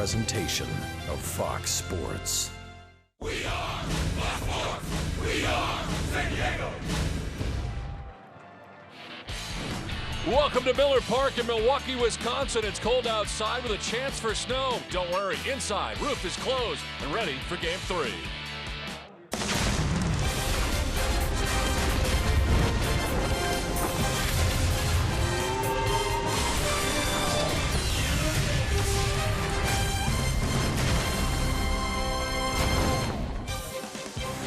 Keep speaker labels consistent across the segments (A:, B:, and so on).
A: presentation of Fox Sports.
B: We are Baltimore. We are San Diego.
C: Welcome to Miller Park in Milwaukee, Wisconsin. It's cold outside with a chance for snow. Don't worry, inside, roof is closed and ready for Game 3.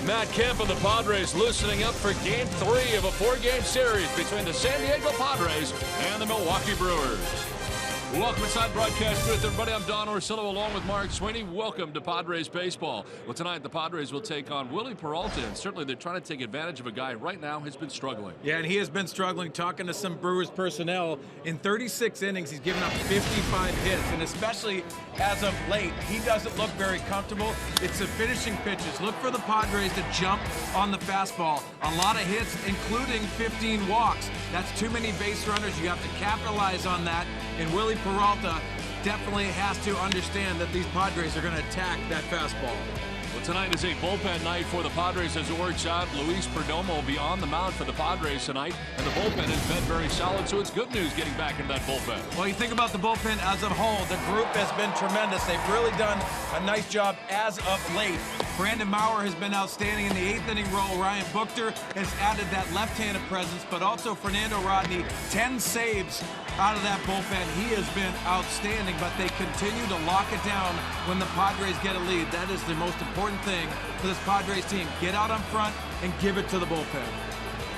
C: Matt Kemp and the Padres loosening up for Game 3 of a 4-game series between the San Diego Padres and the Milwaukee Brewers. Welcome inside broadcast booth, everybody. I'm Don Orsillo along with Mark Sweeney. Welcome to Padres baseball. Well, tonight the Padres will take on Willie Peralta, and certainly they're trying to take advantage of a guy right now who's been struggling.
D: Yeah, and he has been struggling. Talking to some Brewers personnel, in 36 innings, he's given up 55 hits, and especially as of late, he doesn't look very comfortable. It's the finishing pitches. Look for the Padres to jump on the fastball. A lot of hits, including 15 walks. That's too many base runners. You have to capitalize on that, and Willie Peralta definitely has to understand that these Padres are going to attack that fastball.
C: Well, tonight is a bullpen night for the Padres as it works out. Luis Perdomo will be on the mound for the Padres tonight, and the bullpen has been very solid, so it's good news getting back into that bullpen.
D: Well, you think about the bullpen as a whole, the group has been tremendous. They've really done a nice job as of late. Brandon Maurer has been outstanding in the 8th inning role. Ryan Buchter has added that left-handed presence, but also Fernando Rodney, 10 saves out of that bullpen. He has been outstanding, but they continue to lock it down when the Padres get a lead. That is the most important thing for this Padres team. Get out on front and give it to the bullpen.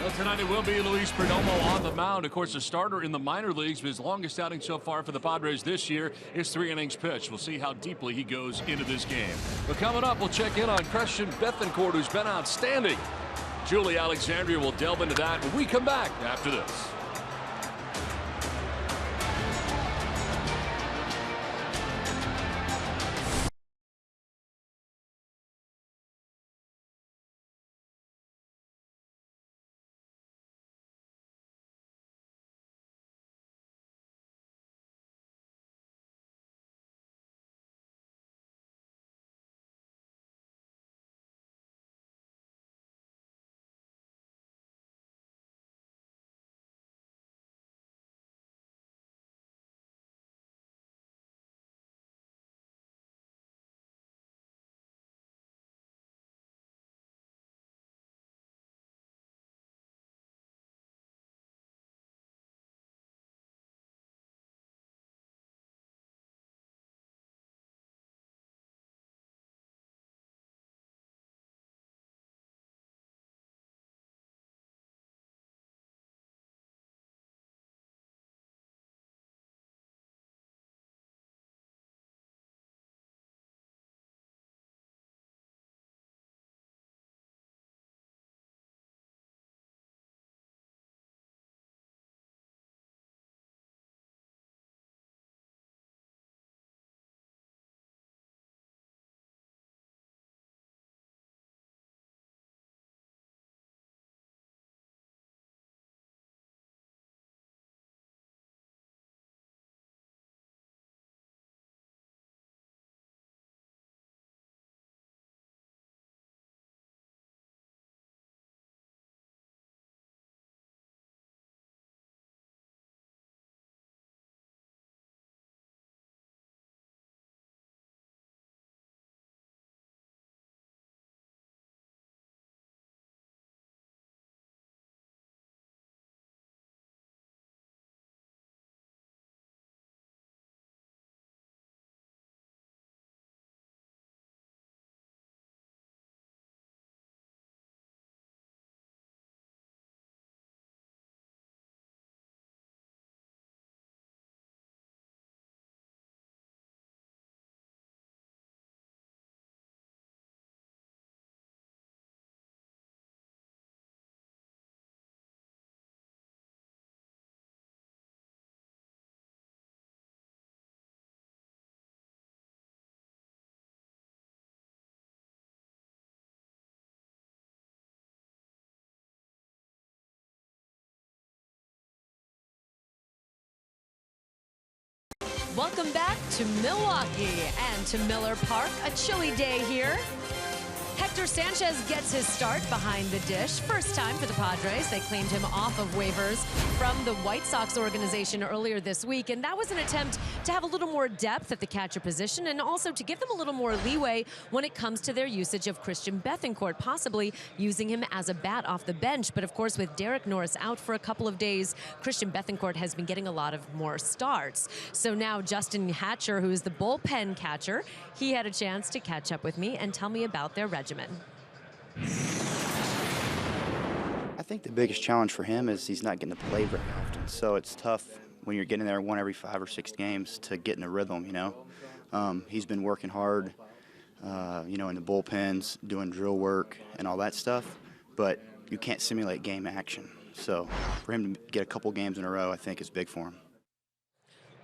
C: Well, tonight it will be Luis Perdomo on the mound. Of course, a starter in the minor leagues, but his longest outing so far for the Padres this year is 3 innings pitched. We'll see how deeply he goes into this game. But coming up, we'll check in on Christian Bethancourt, who's been outstanding. Julie Alexandria will delve into that when we come back after this.
E: Welcome back to Milwaukee and to Miller Park. A chilly day here. Hector Sanchez gets his start behind the dish. First time for the Padres. They claimed him off of waivers from the White Sox organization earlier this week, and that was an attempt to have a little more depth at the catcher position and also to give them a little more leeway when it comes to their usage of Christian Bethancourt, possibly using him as a bat off the bench. But of course, with Derek Norris out for a couple of days, Christian Bethancourt has been getting a lot of more starts. So now Justin Hatcher, who is the bullpen catcher, he had a chance to catch up with me and tell me about their regimen.
F: I think the biggest challenge for him is he's not getting to play very often. So it's tough when you're getting there one every 5 or 6 games to get in a rhythm, you know. He's been working hard, you know, in the bullpens, doing drill work and all that stuff, but you can't simulate game action. So for him to get a couple games in a row, I think is big for him.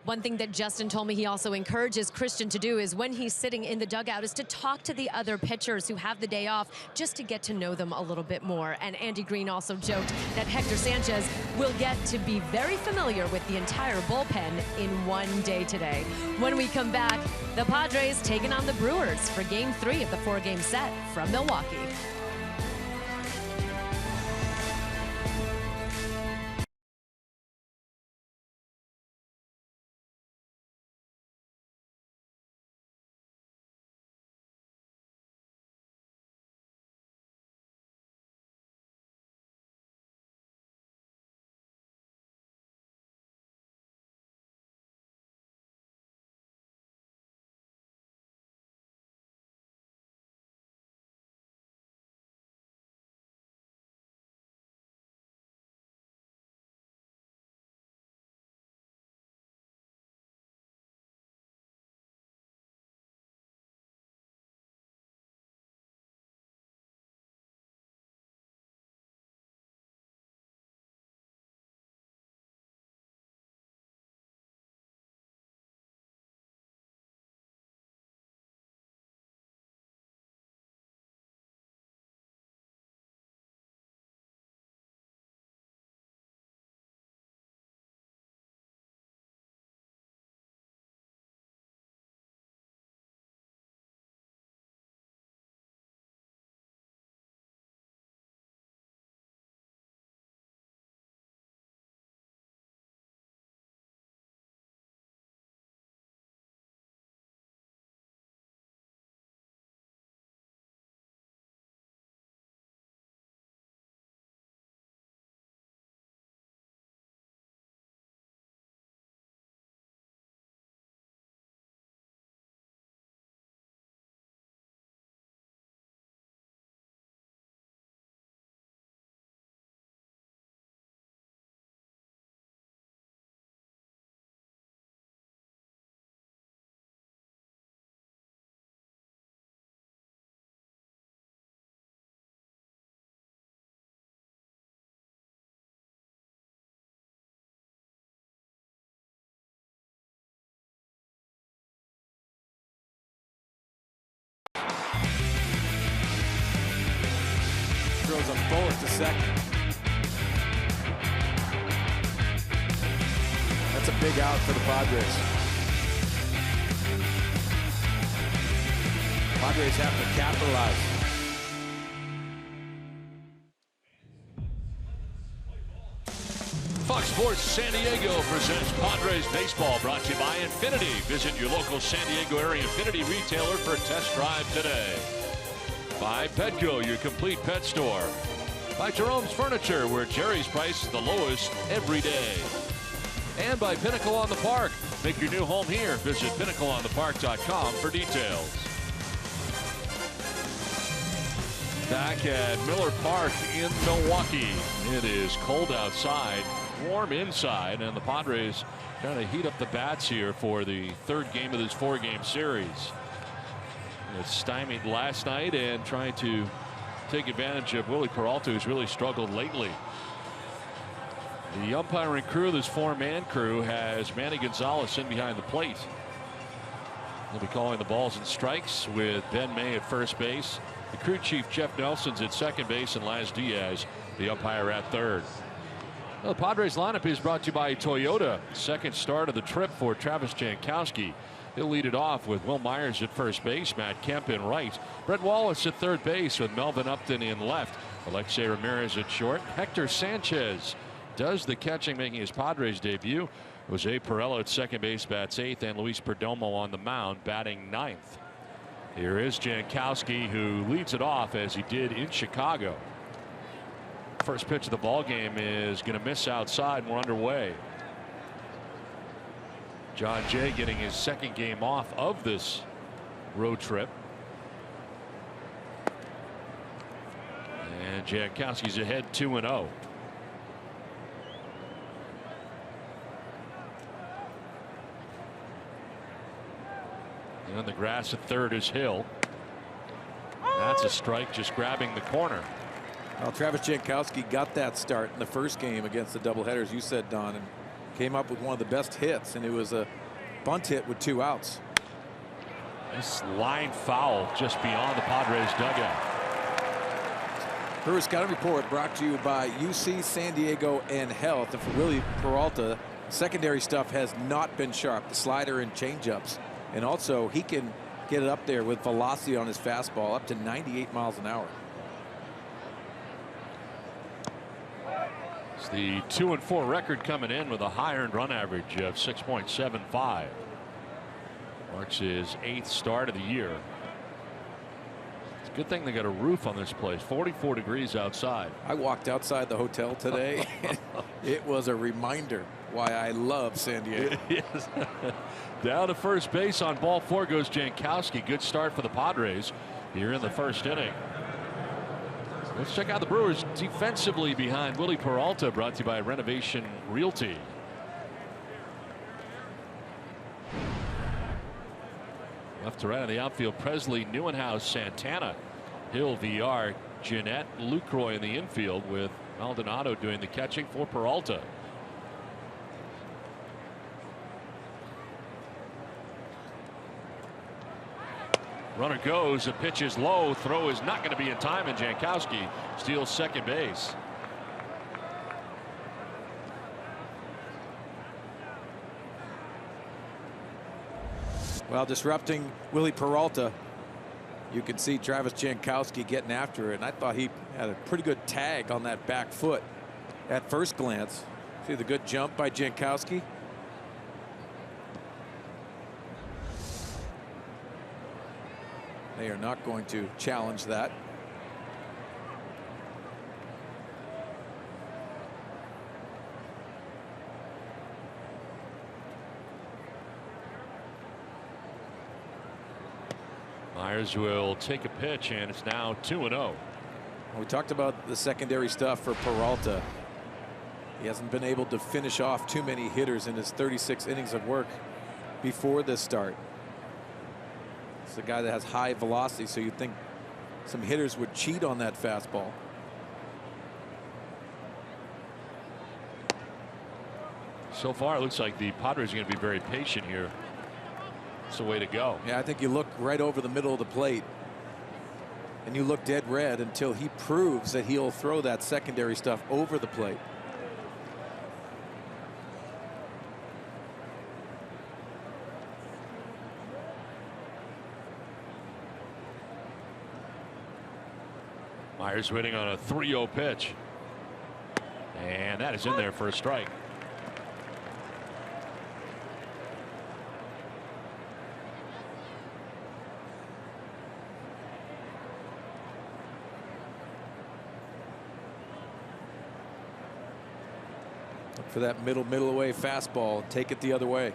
E: One thing that Justin told me he also encourages Christian to do is when he's sitting in the dugout is to talk to the other pitchers who have the day off just to get to know them a little bit more. And Andy Green also joked that Hector Sanchez will get to be very familiar with the entire bullpen in one day today. When we come back, the Padres taking on the Brewers for Game 3 of the 4-game set from Milwaukee.
G: Throws a bullet to second. That's a big out for the Padres. Padres have to capitalize.
C: Fox Sports San Diego presents Padres Baseball, brought to you by Infinity. Visit your local San Diego area Infinity retailer for a test drive today. By Petco, your complete pet store. By Jerome's Furniture, where Jerry's price is the lowest every day. And by Pinnacle on the Park. Make your new home here. Visit pinnacleonthepark.com for details. Back at Miller Park in Milwaukee. It is cold outside, warm inside, and the Padres trying to heat up the bats here for the 3rd game of this 4-game series. It's stymied last night and trying to take advantage of Willie Peralta, who's really struggled lately. The umpiring crew, this 4-man crew, has Manny Gonzalez in behind the plate. He'll be calling the balls and strikes with Ben May at first base. The crew chief Jeff Nelson's at second base, and Laz Diaz, the umpire, at third. Well, the Padres lineup is brought to you by Toyota. Second start of the trip for Travis Jankowski. He'll lead it off with Will Myers at first base, Matt Kemp in right, Brett Wallace at third base with Melvin Upton in left, Alexei Ramirez at short. Hector Sanchez does the catching, making his Padres debut. Jose Pirela at second base bats eighth, and Luis Perdomo on the mound batting ninth. Here is Jankowski, who leads it off as he did in Chicago. First pitch of the ball game is going to miss outside. We're underway. John Jay getting his second game off of this road trip. And Jankowski's ahead 2-0. And on the grass at third is Hill. That's a strike, just grabbing the corner.
G: Well, Travis Jankowski got that start in the first game against the doubleheaders, you said, Don, and came up with one of the best hits, and it was a bunt hit with 2 outs.
C: This line foul just beyond the Padres dugout.
G: Brewers Scouting Report brought to you by UC San Diego and Health. And for Willie Peralta, secondary stuff has not been sharp, the slider and changeups. And also, he can get it up there with velocity on his fastball, up to 98 miles an hour.
C: It's the 2-4 record coming in with a high earned run average of 6.75. Marks his 8th start of the year. It's a good thing they got a roof on this place. 44 degrees outside.
G: I walked outside the hotel today. It was a reminder why I love San Diego.
C: Yes. Down to first base on ball 4 goes Jankowski. Good start for the Padres here in the first inning. Let's check out the Brewers defensively behind Willie Peralta, brought to you by Renovation Realty. Left to right on the outfield, Presley, Neuenhuis, Santana, Hill, VR, Jeanette, Lucroy in the infield, with Maldonado doing the catching for Peralta. Runner goes, the pitch is low, throw is not going to be in time, and Jankowski steals second base.
G: Well, disrupting Willie Peralta, you can see Travis Jankowski getting after it, and I thought he had a pretty good tag on that back foot at first glance. See the good jump by Jankowski. They are not going to challenge that.
C: Myers will take a pitch, and it's now 2-0.
G: We talked about the secondary stuff for Peralta. He hasn't been able to finish off too many hitters in his 36 innings of work before this start. It's a guy that has high velocity, so you'd think some hitters would cheat on that fastball.
C: So far, it looks like the Padres are going to be very patient here. It's the way to go.
G: Yeah, I think you look right over the middle of the plate, and you look dead red until he proves that he'll throw that secondary stuff over the plate.
C: Myers waiting on a 3-0 pitch, and that is in there for a strike.
G: Look for that middle away fastball. Take it the other way.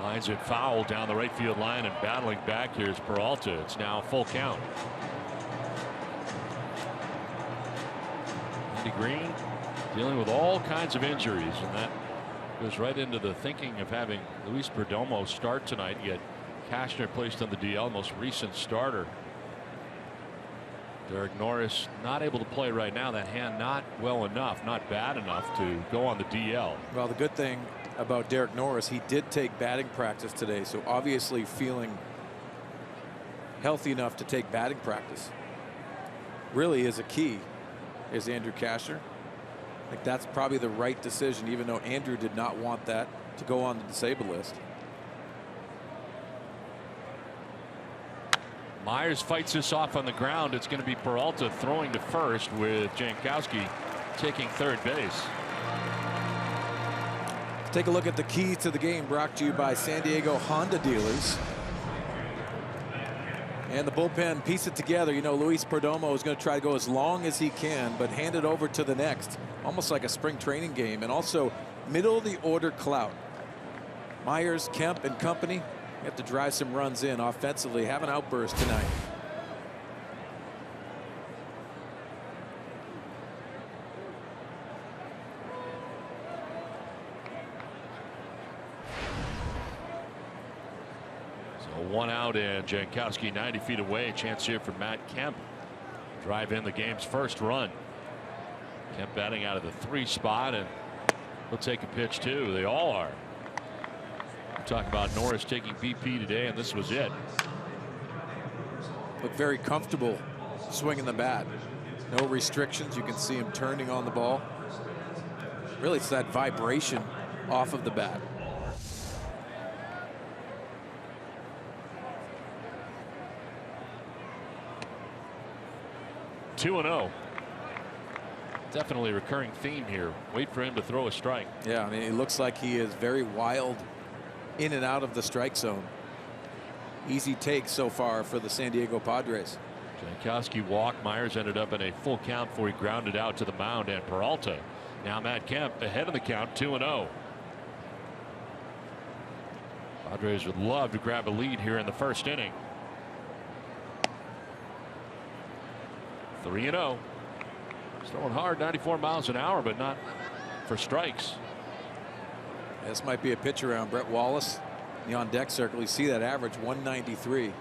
C: Lines it foul down the right field line, and battling back here is Peralta. It's now full count. Andy Green dealing with all kinds of injuries, and that goes right into the thinking of having Luis Perdomo start tonight. Yet Cashner placed on the DL, most recent starter. Derek Norris not able to play right now. That hand not well enough, not bad enough to go on the DL.
G: Well, the good thing about Derek Norris, he did take batting practice today, so obviously feeling healthy enough to take batting practice really is a key. is Andrew Kasher. I think that's probably the right decision, even though Andrew did not want that to go on the disabled list.
C: Myers fights this off on the ground. It's going to be Peralta throwing to first with Jankowski taking third base.
G: Take a look at the keys to the game, brought to you by San Diego Honda dealers. And the bullpen piece it together. You know, Luis Perdomo is going to try to go as long as he can, but hand it over to the next, almost like a spring training game. And also middle of the order clout. Myers, Kemp, and company have to drive some runs in offensively. Have an outburst tonight.
C: One out and Jankowski 90 feet away. Chance here for Matt Kemp. Drive in the game's first run. Kemp batting out of the 3 spot, and he'll take a pitch too. They all are. We're talking about Norris taking BP today, and this was it.
G: Look very comfortable swinging the bat. No restrictions. You can see him turning on the ball. Really, it's that vibration off of the bat.
C: Two and 0. Definitely a recurring theme here. Wait for him to throw a strike.
G: Yeah, I mean, it looks like he is very wild in and out of the strike zone. Easy take so far for the San Diego Padres.
C: Jankowski walked. Myers ended up in a full count before he grounded out to the mound. And Peralta, now Matt Kemp ahead of the count, 2 and 0. Padres would love to grab a lead here in the first inning. 3 and 0. He's throwing hard, 94 miles an hour, but not for strikes.
G: This might be a pitch around. Brett Wallace, the on deck circle. You see that average 193.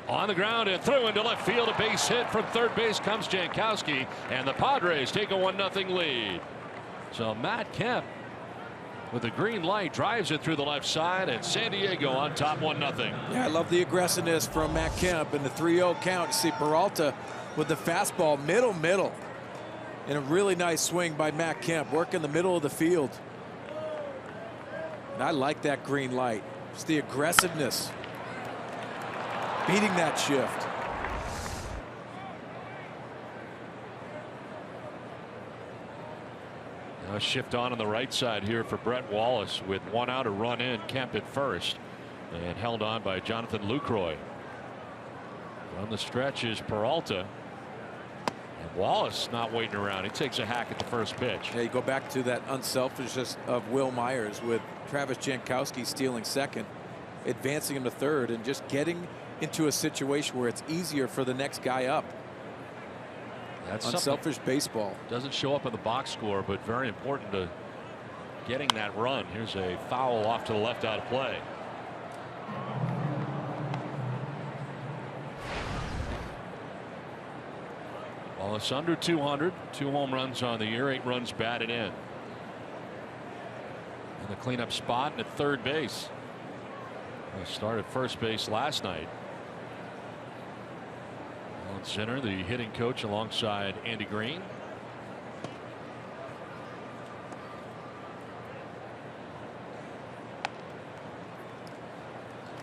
C: On the ground and through into left field. A base hit from third base comes Jankowski, and the Padres take a 1-0 lead. So Matt Kemp with the green light drives it through the left side, and San Diego on top 1-0.
G: Yeah, I love the aggressiveness from Matt Kemp in the 3-0 count. You see Peralta with the fastball middle and a really nice swing by Matt Kemp, working the middle of the field. And I like that green light. It's the aggressiveness. Beating that shift.
C: Now a shift on the right side here for Brett Wallace with 1 out, a run in. Kemp at first and held on by Jonathan Lucroy. On the stretch is Peralta, and Wallace not waiting around. He takes a hack at the first pitch.
G: Yeah, you go back to that unselfishness of Will Myers with Travis Jankowski stealing second, advancing him to third, and just getting into a situation where it's easier for the next guy up.
C: That's
G: unselfish baseball.
C: Doesn't show up in the box score, but very important to getting that run. Here's a foul off to the left out of play. Wallace under 200, 2 home runs on the year, 8 runs batted in. And the cleanup spot and at third base. Started first base last night. Zinner, the hitting coach, alongside Andy Green.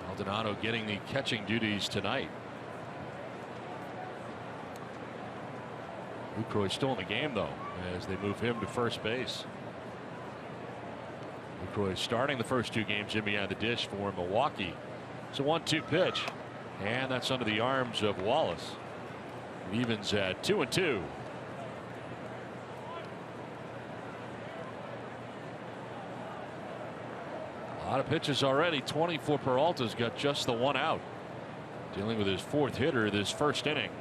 C: Maldonado getting the catching duties tonight. Lucroy still in the game though as they move him to first base. Lucroy starting the first 2 games in behind the dish for Milwaukee. It's a 1-2 pitch, and that's under the arms of Wallace. Evens at 2-2. A lot of pitches already. 20 for Peralta's got just the 1 out. Dealing with his 4th hitter this first inning.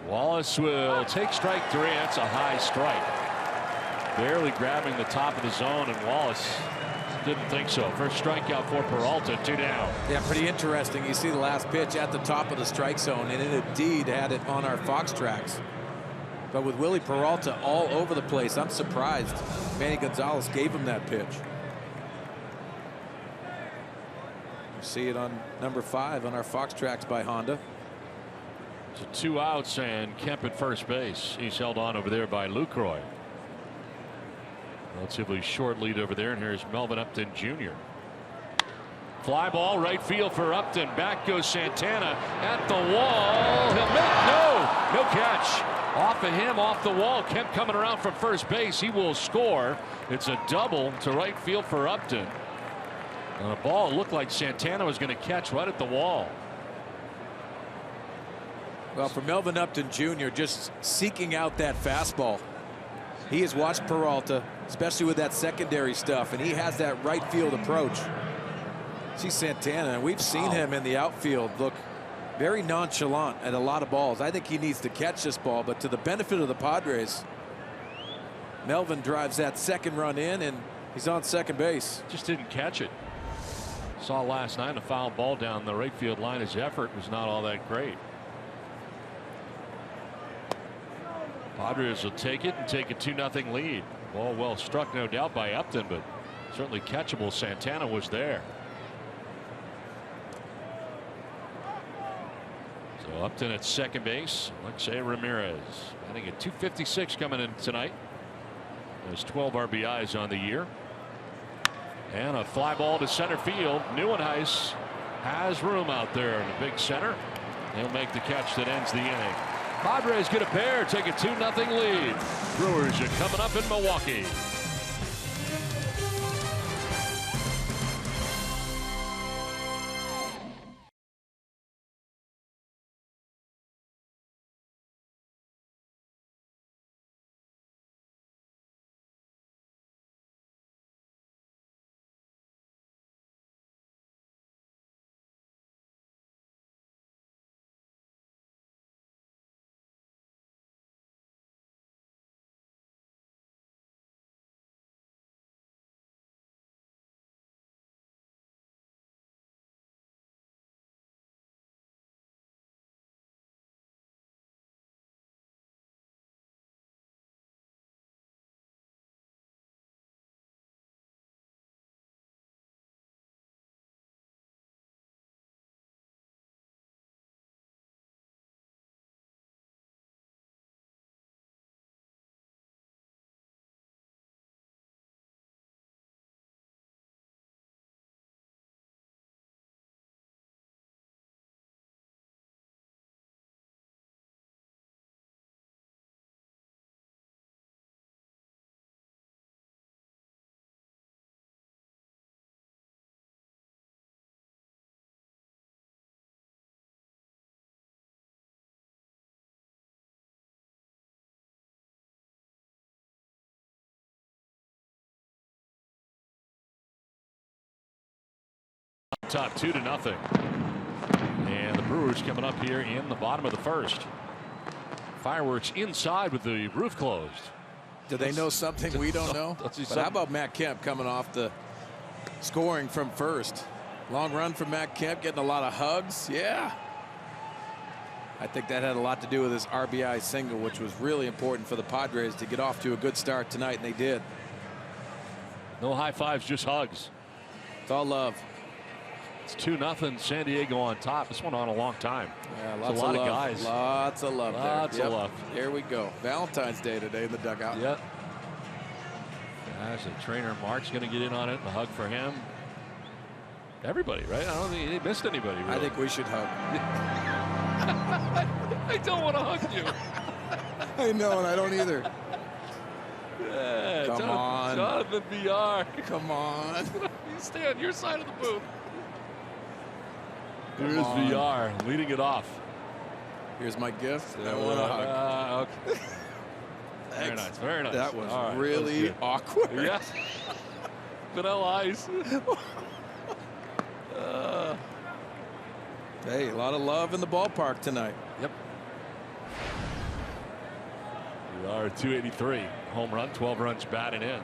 C: Wallace will take strike 3. That's a high strike. Barely grabbing the top of the zone, and Wallace didn't think so. First strikeout for Peralta, 2 down.
G: Yeah, pretty interesting. You see the last pitch at the top of the strike zone, and it indeed had it on our Fox tracks. But with Willie Peralta all over the place, I'm surprised Manny Gonzalez gave him that pitch. You see it on number 5 on our Fox tracks by Honda.
C: So 2 outs and Kemp at first base. He's held on over there by Lucroy. Relatively short lead over there, and here's Melvin Upton Jr. Fly ball right field for Upton. Back goes Santana at the wall. He'll make no catch. Off of him, off the wall. Kemp coming around from first base. He will score. It's a double to right field for Upton. On a ball, it looked like Santana was going to catch right at the wall.
G: Well, for Melvin Upton Jr., just seeking out that fastball. He has watched Peralta, especially with that secondary stuff, and he has that right field approach. See Santana, and we've seen him in the outfield look very nonchalant at a lot of balls. I think he needs to catch this ball, but to the benefit of the Padres, Melvin drives that second run in, and he's on second base.
C: Just didn't catch it. Saw last night a foul ball down the right field line. His effort was not all that great. Padres will take it and take a 2-0 lead. Ball well struck, no doubt, by Upton, but certainly catchable. Santana was there. So Upton at second base. Alexei Ramirez batting at .256 coming in tonight. There's 12 RBIs on the year. And a fly ball to center field. Nieuwenhuis has room out there in the big center. He'll make the catch that ends the inning. Padres get a pair, take a 2-0 lead. Brewers are coming up in Milwaukee. Top 2-0. And the Brewers coming up here in the bottom of the first. Fireworks inside with the roof closed.
G: Do they know something we don't know?
C: But
G: how about Matt Kemp coming off the scoring from first? Long run from Matt Kemp, getting a lot of hugs. Yeah. I think that had a lot to do with his RBI single, which was really important for the Padres to get off to a good start tonight, and they did.
C: No high fives, just hugs.
G: It's all love.
C: It's 2-0 San Diego on top. This one on a long time.
G: Yeah,
C: lots of love.
G: Guys. Lots of love.
C: Lots of love.
G: There we go. Valentine's Day today in the dugout.
C: Yep. Gosh, the trainer Mark's going to get in on it. A hug for him. Everybody, right? I don't think they missed anybody. Really.
G: I think we should hug.
C: I don't want to hug you.
G: I know, and I don't either.
C: Yeah,
G: Come on.
C: Jonathan VR.
G: Come on.
C: You stay on your side of the booth. Here's VR leading it off.
G: Here's my gift. I want a hug.
C: Okay. Very nice. Very nice.
G: That was
C: right,
G: really awkward.
C: Yes. Vanilla ice.
G: Hey, a lot of love in the ballpark tonight.
C: Yep. We are at 283. Home run, 12 runs batted in.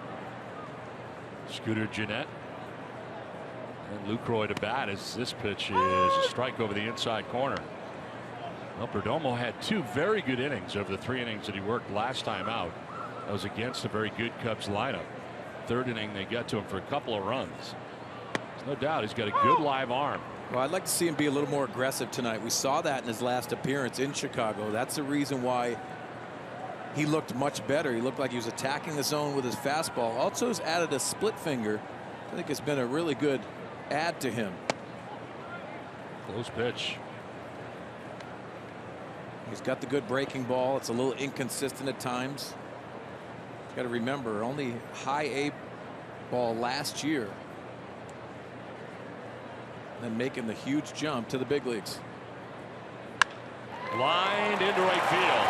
C: Scooter Gennett. And Lucroy to bat as this pitch is a strike over the inside corner. Well, Perdomo had 2 very good innings over the 3 innings that he worked last time out. That was against a very good Cubs lineup. 3rd inning, they got to him for a couple of runs. There's no doubt he's got a good live arm.
G: Well, I'd like to see him be a little more aggressive tonight. We saw that in his last appearance in Chicago. That's the reason why he looked much better. He looked like he was attacking the zone with his fastball. Also has added a split finger. I think it's been a really good add to him.
C: Close pitch.
G: He's got the good breaking ball. It's a little inconsistent at times. Got to remember, only high A ball last year. Then making the huge jump to the big leagues.
C: Lined into right field.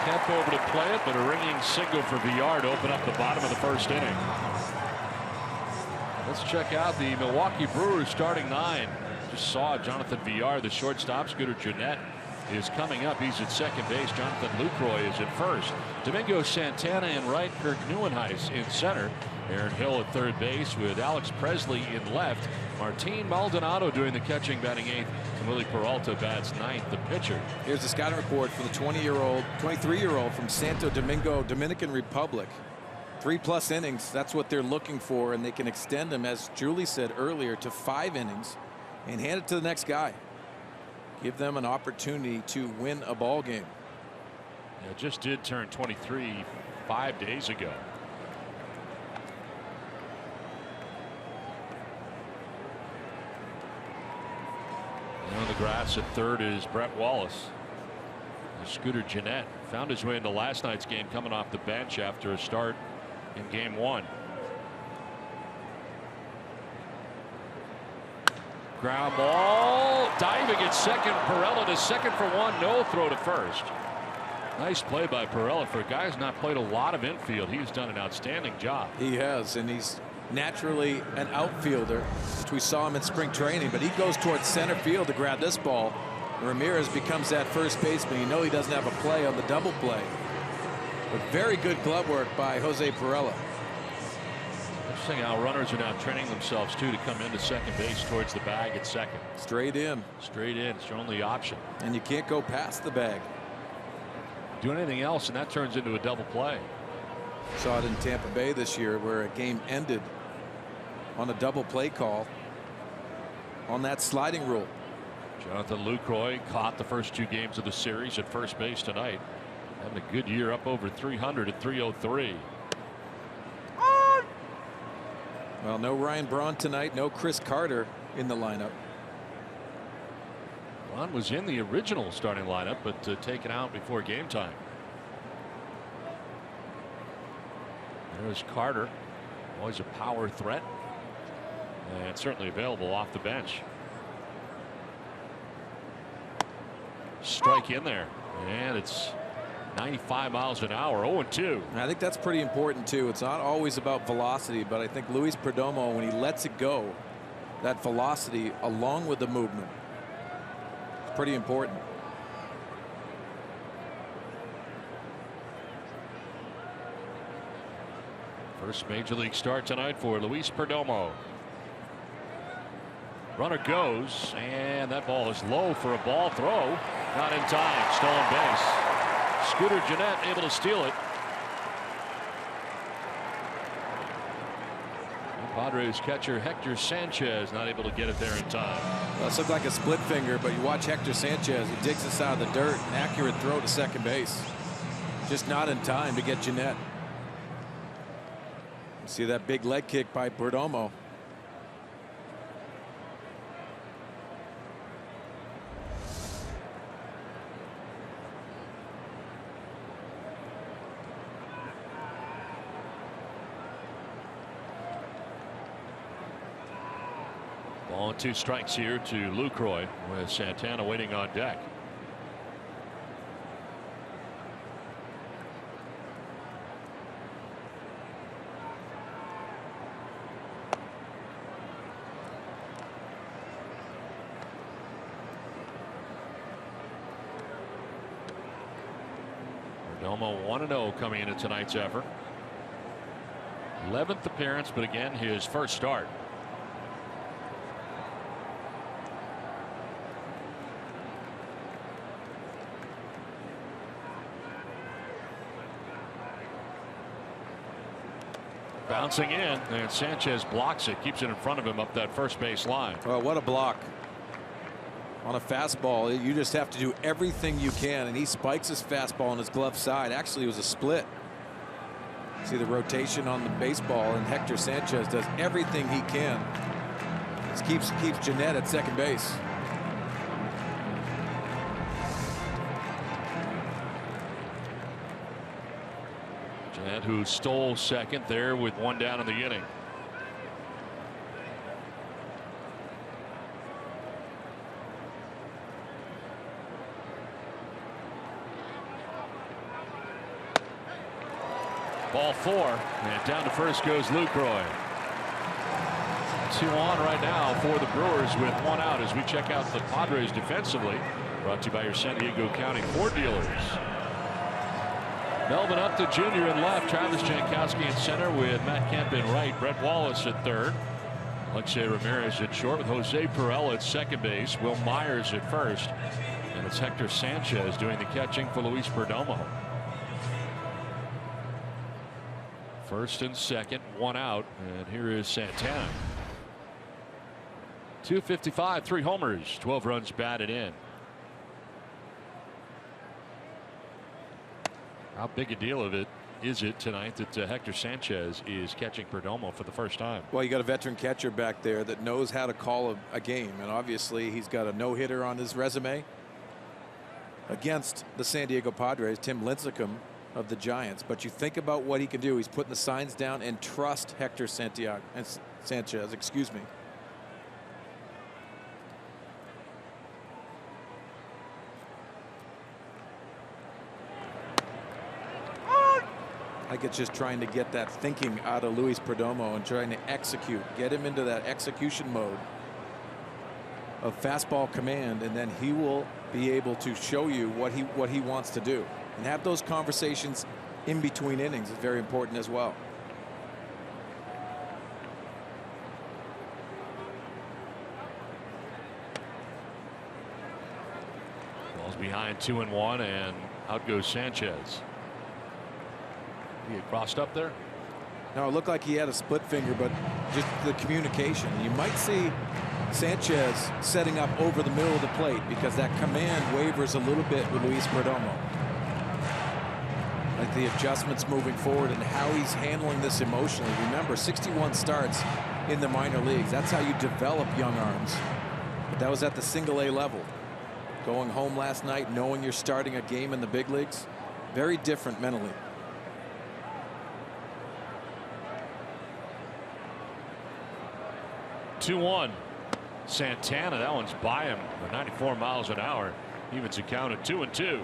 C: Kemp over to play it, but a ringing single for Villar to open up the bottom of the 1st inning. Let's check out the Milwaukee Brewers starting 9. Just saw Jonathan Villar, the shortstop. Scooter Gennett is coming up. He's at second base. Jonathan Lucroy is at first. Domingo Santana in right. Kirk Neuenhuis in center. Aaron Hill at 3rd base with Alex Presley in left. Martin Maldonado doing the catching, batting 8th. And Willie Peralta bats 9th, the pitcher.
G: Here's the scouting report for the 23-year-old from Santo Domingo, Dominican Republic. 3+ innings. That's what they're looking for, and they can extend him, as Julie said earlier, to 5 innings and hand it to the next guy. Give them an opportunity to win a ball game.
C: Yeah, just did turn 23 5 days ago. And on the grass at 3rd is Brett Wallace. Scooter Gennett found his way into last night's game, coming off the bench after a start in game 1. Ground ball, diving at second. Perella to second for 1. No throw to first. Nice play by Perella. For a guy who's not played a lot of infield, he's done an outstanding job.
G: He has, and he's naturally an outfielder, which we saw him in spring training, but he goes towards center field to grab this ball. Ramirez becomes that first baseman. You know he doesn't have a play on the double play. But very good glove work by Jose Perella.
C: Interesting how runners are now training themselves too to come into second base towards the bag at second.
G: Straight in.
C: Straight in. It's your only option.
G: And you can't go past the bag.
C: Do anything else and that turns into a double play.
G: Saw it in Tampa Bay this year where a game ended on a double play call on that sliding rule.
C: Jonathan Lucroy caught the first 2 games of the series at first base tonight. Having a good year, up over 300 at 303.
G: Well, no Ryan Braun tonight. No Chris Carter in the lineup.
C: Braun was in the original starting lineup, but taken out before game time. There's Carter, always a power threat, and certainly available off the bench. Strike in there, and it's 95 miles an hour. 0-2.
G: I think that's pretty important too. It's not always about velocity, but I think Luis Perdomo, when he lets it go, that velocity along with the movement, it's pretty important.
C: First major league start tonight for Luis Perdomo. Runner goes, and that ball is low for a ball throw. Not in time. Stolen base. Scooter Gennett able to steal it. And Padres catcher Hector Sanchez not able to get it there in time.
G: Well, it looked like a split finger, but you watch Hector Sanchez. He digs this out of the dirt. An accurate throw to second base. Just not in time to get Gennett. See that big leg kick by Perdomo.
C: Ball and 2 strikes here to Lucroy with Santana waiting on deck. Perdomo 1-0 coming into tonight's effort. 11th appearance, but again his first start. Bouncing in, and Sanchez blocks it, keeps it in front of him up that first base line.
G: Well, what a block. On a fastball, you just have to do everything you can, and he spikes his fastball on his glove side. Actually, it was a split. See the rotation on the baseball, and Hector Sanchez does everything he can. Just keeps Jeanette at second base.
C: Jeanette, who stole second there with one down in the inning. Ball 4, and down to first goes Lucroy. 2 on right now for the Brewers with 1 out as we check out the Padres defensively. Brought to you by your San Diego County Ford dealers. Melvin Upton Jr. in left, Travis Jankowski in center with Matt Kemp in right, Brett Wallace at third, Alexei Ramirez at short with Jose Perella at second base, Will Myers at first, and it's Hector Sanchez doing the catching for Luis Perdomo. First and second, 1 out, and here is Santana. 255, 3 homers, 12 runs batted in. How big a deal of it is it tonight that Hector Sanchez is catching Perdomo for the first time?
G: Well, you got a veteran catcher back there that knows how to call a game, and obviously he's got a no-hitter on his resume against the San Diego Padres, Tim Lincecum of the Giants. But you think about what he can do. He's putting the signs down, and trust Hector Sanchez, excuse me. I think it's just trying to get that thinking out of Luis Perdomo and trying to execute, get him into that execution mode of fastball command, and then he will be able to show you what he wants to do. And have those conversations in between innings is very important as well.
C: Ball's behind 2-1, and out goes Sanchez. He had crossed up there.
G: No, it looked like he had a split finger, but just the communication. You might see Sanchez setting up over the middle of the plate because that command wavers a little bit with Luis Perdomo. Like the adjustments moving forward and how he's handling this emotionally. Remember, 61 starts in the minor leagues. That's how you develop young arms. But that was at the single-A level. Going home last night, knowing you're starting a game in the big leagues, very different mentally.
C: Two-1. Santana, that one's by him for 94 miles an hour. Evens the count at 2-2.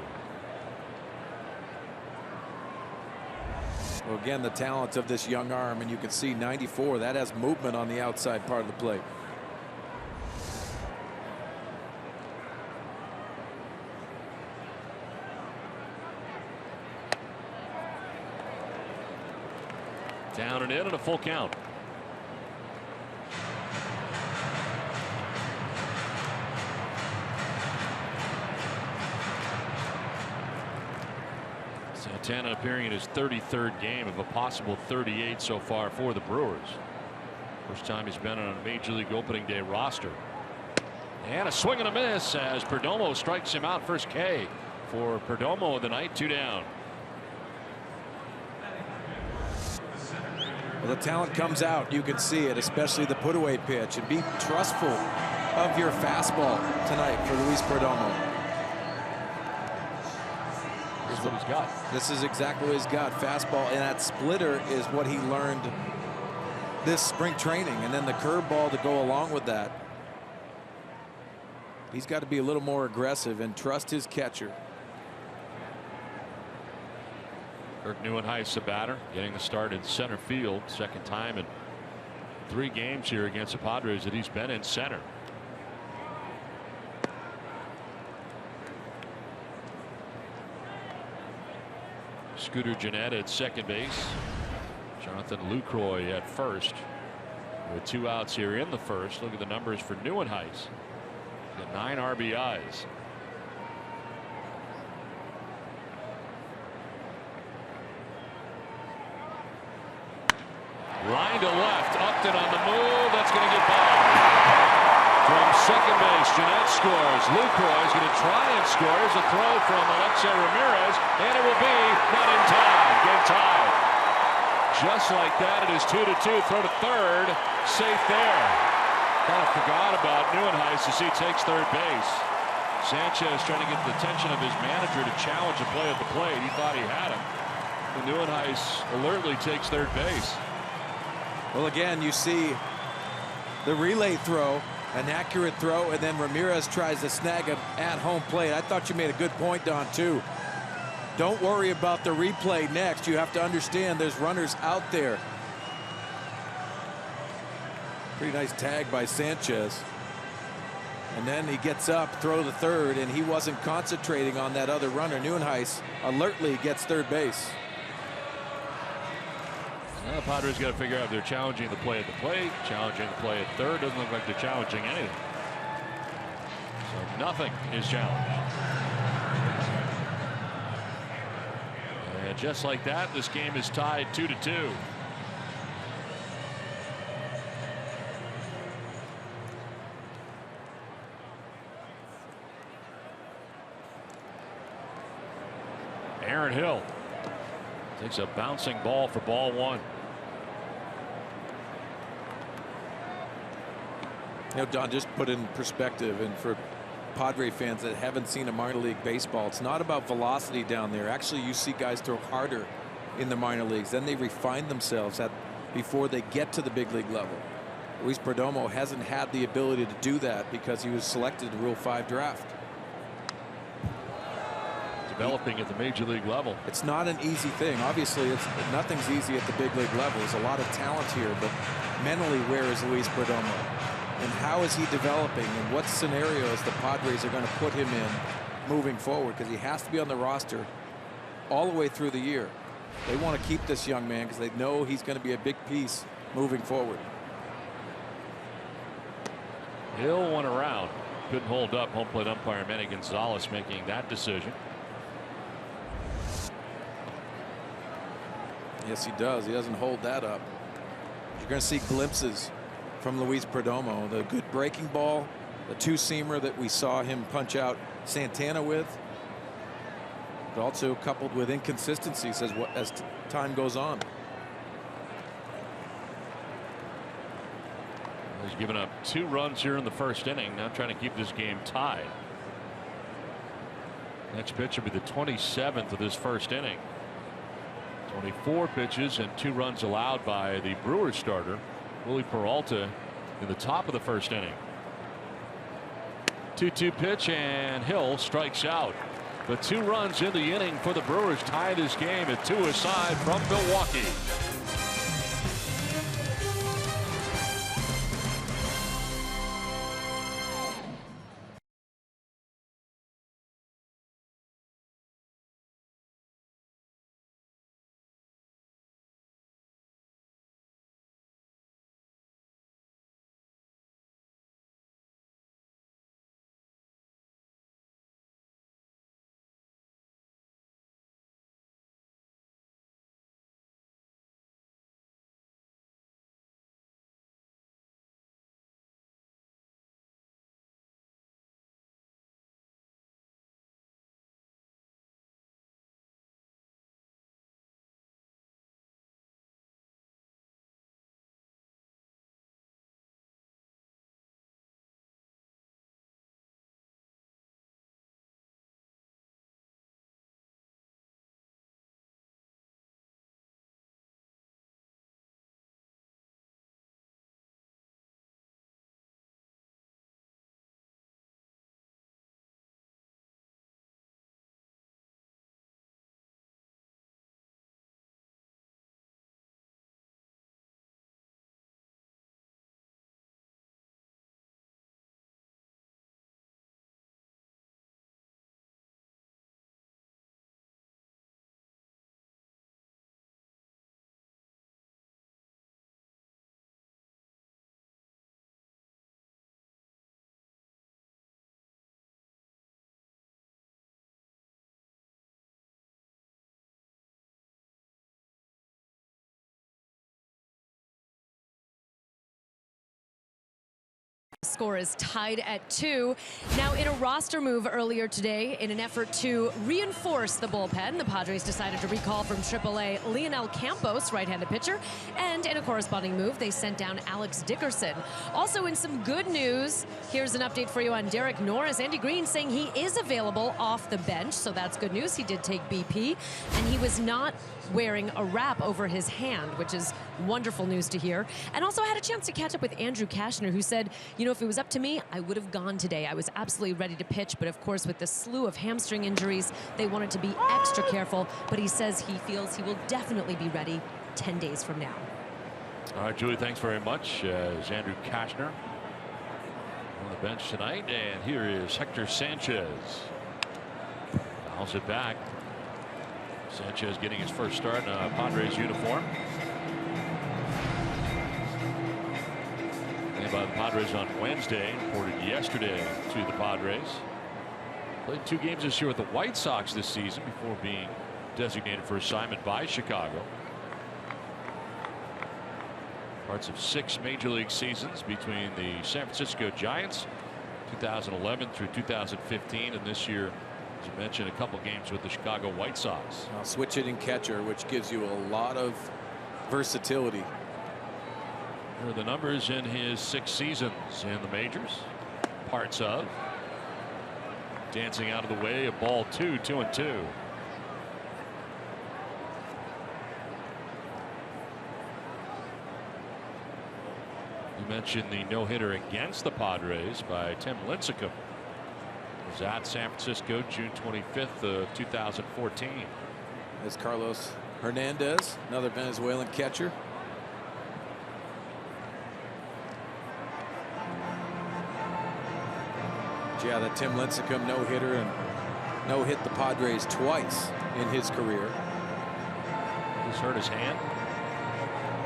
G: Well, again, the talent of this young arm, and you can see 94, that has movement on the outside part of the plate.
C: Down and in and a full count. Santana appearing in his 33rd game of a possible 38 so far for the Brewers. First time he's been on a Major League opening day roster. And a swing and a miss as Perdomo strikes him out. First K for Perdomo of the night. 2 down.
G: Well, the talent comes out. You can see it, especially the put-away pitch. And be trustful of your fastball tonight for Luis Perdomo.
C: This is what he's got.
G: This is exactly what he's got. Fastball, and that splitter is what he learned this spring training, and then the curveball to go along with that. He's got to be a little more aggressive and trust his catcher.
C: Kirk Neuenhuis, the batter, getting the start in center field. Second time in 3 games here against the Padres that he's been in center. Scooter Gennett at second base. Jonathan Lucroy at first. With 2 outs here in the first. Look at the numbers for Neuenhuis. Got 9 RBIs. Line to left. Upton on the move. That's going to get by. From second base, Gennett scores. Lucroy is going to try and score. Here's a throw from Alexei Ramirez, and it will be not in time. Game tied. Just like that, it is 2-2. Throw to third. Safe there. Kind of forgot about Neuenhuis as he takes third base. Sanchez trying to get the attention of his manager to challenge a play at the plate. He thought he had him. And Neuenhuis alertly takes third base.
G: Well, again, you see the relay throw, an accurate throw, and then Ramirez tries to snag him at home plate. I thought you made a good point, Don, too. Don't worry about the replay next. You have to understand there's runners out there. Pretty nice tag by Sanchez. And then he gets up, throw to third, and he wasn't concentrating on that other runner. Neuenhuis alertly gets third base.
C: Now the Padres got to figure out if they're challenging the play at the plate, challenging the play at third. Doesn't look like they're challenging anything. So nothing is challenged. And just like that, this game is tied 2-2. Aaron Hill takes a bouncing ball for ball 1.
G: You know, Don, just put in perspective, and for Padre fans that haven't seen a minor league baseball, it's not about velocity down there. Actually, you see guys throw harder in the minor leagues. Then they refine themselves before they get to the big league level. Luis Perdomo hasn't had the ability to do that because he was selected in the Rule 5 draft.
C: Developing at the major league level.
G: It's not an easy thing. Obviously, nothing's easy at the big league level. There's a lot of talent here, but mentally, where is Luis Perdomo? And how is he developing, and what scenarios the Padres are going to put him in moving forward, because he has to be on the roster all the way through the year. They want to keep this young man because they know he's going to be a big piece moving forward.
C: Hill went around, couldn't hold up. Home plate umpire Manny Gonzalez making that decision.
G: Yes, he does. He doesn't hold that up. You're going to see glimpses from Luis Perdomo. The good breaking ball, the two-seamer that we saw him punch out Santana with, but also coupled with inconsistencies as time goes on.
C: He's given up 2 runs here in the first inning. Now trying to keep this game tied. Next pitch will be the 27th of this first inning. 24 pitches and 2 runs allowed by the Brewers starter Willie Peralta in the top of the first inning. 2-2 pitch, and Hill strikes out. The 2 runs in the inning for the Brewers tie this game at 2 aside from Milwaukee.
E: score is tied at 2. Now, in a roster move earlier today, in an effort to reinforce the bullpen, the Padres decided to recall from AAA Leonel Campos, right-handed pitcher, and in a corresponding move, they sent down Alex Dickerson. Also, in some good news, here's an update for you on Derek Norris. Andy Green saying he is available off the bench, so that's good news. He did take BP, and he was not wearing a wrap over his hand, which is wonderful news to hear. And also, I had a chance to catch up with Andrew Kashner, who said, you know, if it was up to me, I would have gone today. I was absolutely ready to pitch, but of course, with the slew of hamstring injuries, they wanted to be extra careful. But he says he feels he will definitely be ready 10 days from now.
C: All right, Julie, thanks very much. Andrew Kashner on the bench tonight. And here is Hector Sanchez. Fouls it back. Sanchez getting his first start in a Padres uniform. And by the Padres on Wednesday, reported yesterday to the Padres. Played 2 games this year with the White Sox this season before being designated for assignment by Chicago. Parts of 6 major league seasons between the San Francisco Giants 2011 through 2015, and this year, as you mentioned, a couple games with the Chicago White Sox.
G: Switch hitting catcher, which gives you a lot of versatility.
C: Here are the numbers in his 6 seasons in the majors. Parts of dancing out of the way, a ball 2, 2-2. You mentioned the no-hitter against the Padres by Tim Lincecum. Was at San Francisco June 25th of 2014.
G: As Carlos Hernandez, another Venezuelan catcher. Yeah, that Tim Lincecum no-hitter and no-hit the Padres twice in his career.
C: He's hurt his hand.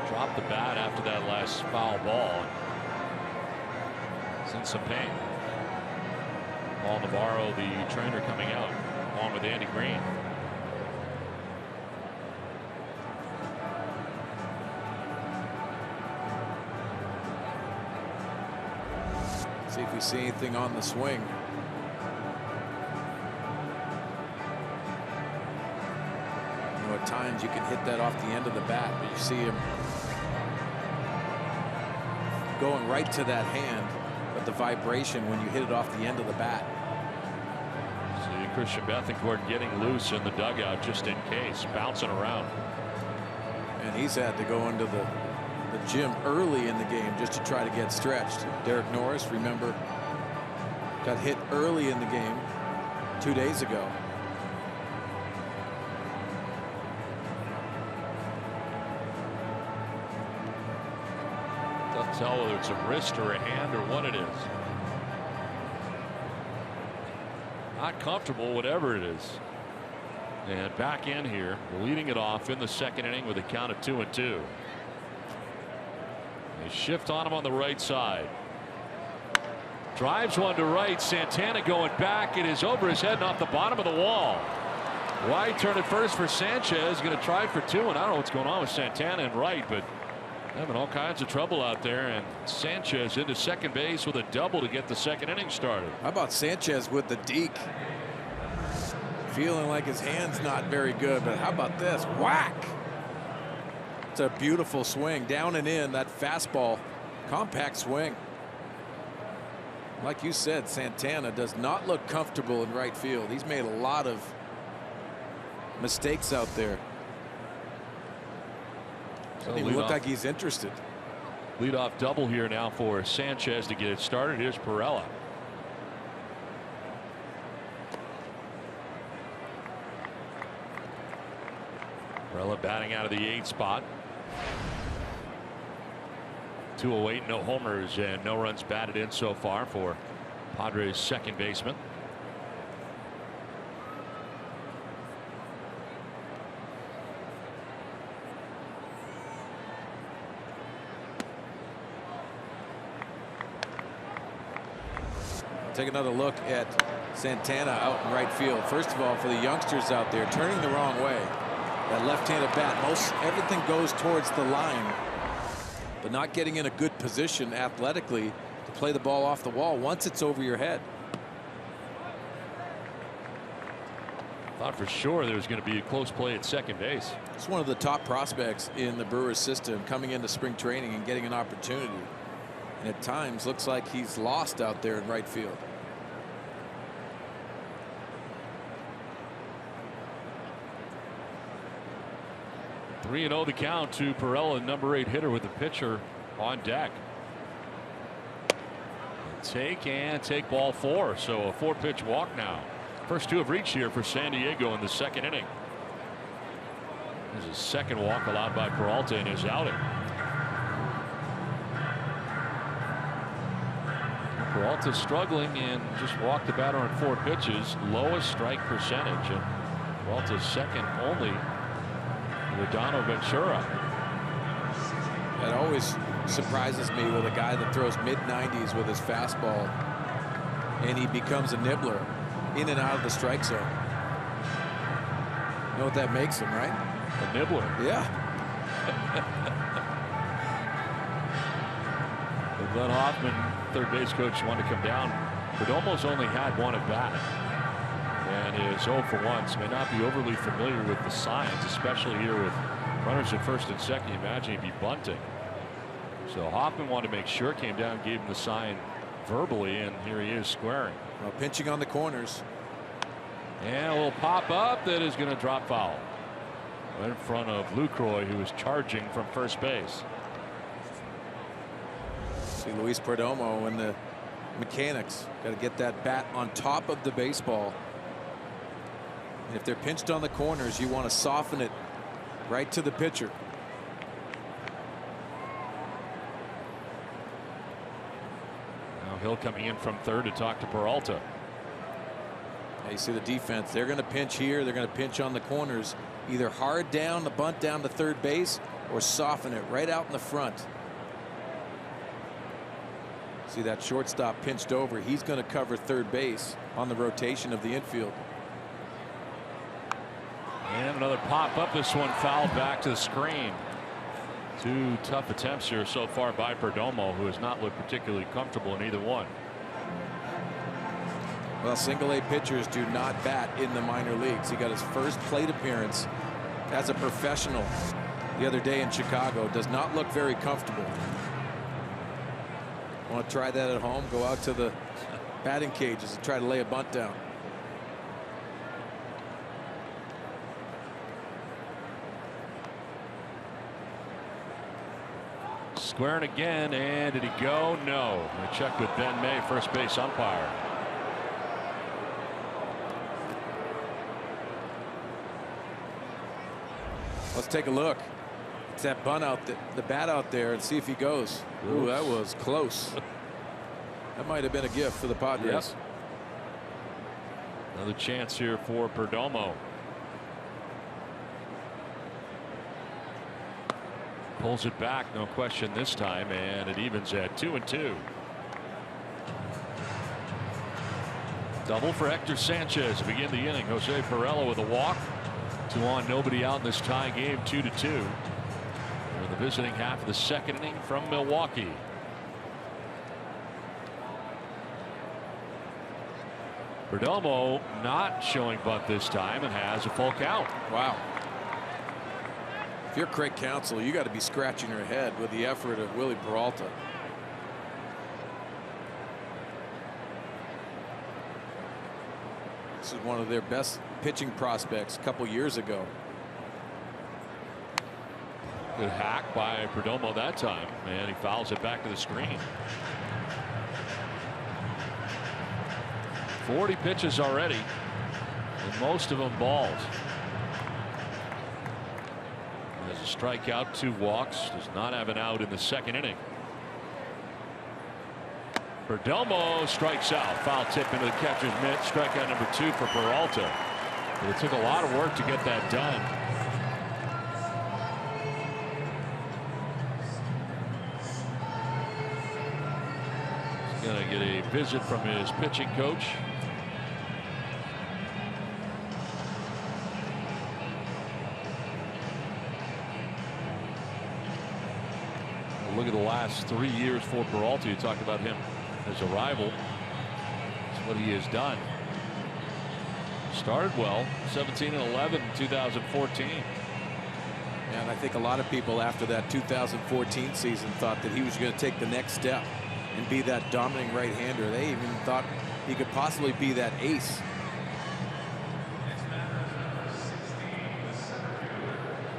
C: Dropped the bat after that last foul ball. He's in some pain. Paul Navarro, the trainer, coming out along with Andy Green.
G: See if we see anything on the swing. You know, at times you can hit that off the end of the bat, but you see him going right to that hand, but the vibration when you hit it off the end of the bat.
C: See Christian Bethancourt getting loose in the dugout just in case, bouncing around.
G: And he's had to go into the gym early in the game just to try to get stretched. Derek Norris, remember, got hit early in the game 2 days ago.
C: Doesn't tell whether it's a wrist or a hand or what it is. Not comfortable, whatever it is. And back in here, leading it off in the 2nd inning with a count of 2-2. They shift on him on the right side. Drives one to right. Santana going back. It is over his head and off the bottom of the wall. Wide turn at first for Sanchez. Going to try for 2. And I don't know what's going on with Santana and right, but having all kinds of trouble out there. And Sanchez into second base with a double to get the 2nd inning started.
G: How about Sanchez with the deke? Feeling like his hand's not very good, but how about this? Whack! It's a beautiful swing down and in. That fastball, compact swing. Like you said, Santana does not look comfortable in right field. He's made a lot of mistakes out there. Doesn't even look like he's interested.
C: Leadoff double here now for Sanchez to get it started. Here's Perella. Perella batting out of the 8th spot. 208, no homers and no runs batted in so far for Padres second baseman.
G: Take another look at Santana out in right field. First of all, for the youngsters out there, turning the wrong way. That left-handed bat, everything goes towards the line, but not getting in a good position athletically to play the ball off the wall once it's over your head.
C: Thought for sure there was going to be a close play at second base.
G: It's one of the top prospects in the Brewers system, coming into spring training and getting an opportunity. And at times looks like he's lost out there in right field.
C: Three 3-0 the count to Pirela, number 8 hitter with the pitcher on deck. Take ball 4. So a 4-pitch walk now. First 2 have reached here for San Diego in the second inning. There's a second walk allowed by Peralta in his outing. Peralta struggling and just walked the batter on 4 pitches. Lowest strike percentage. And Peralta's second only to Dono Ventura.
G: That always surprises me with a guy that throws mid-90s with his fastball and he becomes a nibbler in and out of the strike zone. You know what that makes him, right?
C: A nibbler.
G: Yeah.
C: Glenn Hoffman, third base coach, wanted to come down, but almost only had 1 at bat. And is 0 for 1. So may not be overly familiar with the signs, especially here with runners at first and second. You imagine he'd be bunting. So Hoffman wanted to make sure, came down, gave him the sign verbally, and here he is squaring.
G: Well, pinching on the corners.
C: And a little pop up that is going to drop foul right in front of Lucroy, who is charging from first base.
G: See Luis Perdomo and the mechanics got to get that bat on top of the baseball. And if they're pinched on the corners, you want to soften it right to the pitcher.
C: Now Hill coming in from third to talk to Peralta.
G: Now you see the defense. They're going to pinch here. They're going to pinch on the corners. Either hard down the bunt down to third base or soften it right out in the front. See that shortstop pinched over. He's going to cover third base on the rotation of the infield.
C: And another pop up. This one fouled back to the screen. 2 tough attempts here so far by Perdomo, who has not looked particularly comfortable in either one.
G: Well, single-A pitchers do not bat in the minor leagues. He got his first plate appearance as a professional the other day in Chicago. Does not look very comfortable. Want to try that at home? Go out to the batting cages and try to lay a bunt down.
C: Squaring again, and did he go? No. We checked with Ben May, first base umpire.
G: Let's take a look. It's that bunt out, the bat out there, and see if he goes. Ooh, that was close. That might have been a gift for the Padres.
C: Yep. Another chance here for Perdomo. Pulls it back, no question this time, and it evens at 2-2. Double for Hector Sanchez to begin the inning. Jose Pirela with a walk. 2 on, nobody out in this tie game, 2-2. We're in the visiting half of the second inning from Milwaukee. Perdomo not showing bunt this time and has a full count.
G: Wow. If you're Craig Counsell, you got to be scratching your head with the effort of Willie Peralta. This is one of their best pitching prospects a couple years ago.
C: Good hack by Perdomo that time, and he fouls it back to the screen. 40 pitches already, and most of them balls. There's a strikeout, 2 walks, does not have an out in the second inning. Perdomo strikes out. Foul tip into the catcher's mitt. Strikeout number 2 for Peralta. But it took a lot of work to get that done. He's going to get a visit from his pitching coach. Look at the last 3 years for Peralta. You talked about him his arrival. That's what he has done. Started well, 17-11 in 2014.
G: And I think a lot of people after that 2014 season thought that he was going to take the next step and be that dominating right-hander. They even thought he could possibly be that ace.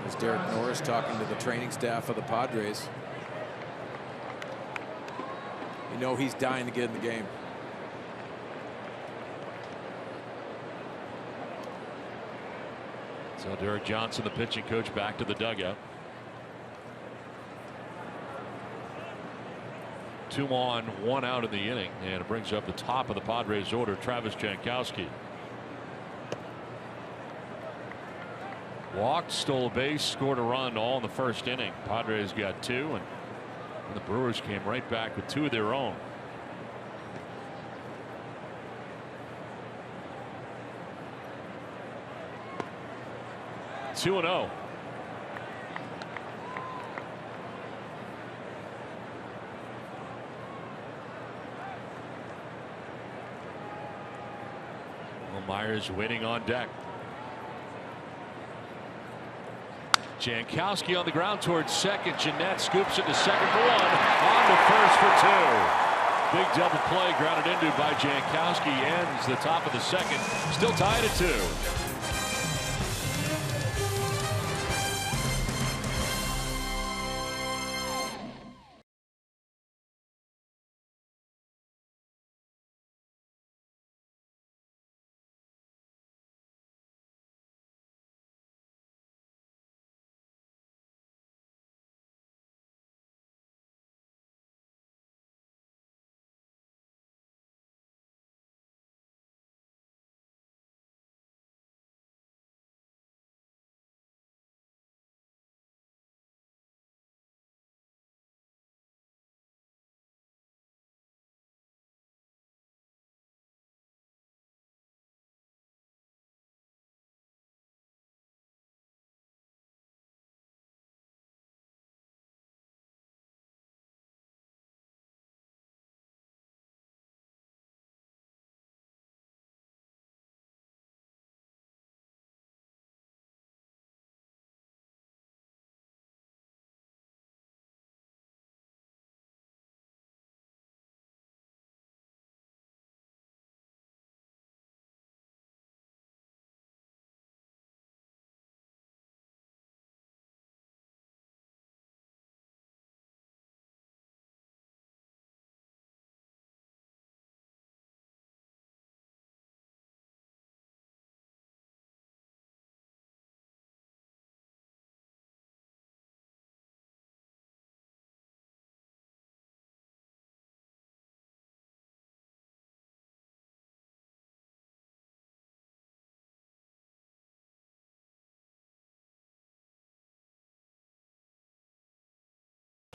G: As Derek Norris talking to the training staff of the Padres. You know he's dying to get in the game.
C: So Derek Johnson, the pitching coach, back to the dugout. 2 on, 1 out in the inning, and it brings up the top of the Padres order, Travis Jankowski. Walked, stole a base, scored a run all in the first inning. Padres got 2, and the Brewers came right back with 2 of their own. Two and 0. Myers waiting on deck. Jankowski on the ground towards second. Jeanette scoops into second for 1. On to first for 2. Big double play grounded into by Jankowski. Ends the top of the second. Still tied at 2.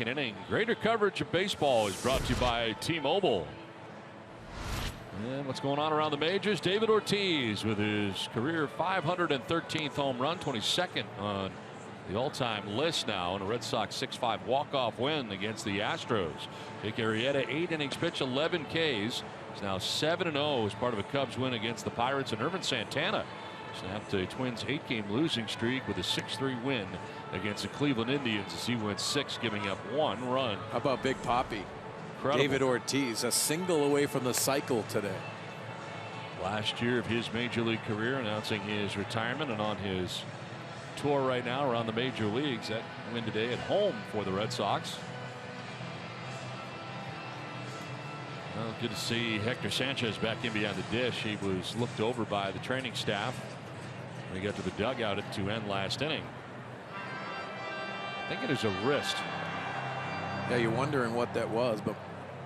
C: Inning. Greater coverage of baseball is brought to you by T-Mobile. And what's going on around the majors? David Ortiz with his career 513th home run, 22nd on the all-time list now, and a Red Sox 6-5 walk-off win against the Astros. Jake Arrieta, 8 innings pitched, 11 Ks. He's now 7-0 as part of a Cubs win against the Pirates, and Irvin Santana snapped a Twins 8-game losing streak with a 6-3 win against the Cleveland Indians as he went 6, giving up 1 run.
G: How about Big Papi?
C: Incredible.
G: David Ortiz, a single away from the cycle today.
C: Last year of his major league career, announcing his retirement, and on his tour right now around the major leagues. That win today at home for the Red Sox. Well, good to see Hector Sanchez back in behind the dish. He was looked over by the training staff when he got to the dugout to end last inning. I think it is a wrist.
G: Yeah, you're wondering what that was, but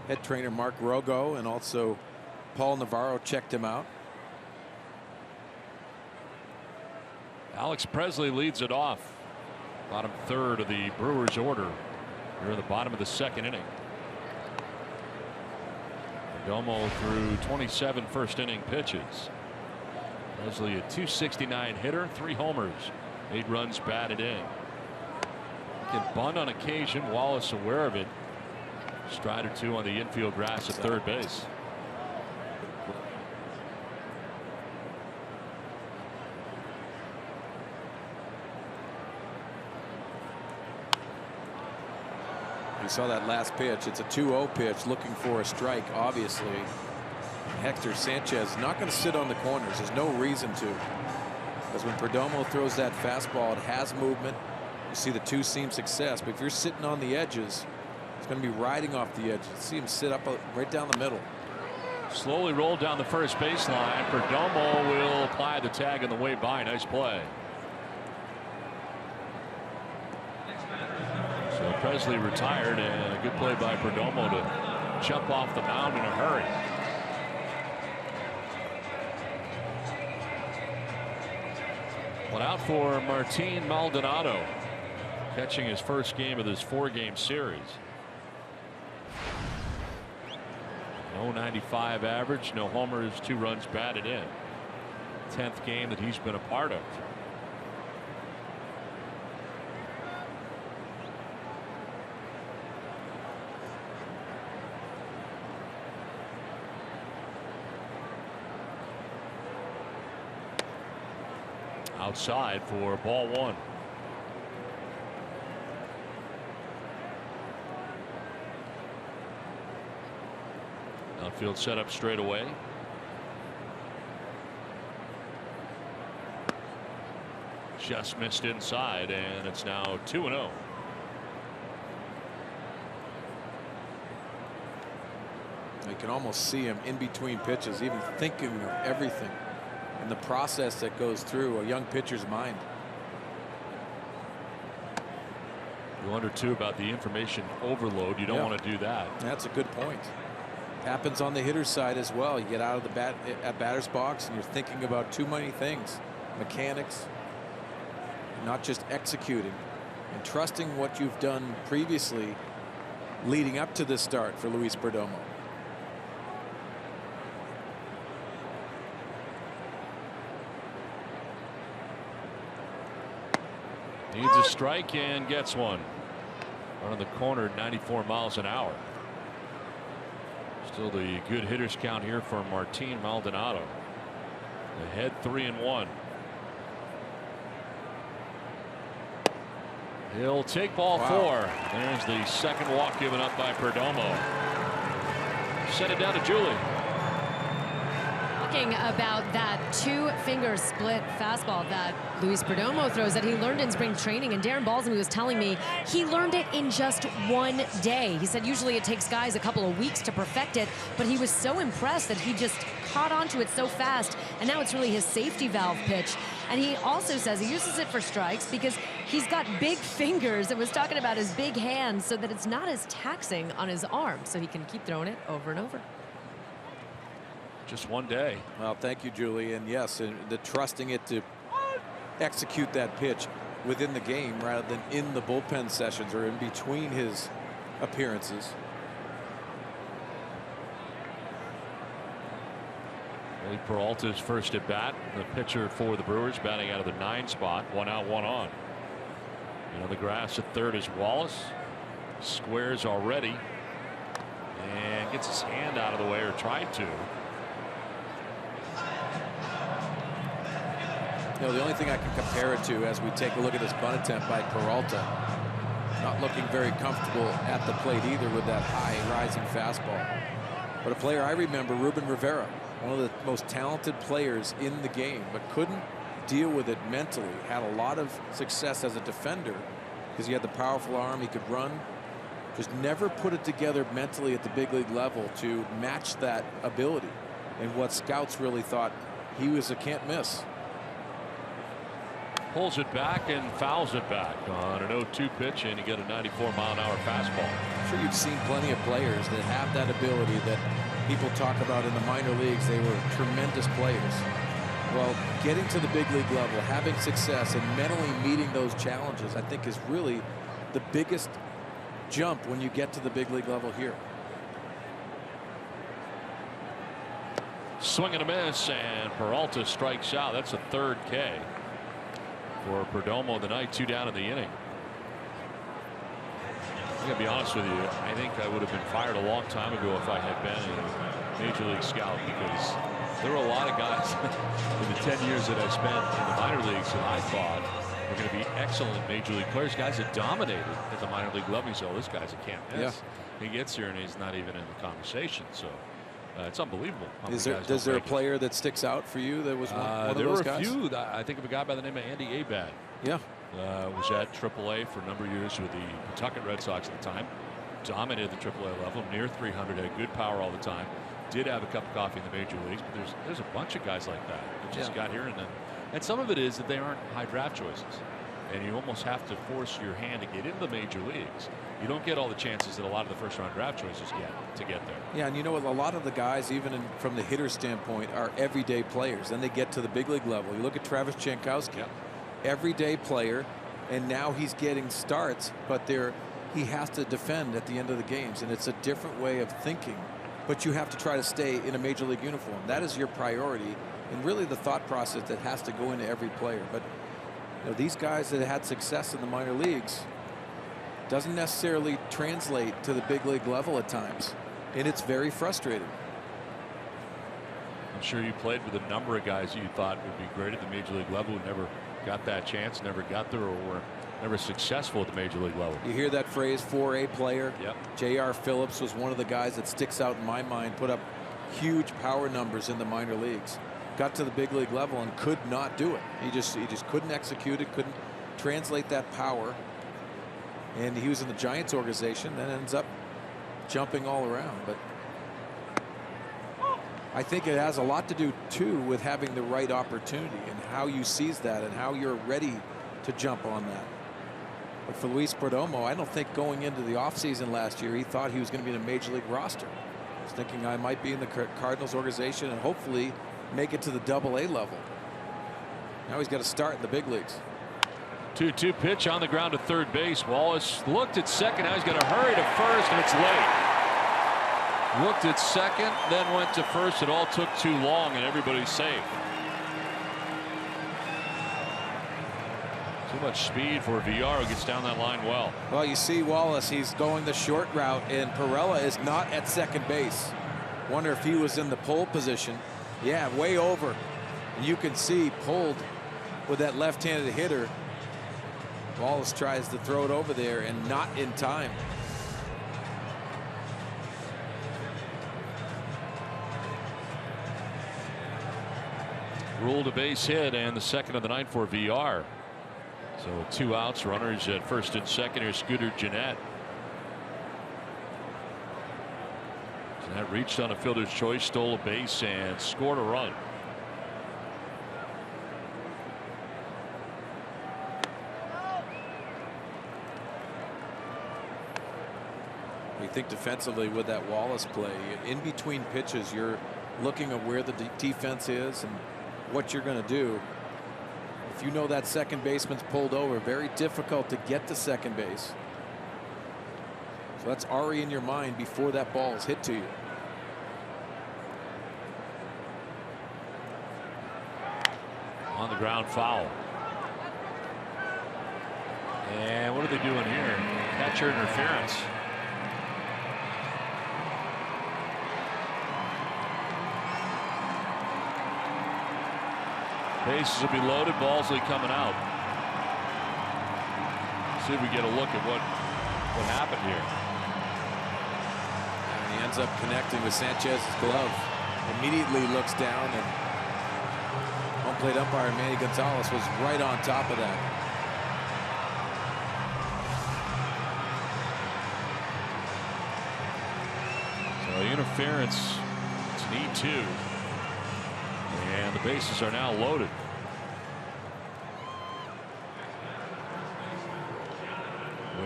G: head trainer Mark Rogo and also Paul Navarro checked him out.
C: Alex Presley leads it off. Bottom third of the Brewers order. Here in the bottom of the second inning. Perdomo threw 27 first inning pitches. Presley a .269 hitter, 3 homers, 8 runs batted in. Can bunt on occasion. Wallace aware of it. Stride or two on the infield grass at third base.
G: You saw that last pitch. It's a 2-0 pitch, looking for a strike, obviously. Hector Sanchez not going to sit on the corners. There's no reason to. Because when Perdomo throws that fastball, it has movement. You see the two-seam success. But if you're sitting on the edges, it's going to be riding off the edges. See him sit up right down the middle.
C: Slowly rolled down the first baseline. Perdomo will apply the tag on the way by. Nice play. So Presley retired, and a good play by Perdomo to jump off the mound in a hurry. One out for Martin Maldonado, catching his first game of this 4-game series. No 95 average, no homers, 2 runs batted in. 10th game that he's been a part of. Outside for ball 1. Outfield set up straight away. Just missed inside, and it's now 2-0.
G: You can almost see him in between pitches, even thinking of everything and the process that goes through a young pitcher's mind.
C: You wonder too about the information overload. You don't want to do that.
G: That's a good point. Happens on the hitter's side as well. You get out of the batter's box and you're thinking about too many things, mechanics, not just executing and trusting what you've done previously leading up to this start for Luis Perdomo.
C: Needs a strike and gets one. Running the corner, 94 miles an hour. Still the good hitters count here for Martin Maldonado. Ahead 3-1. He'll take ball 4. There's the second walk given up by Perdomo. Set it down to Julie.
E: Talking about that 2-finger split fastball that Luis Perdomo throws that he learned in spring training, and Darren Balsamy was telling me he learned it in just 1 day. He said usually it takes guys a couple of weeks to perfect it, but he was so impressed that he just caught onto it so fast, and now it's really his safety valve pitch. And he also says he uses it for strikes because he's got big fingers and was talking about his big hands so that it's not as taxing on his arm, so he can keep throwing it over and over.
C: Just 1 day.
G: Well, thank you, Julie. And yes, the trusting it to execute that pitch within the game rather than in the bullpen sessions or in between his appearances.
C: Willie Peralta's first at bat, the pitcher for the Brewers, batting out of the 9 spot. 1 out, 1 on. And on the grass at third is Wallace. Squares already and gets his hand out of the way, or tried to.
G: You know, the only thing I can compare it to as we take a look at this bunt attempt by Peralta, not looking very comfortable at the plate either with that high rising fastball. But a player I remember, Ruben Rivera, one of the most talented players in the game, but couldn't deal with it mentally. Had a lot of success as a defender because he had the powerful arm, he could run. Just never put it together mentally at the big league level to match that ability. And what scouts really thought, he was a can't miss.
C: Pulls it back and fouls it back on an 0-2 pitch, and you get a 94-mile-an-hour fastball.
G: I'm sure you've seen plenty of players that have that ability that people talk about in the minor leagues. They were tremendous players. Well, getting to the big league level, having success, and mentally meeting those challenges, I think is really the biggest jump when you get to the big league level here.
C: Swing and a miss, and Peralta strikes out. That's a 3rd K for Perdomo the night. 2 down in the inning. I'm going to be honest with you. I think I would have been fired a long time ago if I had been a Major League scout, because there were a lot of guys in the 10 years that I spent in the minor leagues that I thought were going to be excellent Major League players, guys that dominated at the minor league level. So this guy's a can't miss. Yeah. He gets here and he's not even in the conversation. So it's unbelievable.
G: Is there a player that sticks out for you that was one of those guys?
C: There were a few. I think of a guy by the name of Andy Abad.
G: Yeah.
C: Was at AAA for a number of years with the Pawtucket Red Sox at the time. Dominated the AAA level, near 300, had good power all the time. Did have a cup of coffee in the major leagues, but there's a bunch of guys like that just got here, and some of it is that they aren't high draft choices, and you almost have to force your hand to get into the major leagues. You don't get all the chances that a lot of the first-round draft choices get to get there.
G: Yeah, and you know what? A lot of the guys, even from the hitter standpoint, are everyday players. Then they get to the big league level. You look at Travis Jankowski, everyday player, and now he's getting starts, but he has to defend at the end of the games, and it's a different way of thinking. But you have to try to stay in a major league uniform. That is your priority, and really the thought process that has to go into every player. But you know, these guys that had success in the minor leagues doesn't necessarily translate to the big league level at times, and it's very frustrating.
C: I'm sure you played with a number of guys you thought would be great at the major league level who never got that chance, never got there, or were never successful at the major league level.
G: You hear that phrase, 4A player?
C: Yep.
G: J.R. Phillips was one of the guys that sticks out in my mind, put up huge power numbers in the minor leagues. Got to the big league level and could not do it. He just couldn't execute it, couldn't translate that power. And he was in the Giants organization, then ends up jumping all around. But I think it has a lot to do too with having the right opportunity and how you seize that and how you're ready to jump on that. But for Luis Perdomo, I don't think going into the offseason last year he thought he was going to be in a major league roster. He was thinking I might be in the Cardinals organization and hopefully make it to the AA level. Now he's got to start in the big leagues.
C: 2-2 pitch on the ground to third base. Wallace looked at second. Now he's going to hurry to first, and it's late. Looked at second, then went to first. It all took too long, and everybody's safe. Too much speed for VR, who gets down that line well.
G: Well, you see Wallace, he's going the short route, and Perella is not at second base. Wonder if he was in the pole position. Yeah, way over. And you can see pulled with that left-handed hitter. Wallace tries to throw it over there and not in time.
C: Ruled a base hit, and the second of the night for VR. So 2 outs, runners at first and second. Here's Scooter Gennett. Gennett reached on a fielder's choice, stole a base, and scored a run.
G: You think defensively with that Wallace play, in between pitches, you're looking at where the defense is and what you're going to do. If you know that second baseman's pulled over, very difficult to get to second base. So that's already in your mind before that ball is hit to you.
C: On the ground, foul. And what are they doing here? Catcher interference. Bases will be loaded. Balsley coming out. See if we get a look at what happened here.
G: And he ends up connecting with Sanchez's glove. Immediately looks down, and home plate umpire Manny Gonzalez was right on top of that.
C: So interference. It's an E2. And the bases are now loaded.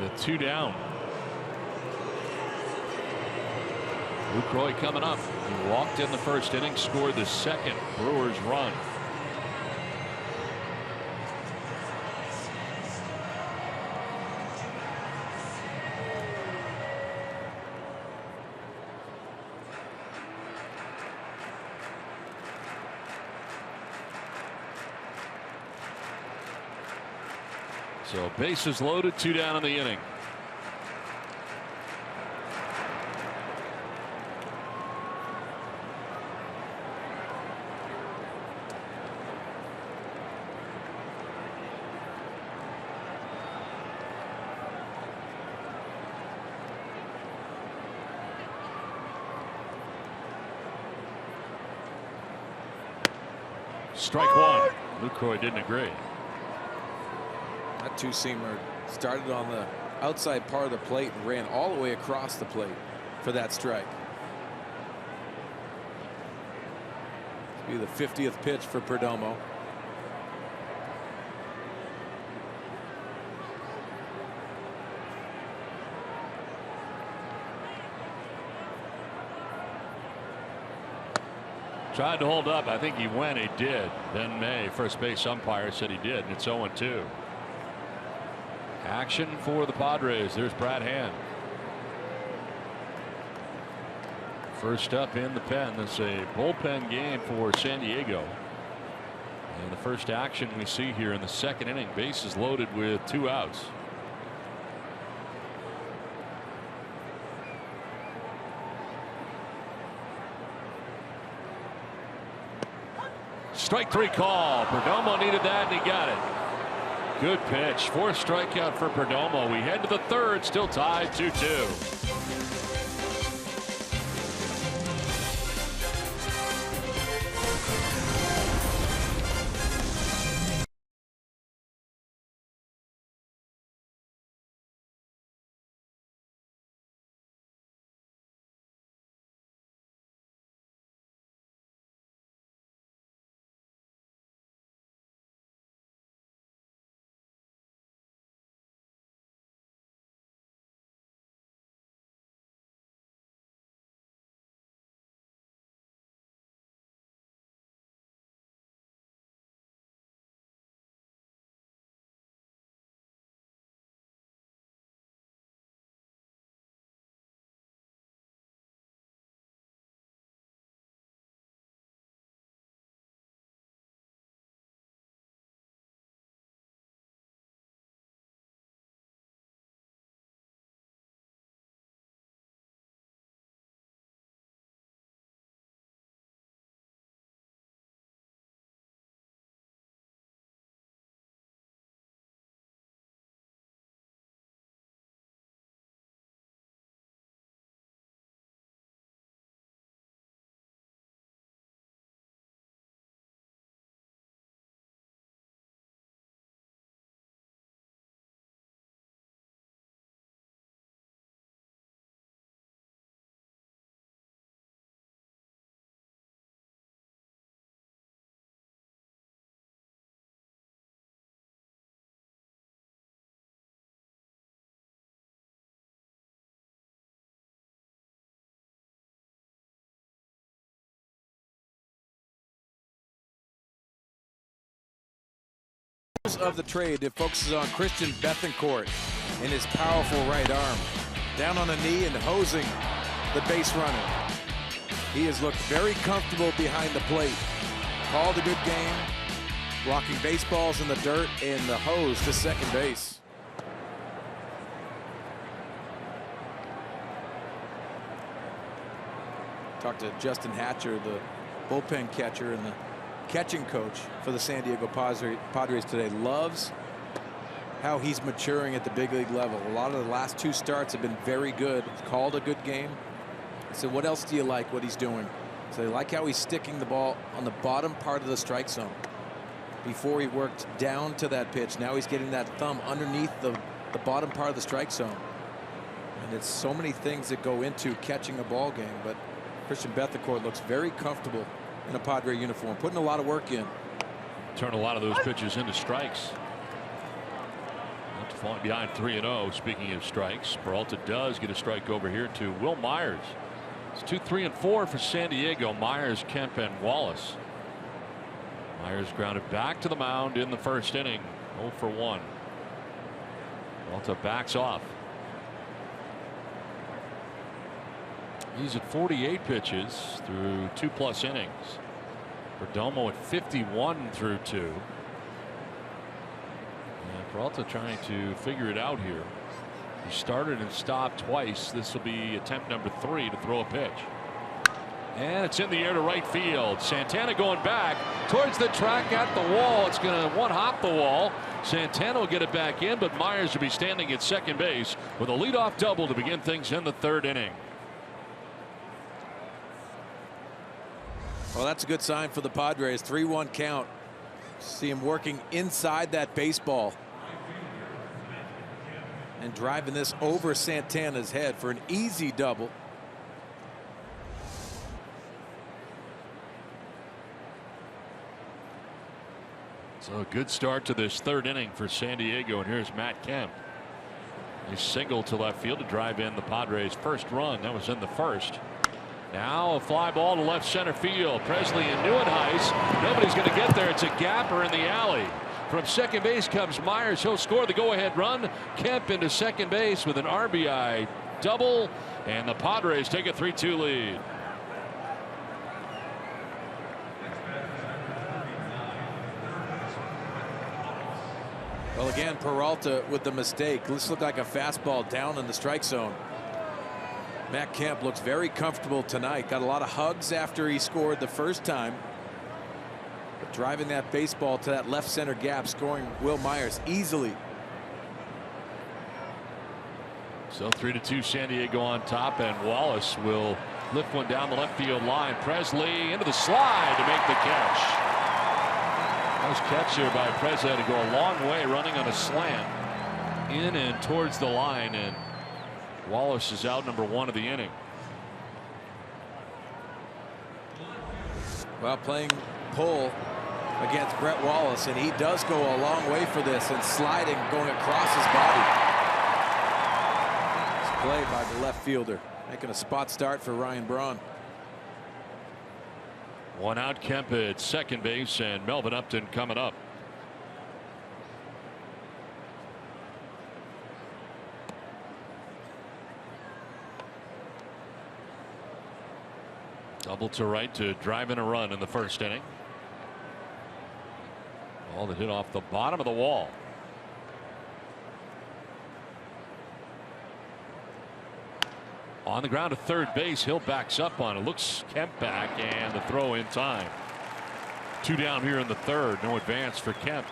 C: With 2 down. Lucroy coming up. He walked in the first inning, scored the second Brewers run. So bases loaded, 2 down in the inning. Strike one. Lucroy didn't agree.
G: That two-seamer started on the outside part of the plate and ran all the way across the plate for that strike. This will be the 50th pitch for Perdomo.
C: Tried to hold up. I think he went. He did. Ben May, first base umpire, said he did, and it's 0-2. Action for the Padres. There's Brad Hand. First up in the pen. This is a bullpen game for San Diego. And the first action we see here in the second inning. Bases loaded with 2 outs. Strike 3 call. Perdomo needed that and he got it. Good pitch. 4th strikeout for Perdomo. We head to the 3rd, still tied 2-2.
G: Of the trade, it focuses on Christian Bethancourt and his powerful right arm. Down on a knee and hosing the base runner. He has looked very comfortable behind the plate. Called a good game, blocking baseballs in the dirt and the hose to second base. Talked to Justin Hatcher, the bullpen catcher and the catching coach for the San Diego Padres today. Loves how he's maturing at the big league level. A lot of the last 2 starts have been very good. Called a good game. So what else do you like what he's doing? So I like how he's sticking the ball on the bottom part of the strike zone. Before he worked down to that pitch. Now he's getting that thumb underneath the bottom part of the strike zone. And it's so many things that go into catching a ball game. But Christian Bethancourt looks very comfortable in a Padre uniform, putting a lot of work in.
C: Turn a lot of those pitches into strikes. Not falling behind 3-0. Speaking of strikes, Peralta does get a strike over here to Will Myers. It's 2, 3, and 4 for San Diego. Myers, Kemp, and Wallace. Myers grounded back to the mound in the first inning. 0 for 1. Peralta backs off. He's at 48 pitches through 2+ innings. Perdomo at 51 through 2. And Peralta trying to figure it out here. He started and stopped twice. This will be attempt number 3 to throw a pitch. And it's in the air to right field. Santana going back towards the track at the wall. It's going to one-hop the wall. Santana will get it back in, but Myers will be standing at second base with a leadoff double to begin things in the 3rd inning.
G: Well, that's a good sign for the Padres. 3-1 count. See him working inside that baseball and driving this over Santana's head for an easy double.
C: So a good start to this third inning for San Diego, and here's Matt Kemp. A single to left field to drive in the Padres' first run. That was in the first. Now a fly ball to left center field. Presley and Neuenhuis. Nobody's going to get there. It's a gapper in the alley. From second base comes Myers. He'll score the go-ahead run. Kemp into second base with an RBI double, and the Padres take a 3-2 lead.
G: Well, again, Peralta with the mistake. This looked like a fastball down in the strike zone. Matt Kemp looks very comfortable tonight. Got a lot of hugs after he scored the first time. But driving that baseball to that left center gap, scoring Will Myers easily.
C: So 3-2 San Diego on top, and Wallace will lift one down the left field line. Presley into the slide to make the catch. Nice catch here by Presley to go a long way running on a slant in and towards the line, and Wallace is out number 1 of the inning.
G: Well, playing pull against Brett Wallace, and he does go a long way for this, and sliding going across his body. It's played by the left fielder, making a spot start for Ryan Braun.
C: One out, Kemp at second base, and Melvin Upton coming up. Double to right to drive in a run in the first inning. Ball that hit off the bottom of the wall. On the ground to third base. Hill backs up on it. Looks Kemp back, and the throw in time. 2 down here in the third. No advance for Kemp.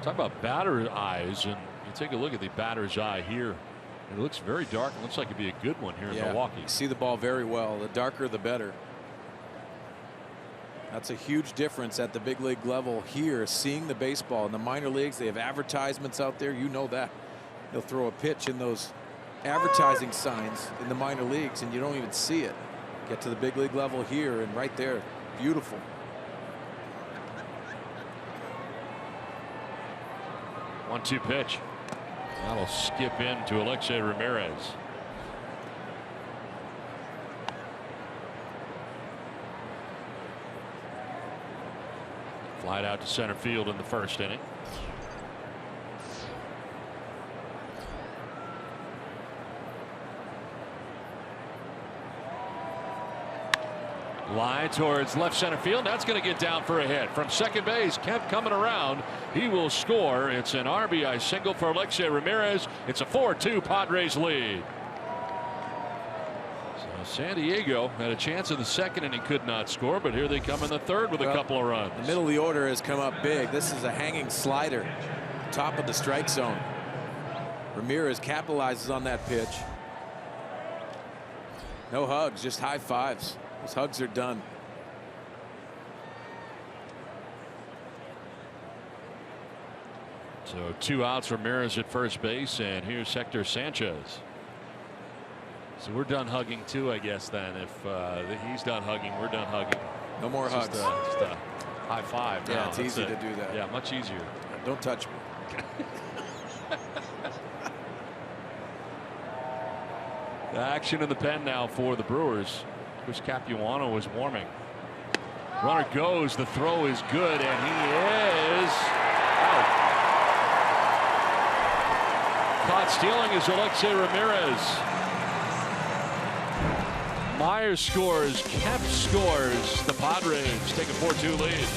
C: Talk about batter eyes, and you take a look at the batter's eye here. It looks very dark. It looks like it'd be a good one here in Milwaukee.
G: You see the ball very well. The darker the better. That's a huge difference at the big league level here, seeing the baseball. In the minor leagues, they have advertisements out there. You know that. They'll throw a pitch in those advertising signs in the minor leagues, and you don't even see it. Get to the big league level here, and right there, beautiful.
C: One-two pitch. That'll skip into Alexei Ramirez. Flied out to center field in the first inning. Line towards left center field. That's going to get down for a hit. From second base, Kemp coming around. He will score. It's an RBI single for Alexei Ramirez. It's a 4-2 Padres lead. San Diego had a chance in the second and he could not score, but here they come in the third with a couple of runs.
G: The middle of the order has come up big. This is a hanging slider, top of the strike zone. Ramirez capitalizes on that pitch. No hugs, just high fives. Those hugs are done.
C: So 2 outs. Ramirez at first base, and here's Hector Sanchez. So we're done hugging too, I guess. Then if he's done hugging, we're done hugging.
G: No more hugs.
C: Just a high five.
G: Yeah, it's easy to do that.
C: Yeah, much easier.
G: Don't touch me.
C: The action in the pen now for the Brewers. Chris Capuano was warming. Runner goes. The throw is good, and he is out. Caught stealing is Alexei Ramirez. Myers scores. Kemp scores. The Padres take a 4-2 lead.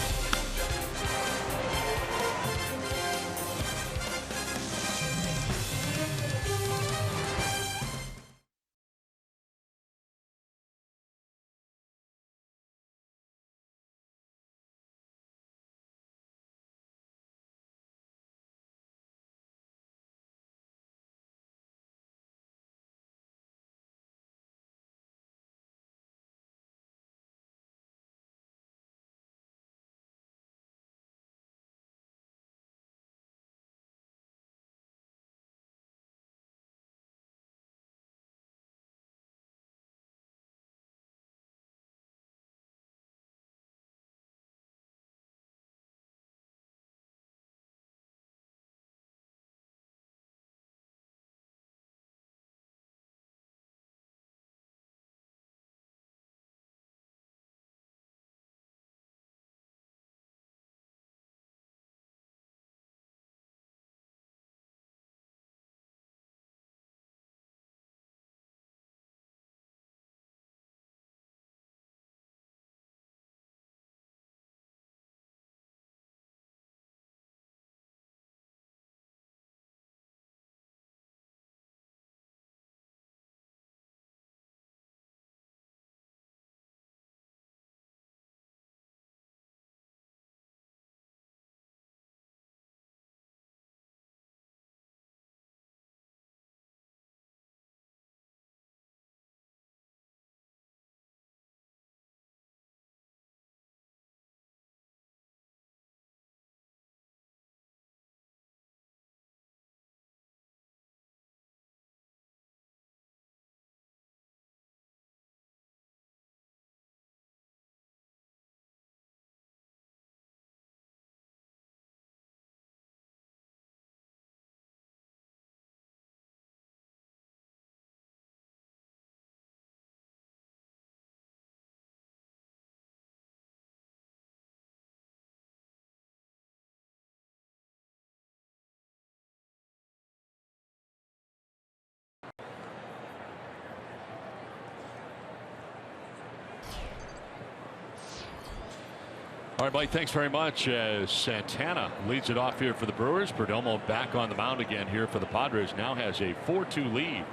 C: All right, Mike, thanks very much. Santana leads it off here for the Brewers. Perdomo back on the mound again here for the Padres. Now has a 4-2 lead.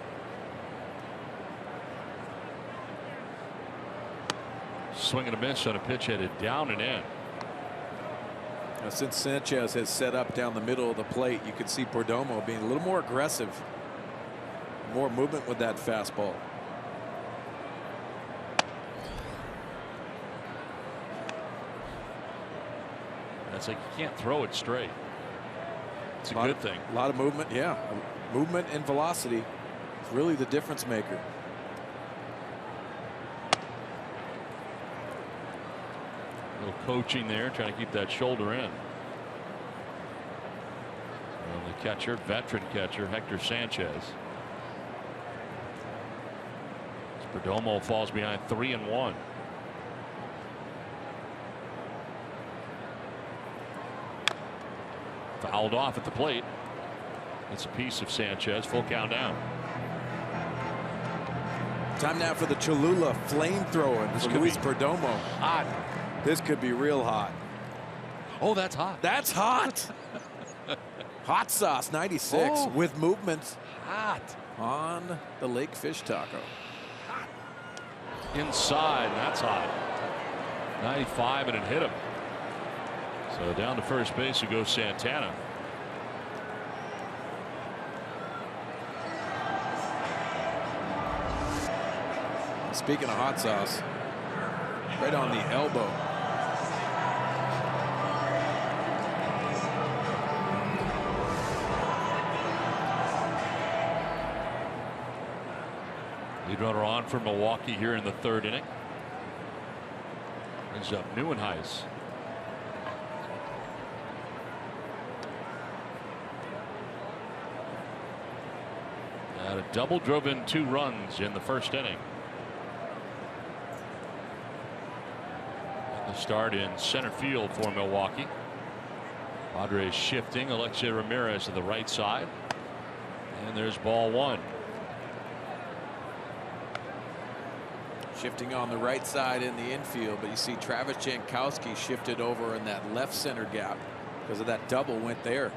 C: Swing and a miss on a pitch headed down and in.
G: Now, since Sanchez has set up down the middle of the plate, you could see Perdomo being a little more aggressive. More movement with that fastball.
C: That's like you can't throw it straight. It's a good thing.
G: A lot of movement, yeah. Movement and velocity is really the difference maker.
C: A little coaching there, trying to keep that shoulder in. And the catcher, veteran catcher, Hector Sanchez. Perdomo falls behind 3-1. Fouled off at the plate. It's a piece of Sanchez. Full count down.
G: Time now for the Cholula flamethrower. This
C: could
G: Luis
C: be
G: Perdomo. Hot. This could be real hot.
C: Oh, that's hot.
G: That's hot. Hot sauce 96 with movements.
C: Hot.
G: On the Lake Fish Taco.
C: Inside. That's hot. 95 and it hit him. So down to first base who goes Santana.
G: Speaking of hot sauce, right on the elbow.
C: Lead runner on for Milwaukee here in the third inning. Brings up Neuenhuis. A double drove in 2 runs in the first inning. And the start in center field for Milwaukee. Padres shifting. Alexei Ramirez to the right side. And there's ball 1.
G: Shifting on the right side in the infield, but you see Travis Jankowski shifted over in that left center gap because of that double went there.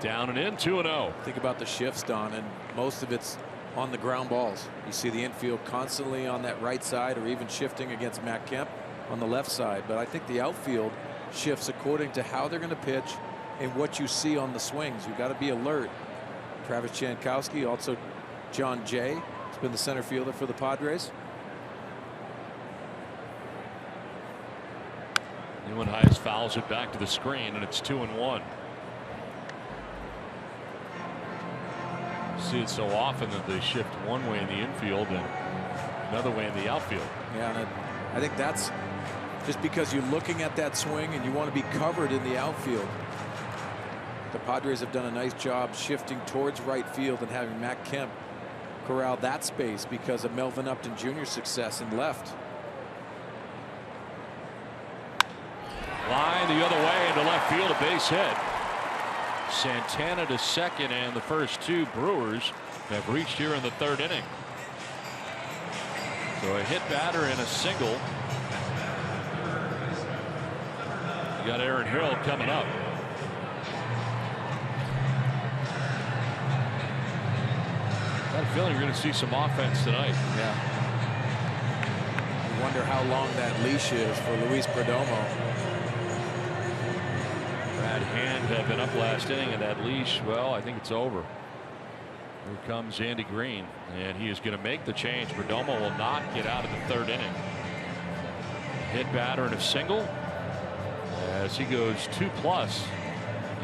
C: Down and in, 2-0.
G: Think about the shifts, Don, and most of it's on the ground balls. You see the infield constantly on that right side or even shifting against Matt Kemp on the left side. But I think the outfield shifts according to how they're going to pitch and what you see on the swings. You've got to be alert. Travis Jankowski, also John Jay, has been the center fielder for the Padres.
C: Neuenhuis fouls it back to the screen, and it's 2-1. See it so often that they shift one way in the infield and another way in the outfield.
G: Yeah, and I think that's just because you're looking at that swing and you want to be covered in the outfield. The Padres have done a nice job shifting towards right field and having Matt Kemp corral that space because of Melvin Upton Jr.'s success in left.
C: Line the other way into left field, a base hit. Santana to second, and the first 2 Brewers have reached here in the third inning. So a hit batter and a single. You got Aaron Hill coming up. Got a feeling you're going to see some offense tonight.
G: Yeah. I wonder how long that leash is for Luis Perdomo.
C: That hand had been up last inning, and that leash, well, I think it's over. Here comes Andy Green, and he is going to make the change. Perdomo will not get out of the third inning. Hit batter and a single as he goes 2+.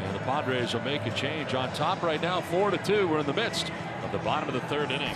C: And the Padres will make a change on top right now, 4-2. We're in the midst of the bottom of the third inning.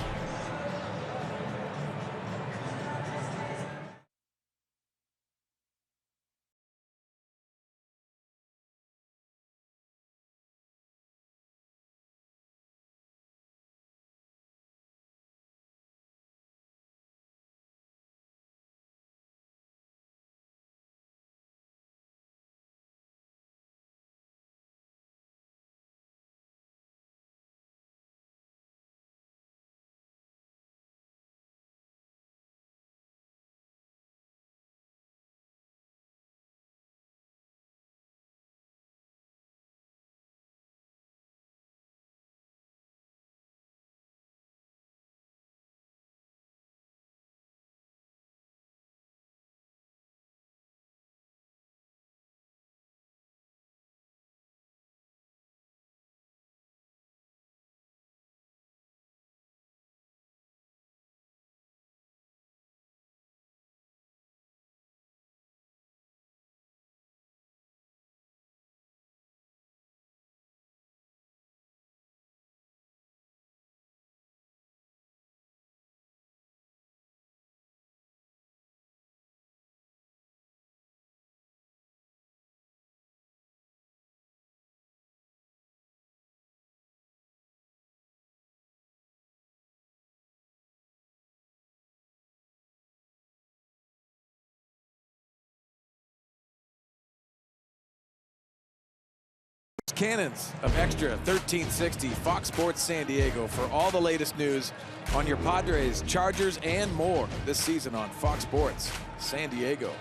G: cannons of Extra 1360 Fox Sports San Diego for all the latest news on your Padres, Chargers, and more this season on Fox Sports San Diego.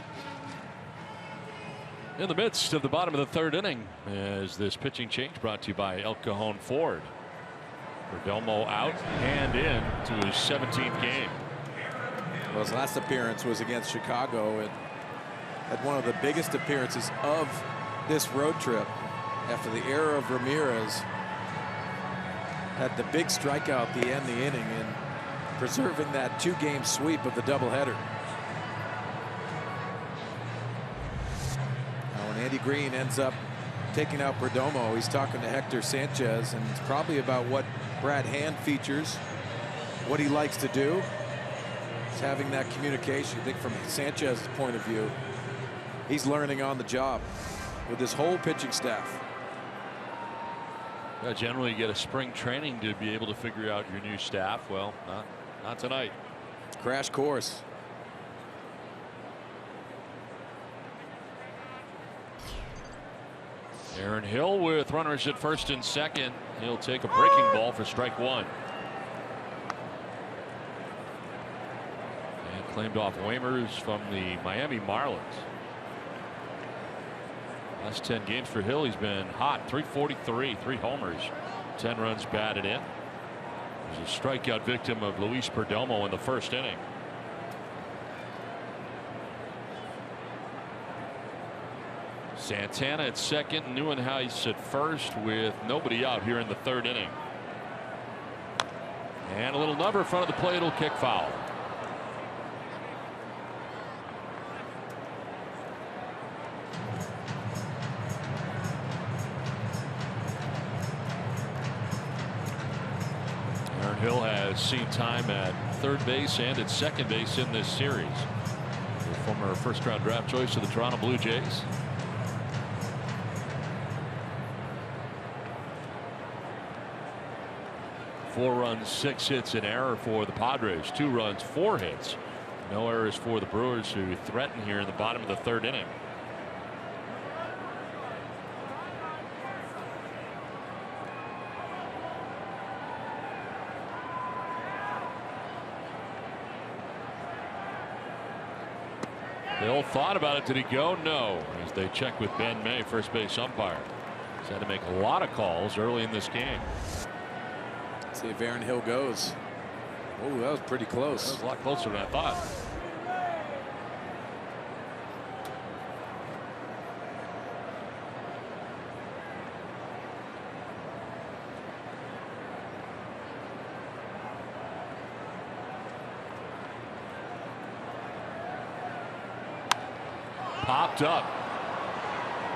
C: In the midst of the bottom of the third inning, as this pitching change brought to you by El Cajon Ford. Perdomo out and in to his 17th game.
G: Well, his last appearance was against Chicago and had one of the biggest appearances of this road trip after the era of Ramirez. Had the big strikeout to end the inning and preserving that 2-game sweep of the doubleheader. Now, when Andy Green ends up taking out Perdomo, he's talking to Hector Sanchez, and it's probably about what Brad Hand features, what he likes to do. He's having that communication. I think from Sanchez's point of view, he's learning on the job with his whole pitching staff.
C: Yeah, generally you get a spring training to be able to figure out your new staff. Well, not tonight.
G: Crash course.
C: Aaron Hill with runners at first and second. He'll take a breaking ball for strike one. And claimed off Wamers from the Miami Marlins. Last 10 games for Hill, he's been hot. 343, 3 homers, 10 runs batted in. He was a strikeout victim of Luis Perdomo in the first inning. Santana at second, Neuenhuis at first with nobody out here in the third inning. And a little number in front of the plate will kick foul. Aaron Hill has seen time at third base and at second base in this series. The former first-round draft choice of the Toronto Blue Jays. Four runs, 6 hits, an error for the Padres. 2 runs, 4 hits. No errors for the Brewers, who threaten here in the bottom of the third inning. Bill thought about it. Did he go? No. As they check with Ben May, first base umpire. He's had to make a lot of calls early in this game.
G: See if Aaron Hill goes. Oh, that was pretty close.
C: That was a lot closer than I thought. Popped up.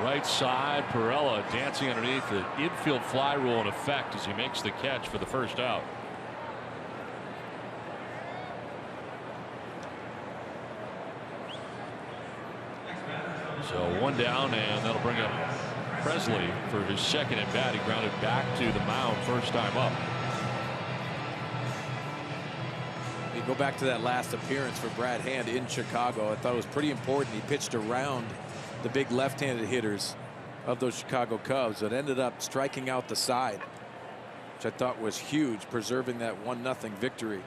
C: Right side, Perella dancing underneath. The infield fly rule in effect as he makes the catch for the first out. So 1 down, and that'll bring up Presley for his second at bat. He grounded back to the mound first time up.
G: You go back to that last appearance for Brad Hand in Chicago. I thought it was pretty important. He pitched around the big left-handed hitters of those Chicago Cubs, but ended up striking out the side, which I thought was huge, preserving that 1-0 victory.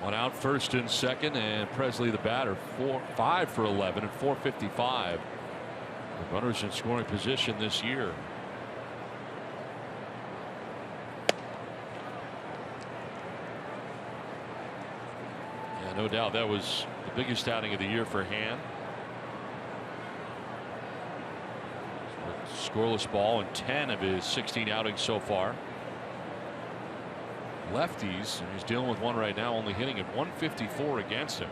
C: 1 out, first and second, and Presley the batter. 5 for 11 and 455. The runners in scoring position this year. Yeah, no doubt that was the biggest outing of the year for Hand. Scoreless ball in 10 of his 16 outings so far. Lefties, and he's dealing with one right now, only hitting at 154 against him.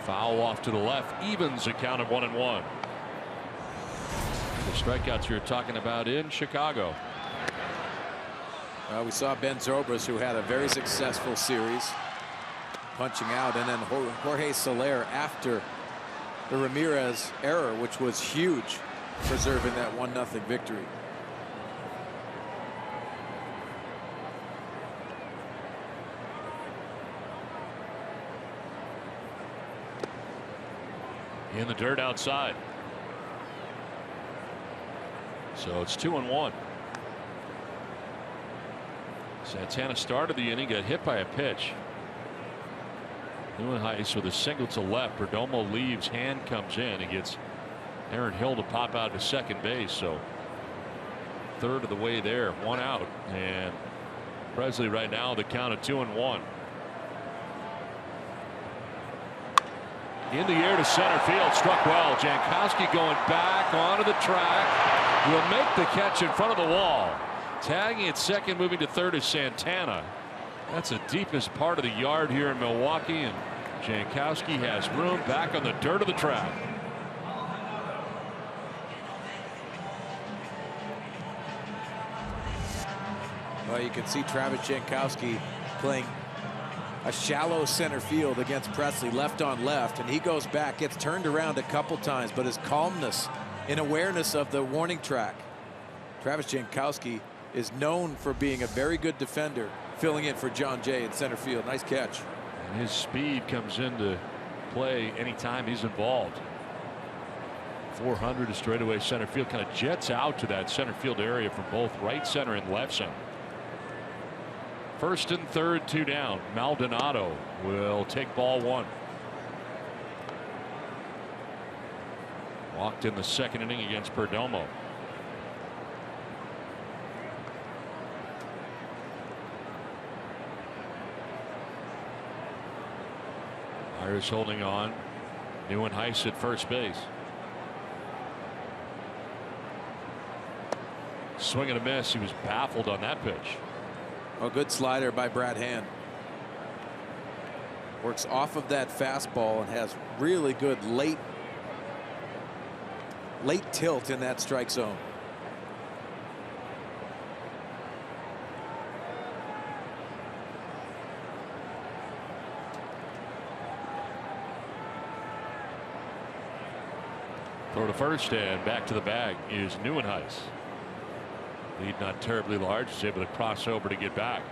C: Foul off to the left, evens a count of 1-1. The strikeouts you're talking about in Chicago.
G: We saw Ben Zobrist, who had a very successful series, punching out, and then Jorge Soler after the Ramirez error, which was huge, preserving that 1-0 victory.
C: in the dirt outside. So it's 2-1. Santana started the inning, got hit by a pitch. Neuenhuis with a single to left. Perdomo leaves, Hand comes in and gets Aaron Hill to pop out to second base. So third of the way there, one out, and Presley right now the count of 2-1. In the air to center field, struck well. Jankowski going back onto the track, will make the catch in front of the wall. Tagging at second, moving to third is Santana. That's the deepest part of the yard here in Milwaukee, and Jankowski has room back on the dirt of the track.
G: Well, you can see Travis Jankowski playing a shallow center field against Presley, left on left, and he goes back, gets turned around a couple times, but his calmness and awareness of the warning track. Travis Jankowski is known for being a very good defender, filling in for John Jay in center field. Nice catch.
C: And his speed comes into play anytime he's involved. 400 to straightaway center field, kind of jets out to that center field area from both right center and left center. First and third, two down. Maldonado will take ball one. Walked in the second inning against Perdomo. Myers holding on. Neuenhuis at first base. Swing and a miss. He was baffled on that pitch.
G: A good slider by Brad Hand. Works off of that fastball and has really good late tilt in that strike zone.
C: Throw to first, and back to the bag is Neuenhuis. Lead not terribly large. He's able to cross over to get back.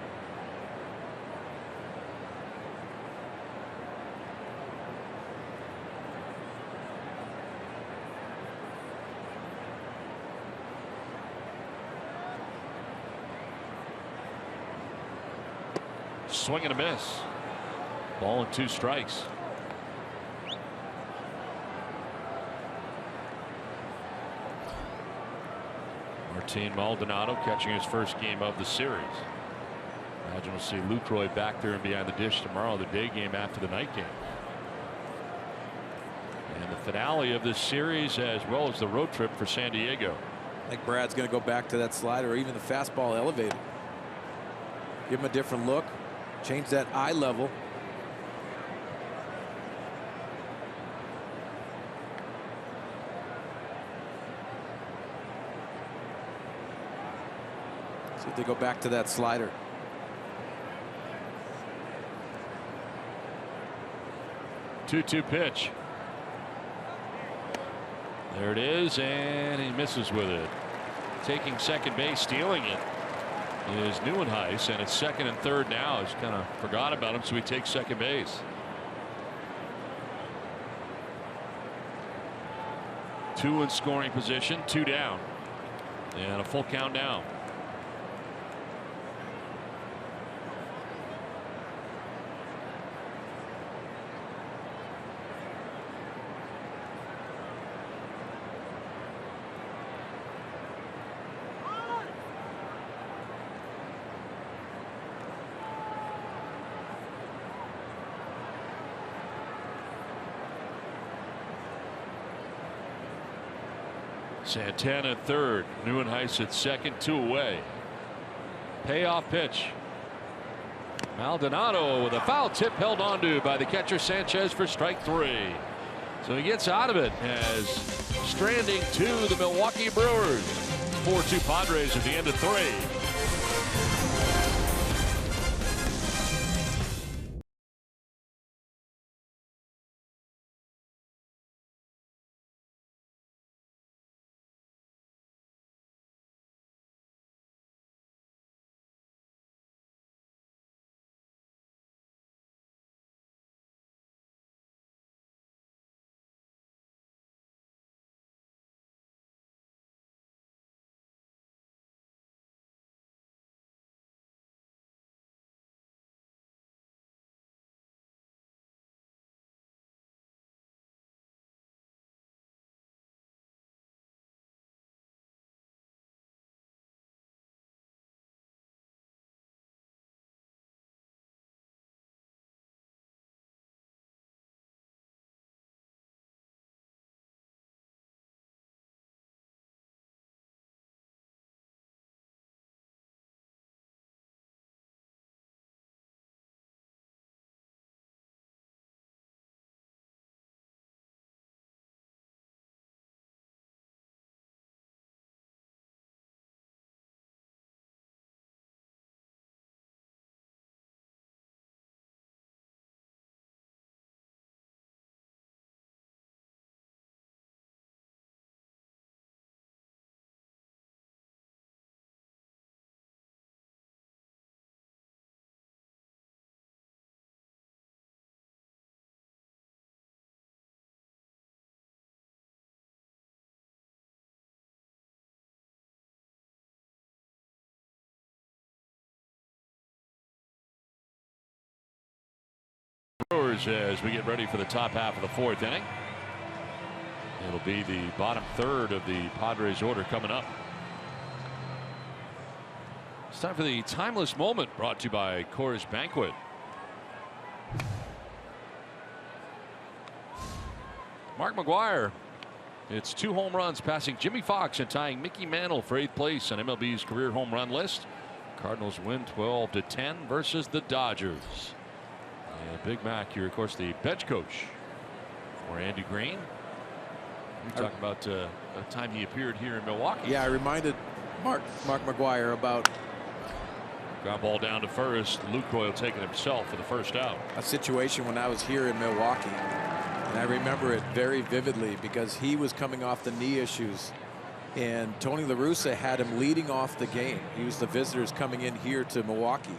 C: Swing and a miss. Ball and two strikes. Martin Maldonado catching his first game of the series. Imagine we'll see Lucroy back there and behind the dish tomorrow, the day game after the night game. And the finale of this series, as well as the road trip for San Diego.
G: I think Brad's going to go back to that slider or even the fastball elevated. Give him a different look. Change that eye level. See if they go back to that slider.
C: Two-two pitch. There it is, and he misses with it. Taking second base, stealing it, is Neuenhuis, and it's second and third now. He's kind of forgot about him, so he takes second base. Two in scoring position, two down, and a full count now. Santana at third, Neuenhuis at second, two away. Payoff pitch. Maldonado with a foul tip held onto by the catcher Sanchez for strike three. So he gets out of it as stranding to the Milwaukee Brewers. 4-2 Padres at the end of three. Brewers as we get ready for the top half of the fourth inning. It'll be the bottom third of the Padres order coming up. It's time for the timeless moment, brought to you by Coors Banquet. Mark McGwire, it's 2 home runs, passing Jimmy Fox and tying Mickey Mantle for 8th place on MLB's career home run list. Cardinals win 12-10 versus the Dodgers. And Big Mac here, of course, the bench coach for Andy Green. We talk about the time he appeared here in Milwaukee.
G: Yeah, I reminded Mark McGwire about
C: ground ball down to first. Luke Doyle taking himself for the first out.
G: a situation when I was here in Milwaukee, and I remember it very vividly because he was coming off the knee issues, and Tony La Russa had him leading off the game. He was the visitors coming in here to Milwaukee,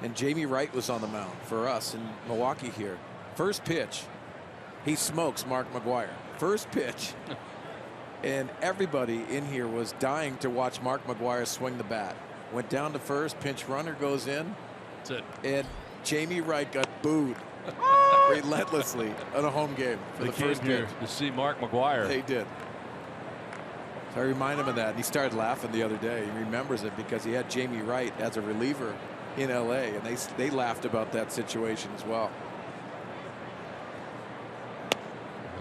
G: and Jamie Wright was on the mound for us in Milwaukee here. First pitch, he smokes Mark McGwire. First pitch, and everybody in here was dying to watch Mark McGwire swing the bat. Went down to first, pinch runner goes in.
C: That's it.
G: And Jamie Wright got booed relentlessly on a home game for the first pitch.
C: To see Mark McGwire.
G: They did. So I remind him of that. And he started laughing the other day. He remembers it because he had Jamie Wright as a reliever in LA, and they laughed about that situation as well.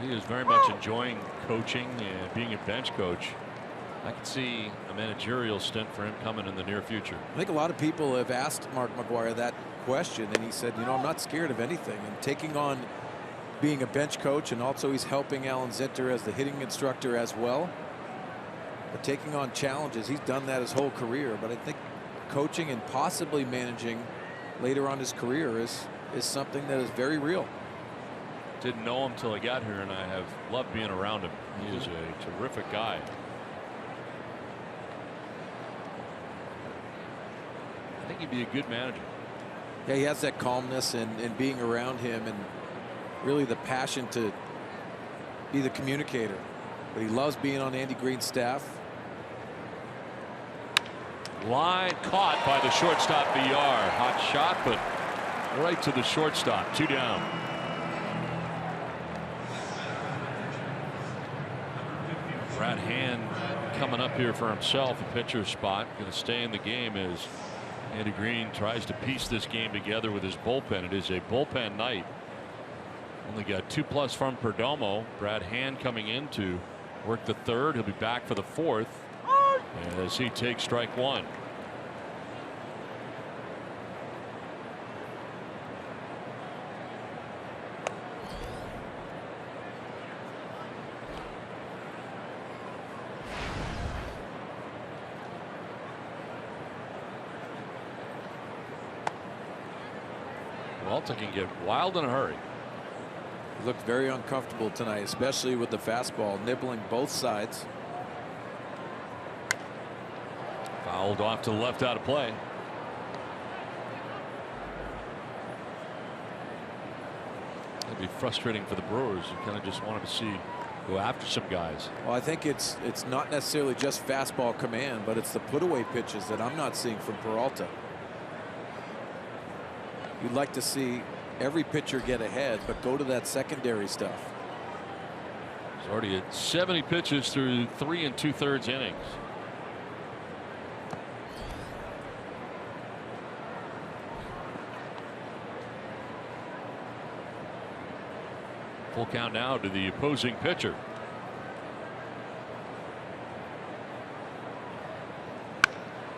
C: He is very much enjoying coaching and being a bench coach. I could see a managerial stint for him coming in the near future.
G: I think a lot of people have asked Mark McGwire that question, and he said, you know, I'm not scared of anything. And taking on being a bench coach, and also he's helping Alan Zinter as the hitting instructor as well. But taking on challenges, he's done that his whole career. But I think coaching and possibly managing later on his career is something that is very real.
C: Didn't know him till I got here, and I have loved being around him. He is a terrific guy. I think he'd be a good manager.
G: Yeah, he has that calmness and being around him, and really the passion to be the communicator. But he loves being on Andy Green's staff.
C: Line caught by the shortstop VR. Hot shot, but right to the shortstop. 2 down. Brad Hand coming up here for himself, a pitcher's spot. Going to stay in the game as Andy Green tries to piece this game together with his bullpen. It is a bullpen night. Only got 2+ from Perdomo. Brad Hand coming in to work the third. He'll be back for the fourth as he takes strike one. Walter can get wild in a hurry.
G: He looked very uncomfortable tonight, especially with the fastball nibbling both sides.
C: Fouled off to the left, out of play. It'd be frustrating for the Brewers. You kind of just wanted to see go after some guys.
G: Well, I think it's not necessarily just fastball command, but it's the put away pitches that I'm not seeing from Peralta. You'd like to see every pitcher get ahead, but go to that secondary stuff.
C: He's already at 70 pitches through 3 2/3 innings. Full count now to the opposing pitcher.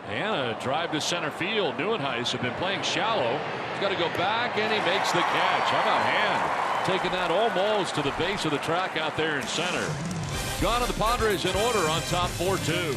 C: And a drive to center field. Neuenhuis have been playing shallow. He's got to go back, and he makes the catch. How about Hand taking that almost to the base of the track out there in center? Gone to the Padres in order on top 4-2.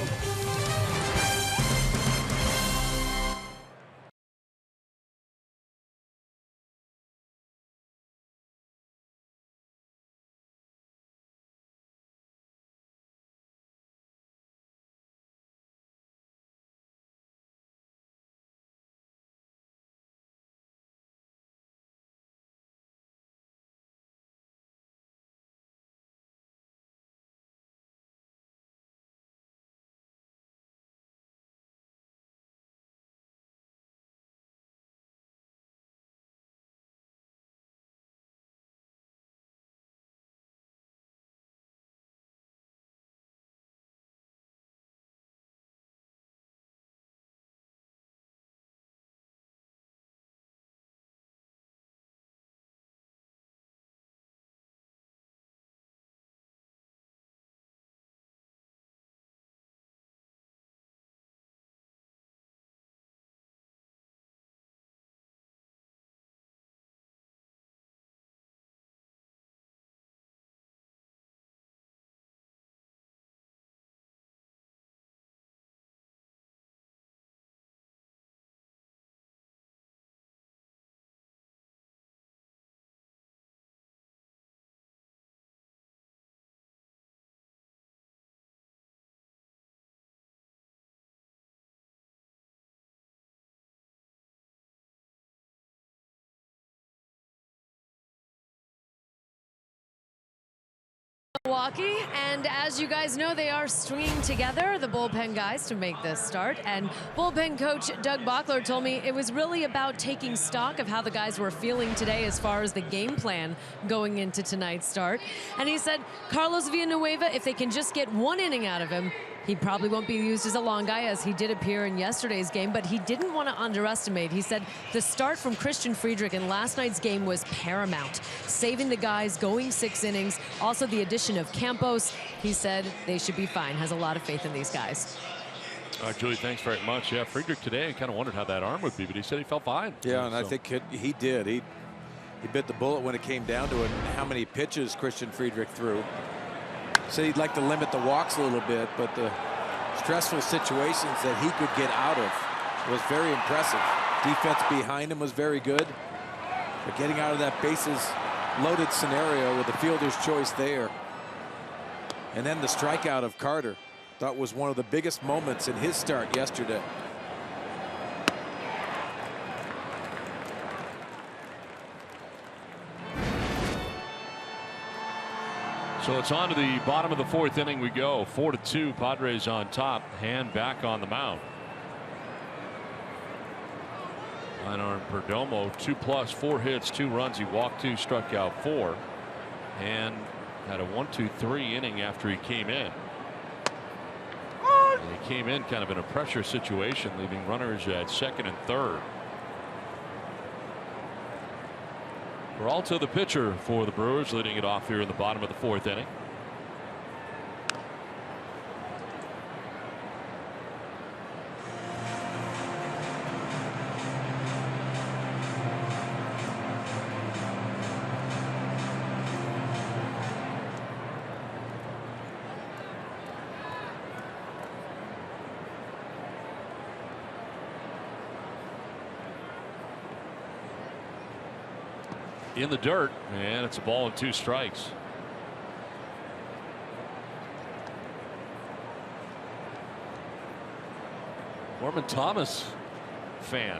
E: Milwaukee, and as you guys know, they are stringing together the bullpen guys to make this start. And bullpen coach Doug Bachler told me it was really about taking stock of how the guys were feeling today as far as the game plan going into tonight's start. And he said Carlos Villanueva, if they can just get one inning out of him, he probably won't be used as a long guy, as he did appear in yesterday's game, but he didn't want to underestimate. He said the start from Christian Friedrich in last night's game was paramount, saving the guys, going 6 innings. Also the addition of Campos. He said they should be fine, has a lot of faith in these guys.
C: Julie, thanks very much. Yeah, Friedrich today, I kind of wondered how that arm would be, but he said he felt fine.
G: Yeah, and I think he did. He bit the bullet when it came down to it, and how many pitches Christian Friedrich threw. Said he'd like to limit the walks a little bit, but the stressful situations that he could get out of was very impressive. Defense behind him was very good, but getting out of that bases loaded scenario with the fielder's choice there. And then the strikeout of Carter, thought was one of the biggest moments in his start yesterday.
C: So it's on to the bottom of the 4th inning we go. 4-2, Padres on top. Hand back on the mound. Einar Perdomo, 2+, 4 hits, 2 runs. He walked 2, struck out 4, and had a 1-2-3 inning after he came in. And he came in kind of in a pressure situation, leaving runners at 2nd and 3rd. Peralta, the pitcher for the Brewers, leading it off here in the bottom of the 4th inning. In the dirt, and it's a ball and 2 strikes. Norman Thomas fan.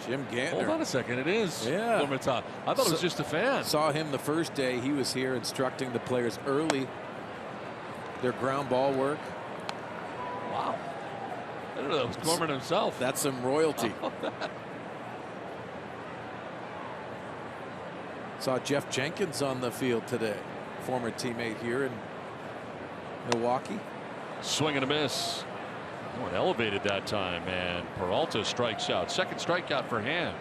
G: Jim Gantner.
C: Hold on a second, it is.
G: Yeah.
C: Norman Thomas. I thought it was just a fan.
G: Saw him the first day he was here instructing the players early their ground ball work.
C: Wow. I don't know, it was Gorman himself.
G: That's some royalty. Saw Jeff Jenkins on the field today, former teammate here in Milwaukee.
C: Swing and a miss. Oh, it elevated that time, and Peralta strikes out. 2nd strikeout for Hand.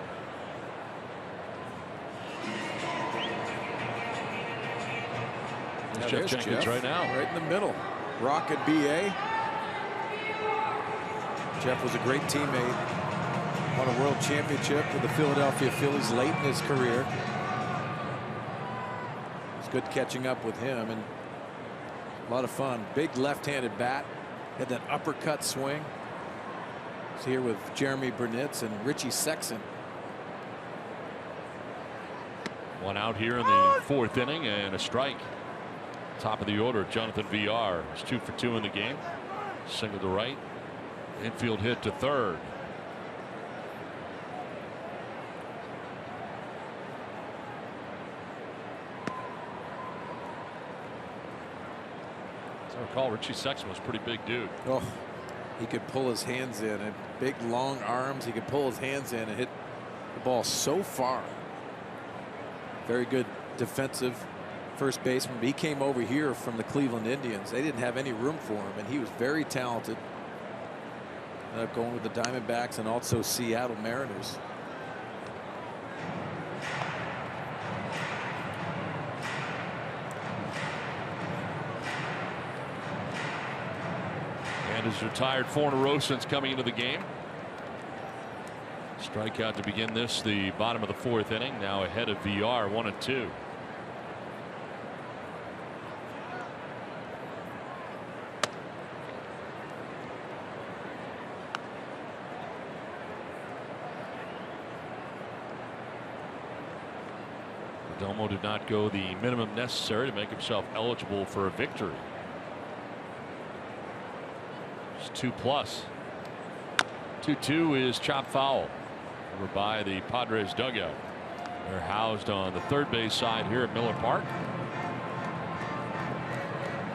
G: Now
C: Jeff Jenkins right now.
G: Right in the middle. Rock and BA. Jeff was a great teammate. Won a world championship with the Philadelphia Phillies late in his career. It's good catching up with him, and a lot of fun. Big left-handed bat. Had that uppercut swing. It's here with Jeremy Burnitz and Richie Sexson.
C: One out here in the 4th inning, and a strike. Top of the order, Jonathan VR is 2 for 2 in the game. Single to right. Infield hit to 3rd. As I recall, Richie Sexson was a pretty big dude.
G: Oh, he could pull his hands in, and big long arms. He could pull his hands in and hit the ball so far. Very good defensive first baseman. He came over here from the Cleveland Indians. They didn't have any room for him, and he was very talented. Ended up going with the Diamondbacks and also Seattle Mariners.
C: And is retired 4 in a row since coming into the game. Strikeout to begin this, the bottom of the 4th inning. Now ahead of VR, 1-2. Perdomo did not go the minimum necessary to make himself eligible for a victory. It's 2+. 2-2 is chop foul. over by the Padres dugout. They're housed on the third base side here at Miller Park.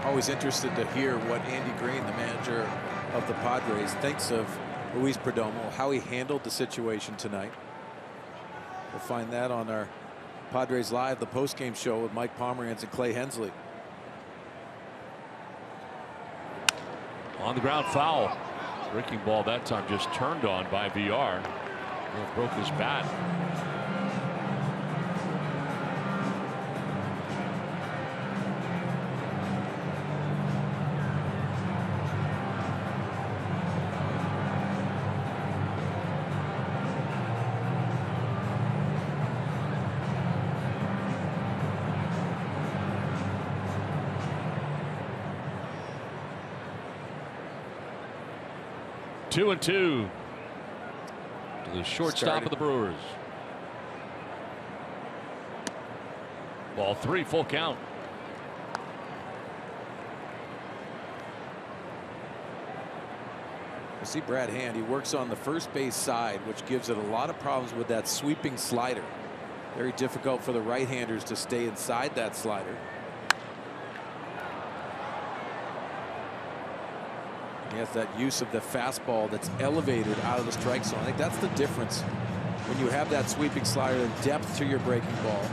G: Always interested to hear what Andy Green, the manager of the Padres, thinks of Luis Perdomo, how he handled the situation tonight. We'll find that on our Padres Live, the post-game show with Mike Pomerantz and Clay Hensley.
C: On the ground foul. Breaking ball that time just turned on by VR. Broke his bat. Two and two to the shortstop of the Brewers. Ball three, full count.
G: You see Brad Hand, he works on the first base side, which gives it a lot of problems with that sweeping slider. Very difficult for the right-handers to stay inside that slider. He has that use of the fastball that's elevated out of the strike zone. I think that's the difference when you have that sweeping slider and depth to your breaking ball.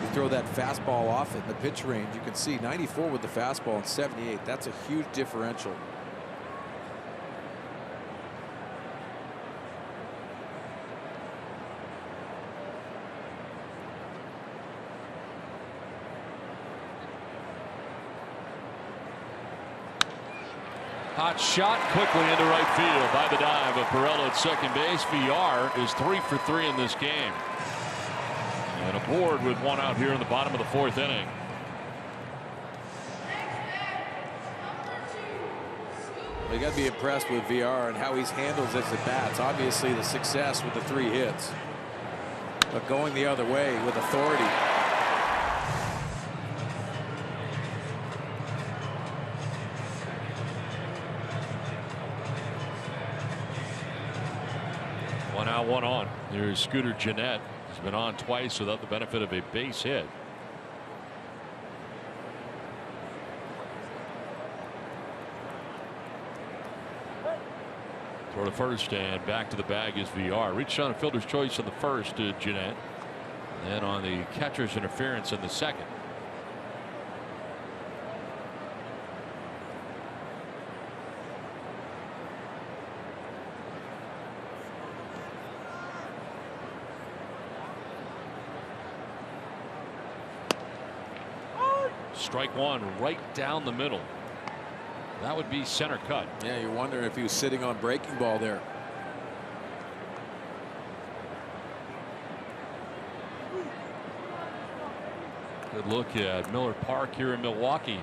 G: You throw that fastball off it in the pitch range. You can see 94 with the fastball and 78. That's a huge differential.
C: Hot shot quickly into right field by the dive of Perella at second base. VR is 3 for 3 in this game. And aboard with one out here in the bottom of the fourth inning.
G: Well, you got to be impressed with VR and how he handles his at bats. Obviously the success with the 3 hits, but going the other way with authority.
C: One out, one on. There's Scooter Gennett. He's been on twice without the benefit of a base hit. Throw to first and back to the bag is VR. Reached on a fielder's choice in the first to Gennett. Then on the catcher's interference in the second. Strike one right down the middle. That would be center cut.
G: Yeah, you're wondering if he was sitting on breaking ball there.
C: Good look at Miller Park here in Milwaukee.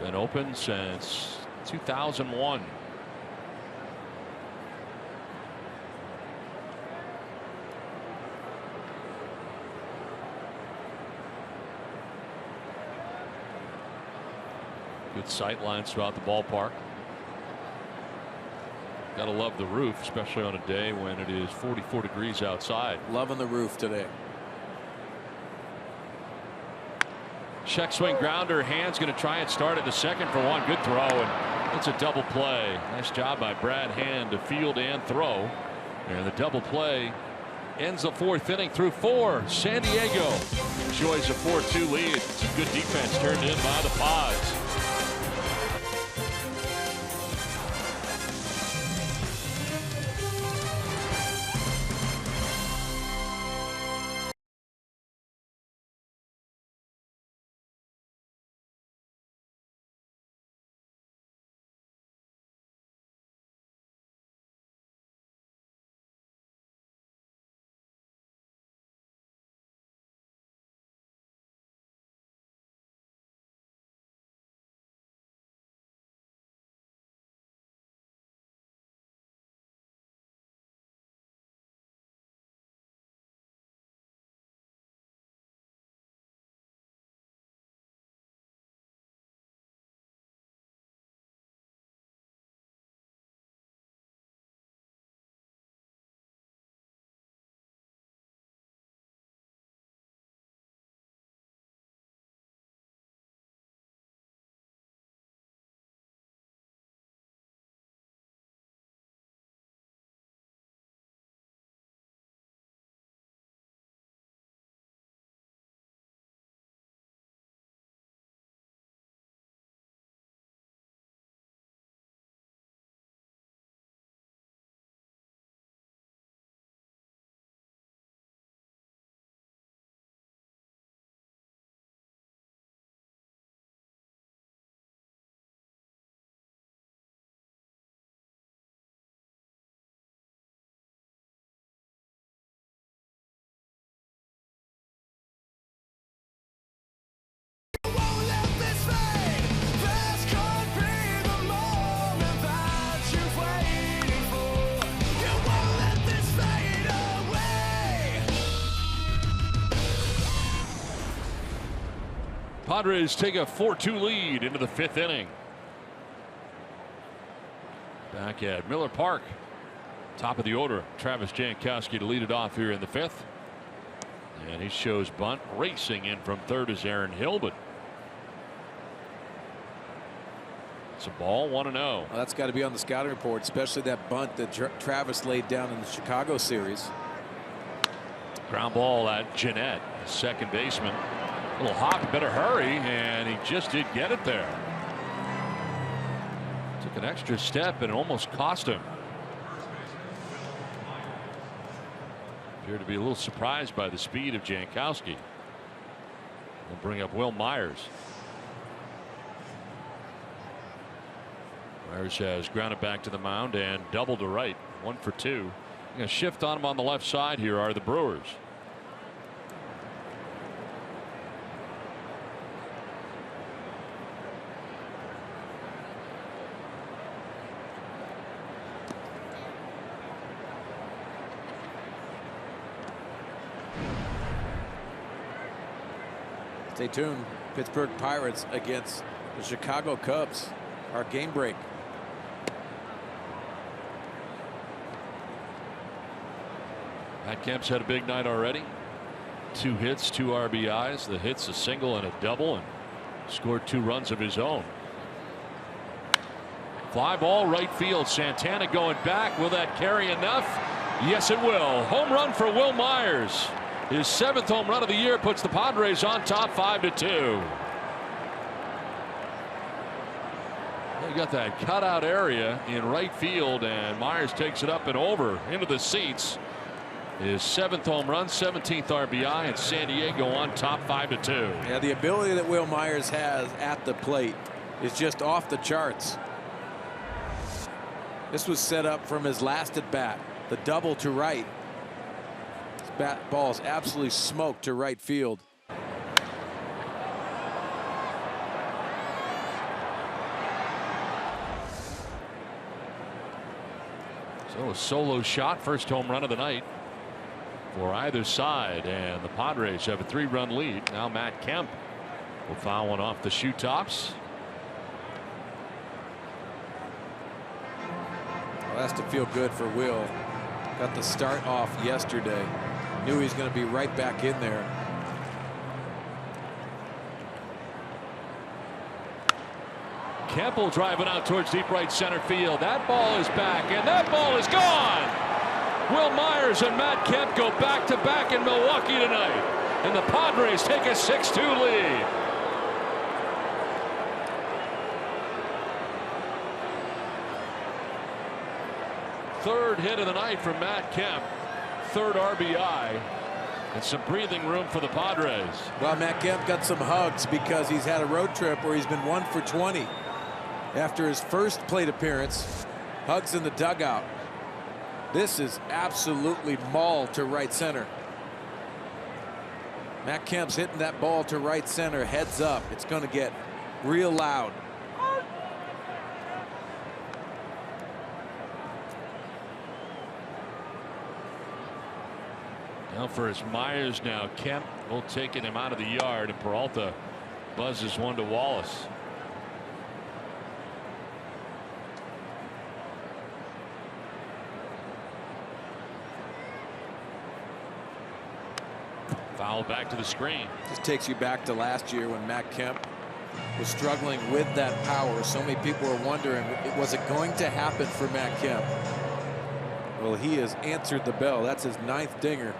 C: Been open since 2001. Good sight lines throughout the ballpark. Gotta love the roof, especially on a day when it is 44 degrees outside.
G: Loving the roof today.
C: Check swing grounder. Hand's going to try and start at the second for one. Good throw, and it's a double play. Nice job by Brad Hand to field and throw. And the double play ends the fourth inning through 4. San Diego enjoys a 4-2 lead. It's a good defense turned in by the Pods. Padres take a 4-2 lead into the 5th inning. Back at Miller Park. Top of the order, Travis Jankowski to lead it off here in the 5th. And he shows bunt. Racing in from third is Aaron Hill, but it's a ball, 1-0.
G: Well, that's got to be on the scouting report, especially that bunt that Travis laid down in the Chicago series.
C: Ground ball at Jeanette, second baseman. Little hop, better hurry, and he just did get it there. Took an extra step and it almost cost him. Appeared to be a little surprised by the speed of Jankowski. We'll bring up Will Myers. Myers has grounded back to the mound and double to right. 1 for 2. Going to shift on him on the left side here are the Brewers.
G: Stay tuned. Pittsburgh Pirates against the Chicago Cubs. Our game break.
C: Matt Kemp's had a big night already. 2 hits, 2 RBIs. The hit's a single and a double, and scored 2 runs of his own. Fly ball right field. Santana going back. Will that carry enough? Yes, it will. Home run for Will Myers. His 7th home run of the year puts the Padres on top 5-2. You got that cutout area in right field, and Myers takes it up and over into the seats. His 7th home run, 17th RBI, and San Diego on top 5-2.
G: Yeah, the ability that Will Myers has at the plate is just off the charts. This was set up from his last at bat, the double to right. His bat ball is absolutely smoked to right field.
C: So a solo shot, first home run of the night for either side, and the Padres have a 3-run lead. Now Matt Kemp will foul one off the shoe tops.
G: Well, that's to feel good for Will. Got the start off yesterday. Knew he was going to be right back in there.
C: Campbell driving out towards deep right center field. That ball is back, and that ball is gone. Will Myers and Matt Kemp go back-to-back in Milwaukee tonight, and the Padres take a 6-2 lead. Third hit of the night from Matt Kemp. 3rd RBI. And some breathing room for the Padres.
G: Well, Matt Kemp got some hugs because he's had a road trip where he's been 1 for 20. After his first plate appearance, hugs in the dugout. This is absolutely mauled to right center. Matt Kemp's hitting that ball to right center, heads up. It's going to get real loud.
C: Now for his Myers now. Kemp will taking him out of the yard, and Peralta buzzes one to Wallace. Foul back to the screen.
G: This takes you back to last year when Matt Kemp was struggling with that power. So many people were wondering, was it going to happen for Matt Kemp? Well, he has answered the bell. That's his 9th dinger.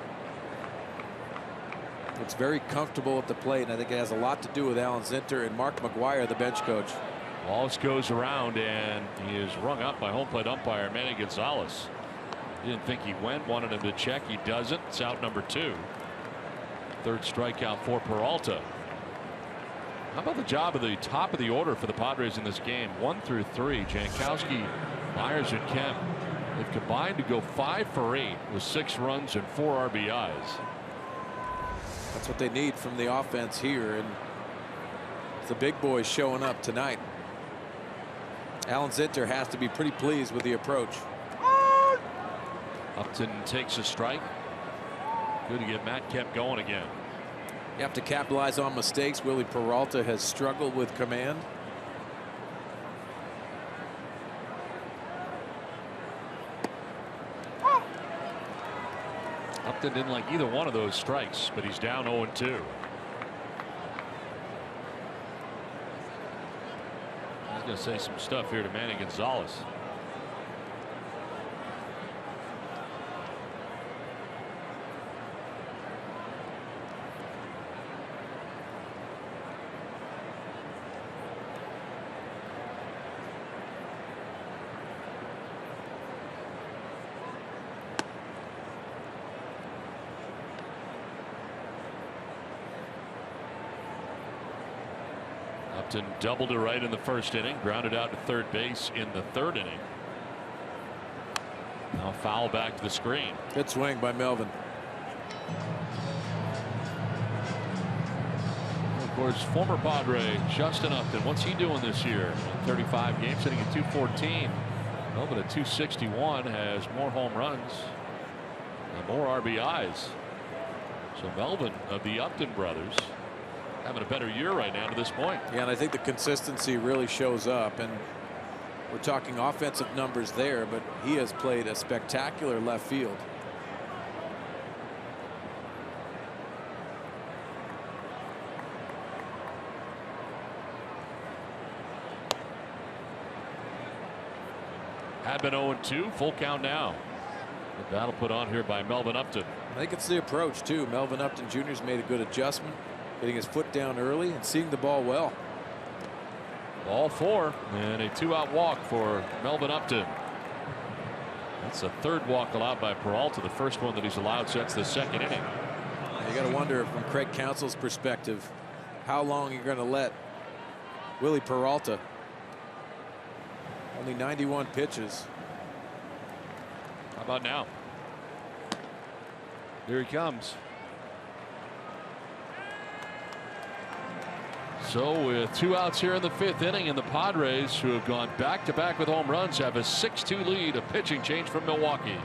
G: It's very comfortable at the plate, and I think it has a lot to do with Alan Zinter and Mark McGuire, the bench coach.
C: Wallace goes around, and he is rung up by home plate umpire Manny Gonzalez. He didn't think he went, wanted him to check. He doesn't. It's out number 2. 3rd strikeout for Peralta. How about the job of the top of the order for the Padres in this game? 1 through 3. Jankowski, Myers, and Kemp have combined to go 5 for 8 with 6 runs and 4 RBIs.
G: That's what they need from the offense here, and the big boys showing up tonight. Alan Zinter has to be pretty pleased with the approach.
C: Upton takes a strike. Good to get Matt Kemp going again.
G: You have to capitalize on mistakes. Willie Peralta has struggled with command.
C: Upton didn't like either one of those strikes, but he's down 0-2. He's going to say some stuff here to Manny Gonzalez. Upton doubled to right in the first inning, grounded out to third base in the third inning. Now foul back to the screen.
G: Good swing by Melvin.
C: Of course, former Padre Justin Upton, what's he doing this year? 35 games, hitting at 214. Melvin at 261, has more home runs and more RBIs. So Melvin of the Upton brothers having a better year right now to this point.
G: Yeah, and I think the consistency really shows up, and we're talking offensive numbers there, but he has played a spectacular left field.
C: Had been 0-2, full count now. The battle put on here by Melvin Upton.
G: I think it's the approach too. Melvin Upton Jr.'s made a good adjustment, getting his foot down early and seeing the ball well.
C: Ball 4 and a 2-out walk for Melvin Upton. That's the third walk allowed by Peralta, the first one that he's allowed since the second inning.
G: You got to wonder from Craig Counsell's perspective how long you're going to let Willie Peralta. Only 91 pitches.
C: How about now? Here he comes. So with 2 outs here in the 5th inning, and the Padres, who have gone back-to-back with home runs, have a 6-2 lead. A pitching change from Milwaukee.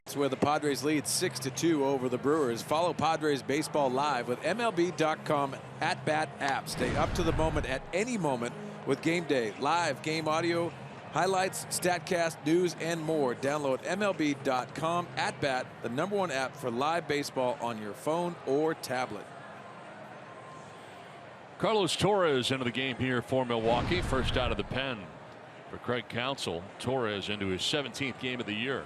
G: That's where the Padres lead 6-2 over the Brewers. Follow Padres baseball live with MLB.com at-bat app. Stay up to the moment at any moment with Game Day. Live game audio, highlights, StatCast, news, and more. Download MLB.com at-bat, the #1 app for live baseball on your phone or tablet.
C: Carlos Torres into the game here for Milwaukee. First out of the pen for Craig Counsell. Torres into his 17th game of the year.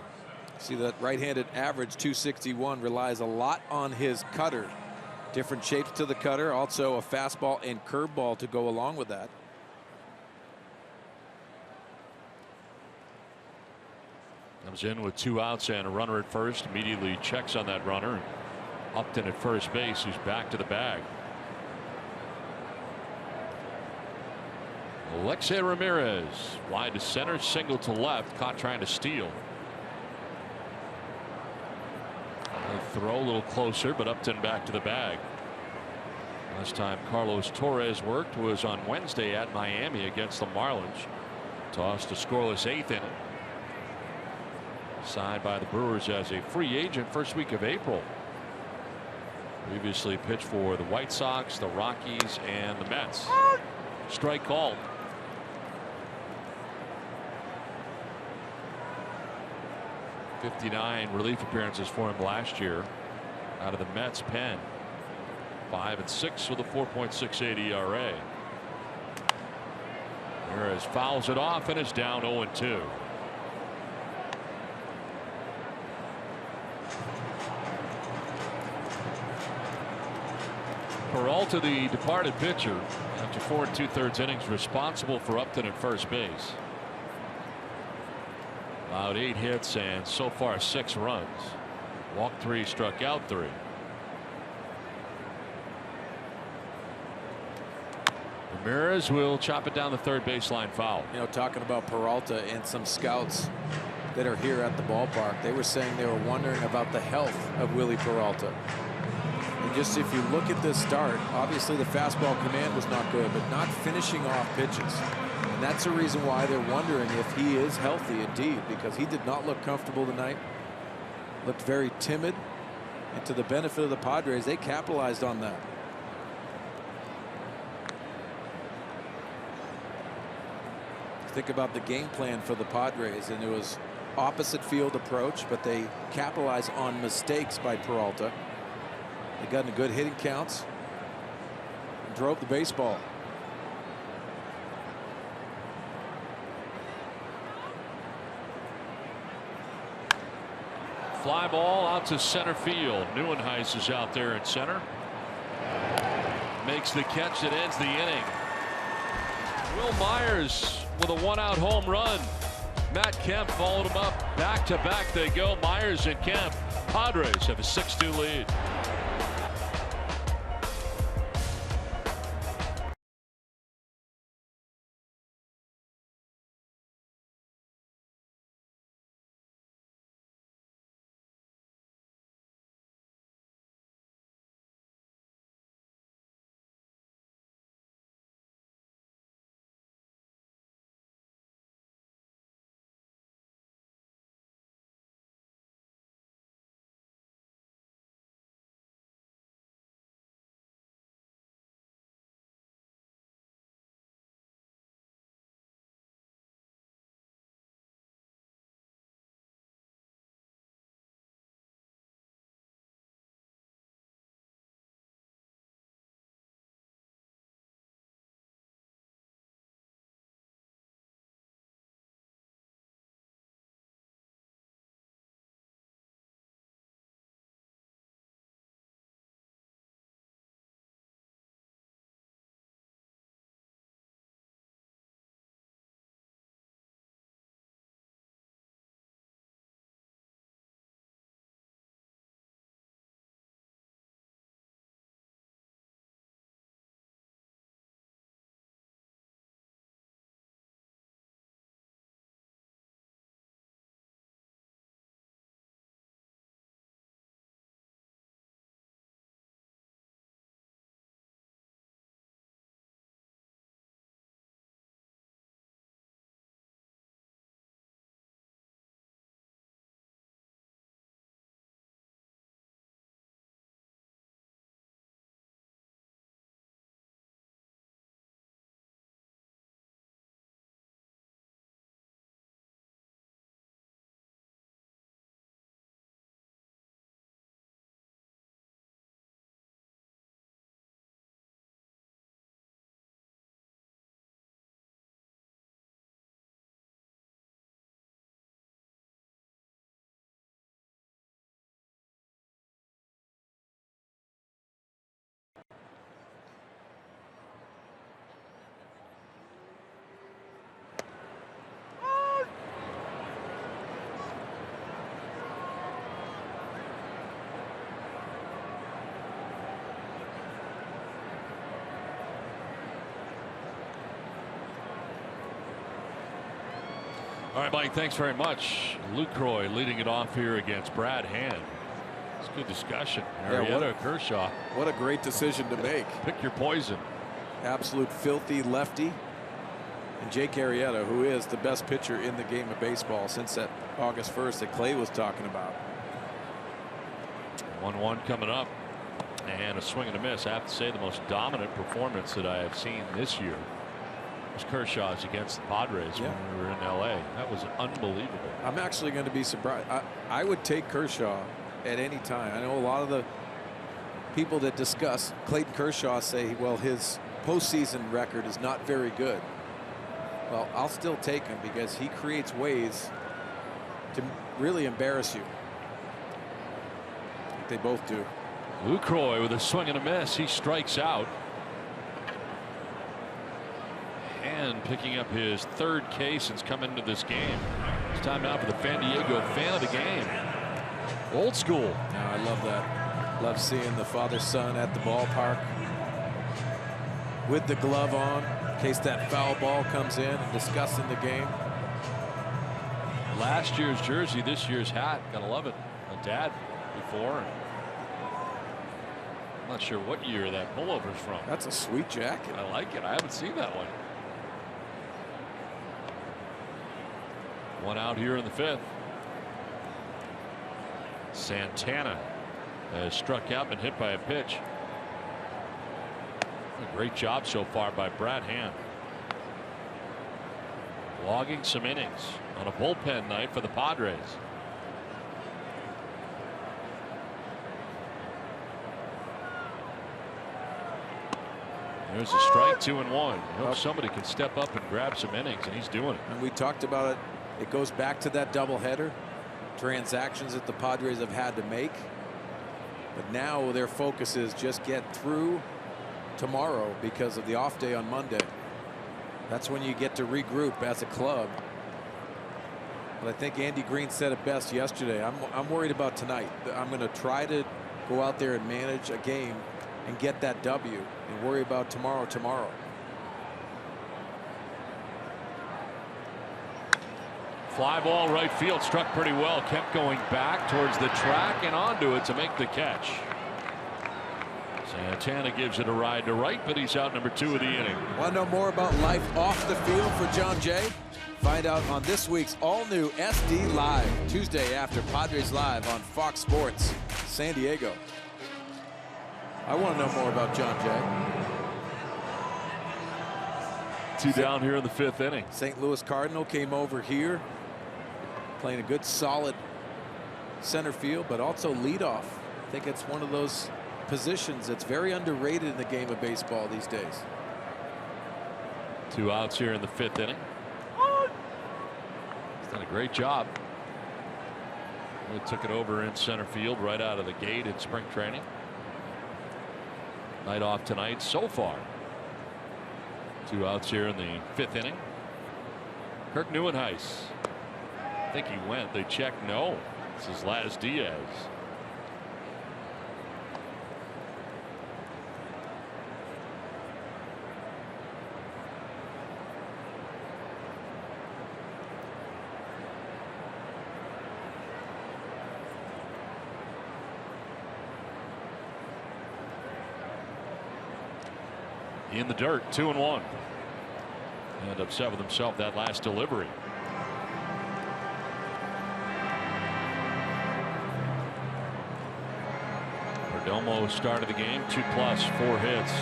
G: See that right-handed average 261 relies a lot on his cutter. Different shapes to the cutter, also a fastball and curveball to go along with that.
C: Comes in with 2 outs and a runner at first. Immediately checks on that runner. Upton at first base, who's back to the bag. Alexei Ramirez wide to center, single to left, caught trying to steal. Throw a little closer, but Upton back to the bag. Last time Carlos Torres worked was on Wednesday at Miami against the Marlins. Tossed a scoreless 8th inning. Signed by the Brewers as a free agent first week of April. Previously pitched for the White Sox, the Rockies, and the Mets. Strike called. '59 relief appearances for him last year out of the Mets pen. 5-6 with a 4.68 ERA. Ramirez fouls it off and is down 0-2. Peralta, the departed pitcher, after 4 2/3 innings, responsible for Upton at first base. Allowed 8 hits and so far 6 runs. Walked 3, struck out 3. Ramirez will chop it down the third baseline foul.
G: You know, talking about Peralta and some scouts that are here at the ballpark, they were saying they were wondering about the health of Willie Peralta. And just if you look at this start, obviously the fastball command was not good, but not finishing off pitches. And that's the reason why they're wondering if he is healthy indeed, because he did not look comfortable tonight. Looked very timid. And to the benefit of the Padres, they capitalized on that. Think about the game plan for the Padres, and it was opposite field approach, but they capitalized on mistakes by Peralta. They got in good hitting counts and drove the baseball.
C: Fly ball out to center field. Neuenhuis is out there in center. Makes the catch that ends the inning. Will Myers with a 1-out home run. Matt Kemp followed him up. Back to back they go. Myers and Kemp. Padres have a 6-2 lead. All right, Mike, thanks very much. Lucroy leading it off here against Brad Hand. It's good discussion. Arrieta, Kershaw.
G: What a great decision to make.
C: Pick your poison.
G: Absolute filthy lefty. And Jake Arrieta, who is the best pitcher in the game of baseball since that August 1st that Clay was talking about.
C: 1-1 coming up. And a swing and a miss. I have to say the most dominant performance that I have seen this year was Kershaw's against the Padres when we were in LA. That was unbelievable.
G: I'm actually going to be surprised. I would take Kershaw at any time. I know a lot of the people that discuss Clayton Kershaw say, well, his postseason record is not very good. Well, I'll still take him because he creates ways to really embarrass you. I think they both do.
C: Lucroy with a swing and a miss. He strikes out. And picking up his third K since coming into this game. It's time now for the San Diego fan of the game. Old school.
G: No, I love that. Love seeing the father-son at the ballpark with the glove on in case that foul ball comes in and discussing the game.
C: Last year's jersey, this year's hat. Gotta love it. My dad before. I'm not sure what year that pullover's from.
G: That's a sweet jacket.
C: I like it. I haven't seen that one. One out here in the fifth. Santana has struck out and hit by a pitch. A great job so far by Brad Hand. Logging some innings on a bullpen night for the Padres. There's a strike, 2-1. Hope somebody can step up and grab some innings, and he's doing it.
G: And we talked about it. It goes back to that doubleheader, transactions that the Padres have had to make. But now their focus is just get through tomorrow because of the off day on Monday. That's when you get to regroup as a club. But I think Andy Green said it best yesterday. I'm worried about tonight. I'm going to try to go out there and manage a game and get that W and worry about tomorrow.
C: Fly ball right field, struck pretty well, kept going back towards the track and onto it to make the catch. Santana gives it a ride to right, but he's out number 2 of the inning.
G: Want to know more about life off the field for John Jay? Find out on this week's all-new SD Live, Tuesday after Padres Live on Fox Sports San Diego. I want to know more about John Jay.
C: 2 down here in the 5th inning.
G: St. Louis Cardinal came over here playing a good solid center field, but also leadoff. I think it's one of those positions that's very underrated in the game of baseball these days.
C: 2 outs here in the 5th inning. He's done a great job. He took it over in center field right out of the gate in spring training. Night off tonight so far. 2 outs here in the 5th inning. Kirk Neuenhuis. I think he went. They checked no. This is Laz Diaz. In the dirt, 2-1. And upset with himself that last delivery. Perdomo started the game, 2+, 4 hits.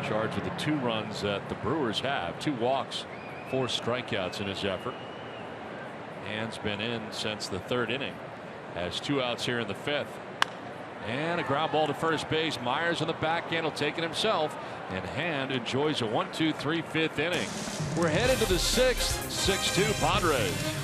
C: Charged with the 2 runs that the Brewers have. 2 walks, 4 strikeouts in his effort. Hand's been in since the 3rd inning. Has 2 outs here in the 5th. And a ground ball to first base. Myers on the backhand will take it himself. And Hand enjoys a 1-2-3 5th inning. We're headed to the 6th. 6-2 Padres.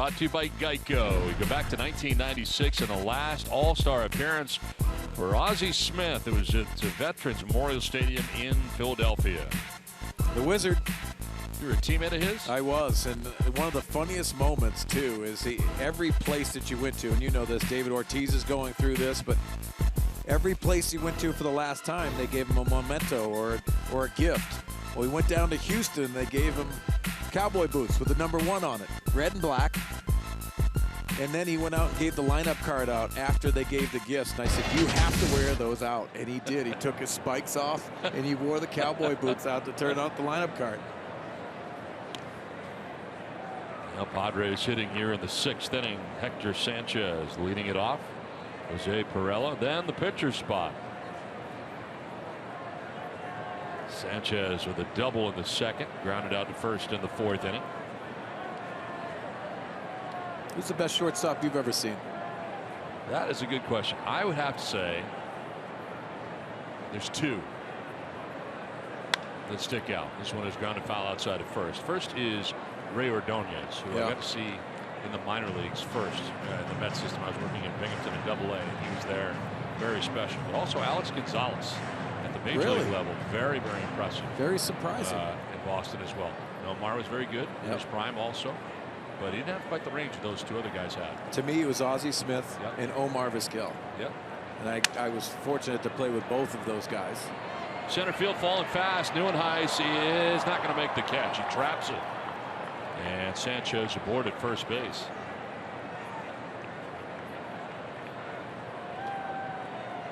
C: Brought to you by Geico. We go back to 1996 and the last All-Star appearance for Ozzie Smith. It was at Veterans Memorial Stadium in Philadelphia.
G: The Wizard.
C: You were a teammate of his?
G: I was, and one of the funniest moments, too, is every place that you went to, and you know this, David Ortiz is going through this, but every place he went to for the last time, they gave him a memento or a gift. Well, he went down to Houston, and they gave him cowboy boots with the #1 on it, red and black. And then he went out and gave the lineup card out after they gave the gifts. And I said, you have to wear those out. And he did. He took his spikes off, and he wore the cowboy boots out to turn out the lineup card.
C: Now Padres hitting here in the 6th inning. Hector Sanchez leading it off. Jose Pirela, then the pitcher spot. Sanchez with a double in the 2nd, grounded out to first in the 4th inning.
G: Who's the best shortstop you've ever seen?
C: That is a good question. I would have to say there's 2 that stick out. This one is grounded foul outside of first. First is Ray Ordonez, who I got to see in the minor leagues first in the Met system. I was working in Binghamton in AA, and he was there. Very special. But also Alex Gonzalez at the major league level. Very, very impressive.
G: Very surprising.
C: In Boston as well. Omar was very good in his prime also. But he didn't have quite the range that those 2 other guys had.
G: To me, it was Ozzie Smith and Omar Vizquel.
C: Yep.
G: And I was fortunate to play with both of those guys.
C: Center field falling fast. Neuenhuis is not going to make the catch. He traps it. And Sanchez aboard at first base.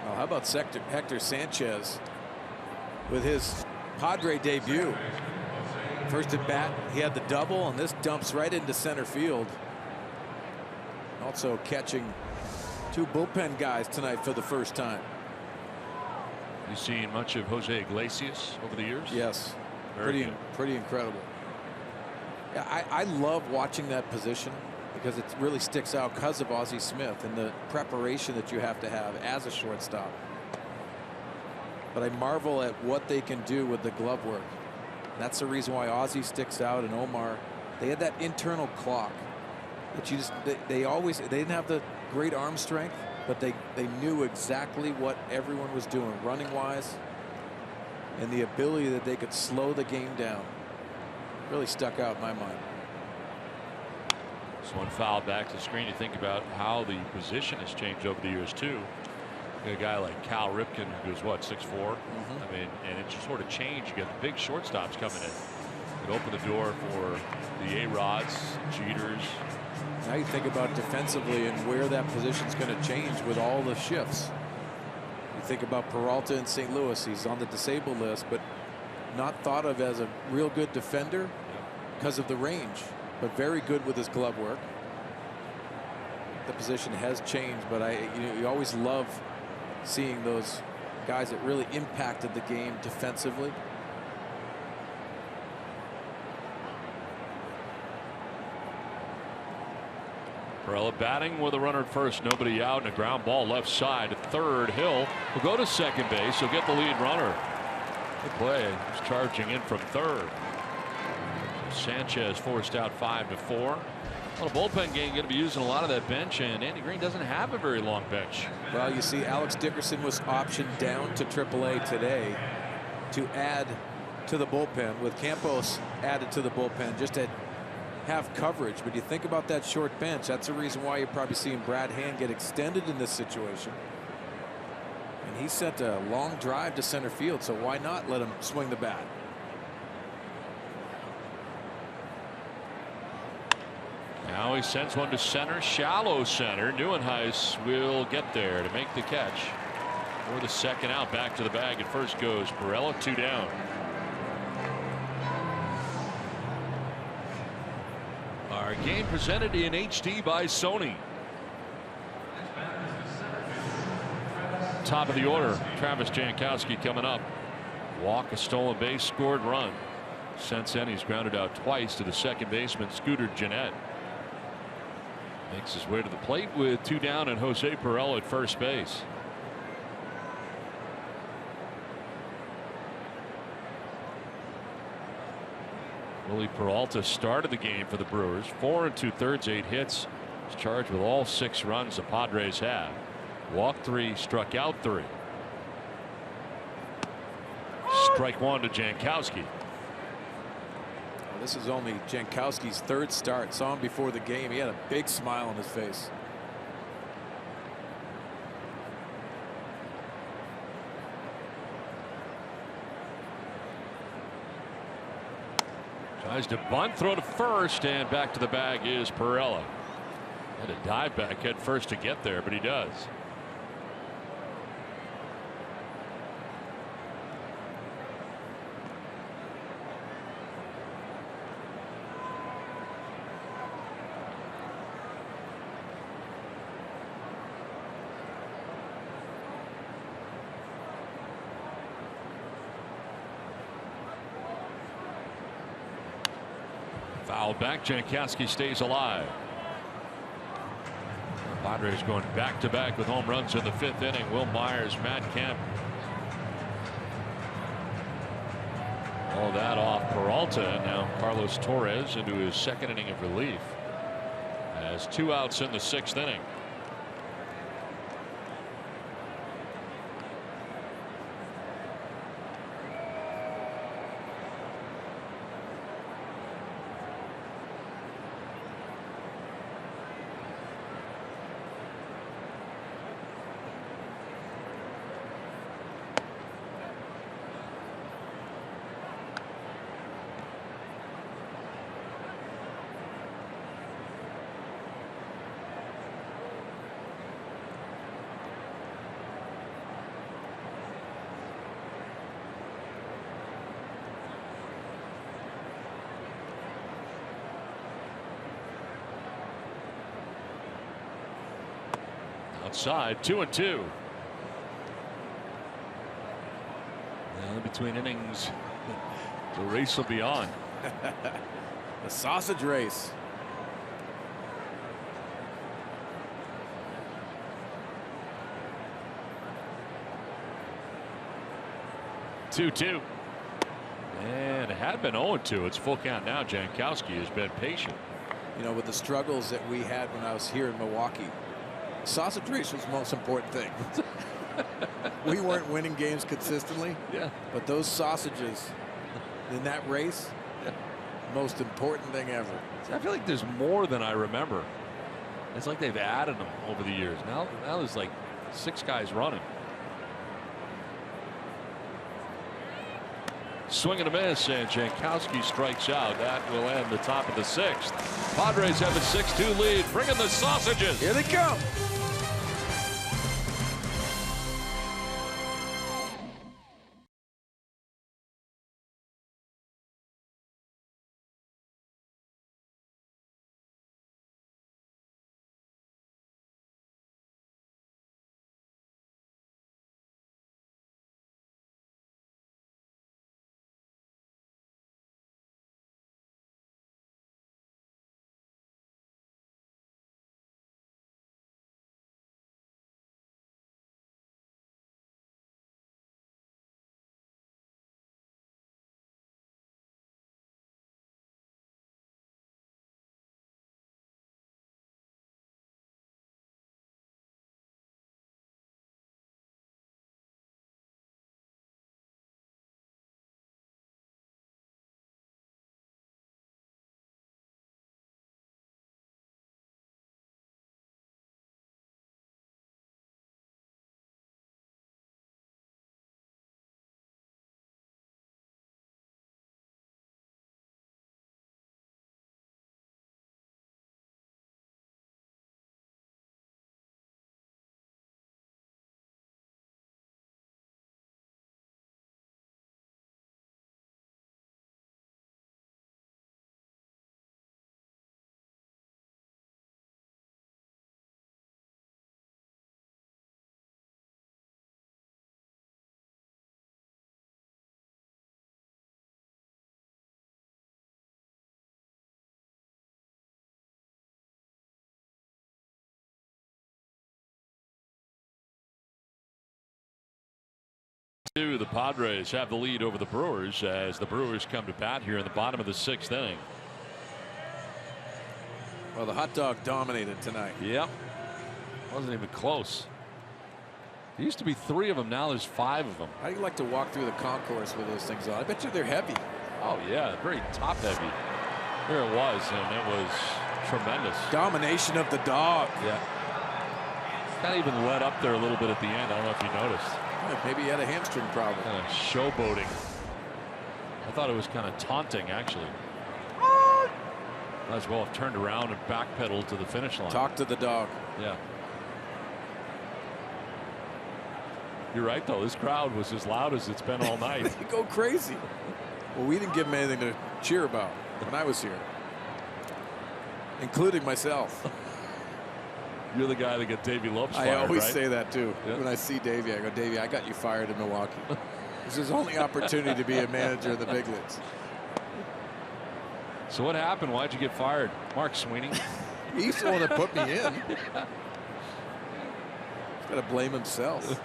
G: Well, how about Hector Sanchez with his Padre debut? First at bat, he had the double, and this dumps right into center field. Also catching 2 bullpen guys tonight for the first time.
C: You've seen much of Jose Iglesias over the years?
G: Yes.
C: Pretty
G: incredible. Yeah, I love watching that position because it really sticks out because of Ozzie Smith and the preparation that you have to have as a shortstop. But I marvel at what they can do with the glove work. And that's the reason why Ozzie sticks out, and Omar, they had that internal clock that you just they didn't have the great arm strength, but they knew exactly what everyone was doing running wise, and the ability that they could slow the game down really stuck out in my mind.
C: This one fouled back to the screen. You think about how the position has changed over the years too. A guy like Cal Ripken, who's what, 6'4". I mean, and it just sort of changed. You got the big shortstops coming in. It opened the door for the A-Rods, Jeters.
G: Now you think about defensively and where that position's going to change with all the shifts. You think about Peralta in St. Louis. He's on the disabled list, but not thought of as a real good defender because of the range, but very good with his glove work. The position has changed, but you always love seeing those guys that really impacted the game defensively.
C: Pirela batting with a runner at first, nobody out, and a ground ball left side at third. Hill will go to second base. He'll get the lead runner. Good play. He's charging in from third. Sanchez forced out 5-4. Well, the bullpen game going to be using a lot of that bench, and Andy Green doesn't have a very long bench.
G: Well, you see, Alex Dickerson was optioned down to AAA today to add to the bullpen, with Campos added to the bullpen just to have coverage. But you think about that short bench, that's the reason why you're probably seeing Brad Hand get extended in this situation. And he sent a long drive to center field, so why not let him swing the bat?
C: Now he sends one to center, shallow center. Neuenhuis will get there to make the catch for the second out. Back to the bag at first goes Pirela, 2 down. Our game presented in HD by Sony. Top of the order, Travis Jankowski coming up. Walk, a stolen base, scored run. Since then, he's grounded out twice to the second baseman, Scooter Gennett. Makes his way to the plate with 2 down and Jose Pirela at first base. Willie Peralta started the game for the Brewers. 4 2/3, 8 hits. He's charged with all 6 runs the Padres have. Walked 3, struck out 3. Strike 1 to Jankowski.
G: Well, this is only Jankowski's 3rd start. Saw him before the game. He had a big smile on his face.
C: Tries to bunt, throw to first, and back to the bag is Perella. Had a dive back head first to get there, but he does. Foul back. Jankowski stays alive. Padres going back to back with home runs in the 5th inning. Will Myers, Matt Kemp. All that off Peralta, and now Carlos Torres into his 2nd inning of relief. Has 2 outs in the 6th inning. Outside, 2-2. Well, between innings, the race will be on.
G: The sausage race.
C: Two. And it had been 0-2. It's full count now. Jankowski has been patient.
G: You know, with the struggles that we had when I was here in Milwaukee, sausage race was the most important thing. We weren't winning games consistently.
C: Yeah.
G: But those sausages in that race, most important thing ever.
C: I feel like there's more than I remember. It's like they've added them over the years. Now there's like 6 guys running. Swing and a miss, and Jankowski strikes out. That will end the top of the 6th. Padres have a 6-2 lead. Bring in the sausages.
G: Here they come.
C: The Padres have the lead over the Brewers as the Brewers come to bat here in the bottom of the 6th inning.
G: Well, the hot dog dominated tonight.
C: Yep. Wasn't even close. There used to be 3 of them. Now there's 5 of them.
G: How do you like to walk through the concourse with those things on? I bet you they're heavy.
C: Oh, yeah. Very top heavy. There it was, and it was tremendous.
G: Domination of the dog.
C: Yeah. Kind of even let up there a little bit at the end. I don't know if you noticed.
G: Yeah, maybe he had a hamstring problem.
C: Kind of showboating. I thought it was kind of taunting, actually. Might as well have turned around and backpedaled to the finish line.
G: Talk to the dog.
C: Yeah. You're right, though. This crowd was as loud as it's been all night.
G: They go crazy. Well, we didn't give them anything to cheer about when I was here, including myself.
C: You're the guy that got Davey Lopes fired,
G: I always
C: right?
G: say that, too.
C: Yeah.
G: When I see Davey, I go, Davey, I got you fired in Milwaukee. This is his only opportunity to be a manager in the big leagues.
C: So what happened? Why'd you get fired? Mark Sweeney.
G: He's the one that put me in. He's got to blame himself.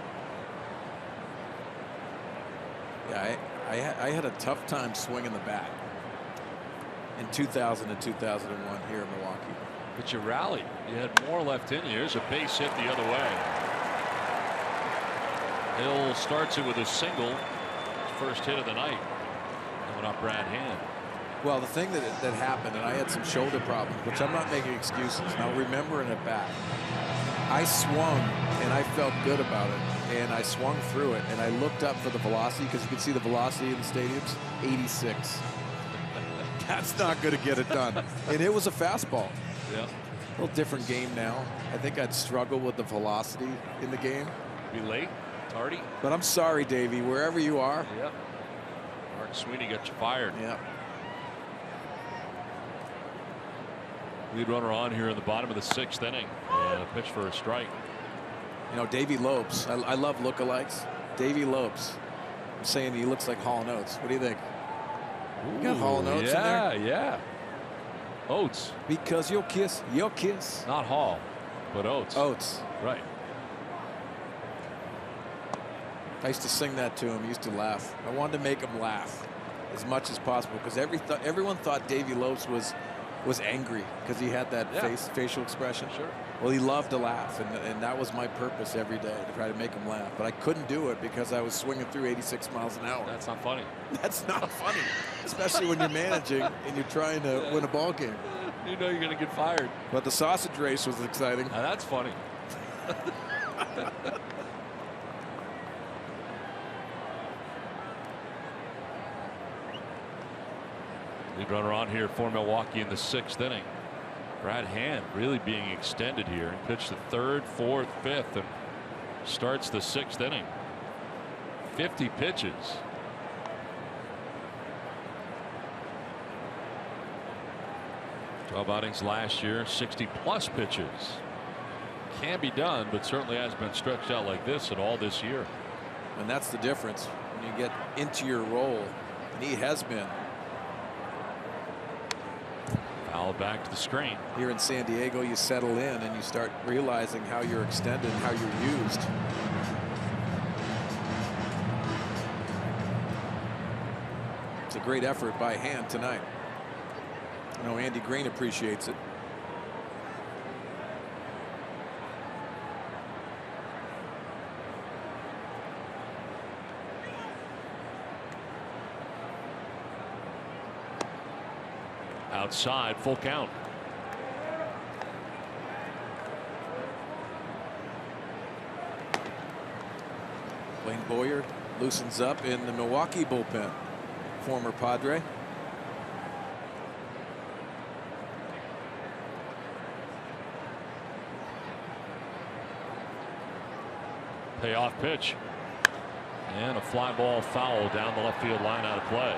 G: Yeah, I had a tough time swinging the bat in 2000 and 2001 here in Milwaukee.
C: But you rallied. You had more left in you. Here's a base hit the other way. Hill starts it with a single. His first hit of the night. Coming up Brad Hand.
G: Well, the thing that happened, and I had some shoulder problems, which I'm not making excuses. Now, remembering it back, I swung, and I felt good about it, and I swung through it, and I looked up for the velocity, because you can see the velocity in the stadiums, 86. That's not going to get it done. And it was a fastball.
C: Yeah.
G: A little different game now. I think I'd struggle with the velocity in the game.
C: Be late, tardy.
G: But I'm sorry, Davey, wherever you are.
C: Yep. Mark Sweeney got you fired.
G: Yeah.
C: Lead runner on here in the bottom of the 6th inning. And a pitch for a strike.
G: You know, Davey Lopes. I love lookalikes. Davey Lopes. I'm saying he looks like Hall & Oates. What do you think? You got Hall & Oates in there?
C: Yeah. Oates.
G: Because you'll kiss. You'll kiss.
C: Not Hall, but Oates.
G: Oates.
C: Right.
G: I used to sing that to him. He used to laugh. I wanted to make him laugh as much as possible because everyone thought Davey Lopes was angry because he had that facial expression.
C: Sure.
G: Well, he loved to laugh, and that was my purpose every day, to try to make him laugh. But I couldn't do it because I was swinging through 86 miles an hour.
C: That's not funny.
G: That's not funny, especially when you're managing and you're trying to win a ball game.
C: You know you're going to get fired.
G: But the sausage race was exciting.
C: Now that's funny. Lead runner on here for Milwaukee in the 6th inning. Brad Hand really being extended here and pitched the 3rd, 4th, 5th, and starts the 6th inning. 50 pitches. Outings last year, 60+ pitches. Can be done, but certainly hasn't been stretched out like this at all this year.
G: And that's the difference when you get into your role, and he has been.
C: Foul back to the screen.
G: Here in San Diego, you settle in and you start realizing how you're extended and how you're used. It's a great effort by Hand tonight. I know Andy Green appreciates it.
C: Outside, full count.
G: Wayne Boyer loosens up in the Milwaukee bullpen. Former Padre.
C: Payoff pitch. And a fly ball foul down the left field line out of play.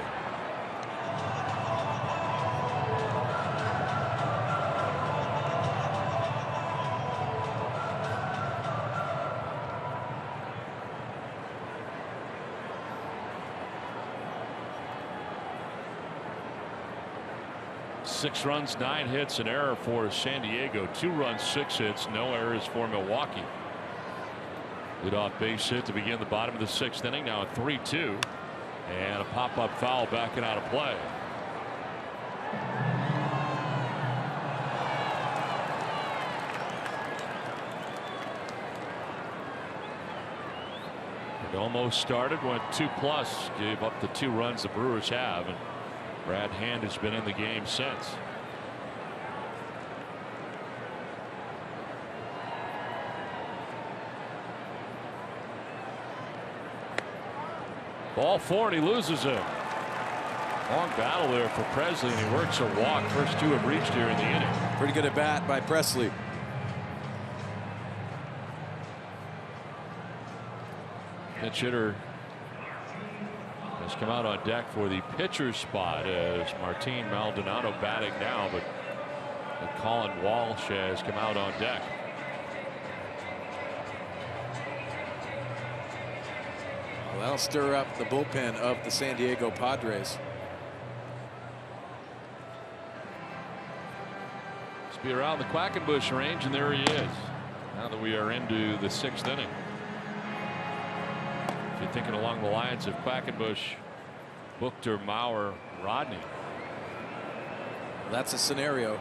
C: Six runs, 9 hits, an error for San Diego. 2 runs, 6 hits, no errors for Milwaukee. Leadoff base hit to begin the bottom of the 6th inning. Now a 3-2 and a pop-up foul backing out of play. It almost started, went 2+, gave up the 2 runs the Brewers have, and Brad Hand has been in the game since. Ball 4 and he loses it. Long battle there for Presley, and he works a walk. First 2 have reached here in the inning.
G: Pretty good at bat by Presley.
C: Pinch hitter has come out on deck for the pitcher's spot as Martin Maldonado batting now, but Colin Walsh has come out on deck.
G: Well, that'll stir up the bullpen of the San Diego Padres.
C: Let's be around the Quackenbush range, and there he is. Now that we are into the 6th inning. If you're thinking along the lines of Quackenbush, Buchter, Mauer, Rodney.
G: Well, that's a scenario.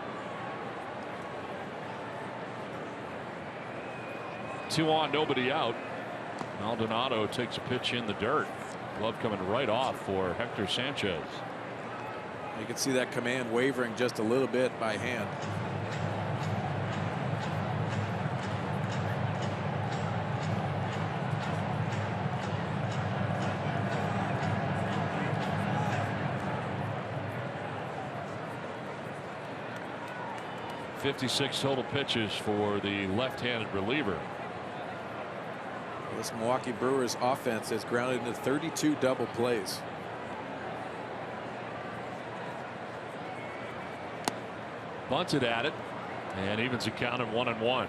C: 2 on, nobody out. Maldonado takes a pitch in the dirt. Glove coming right off for Hector Sanchez.
G: You can see that command wavering just a little bit by Hand.
C: .56 total pitches for the left-handed reliever.
G: This Milwaukee Brewers offense has grounded into 32 double plays.
C: Bunted at it and evens the count at 1-1.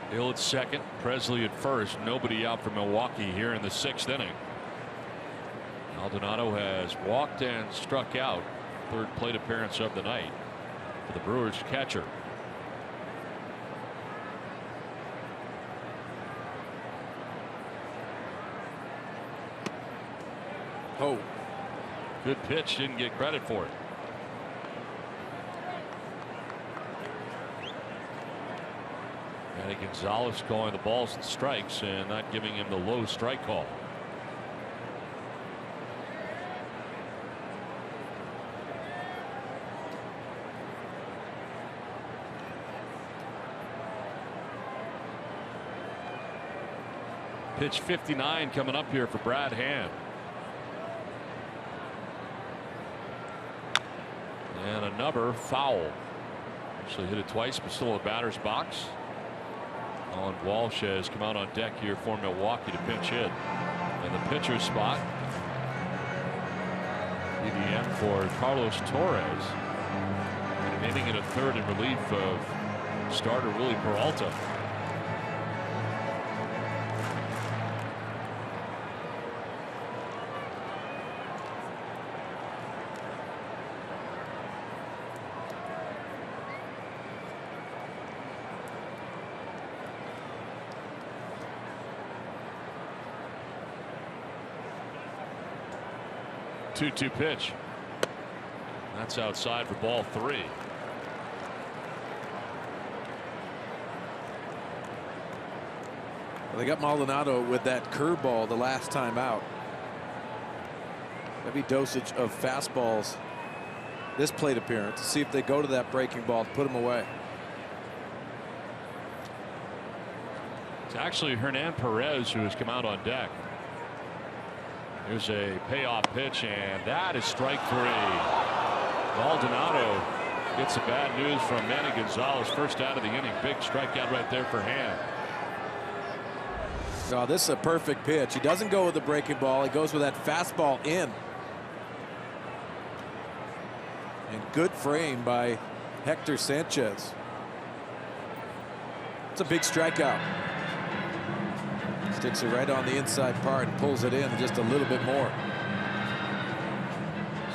C: Hill at second, Presley at first. Nobody out for Milwaukee here in the 6th inning. Maldonado has walked and struck out. 3rd plate appearance of the night for the Brewers catcher.
G: Oh,
C: good pitch, didn't get credit for it. Manny Gonzalez calling the balls and strikes and not giving him the low strike call. Pitch 59 coming up here for Brad Hand. And another foul. Actually hit it twice, but still in the batter's box. Colin Walsh has come out on deck here for Milwaukee to pinch hit. And the pitcher's spot. EDM for Carlos Torres. And an inning and a 3rd in relief of starter Willie Peralta. Two pitch. That's outside for ball 3.
G: Well, they got Maldonado with that curveball the last time out. Heavy dosage of fastballs this plate appearance to see if they go to that breaking ball to put him away.
C: It's actually Hernan Perez who has come out on deck. Here's a payoff pitch, and that is strike 3. Maldonado gets the bad news from Manny Gonzalez. First out of the inning. Big strikeout right there for Hand.
G: Oh, this is a perfect pitch. He doesn't go with the breaking ball. He goes with that fastball in. And good frame by Hector Sanchez. It's a big strikeout. Sticks it right on the inside part and pulls it in just a little bit more.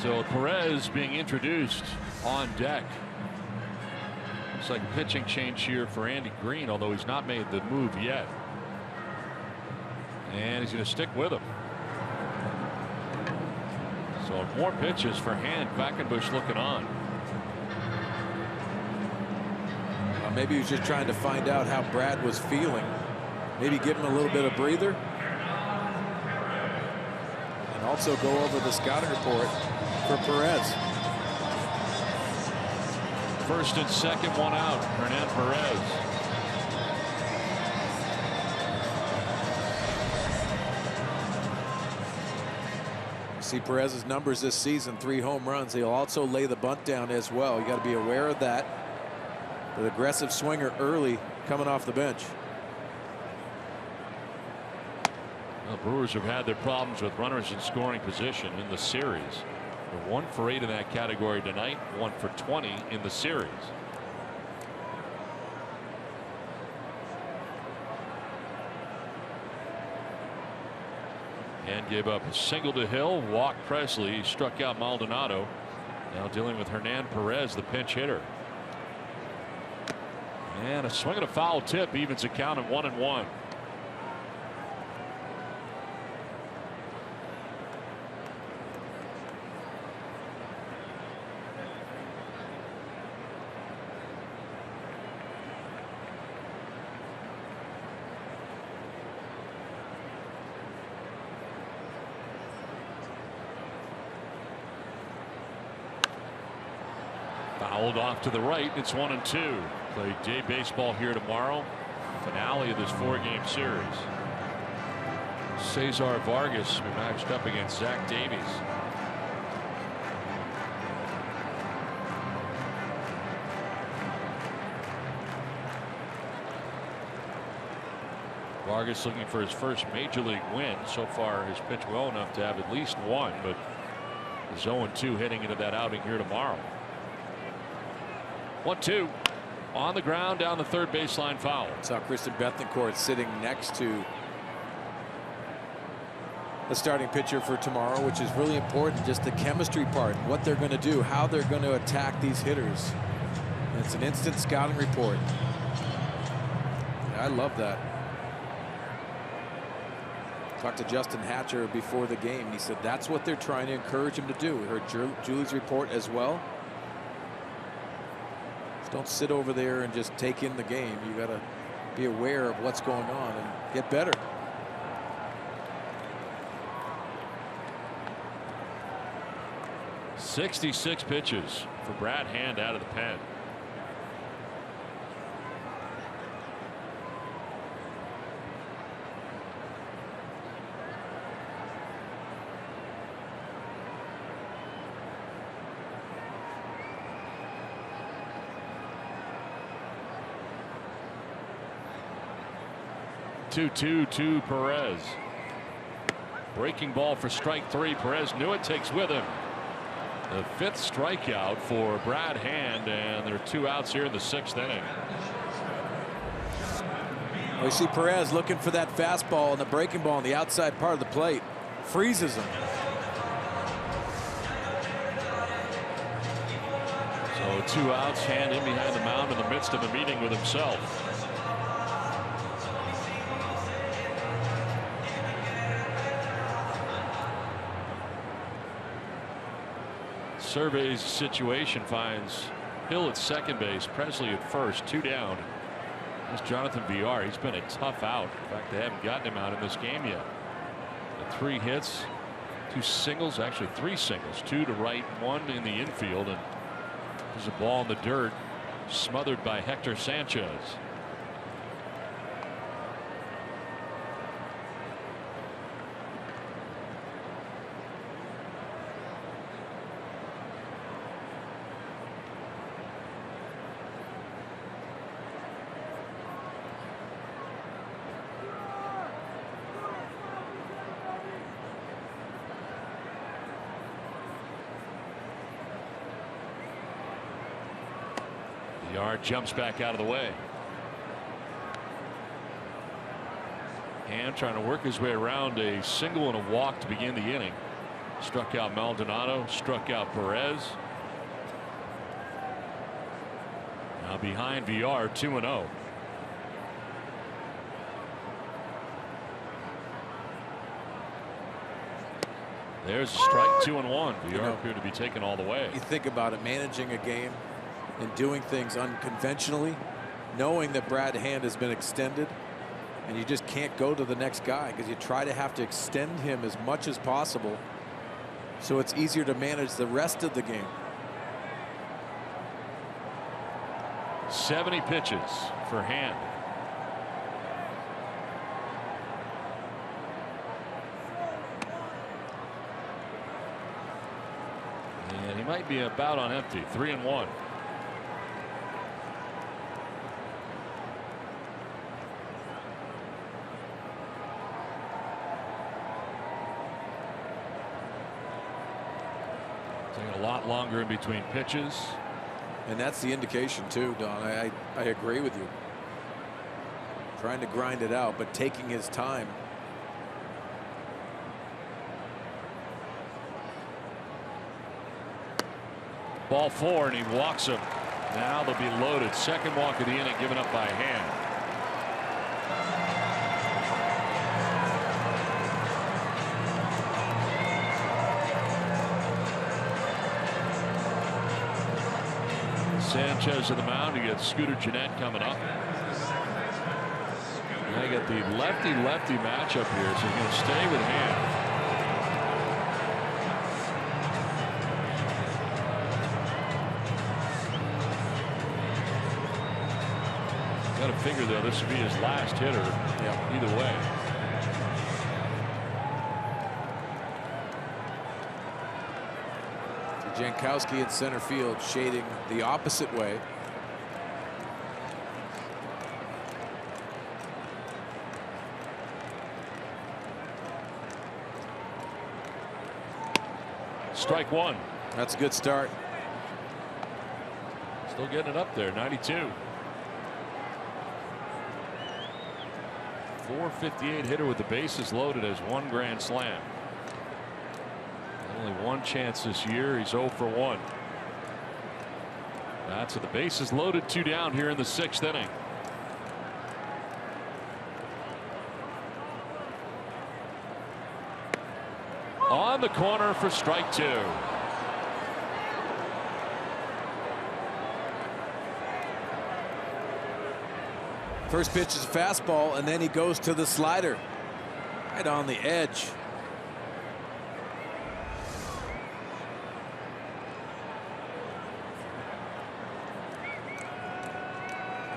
C: So Perez being introduced on deck. Looks like a pitching change here for Andy Green, although he's not made the move yet. And he's going to stick with him. So more pitches for Hand. Quackenbush looking on.
G: Maybe he was just trying to find out how Brad was feeling. Maybe give him a little bit of breather. And also go over the scouting report for Perez.
C: First and second, one out. Hernan Perez.
G: See Perez's numbers this season, 3 home runs. He'll also lay the bunt down as well. You got to be aware of that. An aggressive swinger early coming off the bench.
C: The Brewers have had their problems with runners in scoring position in the series. They're 1 for 8 in that category tonight, 1 for 20 in the series. And gave up a single to Hill, walked Presley, struck out Maldonado. Now dealing with Hernan Perez, the pinch hitter. And a swing and a foul tip evens the count at 1-1. Fouled off to the right. It's 1-2. Play day baseball here tomorrow. Finale of this 4-game series. Cesar Vargas will be matched up against Zach Davies. Vargas looking for his first major league win. So far has pitched well enough to have at least one, but is 0-2 heading into that outing here tomorrow. 1-2 on the ground down the third baseline foul.
G: Saw Christian Bethancourt sitting next to the starting pitcher for tomorrow, which is really important. Just the chemistry part, what they're going to do, how they're going to attack these hitters. And it's an instant scouting report. I love that. Talked to Justin Hatcher before the game. He said that's what they're trying to encourage him to do. We heard Julie's report as well. Don't sit over there and just take in the game. You got to be aware of what's going on and get better.
C: .66 pitches for Brad Hand out of the pen. To Perez. Breaking ball for strike 3. Perez knew it, takes with him the 5th strikeout for Brad Hand, and there are 2 outs here in the 6th inning.
G: We see Perez looking for that fastball and the breaking ball on the outside part of the plate. Freezes him.
C: So 2 outs, Hand in behind the mound in the midst of a meeting with himself. Surveys situation finds Hill at second base, Presley at first, 2 down. There's Jonathan VR. He's been a tough out. In fact, they haven't gotten him out in this game yet. 3 hits, 2 singles, actually 3 singles, 2 to right, 1 in the infield, and there's a ball in the dirt smothered by Hector Sanchez. Yard jumps back out of the way. And trying to work his way around a single and a walk to begin the inning. Struck out Maldonado, struck out Perez. Now behind VR, 2-0. There's a strike, 2-1. VR appeared to be taken all the way.
G: You think about it, managing a game and doing things unconventionally, knowing that Brad Hand has been extended, and you just can't go to the next guy because you try to have to extend him as much as possible so it's easier to manage the rest of the game.
C: 70 pitches for Hand. And he might be about on empty. 3-1. Taking a lot longer in between pitches.
G: And that's the indication too, Don. I agree with you. Trying to grind it out, but taking his time.
C: Ball 4, and he walks him. Now they'll be loaded. Second walk of the inning given up by Hand. Sanchez to the mound. You get Scooter Gennett coming up. Now you got the lefty-lefty matchup here, so he's going to stay with Hand. Got to figure, though, this would be his last hitter. Yeah. Either way.
G: Jankowski in center field, shading the opposite way.
C: Strike 1.
G: That's a good start.
C: Still getting it up there. 92. 458 hitter with the bases loaded as one grand slam. Only one chance this year. He's 0 for 1. That's with the bases loaded, 2 down here in the 6th inning. On the corner for strike 2.
G: First pitch is a fastball, and then he goes to the slider. Right on the edge.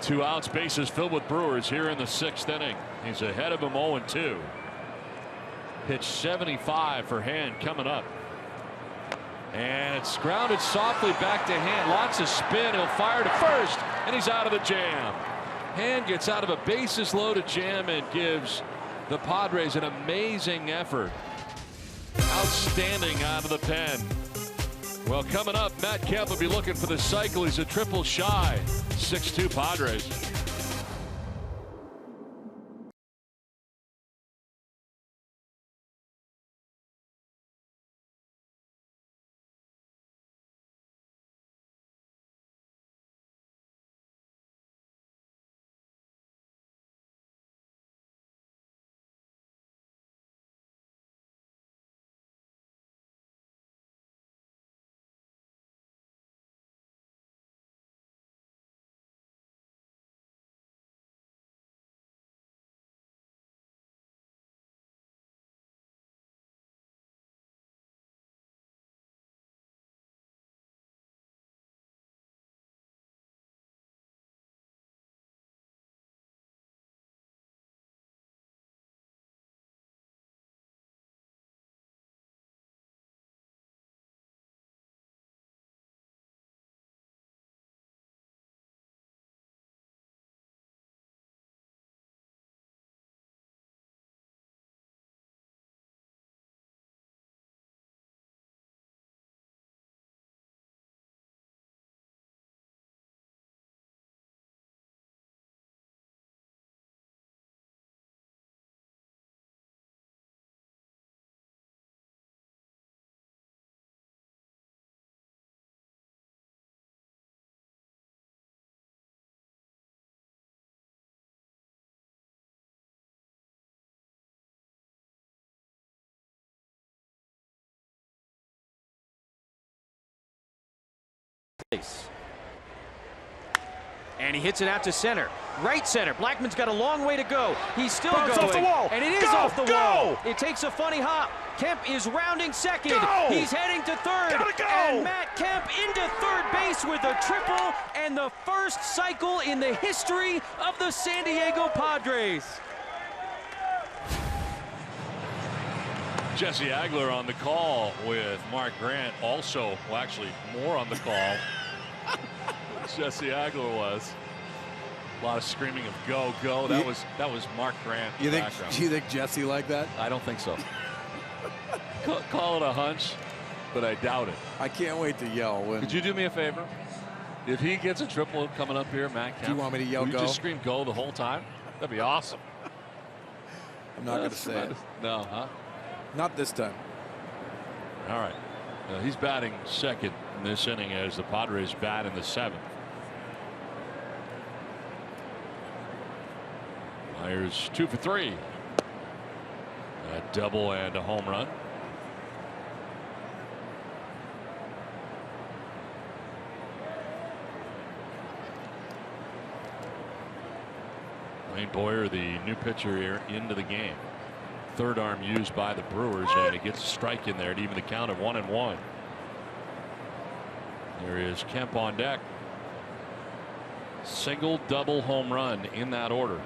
C: Two outs, bases filled with Brewers here in the 6th inning. He's ahead of him 0-2. Pitch 75 for Hand coming up. And it's grounded softly back to Hand. Lots of spin. He'll fire to first, and he's out of the jam. Hand gets out of a bases loaded jam and gives the Padres an amazing effort. Outstanding out of the pen. Well, coming up, Matt Kemp will be looking for the cycle. He's a triple shy. 6-2 Padres.
H: And he hits it out to center. Right center. Blackman's got a long way to go. He's still
B: Bounce
H: going.
B: off the wall.
H: And it is
B: Go,
H: off the
B: go.
H: wall. It takes a funny hop. Kemp is rounding second.
B: Go.
H: He's heading to third.
B: Gotta go.
H: And Matt Kemp into third base with a triple and the first cycle in the history of the San Diego Padres.
C: Jesse Agler on the call with Mark Grant. Also, well, actually, more on the call. Jesse Agler was. A lot of screaming of "Go, go!" That was Mark Grant.
G: You think Jesse like that?
C: I don't think so. Call it a hunch, but I doubt it.
G: I can't wait to yell when.
C: Could you do me a favor? If he gets a triple coming up here, Matt Kemp,
G: do you want me to yell
C: will you
G: go?
C: just scream "Go" the whole time? That'd be awesome.
G: I'm not going to say it.
C: No, huh?
G: Not this time.
C: All right. He's batting second in this inning as the Padres bat in the seventh. Myers 2 for 3. A double and a home run. Wayne Boyer, the new pitcher here into the game. Third arm used by the Brewers, and he gets a strike in there to even the count of 1-1. There is Kemp on deck. Single, double, home run in that order.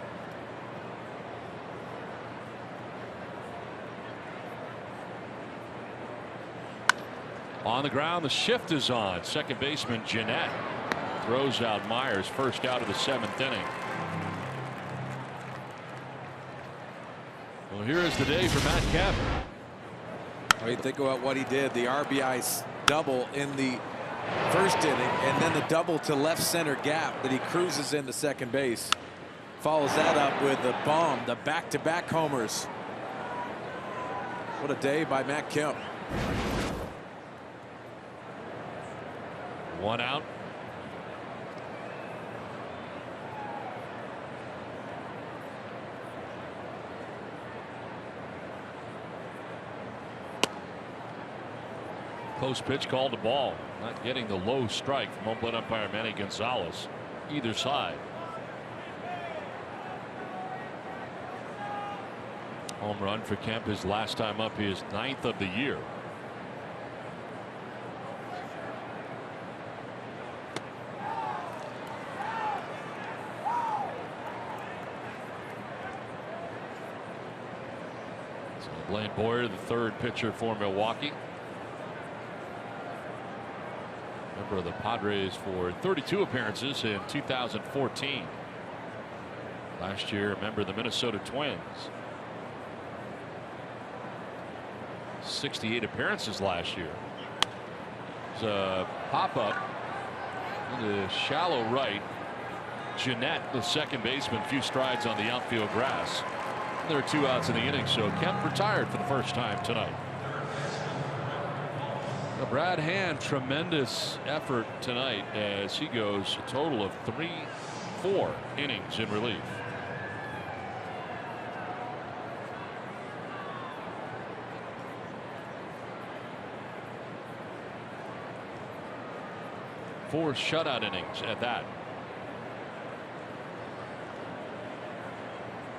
C: On the ground, the shift is on. Second baseman Jeanette throws out Myers, first out of the seventh inning. Well, here is the day for Matt Kemp.
G: Well, you think about what he did, the RBI double in the first inning, and then the double to left center gap that he cruises into second base. Follows that up with the bomb, the back-to-back homers. What a day by Matt Kemp.
C: One out. Post pitch called a ball. Not getting the low strike from Oakland umpire Manny Gonzalez either side. Home run for Kemp, his last time up, his 9th of the year. So Blaine Boyer, the third pitcher for Milwaukee. Member of the Padres for 32 appearances in 2014. Last year, a member of the Minnesota Twins. 68 appearances last year. It's a pop-up into shallow right. Jeanette, the second baseman, few strides on the outfield grass. There are 2 outs in the inning, so Kemp retired for the first time tonight. Brad Hand, tremendous effort tonight as he goes a total of 4 innings in relief. Four shutout innings at that.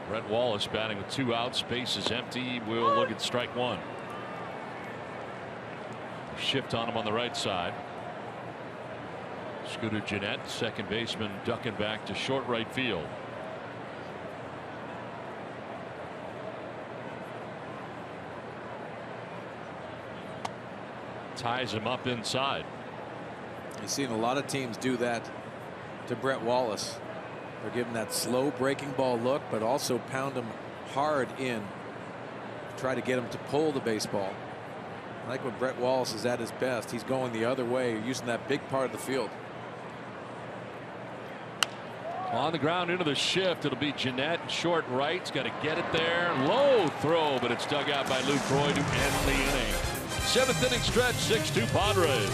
C: Brett Wallace batting with 2 outs. Base is empty. We'll look at strike 1. Shift on him on the right side. Scooter Jeanette, second baseman, ducking back to short right field. Ties him up inside.
G: You've seen a lot of teams do that to Brett Wallace. They're giving that slow breaking ball look, but also pound him hard in. Try to get him to pull the baseball. I like when Brett Wallace is at his best. He's going the other way, using that big part of the field.
C: On the ground into the shift. It'll be Jeanette, short right. He's got to get it there. Low throw, but it's dug out by Lucroy to end the inning. 7th inning stretch, 6-2 Padres.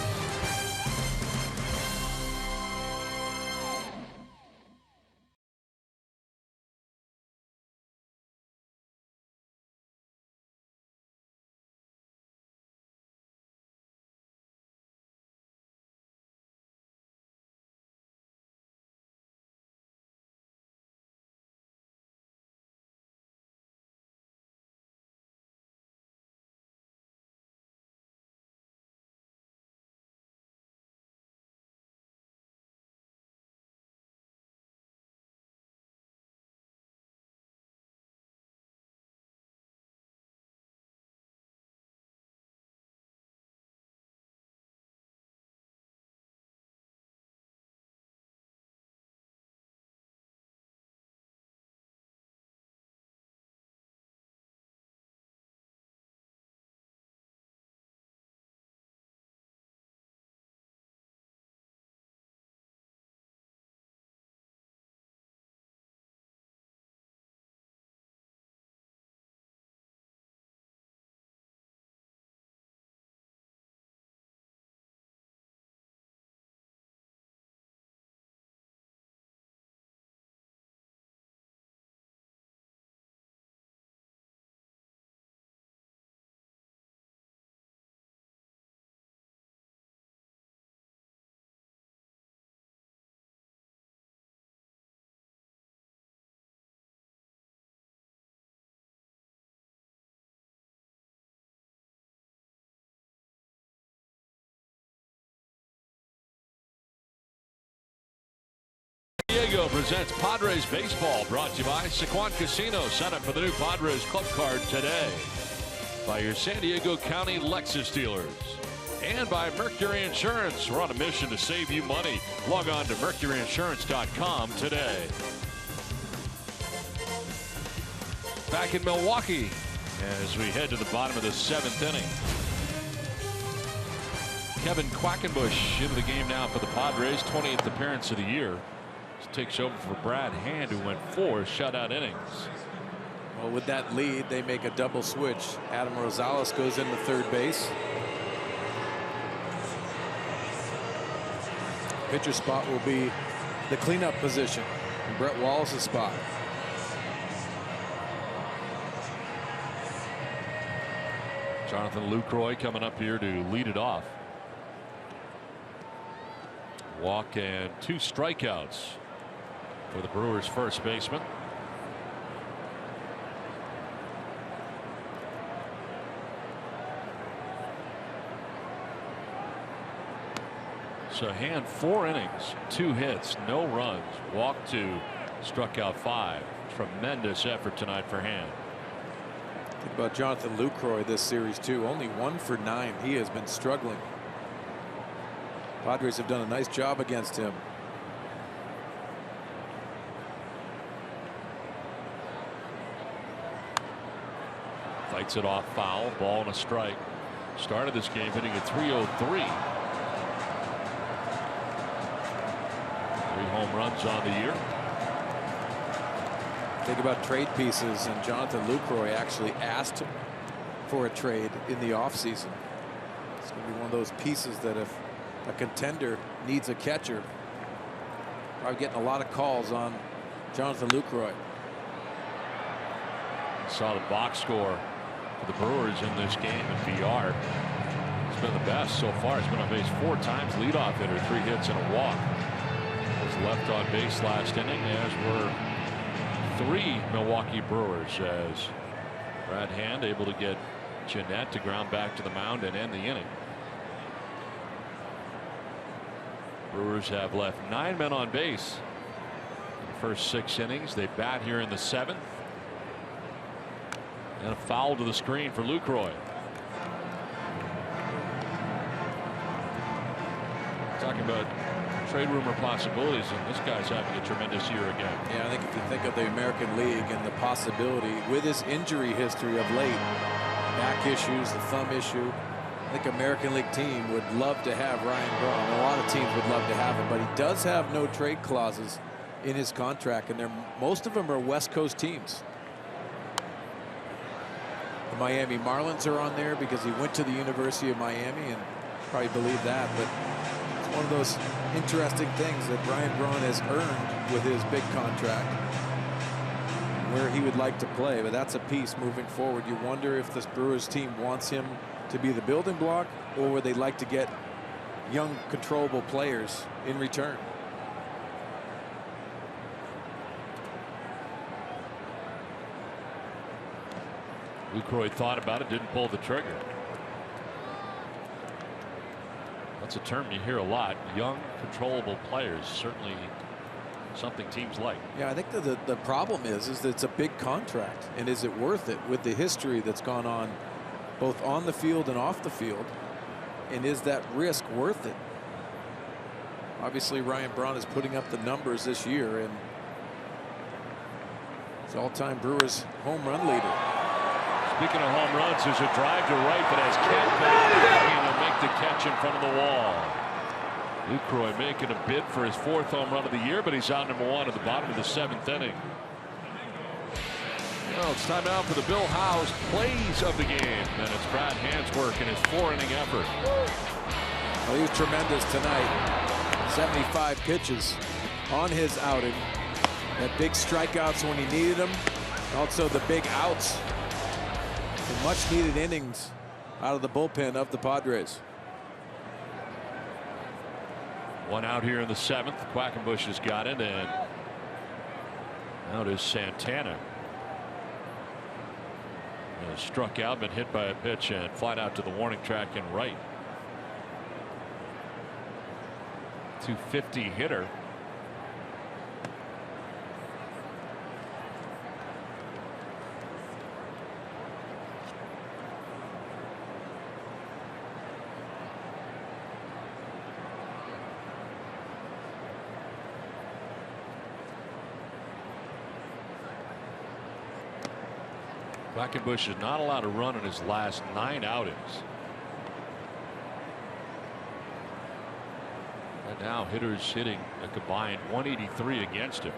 C: Diego presents Padres Baseball, brought to you by Sequan Casino. Sign up for the new Padres Club Card today. By your San Diego County Lexus dealers. And by Mercury Insurance. We're on a mission to save you money. Log on to mercuryinsurance.com today. Back in Milwaukee as we head to the bottom of the 7th inning. Kevin Quackenbush into the game now for the Padres, 20th appearance of the year. This takes over for Brad Hand, who went 4 shutout innings.
G: Well, with that lead, they make a double switch. Adam Rosales goes into third base. Pitcher spot will be the cleanup position in Brett Wallace's spot.
C: Jonathan Lucroy coming up here to lead it off. Walk and 2 strikeouts for the Brewers' first baseman. So Hand 4 innings, 2 hits, no runs, walked 2, struck out 5. Tremendous effort tonight for Hand.
G: Think about Jonathan Lucroy this series too. Only 1 for 9. He has been struggling. Padres have done a nice job against him.
C: Fights it off, foul, ball and a strike. Started this game hitting at .303. 3 home runs on the year.
G: Think about trade pieces, and Jonathan Lucroy actually asked for a trade in the offseason. It's going to be one of those pieces that if a contender needs a catcher, probably getting a lot of calls on Jonathan Lucroy.
C: Saw the box score for the Brewers in this game at VR. It's been the best so far. He's been on base 4 times, leadoff hitter, 3 hits and a walk. Was left on base last inning, as were 3 Milwaukee Brewers, as Brad Hand able to get Jeanette to ground back to the mound and end the inning. Brewers have left 9 men on base in the first 6 innings. They bat here in the 7th. And a foul to the screen for Lucroy. Talking about trade rumor possibilities, and this guy's having a tremendous year again.
G: Yeah, I think if you think of the American League and the possibility with his injury history of late, back issues, the thumb issue, I think American League team would love to have Ryan Braun. A lot of teams would love to have him, but he does have no trade clauses in his contract, and most of them are West Coast teams. The Miami Marlins are on there because he went to the University of Miami, and probably believe that, but it's one of those interesting things that Ryan Braun has earned with his big contract, where he would like to play. But that's a piece moving forward. You wonder if this Brewers team wants him to be the building block, or would they like to get young controllable players in return?
C: Lucroy thought about it, didn't pull the trigger. That's a term you hear a lot. Young controllable players, certainly something teams like.
G: Yeah, I think the problem is that it's a big contract, and is it worth it with the history that's gone on both on the field and off the field, and is that risk worth it? Obviously Ryan Braun is putting up the numbers this year, and he's all-time Brewers home run leader.
C: Speaking of home runs, there's a drive to right that has Kemp and he'll make the catch in front of the wall. Lucroy making a bid for his 4th home run of the year, but he's out number 1 at the bottom of the 7th inning. Well, it's time now for the Bill House plays of the game, and it's Brad Hand's work in his 4-inning effort.
G: Well, he was tremendous tonight. 75 pitches on his outing. Had big strikeouts when he needed them. Also the big outs. Some much needed innings out of the bullpen of the Padres.
C: 1 out here in the 7th. Quackenbush has got it, and now it is Santana. Struck out, been hit by a pitch, and flied out to the warning track and right. 250 hitter. Quackenbush is not allowed to run in his last 9 outings. And now hitters hitting a combined 183 against him.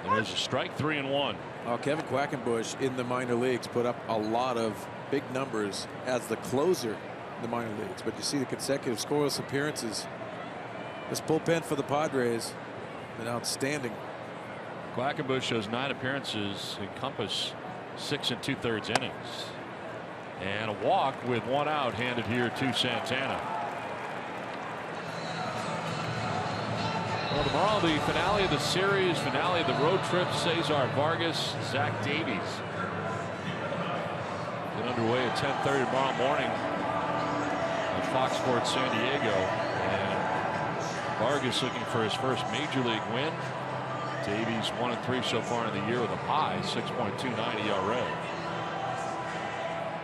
C: There's a strike, 3-1.
G: Well, Kevin Quackenbush in the minor leagues put up a lot of big numbers as the closer in the minor leagues. But you see the consecutive scoreless appearances. This bullpen for the Padres been outstanding.
C: Quackenbush shows 9 appearances, encompass 6 2/3 innings. And a walk with 1 out handed here to Santana. Well, tomorrow the finale of the series, finale of the road trip. Cesar Vargas, Zach Davies. Get underway at 10:30 tomorrow morning on Fox Sports San Diego. And Vargas looking for his first major league win. Davies 1-3 so far in the year with a high 6.29 ERA.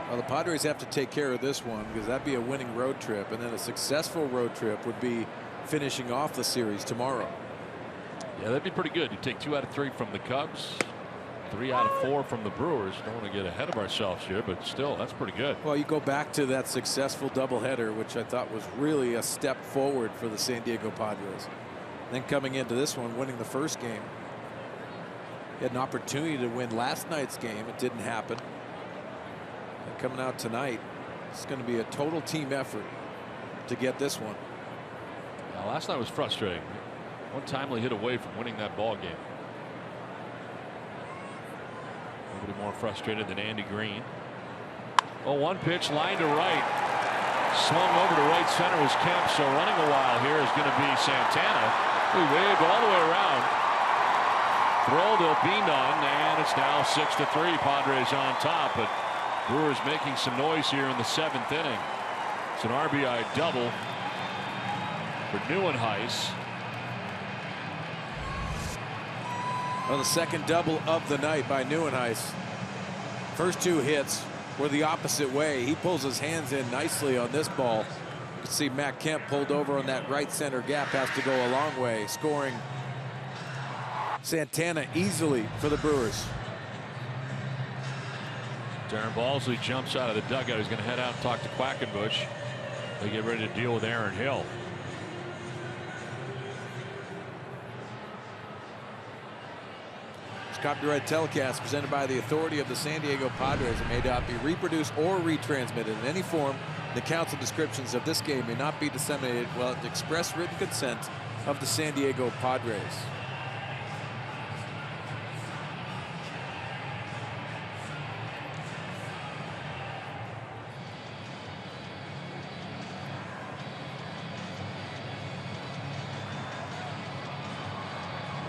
G: Well, the Padres have to take care of this one because that'd be a winning road trip, and then a successful road trip would be finishing off the series tomorrow.
C: Yeah, that'd be pretty good. You take 2 out of 3 from the Cubs, 3 out of 4 from the Brewers. Don't want to get ahead of ourselves here, but still, that's pretty good.
G: Well, you go back to that successful doubleheader, which I thought was really a step forward for the San Diego Padres. Then coming into this one, winning the first game. He had an opportunity to win last night's game. It didn't happen. And coming out tonight, it's going to be a total team effort to get this one.
C: Now, last night was frustrating. One timely hit away from winning that ball game. Nobody more frustrated than Andy Green. Oh, 1 pitch, line to right. Swung over to right center was Kemp. So running a while here is going to be Santana. We waved all the way around. Throw, there'll be none, and it's now 6-3. Padres on top, but Brewers making some noise here in the 7th inning. It's an RBI double for Neuenhuis.
G: Well, the second double of the night by Neuenhuis. First 2 hits were the opposite way. He pulls his hands in nicely on this ball. You can see Matt Kemp pulled over on that right center gap, has to go a long way, scoring Santana easily for the Brewers.
C: Darren Balsley jumps out of the dugout. He's going to head out and talk to Quackenbush. They get ready to deal with Aaron Hill.
G: This copyright telecast presented by the authority of the San Diego Padres and may not be reproduced or retransmitted in any form. The counts and descriptions of this game may not be disseminated without the express written consent of the San Diego Padres.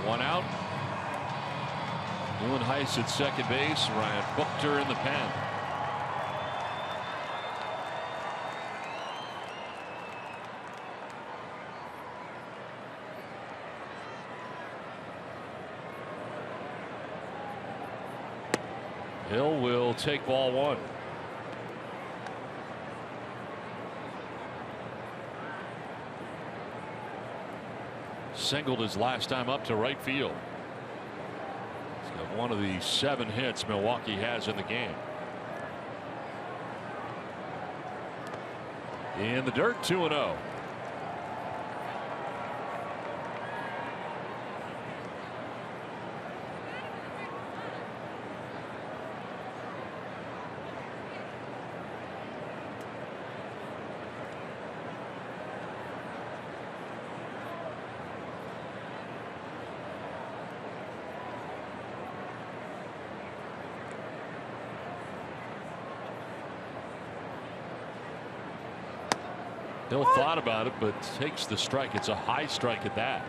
C: One out. Neuenhuis at second base. Ryan Buchter in the pen. Hill will take ball 1. Singled his last time up to right field. He's got one of the 7 hits Milwaukee has in the game. In the dirt, 2-0. Hill thought about it, but takes the strike. It's a high strike at that.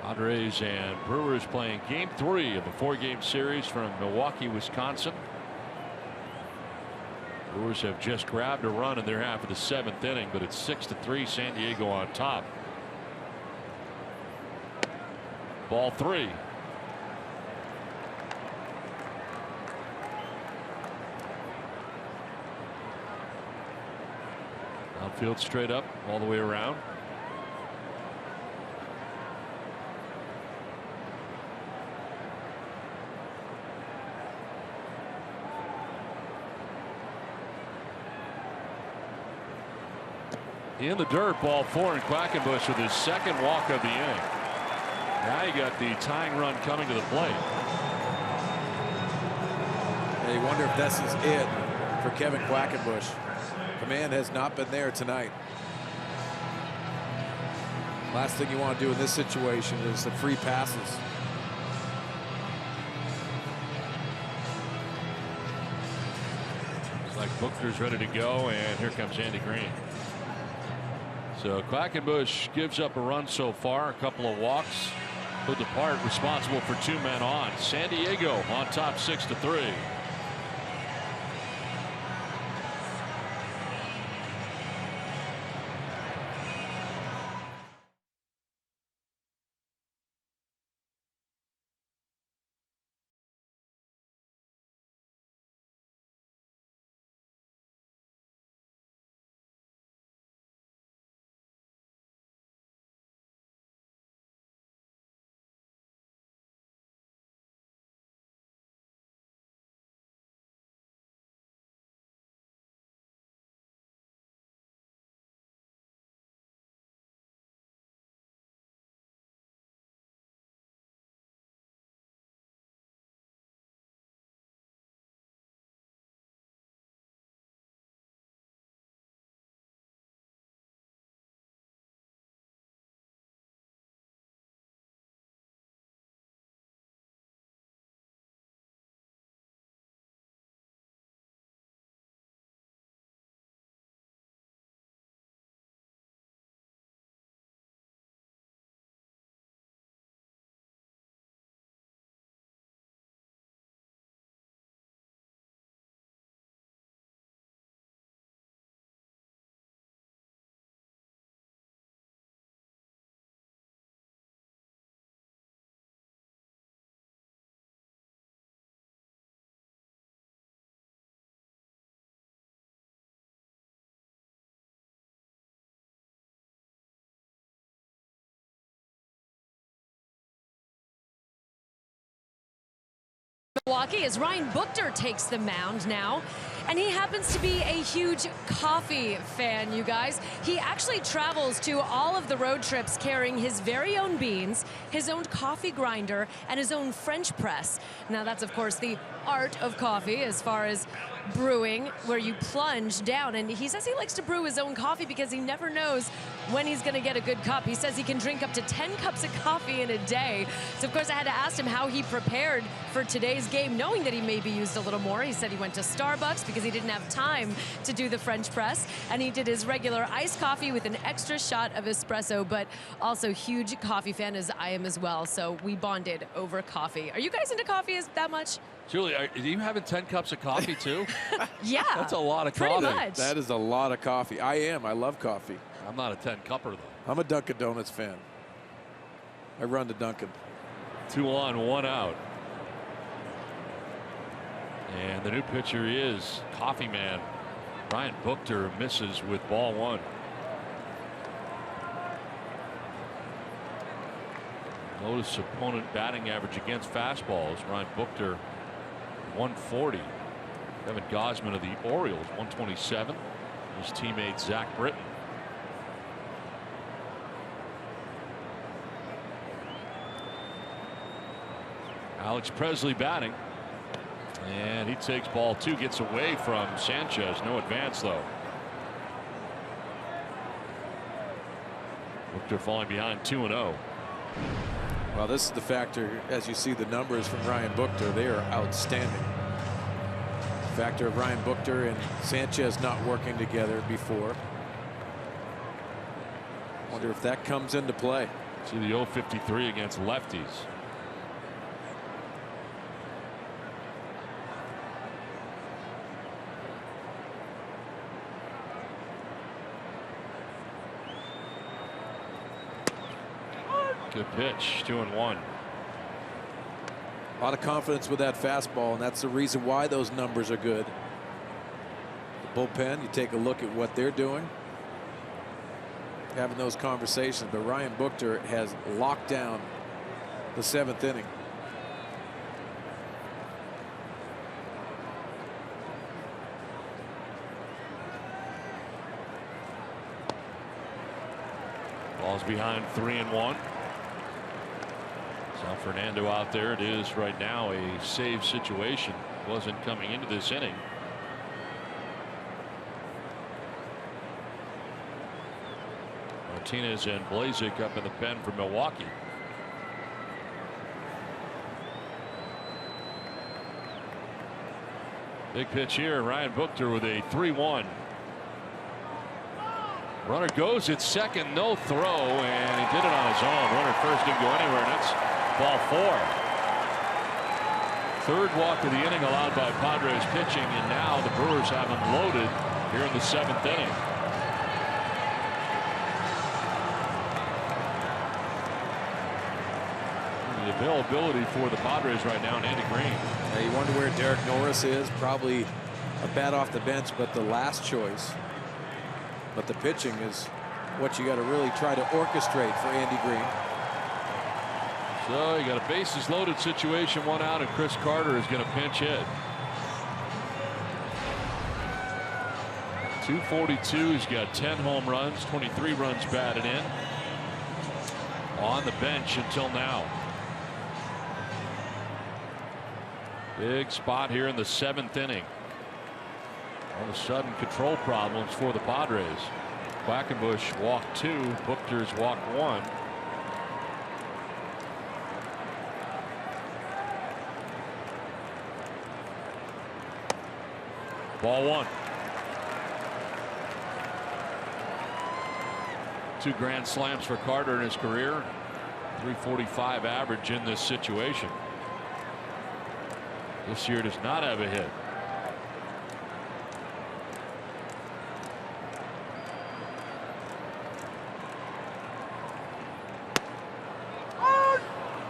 C: Padres and Brewers playing game 3 of a 4-game series from Milwaukee, Wisconsin. Brewers have just grabbed a run in their half of the 7th inning, but it's 6-3, San Diego on top. Ball 3. Infield straight up all the way around. In the dirt, ball 4, and Quackenbush with his second walk of the inning. Now you got the tying run coming to the plate.
G: And you wonder if this is it for Kevin Quackenbush. Command has not been there tonight. Last thing you want to do in this situation is the free passes.
C: Looks like Buchter's ready to go, and here comes Andy Green. So Quackenbush gives up a run so far, a couple of walks. Who depart, responsible for 2 men on. San Diego on top 6-3.
E: Milwaukee as Ryan Buchter takes the mound now, and he happens to be a huge coffee fan, you guys. He actually travels to all of the road trips carrying his very own beans, his own coffee grinder, and his own French press. Now that's of course the art of coffee as far as brewing, where you plunge down, and he says he likes to brew his own coffee because he never knows when he's going to get a good cup. He says he can drink up to 10 cups of coffee in a day. So of course I had to ask him how he prepared for today's game, knowing that he maybe used a little more. He said he went to Starbucks because he didn't have time to do the French press, and he did his regular iced coffee with an extra shot of espresso, but also huge coffee fan as I am as well. So we bonded over coffee. Are you guys into coffee that much?
C: Julie, are you having 10 cups of coffee too?
E: Yeah.
C: That's a lot of
E: pretty
C: coffee.
E: Much.
G: That is a lot of coffee. I am. I love coffee.
C: I'm not a 10-cupper though.
G: I'm a Dunkin' Donuts fan. I run to Dunkin'.
C: 2 on, 1 out. And the new pitcher is Coffee Man. Ryan Buchter misses with ball 1. Lowest opponent batting average against fastballs. Ryan Buchter 140. Kevin Gausman of the Orioles 127. His teammate Zach Britton. Alex Presley batting. And he takes ball 2, gets away from Sanchez. No advance though. Buchter falling behind 2-0.
G: Well, this is the factor. As you see the numbers from Ryan Buchter, they are outstanding. Factor of Ryan Buchter and Sanchez not working together before. Wonder if that comes into play.
C: See the 0-53 against lefties. Good pitch, 2-1.
G: A lot of confidence with that fastball, and that's the reason why those numbers are good. The bullpen, you take a look at what they're doing. having those conversations, but Ryan Buchter has locked down the 7th inning.
C: Ball's behind 3-1. Sal Fernando out there. It is right now a save situation. Wasn't coming into this inning. Martinez and Blazek up in the pen for Milwaukee. Big pitch here. Ryan Buchter with a 3-1. Runner goes at second, no throw, and he did it on his own. Runner first didn't go anywhere, and that's ball 4. Third walk of the inning allowed by Padres pitching, and now the Brewers have him loaded here in the 7th inning. The availability for the Padres right now, and Andy Green.
G: You wonder where Derek Norris is. Probably a bat off the bench, but the last choice. But the pitching is what you got to really try to orchestrate for Andy Green.
C: So you got a bases loaded situation, 1 out, and Chris Carter is going to pinch hit. 242. He's got 10 home runs, 23 runs batted in. On the bench until now. Big spot here in the 7th inning. All of a sudden, control problems for the Padres. Quackenbush walked 2, Buchter's walked 1. Ball 1. 2 grand slams for Carter in his career. 345 average in this situation. This year does not have a hit.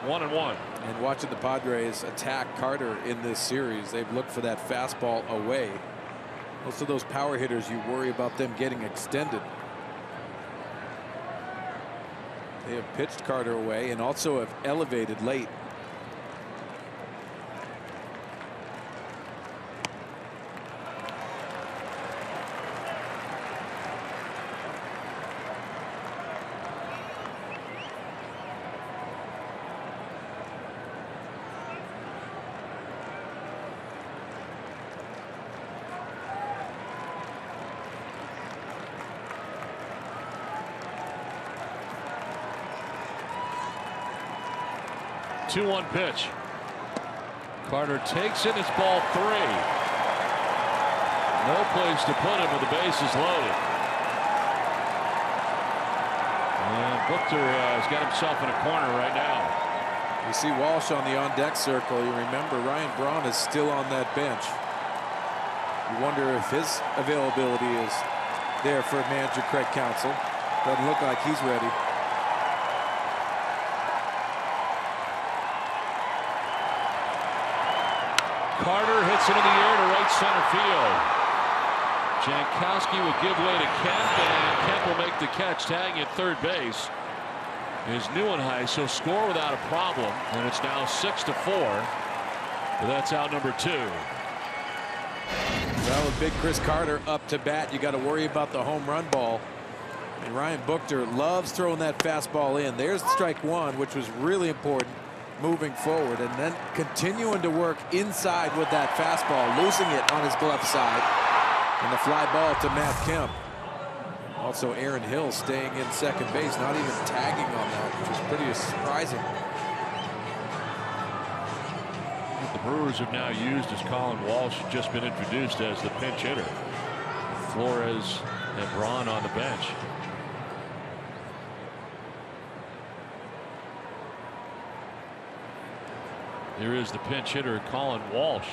C: One and one.
G: And watching the Padres attack Carter in this series, they've looked for that fastball away. Most of those power hitters, you worry about them getting extended. They have pitched Carter away and also have elevated late.
C: The 2-1 pitch. Carter takes it. It's ball 3. No place to put him with the bases loaded. And Buchter has got himself in a corner right now.
G: You see Walsh on the on-deck circle. You remember Ryan Braun is still on that bench. You wonder if his availability is there for manager Craig Counsell. Doesn't look like he's ready.
C: Carter hits it in the air to right center field. Jankowski will give way to Kemp, and Kemp will make the catch, tagging at third base. Is Neuenhuis, so score without a problem, and it's now 6-4. But that's out number 2.
G: Well, with big Chris Carter up to bat, you got to worry about the home run ball. And Ryan Buchter loves throwing that fastball in. There's strike 1, which was really important moving forward, and then continuing to work inside with that fastball, losing it on his glove side, and the fly ball to Matt Kemp. Also Aaron Hill staying in second base, not even tagging on that, which was pretty surprising.
C: The Brewers have now used as Colin Walsh just been introduced as the pinch hitter. Flores and Braun on the bench. Here is the pinch hitter, Colin Walsh.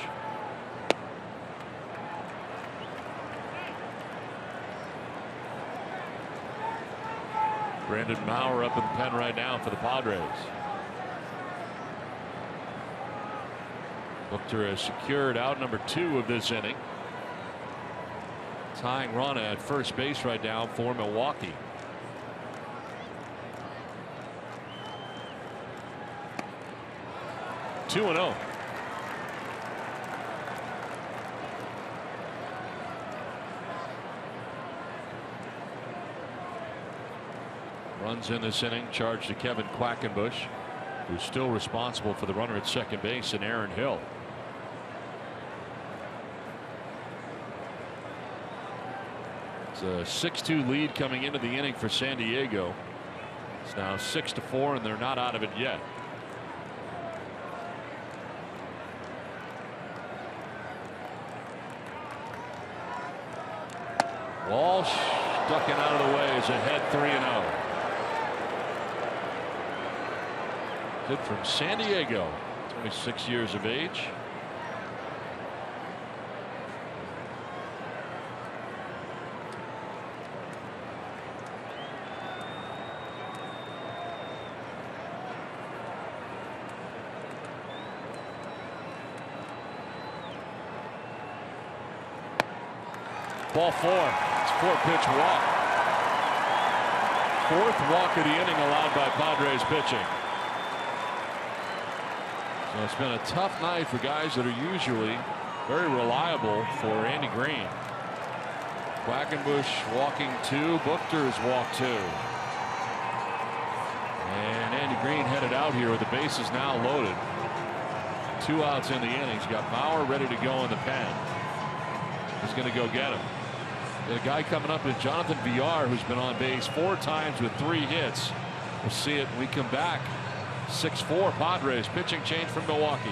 C: Brandon Maurer up in the pen right now for the Padres. Buchter has secured out number 2 of this inning. Tying run at first base right now for Milwaukee. 2-0. Runs in this inning, charged to Kevin Quackenbush, who's still responsible for the runner at second base, and Aaron Hill. It's a 6-2 lead coming into the inning for San Diego. It's now 6-4, and they're not out of it yet. Walsh ducking out of the way is ahead 3-0. Kid from San Diego, 26 years of age. Ball 4. It's 4-pitch walk. 4th walk of the inning allowed by Padres pitching. So it's been a tough night for guys that are usually very reliable for Andy Green. Quackenbush walking 2. Buchter has walked 2. And Andy Green headed out here with the bases now loaded. 2 outs in the inning. He's got Bauer ready to go in the pen. He's going to go get him. The guy coming up is Jonathan Villar, who's been on base 4 times with 3 hits. We'll see it when we come back. 6-4 Padres. Pitching change from Milwaukee.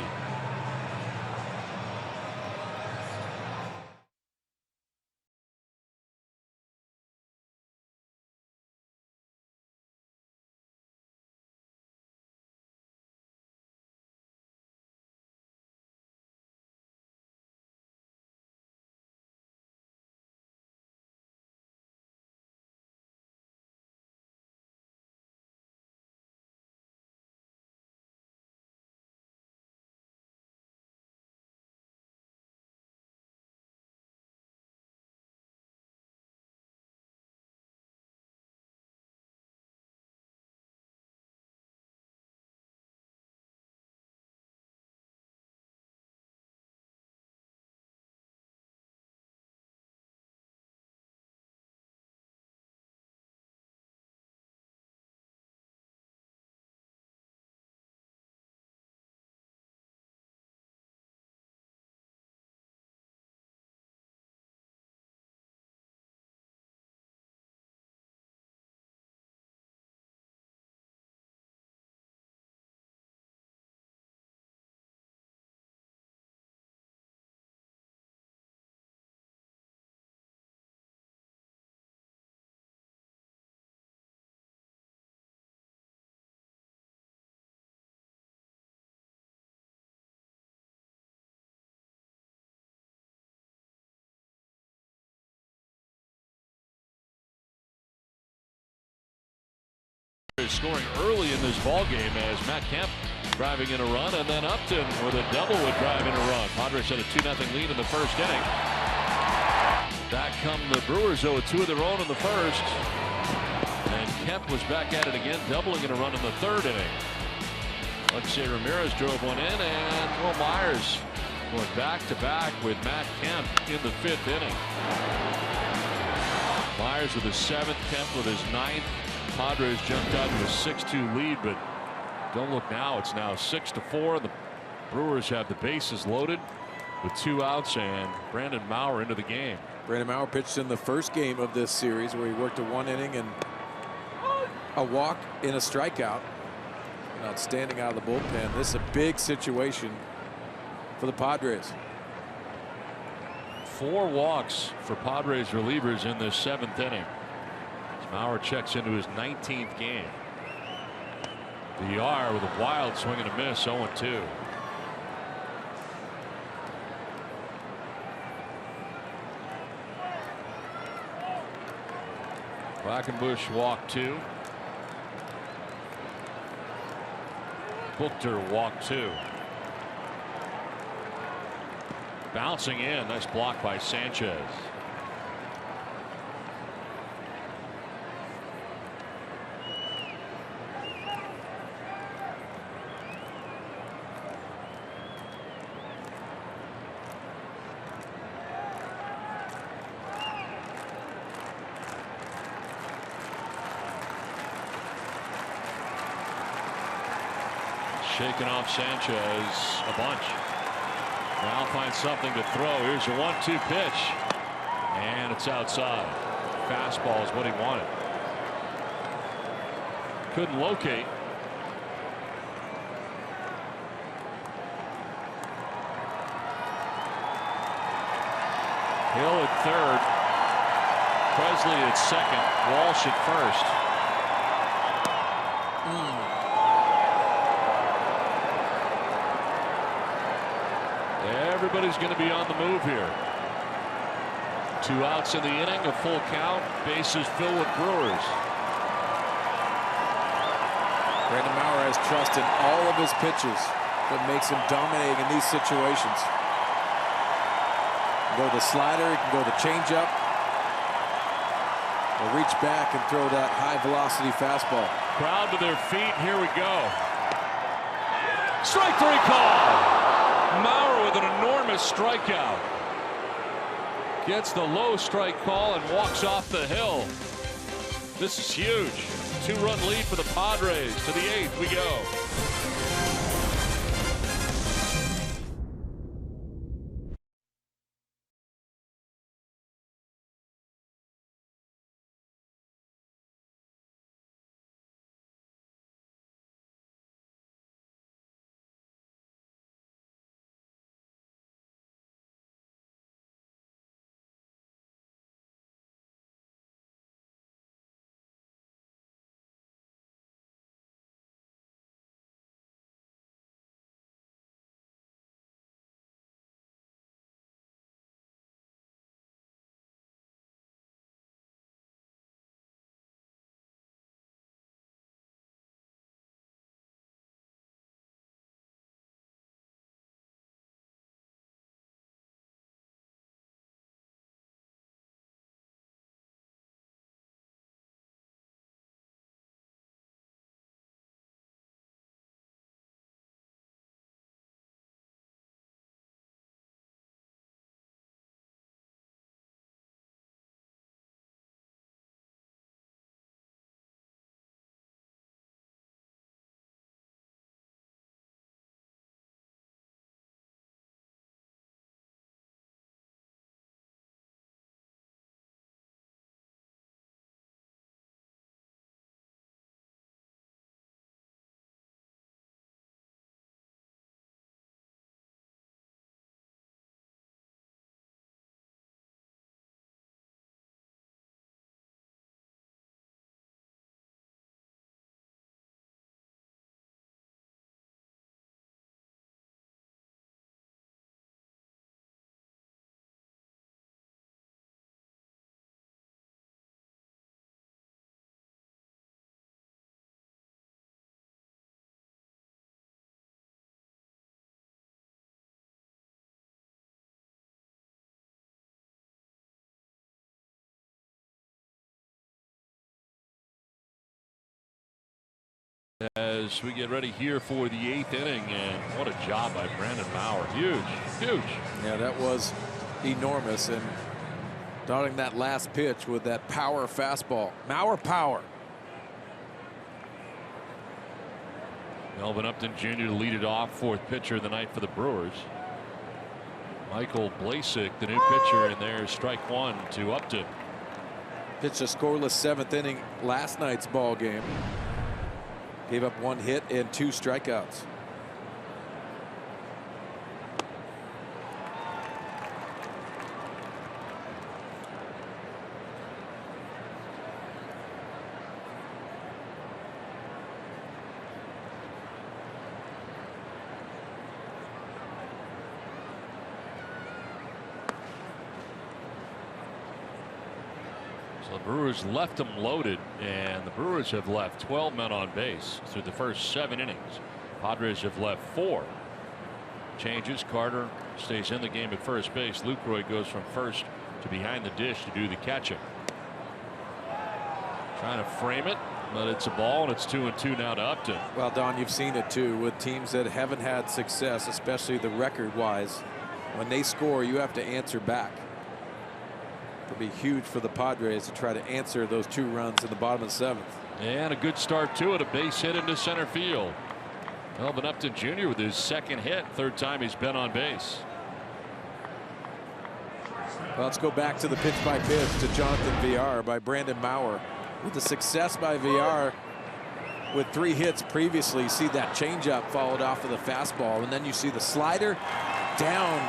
C: Scoring early in this ball game as Matt Kemp driving in a run, and then Upton with a double would drive in a run. Padres had a 2-0 lead in the first inning. Back come the Brewers, though, with 2 of their own in the first, and Kemp was back at it again, doubling in a run in the 3rd inning. Alexei Ramirez drove one in, and Will Myers going back to back with Matt Kemp in the 5th inning. Myers with his 7th, Kemp with his 9th. Padres jumped out to a 6-2 lead, but don't look now. It's now 6-4. The Brewers have the bases loaded with 2 outs, and Brandon Maurer into the game.
G: Brandon Maurer pitched in the first game of this series where he worked a 1 inning and a walk in a strikeout. Outstanding out of the bullpen. This is a big situation for the Padres.
C: 4 walks for Padres relievers in this 7th inning. Maurer checks into his 19th game. Villar with a wild swing and a miss, 0-2. Quackenbush walked 2. Buchter walked 2. Bouncing in, nice block by Sanchez. Shaking off Sanchez a bunch. Now finds something to throw. Here's a 1-2 pitch. And it's outside. Fastball is what he wanted. Couldn't locate. Hill at third. Presley at second. Walsh at first. Everybody's going to be on the move here. 2 outs in the inning, a full count, bases filled with Brewers.
G: Brandon Maurer has trust in all of his pitches that makes him dominating in these situations. He can go the slider, he can go the changeup, or reach back and throw that high velocity fastball.
C: Crowd to their feet, here we go. Strike 3 call. Maurer with an enormous strikeout. Gets the low strike call and walks off the hill. This is huge. 2-run lead for the Padres. To the 8th we go. As we get ready here for the 8th inning, and what a job by Brandon Maurer. Huge, huge.
G: Yeah, that was enormous, and dotting that last pitch with that power fastball. Maurer power.
C: Melvin Upton Jr. to lead it off, 4th pitcher of the night for the Brewers. Michael Blasek, the new pitcher, and there's strike 1 to Upton.
G: Pitched a scoreless 7th inning last night's ball game. Gave up 1 hit and 2 strikeouts.
C: So the Brewers left them loaded, and the Brewers have left 12 men on base through the first 7 innings. Padres have left 4. Changes. Carter stays in the game at first base. Lucroy goes from first to behind the dish to do the catching. Trying to frame it, but it's a ball, and it's 2-2 now to Upton.
G: Well, Don, you've seen it too with teams that haven't had success, especially the record-wise. When they score, you have to answer back. It'll be huge for the Padres to try to answer those 2 runs in the bottom of the 7th.
C: And a good start to it, a base hit into center field. Melvin Upton Jr. with his second hit, third time he's been on base.
G: Well, let's go back to the pitch by pitch to Jonathan VR by Brandon Maurer. With the success by VR with 3 hits previously, you see that changeup followed off of the fastball, and then you see the slider down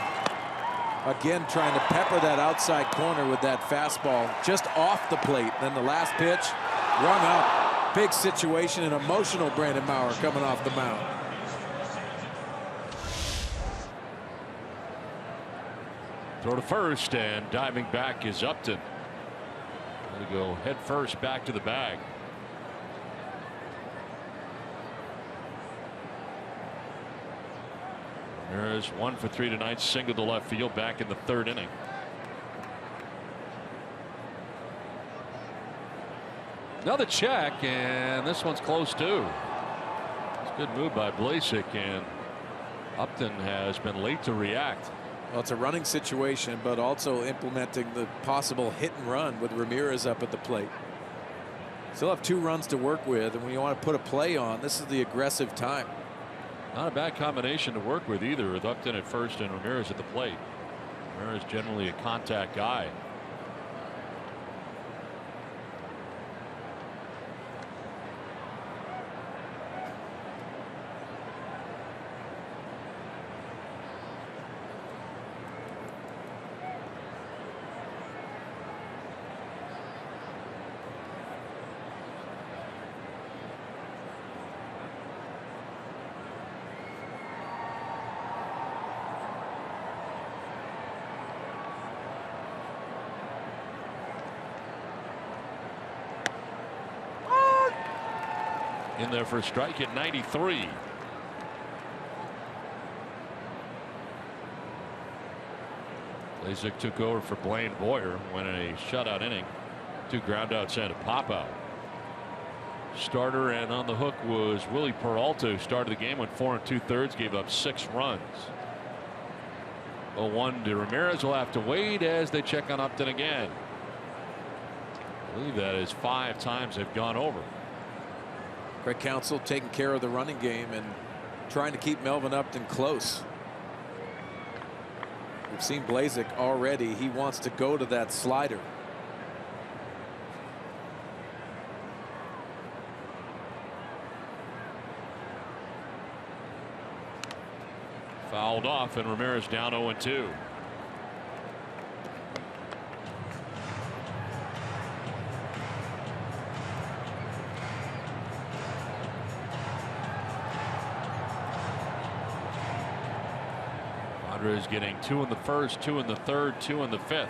G: again, trying to pepper that outside corner with that fastball just off the plate. Then the last pitch rung up. Big situation and emotional Brandon Maurer coming off the mound.
C: Throw to first, and diving back is Upton. Going to go head first back to the bag. Ramirez 1 for 3 tonight, single to left field back in the 3rd inning. Another check, and this one's close too. It's a good move by Blasek, and Upton has been late to react.
G: Well, it's a running situation, but also implementing the possible hit and run with Ramirez up at the plate. Still have 2 runs to work with, and when you want to put a play on, this is the aggressive time.
C: Not a bad combination to work with either, with Upton at first and Ramirez at the plate. Ramirez generally a contact guy. In there for a strike at 93. Blasek took over for Blaine Boyer when a shutout inning. 2 groundouts and a pop out. Starter and on the hook was Willie Peralta, who started the game, went 4 2/3, gave up 6 runs. 0-1 to Ramirez. Will have to wait as they check on Upton again. I believe that is 5 times they've gone over.
G: Craig Counsell taking care of the running game and trying to keep Melvin Upton close. We've seen Blasek already. He wants to go to that slider.
C: Fouled off, and Ramirez down 0-2. Padres getting 2 in the 1st, 2 in the 3rd, 2 in the 5th.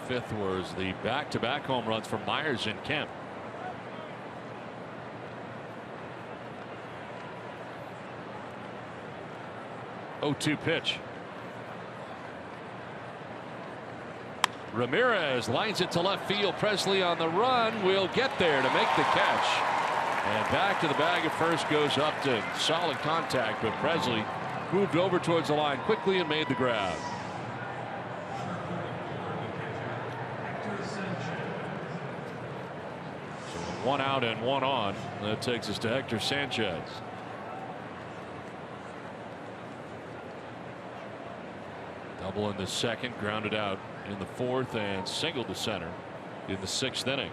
C: 5th was the back-to-back home runs from Myers and Kemp. Oh-2 pitch. Ramirez lines it to left field. Presley on the run will get there to make the catch. And back to the bag at first goes Upton. Solid contact, but Presley moved over towards the line quickly and made the grab. So 1 out and 1 on. That takes us to Hector Sanchez. Double in the 2nd, grounded out in the 4th, and single to center in the 6th inning.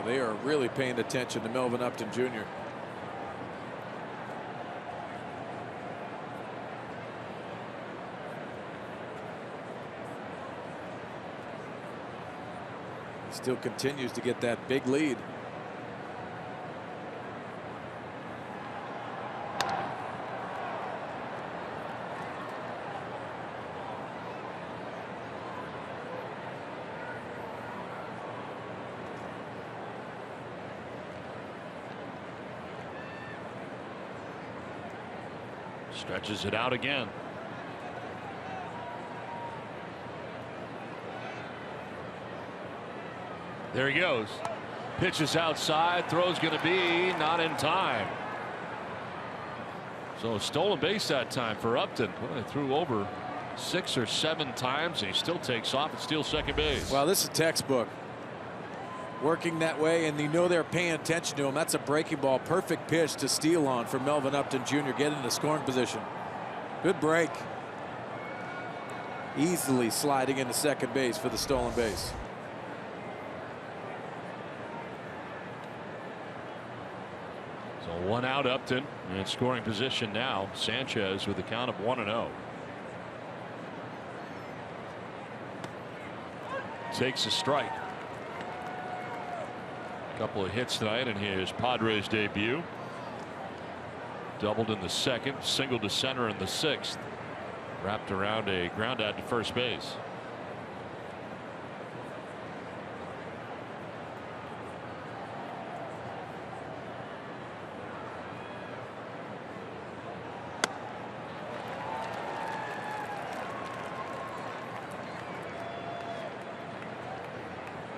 G: They are really paying attention to Melvin Upton Jr. He still continues to get that big lead.
C: Stretches it out again. There he goes. Pitches outside. Throw's going to be not in time. So stolen base that time for Upton. Boy, threw over 6 or 7 times. And he still takes off and steals second base.
G: Well, this is textbook. Working that way, and you know they're paying attention to him. That's a breaking ball. Perfect pitch to steal on for Melvin Upton Jr. Get into scoring position. Good break. Easily sliding into second base for the stolen base.
C: So 1 out Upton in scoring position now. Sanchez with the count of 1-0. Takes a strike. Couple of hits tonight in his Padres debut. Doubled in the second, singled to center in the 6th. Wrapped around a ground out to first base.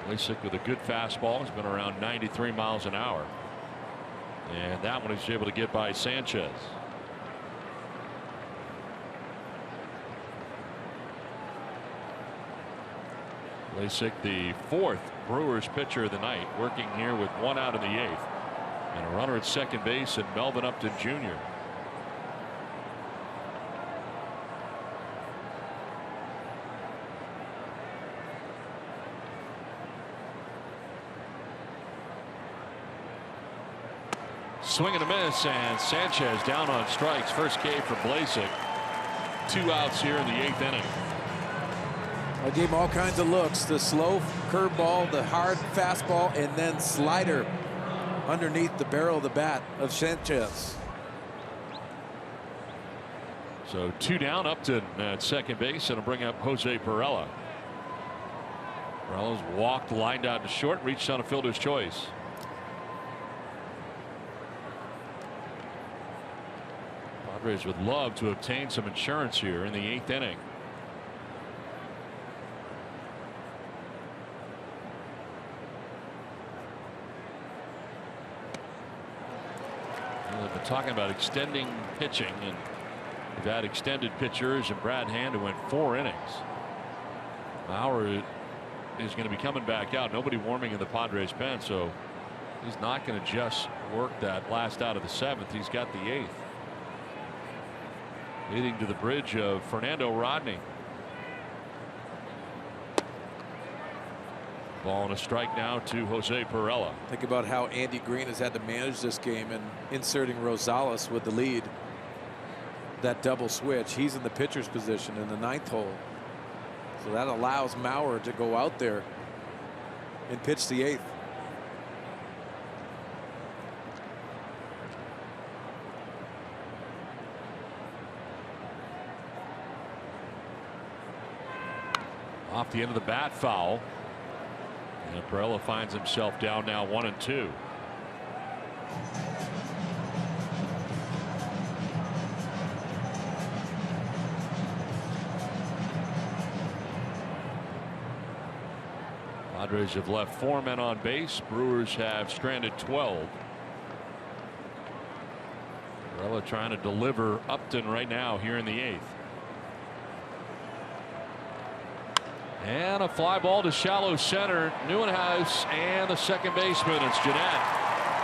C: Lasik with a good fastball. Has been around 93 miles an hour. And that one he's able to get by Sanchez. Lasik, the 4th Brewers pitcher of the night, working here with 1 out in the 8th. And a runner at second base and Melvin Upton Jr. Swing and a miss, and Sanchez down on strikes. First K for Lasik. 2 outs here in the 8th inning.
G: I gave him all kinds of looks. The slow curveball, the hard fastball, and then slider underneath the barrel of the bat of Sanchez.
C: So 2 down. Upton at second base, and it'll bring up Jose Perella. Perella's walked, lined out to short, reached on a fielder's choice. Padres would love to obtain some insurance here in the 8th inning. Well, they've been talking about extending pitching, and they've had extended pitchers, and Brad Hand who went 4 innings. Bauer is going to be coming back out. Nobody warming in the Padres pen, so he's not going to just work that last out of the 7th. He's got the 8th. Leading to the bridge of Fernando Rodney. Ball and a strike now to Jose Perella.
G: Think about how Andy Green has had to manage this game and inserting Rosales with the lead. That double switch. He's in the pitcher's position in the 9th hole. So that allows Maurer to go out there and pitch the 8th.
C: Off the end of the bat, foul. And Perella finds himself down now 1-2. Padres have left 4 men on base. Brewers have stranded 12. Perella trying to deliver Upton right now here in the 8th. And a fly ball to shallow center. Neuenhuis and the second baseman. It's Jeanette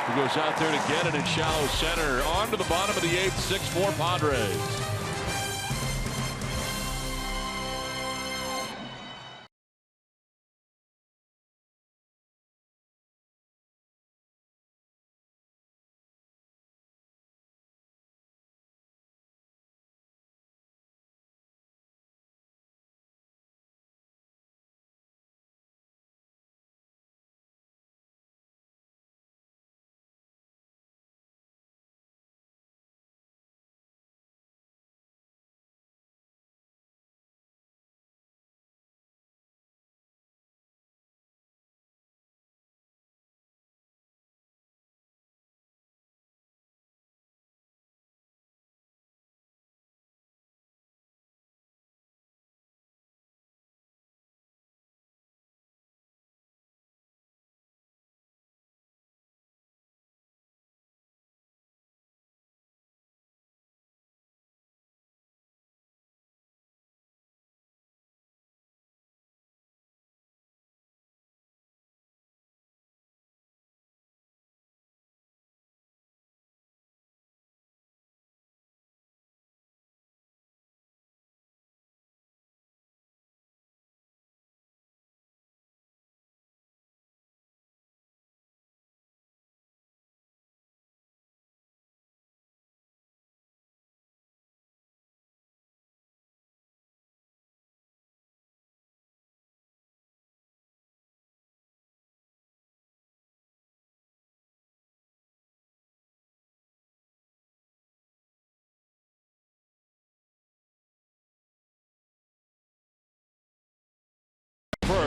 C: who goes out there to get it in shallow center. On to the bottom of the 8th, 6-4 Padres.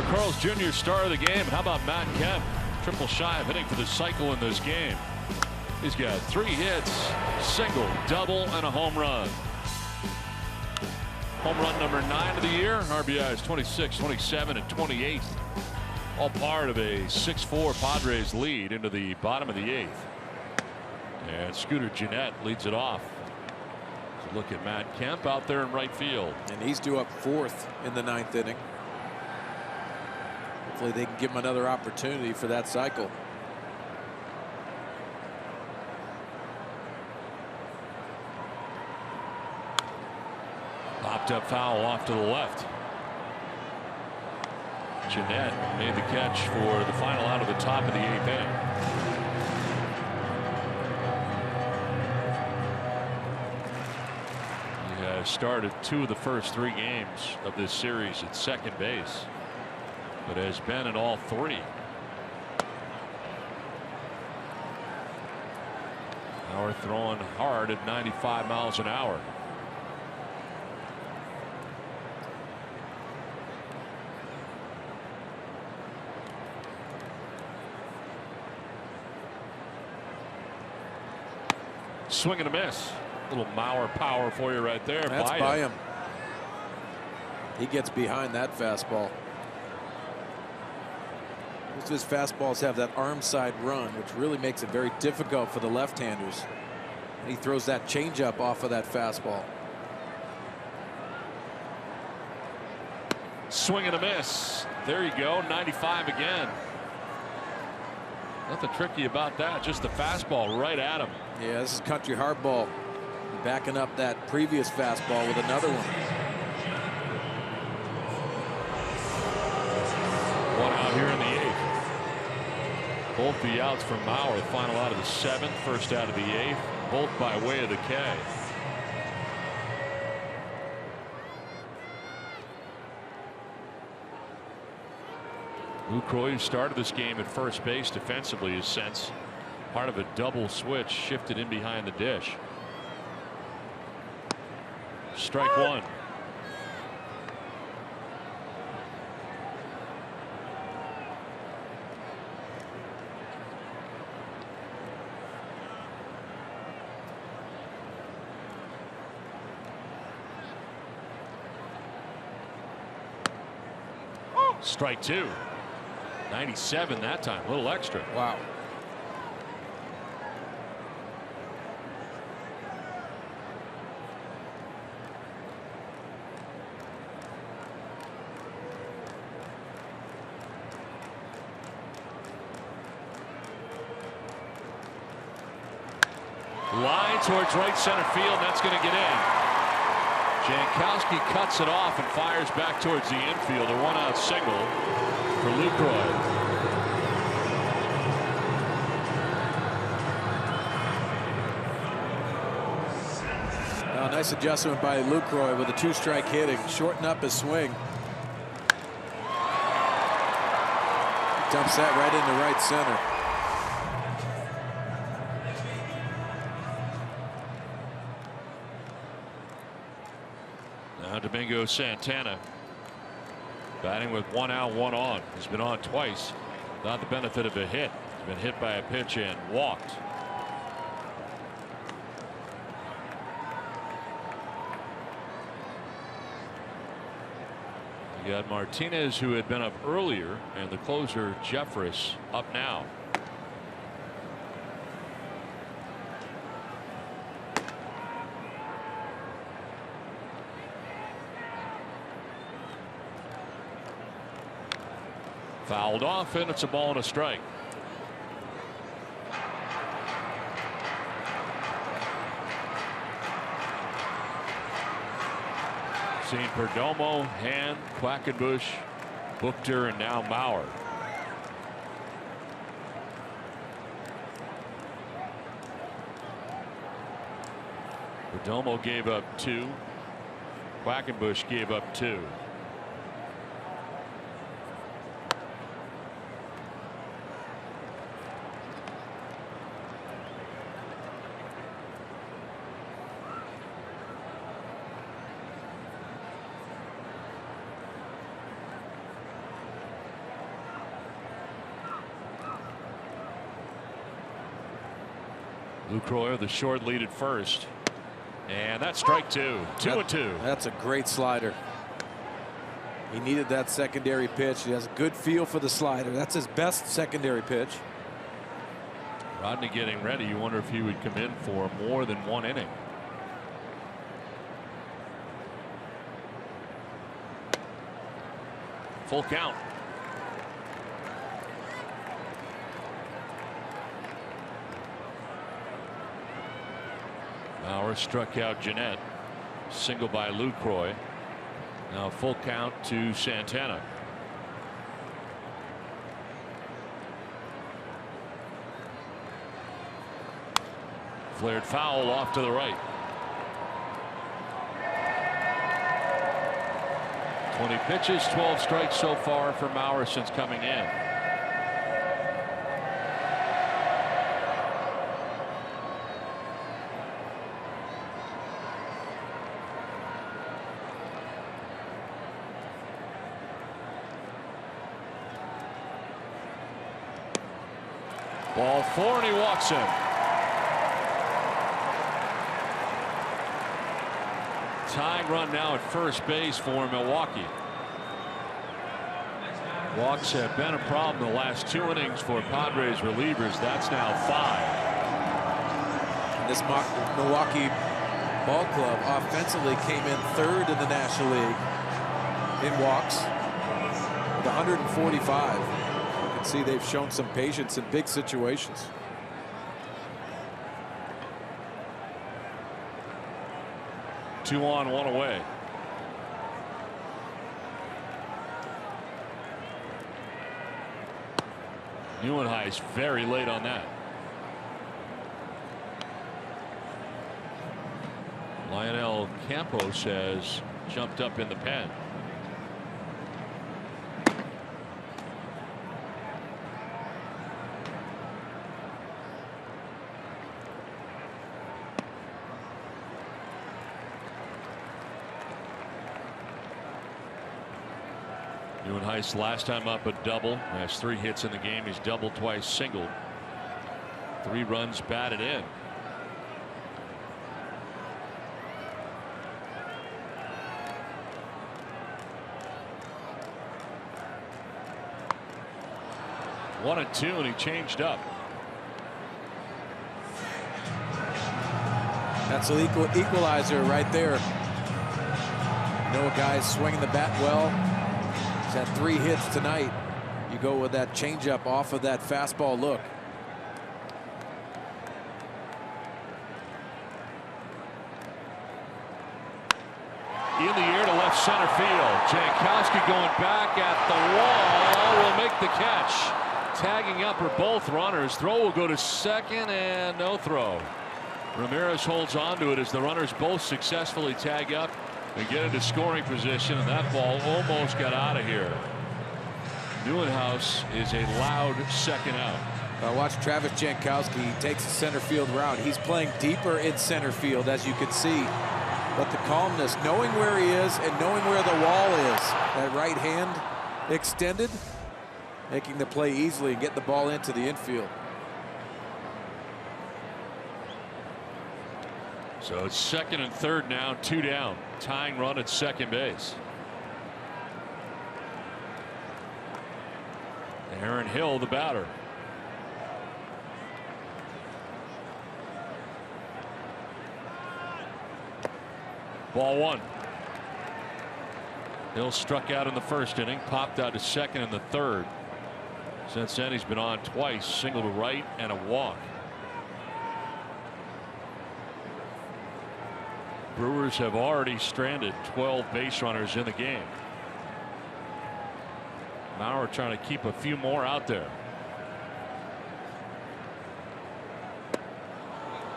C: Carl's Jr. star of the game. How about Matt Kemp? Triple shy of hitting for the cycle in this game. He's got 3 hits, single, double, and a home run. Home run number 9 of the year. RBIs 26, 27, and 28. All part of a 6-4 Padres lead into the bottom of the 8th. And Scooter Gennett leads it off. So look at Matt Kemp out there in right field.
G: And he's due up 4th in the 9th inning. Hopefully they can give him another opportunity for that cycle.
C: Popped up foul off to the left. Gennett made the catch for the final out of the top of the 8th inning. He has started 2 of the first 3 games of this series at second base, but has been in all 3. Now we're throwing hard at 95 miles an hour. Swing and a miss. Little Mauer power for you right there.
G: That's by him. He gets behind that fastball. Most of his fastballs have that arm side run, which really makes it very difficult for the left-handers. And he throws that changeup off of that fastball.
C: Swing and a miss. There you go. 95 again. Nothing tricky about that. Just the fastball right at him.
G: Yeah, this is country hardball. Backing up that previous fastball with another one.
C: One out here in the 8th. Both the outs from Mauer. The final out of the 7th. First out of the 8th. Both by way of the K. Lucroy, who started this game at first base defensively, has since part of a double switch shifted in behind the dish. Strike 1. Strike 2. 97 that time. A little extra.
G: Wow.
C: Line towards right center field. That's going to get in. Jankowski cuts it off and fires back towards the infield. A 1-out single for Lucroy.
G: Nice adjustment by Lucroy with a 2-strike hitting. Shorten up his swing. Dumps that right into right center.
C: Now Domingo Santana batting with 1 out, 1 on. He's been on twice. Not the benefit of a hit. He's been hit by a pitch and walked. You got Martinez, who had been up earlier, and the closer Jeffress up now. Fouled off, and it's a ball and a strike. Seen Perdomo, Hand, Quackenbush, Buchter, and now Mauer. Perdomo gave up 2. Quackenbush gave up 2. Lucroy, the short lead at first. And that's strike two. 2-2.
G: That's a great slider. He needed that secondary pitch. He has a good feel for the slider. That's his best secondary pitch.
C: Rodney getting ready. You wonder if he would come in for more than one inning. Full count. Mauer struck out Jeanette. Single by Lucroy. Now full count to Santana. Flared foul off to the right. 20 pitches, 12 strikes so far for Mauer since coming in. Ball 4 and he walks in. Tying run now at first base for Milwaukee. Walks have been a problem the last 2 innings for Padres relievers. That's now 5.
G: This Milwaukee ball club offensively came in 3rd in the National League in walks with 145. You can see they've shown some patience in big situations.
C: Two on, one away. Neuenhuis very late on that. Lionel Campos has jumped up in the pen. Neuenhuis last time up a double. Has 3 hits in the game. He's doubled twice, singled. 3 runs batted in. One and 2, and he changed up.
G: That's an equalizer right there. You know, a guy's swinging the bat well. He's had 3 hits tonight. You go with that changeup off of that fastball look.
C: In the air to left center field. Jankowski going back at the wall will make the catch. Tagging up are both runners. Throw will go to second and no throw. Ramirez holds on to it as the runners both successfully tag up and get into scoring position, and that ball almost got out of here. Neuenhuis is a loud second out.
G: Watch Travis Jankowski. He takes the center field route. He's playing deeper in center field, as you can see. But the calmness, knowing where he is and knowing where the wall is, that right hand extended, making the play easily and get the ball into the infield.
C: So it's second and third now, 2 down. Tying run at second base. Aaron Hill, the batter. Ball 1. Hill struck out in the first inning, popped out to second in the third. Since then, he's been on twice, single to right and a walk. Brewers have already stranded 12 base runners in the game. Mauer trying to keep a few more out there.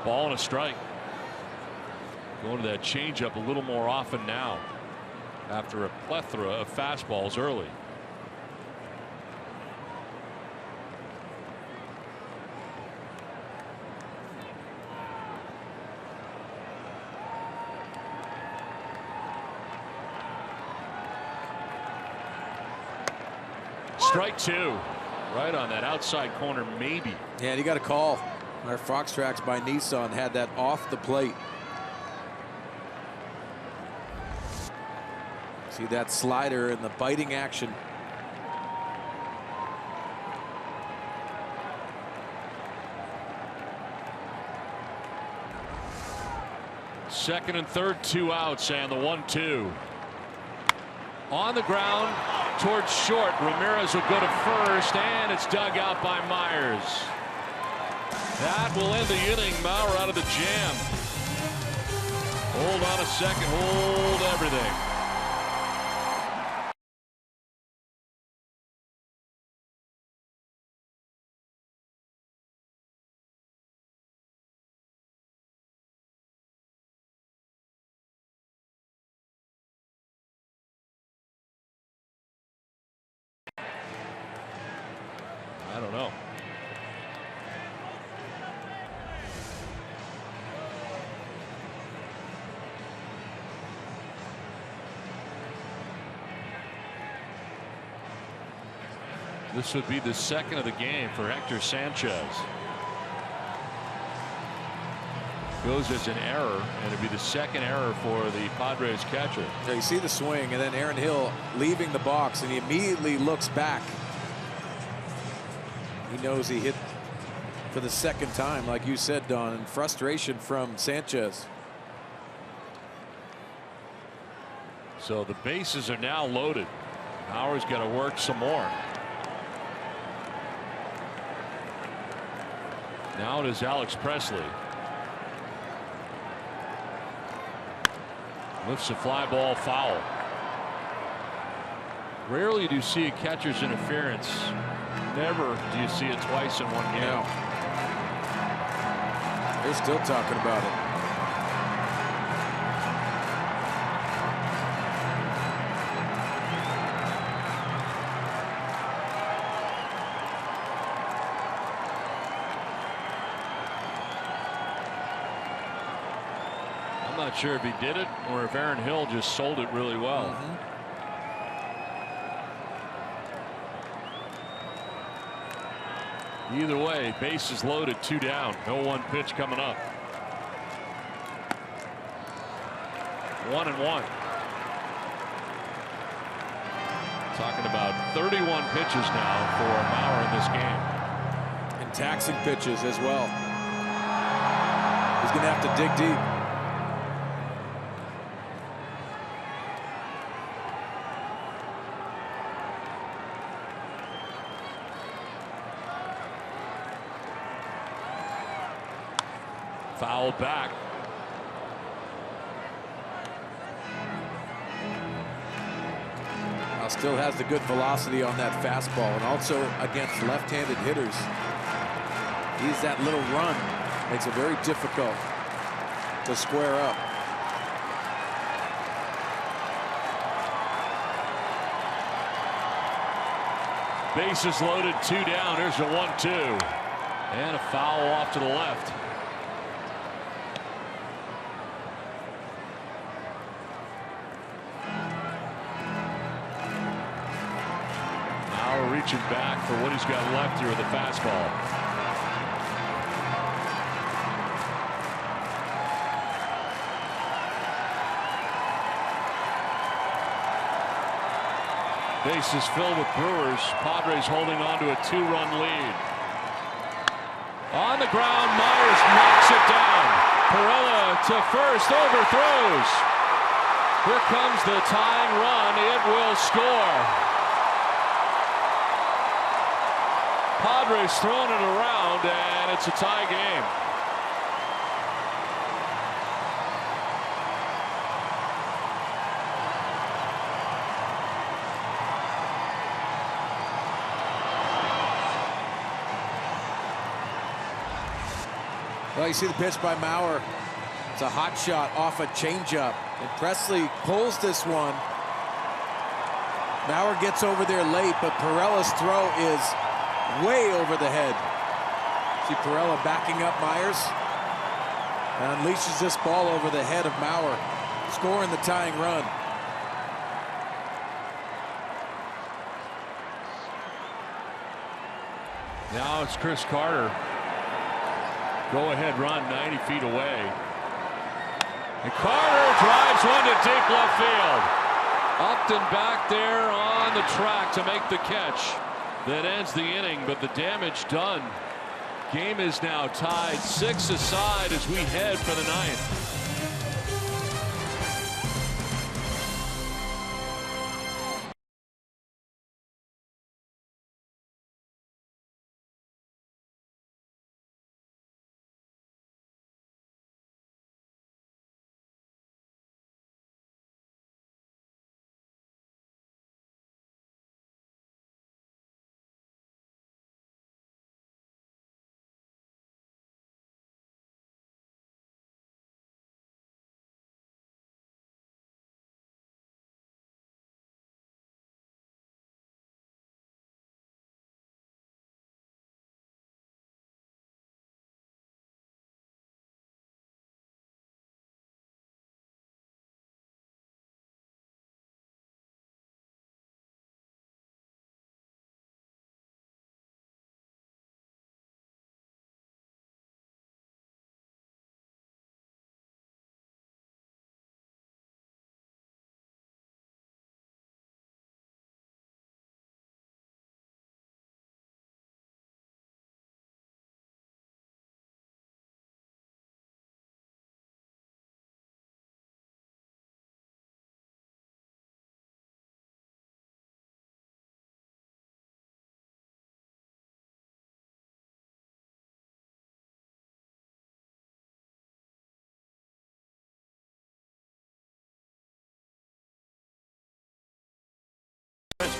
C: Ball and a strike. Going to that changeup a little more often now after a plethora of fastballs early. Strike 2. Right on that outside corner, maybe.
G: Yeah, you got a call. Our Fox Tracks by Nissan had that off the plate. See that slider and the biting action.
C: Second and third, 2 outs, and the 1-2. On the ground towards short. Ramirez will go to first, and it's dug out by Myers. That will end the inning. Mauer out of the jam. Hold on a second. Hold everything. I don't know. This would be the second of the game for Hector Sanchez. Goes as an error, and it'd be the second error for the Padres catcher.
G: Yeah, you see the swing, and then Aaron Hill leaving the box, and he immediately looks back. He knows he hit for the second time, like you said, Don, and frustration from Sanchez.
C: So the bases are now loaded. Mauer's got to work some more. Now it is Alex Presley. Lifts a fly ball foul. Rarely do you see a catcher's interference. Never do you see it twice in one game.
G: Yeah. They're still talking about it.
C: I'm not sure if he did it or if Aaron Hill just sold it really well. Either way, bases loaded, 2 down. 0-1 pitch coming up. 1-1. Talking about 31 pitches now for Mauer in this game.
G: And taxing pitches as well. He's going to have to dig deep.
C: Foul back.
G: Now still has the good velocity on that fastball, and also against left-handed hitters. He's that little run. Makes it very difficult to square up.
C: Bases loaded, 2 down. Here's a 1-2. And a foul off to the left. Reaching back for what he's got left here with the fastball. Bases filled with Brewers. Padres holding on to a 2-run lead. On the ground, Myers knocks it down. Perella to first, overthrows. Here comes the tying run. It will score. Padres throwing it around, and it's a tie game.
G: Well, you see the pitch by Mauer. It's a hot shot off a changeup, and Presley pulls this one. Mauer gets over there late, but Perella's throw is way over the head. See Perella backing up Myers and unleashes this ball over the head of Mauer, scoring the tying run.
C: Now it's Chris Carter. Go-ahead run 90 feet away. And Carter drives one to deep left field. Upton back there on the track to make the catch. That ends the inning, but the damage done. Game is now tied 6-aside as we head for the ninth.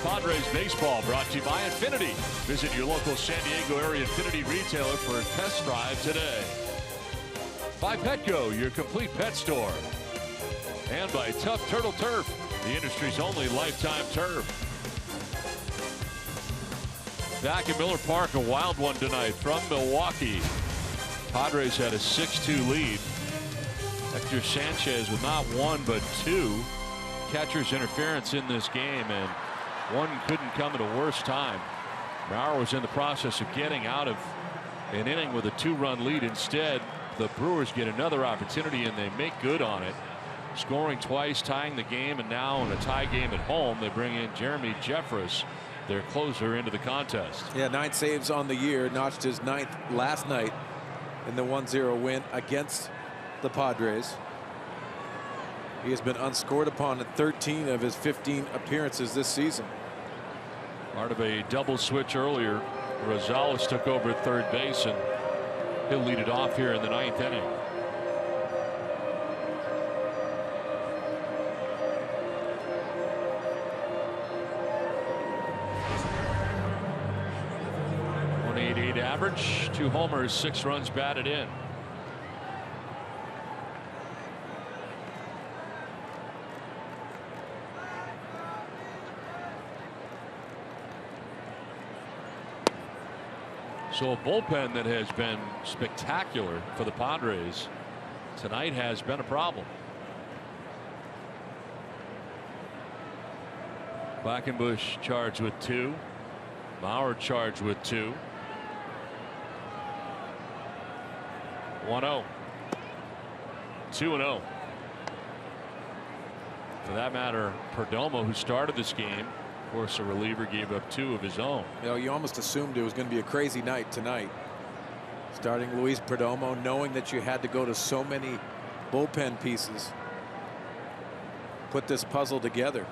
C: Padres baseball brought to you by Infinity. Visit your local San Diego area Infinity retailer for a test drive today. By Petco, your complete pet store. And by Tough Turtle Turf, the industry's only lifetime turf. Back at Miller Park, a wild one tonight from Milwaukee. Padres had a 6-2 lead. Hector Sanchez with not one but two catcher's interference in this game, and one couldn't come at a worse time. Bauer was in the process of getting out of an inning with a 2-run lead. Instead, the Brewers get another opportunity and they make good on it, scoring twice, tying the game, and now in a tie game at home they bring in Jeremy Jeffress, their closer, into the contest.
G: Yeah, 9 saves on the year, notched his 9th last night in the 1-0 win against the Padres. He has been unscored upon in 13 of his 15 appearances this season.
C: Part of a double switch earlier. Rosales took over at third base, and he'll lead it off here in the 9th inning. .188 average, 2 homers, 6 runs batted in. So a bullpen that has been spectacular for the Padres tonight has been a problem. Quackenbush charged with 2. Mauer charged with 2. 1-0. 2-0. For that matter, Perdomo, who started this game, of course, a reliever, gave up 2 of his own.
G: You know, you almost assumed it was going to be a crazy night tonight. Starting Luis Perdomo, knowing that you had to go to so many bullpen pieces, put this puzzle together.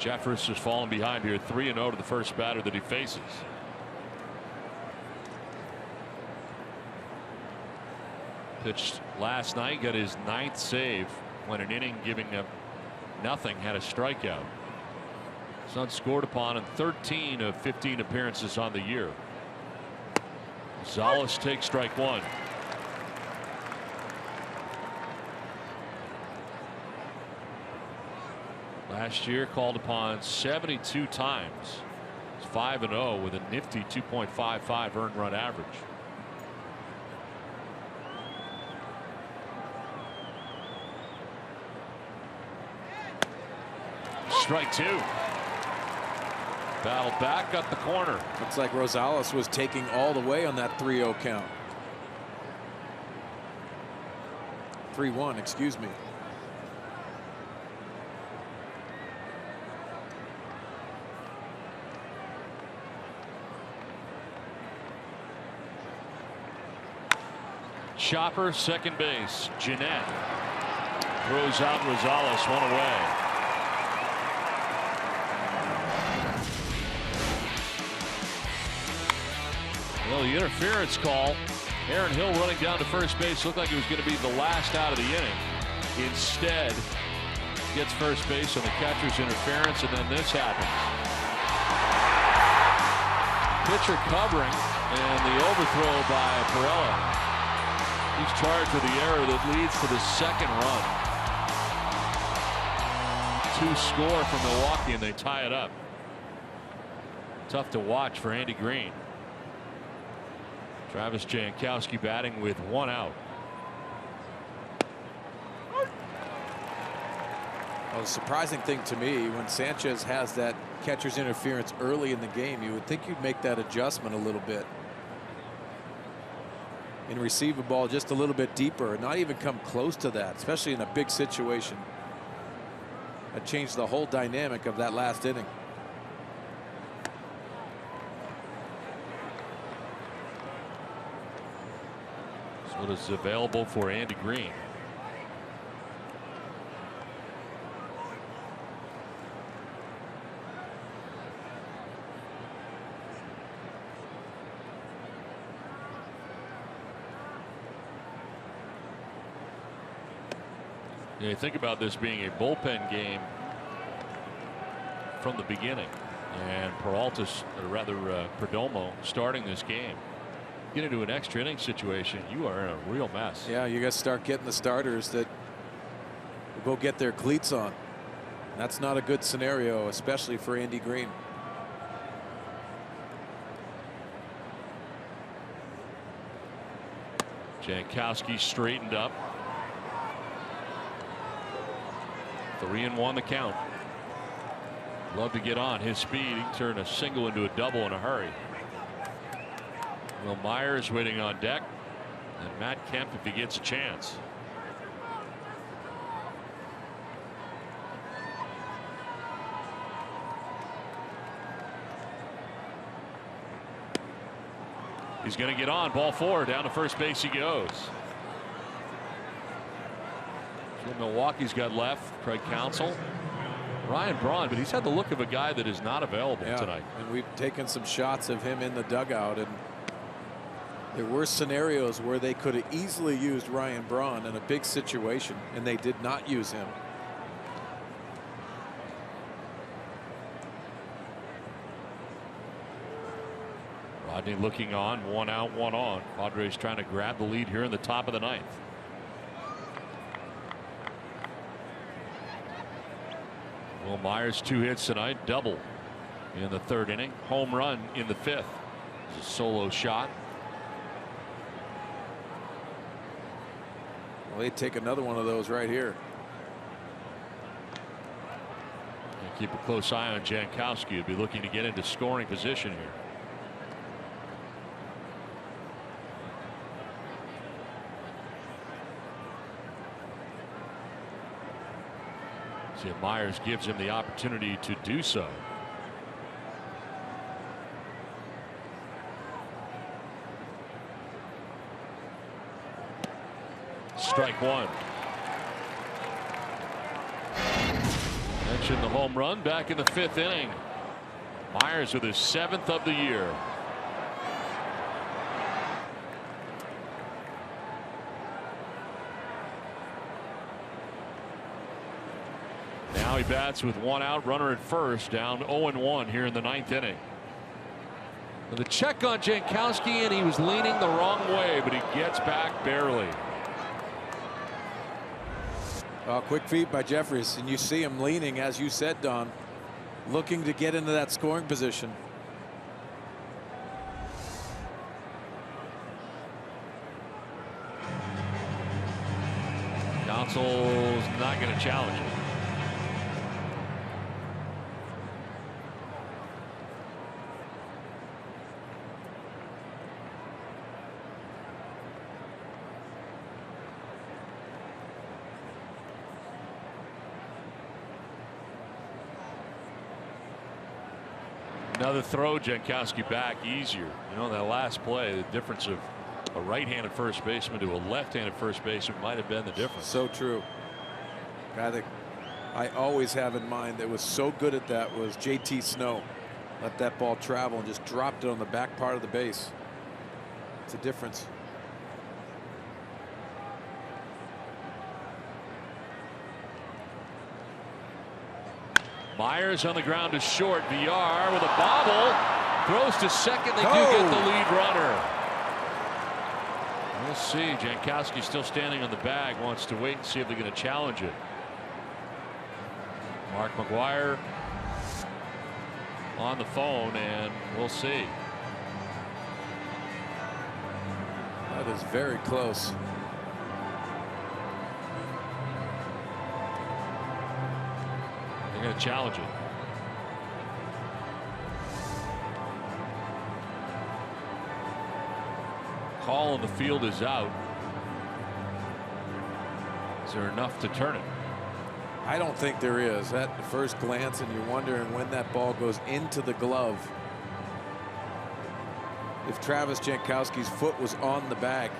C: Jeffress has fallen behind here, 3-0 to the first batter that he faces. Pitched last night, got his 9th save when an inning giving up nothing, had a strikeout. Son scored upon in 13 of 15 appearances on the year. Gonzalez takes strike 1. Last year called upon 72 times. It's 5-0 with a nifty 2.55 earned run average. Strike 2. Battle back up the corner.
G: Looks like Rosales was taking all the way on that 3-0 count. 3-1, excuse me.
C: Chopper, second base. Jeanette throws out Rosales, one away. Well, the interference call. Aaron Hill running down to first base looked like it was going to be the last out of the inning. Instead, gets first base on the catcher's interference, and then this happens. Pitcher covering, and the overthrow by Perella. He's charged with the error that leads to the second run. 2 score from Milwaukee, and they tie it up. Tough to watch for Andy Green. Travis Jankowski batting with 1 out.
G: Well, the surprising thing to me, when Sanchez has that catcher's interference early in the game, you would think you'd make that adjustment a little bit and receive a ball just a little bit deeper and not even come close to that, especially in a big situation. That changed the whole dynamic of that last inning.
C: So what is available for Andy Green? You think about this being a bullpen game from the beginning, and Peralta's, or rather Perdomo, starting this game. Get into an extra inning situation, you are in a real mess.
G: Yeah, you got to start getting the starters that will go get their cleats on. That's not a good scenario, especially for Andy Green.
C: Jankowski straightened up. 3-1 the count. Love to get on his speed. He can turn a single into a double in a hurry. Will Myers waiting on deck, and Matt Kemp if he gets a chance. He's going to get on. Ball 4. Down to first base he goes. Milwaukee's got left. Craig Counsell, Ryan Braun, but he's had the look of a guy that is not available tonight.
G: And we've taken some shots of him in the dugout, and there were scenarios where they could have easily used Ryan Braun in a big situation, and they did not use him.
C: Rodney looking on. 1 out, 1 on. Padres trying to grab the lead here in the top of the 9th. Will Myers 2 hits tonight, double in the 3rd inning, home run in the 5th. It's a solo shot.
G: Well, they'd take another one of those right here.
C: And keep a close eye on Jankowski. He'll be looking to get into scoring position here. See if Myers gives him the opportunity to do so. Strike 1. Mentioned the home run back in the 5th inning. Myers with his 7th of the year. Now he bats with 1 out, runner at first, down 0-1 here in the 9th inning. The check on Jankowski, and he was leaning the wrong way, but he gets back barely.
G: Quick feed by Jeffries, and you see him leaning, as you said, Don, looking to get into that scoring position.
C: Counsell's not going to challenge him. Another throw, Jankowski back easier. You know, that last play, the difference of a right-handed first baseman to a left-handed first baseman might have been the difference.
G: So true. Guy that I always have in mind that was so good at that was JT Snow. Let that ball travel and just dropped it on the back part of the base. It's a difference.
C: Myers on the ground to short. VR with a bobble. Throws to second. They do get the lead runner. We'll see. Jankowski still standing on the bag. Wants to wait and see if they're going to challenge it. Mark McGwire on the phone, and we'll see.
G: That is very close.
C: They're going to challenge it. Call on the field is out. Is there enough to turn it?
G: I don't think there is. At the first glance, and you're wondering when that ball goes into the glove. If Travis Jankowski's foot was on the bag.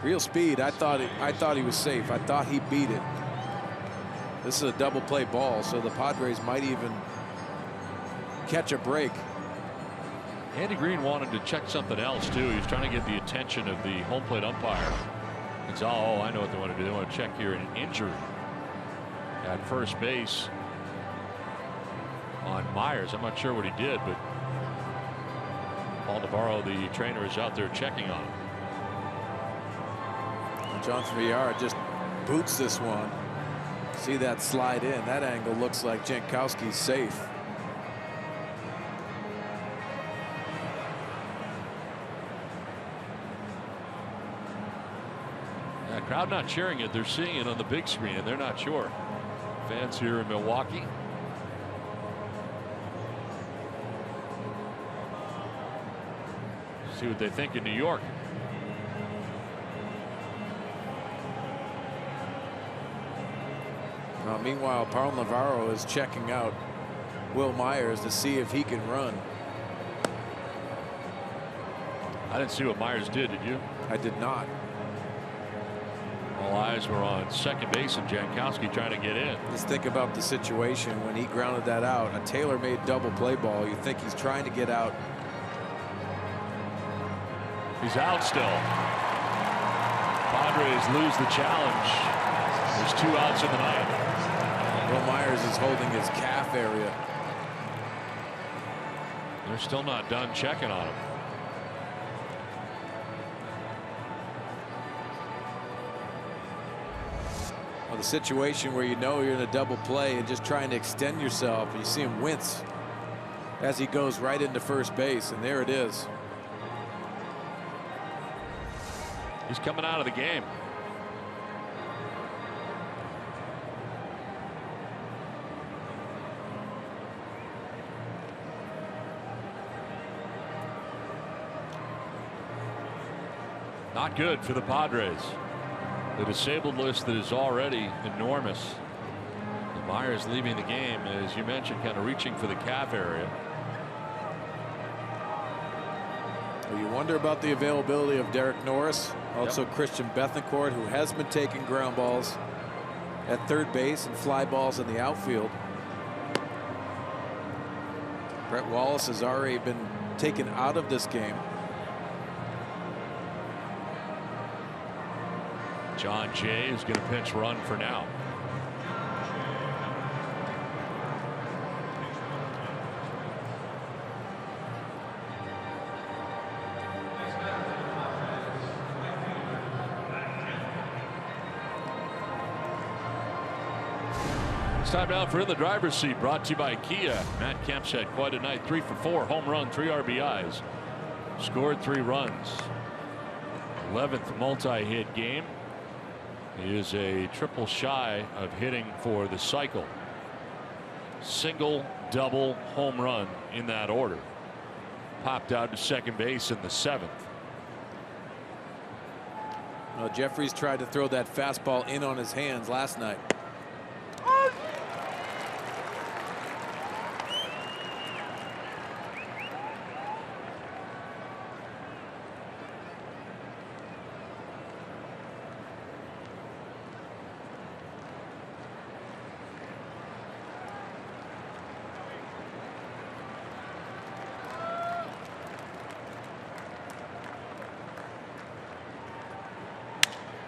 G: Real speed. I thought he was safe. I thought he beat it. This is a double play ball, so the Padres might even catch a break.
C: Andy Green wanted to check something else too. He was trying to get the attention of the home plate umpire. It's oh, I know what they want to do. They want to check here an injury at first base on Myers. I'm not sure what he did, but Paul Navarro, the trainer, is out there checking on him.
G: Jonathan Villar just boots this one. See that slide in. That angle looks like Jankowski's safe.
C: The crowd not cheering it. They're seeing it on the big screen, and they're not sure. Fans here in Milwaukee. See what they think in New York.
G: Meanwhile, Paul Navarro is checking out Will Myers to see if he can run.
C: I didn't see what Myers did you?
G: I did not.
C: All eyes were on second base and Jankowski trying to get in.
G: Just think about the situation when he grounded that out. A tailor-made double play ball. You think he's trying to get out.
C: He's out still. Padres lose the challenge. There's 2 outs in the ninth.
G: Will Myers is holding his calf area.
C: They're still not done checking on him.
G: Well, the situation where you know you're in a double play and just trying to extend yourself, and you see him wince as he goes right into first base, and there it is.
C: He's coming out of the game. Not good for the Padres. The disabled list that is already enormous. And Myers leaving the game, as you mentioned, kind of reaching for the calf area.
G: Well, you wonder about the availability of Derek Norris. Also Christian Bethancourt, who has been taking ground balls at third base and fly balls in the outfield. Brett Wallace has already been taken out of this game.
C: John Jay is going to pinch run for now. It's time now for In the Driver's Seat, brought to you by Kia. Matt Kemp's had quite a night. 3 for 4, home run, 3 RBIs, scored 3 runs. 11th multi-hit game. He is a triple shy of hitting for the cycle. Single, double, home run in that order. Popped out to second base in the 7th.
G: Well, Jeffries tried to throw that fastball in on his hands last night.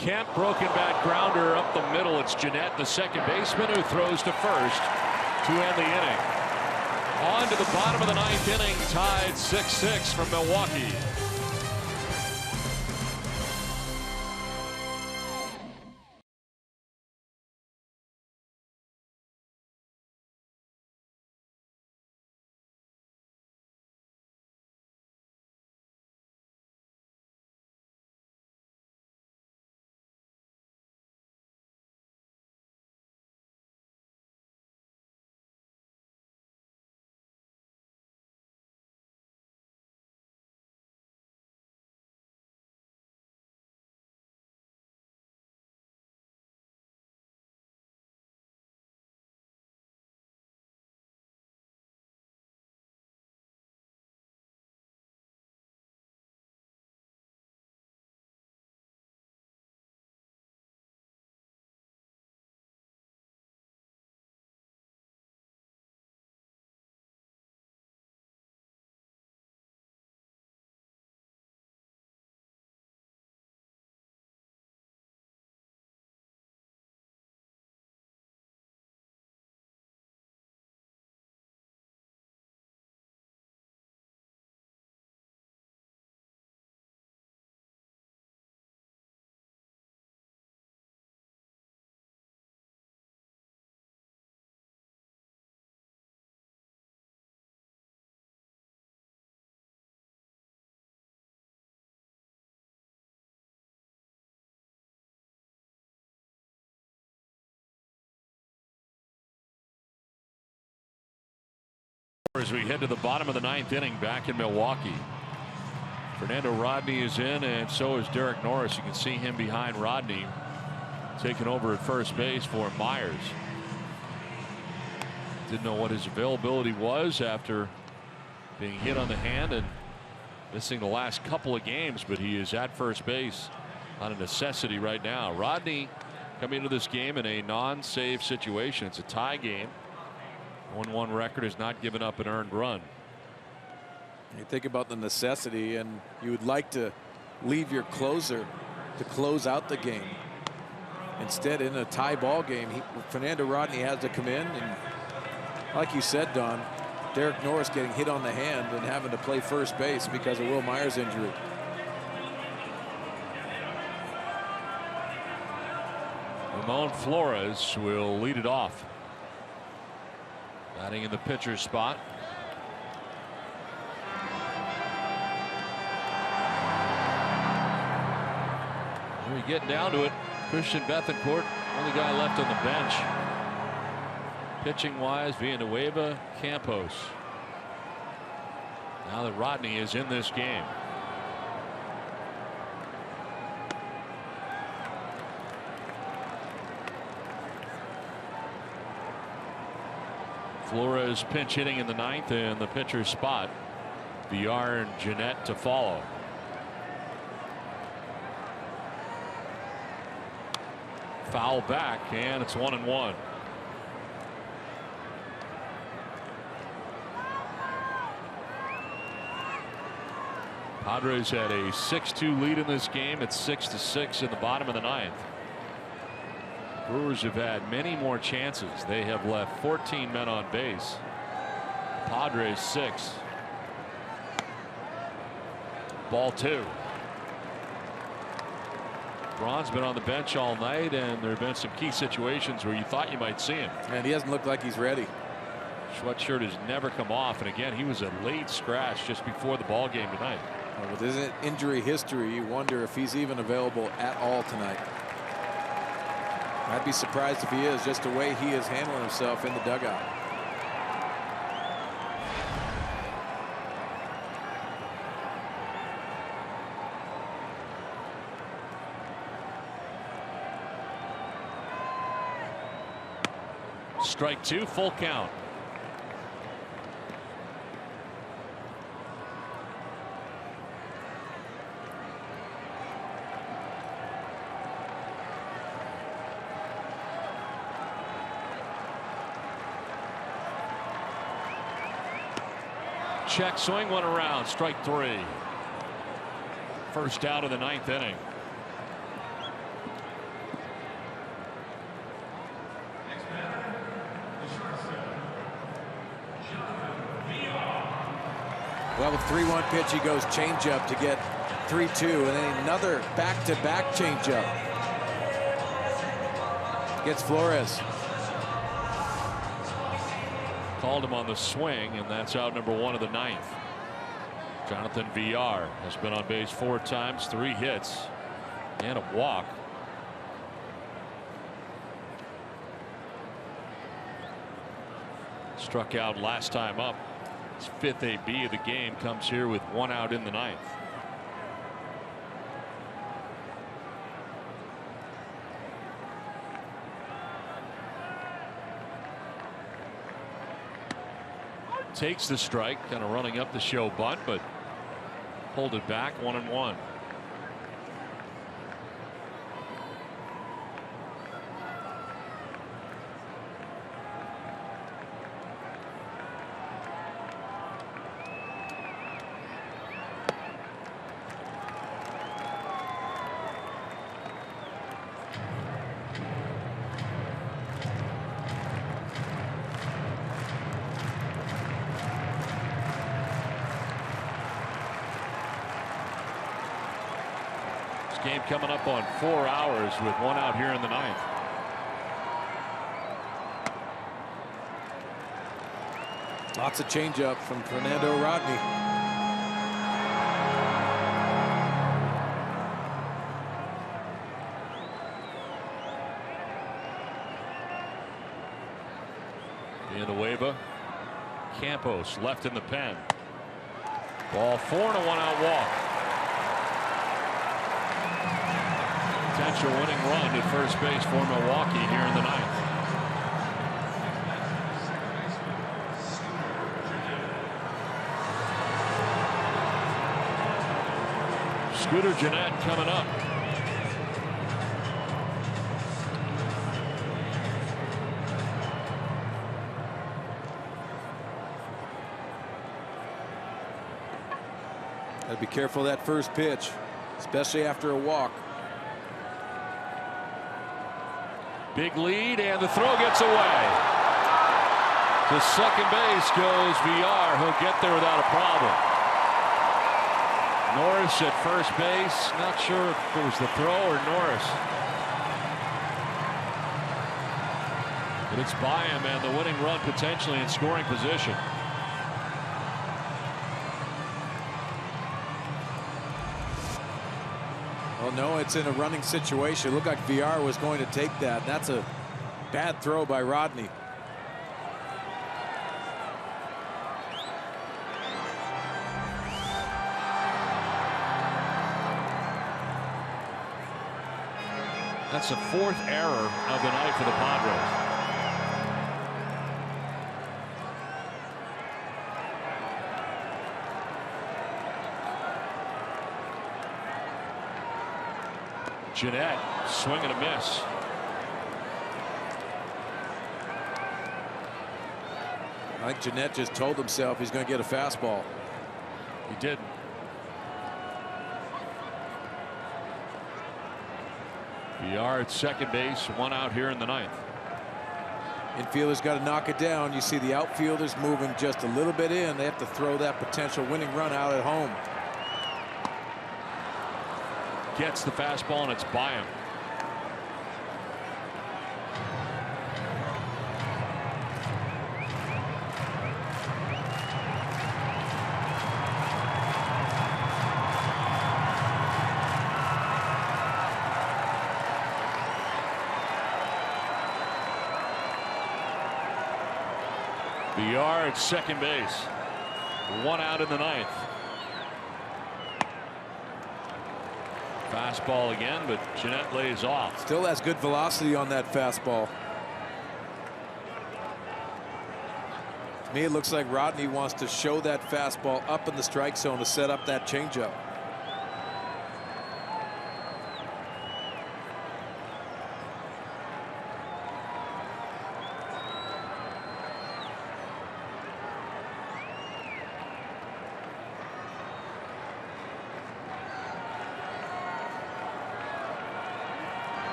C: Kemp, broken bat grounder up the middle. It's Jeanette, the second baseman, who throws to first to end the inning. On to the bottom of the ninth inning, tied 6-6 from Milwaukee. As we head to the bottom of the ninth inning back in Milwaukee. Fernando Rodney is in, and so is Derek Norris. You can see him behind Rodney, taking over at first base for Myers. Didn't know what his availability was after being hit on the hand and missing the last couple of games, but he is at first base on a necessity right now. Rodney coming into this game in a non-save situation. It's a tie game. 1-1 record has not given up an earned run.
G: You think about the necessity, and you would like to leave your closer to close out the game. Instead, in a tie ball game, Fernando Rodney has to come in, and like you said, Don, Derek Norris getting hit on the hand and having to play first base because of Will Myers' injury.
C: Ramon Flores will lead it off. Batting in the pitcher's spot. We're getting down to it. Christian Bethancourt, only guy left on the bench. Pitching wise, Villanueva, Campos. Now that Rodney is in this game. Flores pinch hitting in the ninth in the pitcher's spot. Villar and Jeanette to follow. Foul back, and it's 1-1. Padres had a 6-2 lead in this game. It's 6-6 in the bottom of the ninth. Brewers have had many more chances. They have left 14 men on base. Padres 6. Ball 2. Braun's been on the bench all night, and there have been some key situations where you thought you might see him.
G: And he doesn't look like he's ready.
C: Sweatshirt has never come off, and again, he was a late scratch just before the ball game tonight.
G: Well, with his injury history, you wonder if he's even available at all tonight. I'd be surprised if he is, just the way he is handling himself in the dugout.
C: Strike 2, full count. Check swing, one around, strike 3. First out of the ninth inning.
G: Well, with 3-1 pitch, he goes changeup to get 3-2, and then another back-to-back changeup. Gets Flores.
C: Called him on the swing, and that's out number 1 of the 9th. Jonathan VR has been on base 4 times, 3 hits, and a walk. Struck out last time up. His 5th AB of the game comes here with 1 out in the 9th. Takes the strike, kind of running up the show bunt, but pulled it back, 1-1. Game coming up on 4 hours with 1 out here in the 9th.
G: Lots of changeup from Fernando Rodney.
C: Villanueva. Campos left in the pen. Ball 4 and a 1-out walk. Potential winning run at first base for Milwaukee here in the 9th. Scooter Gennett coming up.
G: Gotta be careful of that first pitch, especially after a walk.
C: Big lead, and the throw gets away. To second base goes VR. He'll get there without a problem. Norris at first base. Not sure if it was the throw or Norris. But it's by him, and the winning run potentially in scoring position.
G: Well, no, it's in a running situation. It looked like VR was going to take that. That's a bad throw by Rodney.
C: That's the 4th error of the night for the Padres. Gennett, swing and a miss.
G: I think Gennett just told himself he's going to get a fastball.
C: He didn't. VR at second base, 1 out here in the 9th.
G: Infielder's got to knock it down. You see the outfielders moving just a little bit in. They have to throw that potential winning run out at home.
C: Gets the fastball, and it's by him. VR at second base. 1 out in the 9th. Fastball again, but Gennett lays off.
G: Still has good velocity on that fastball. To me, it looks like Rodney wants to show that fastball up in the strike zone to set up that changeup.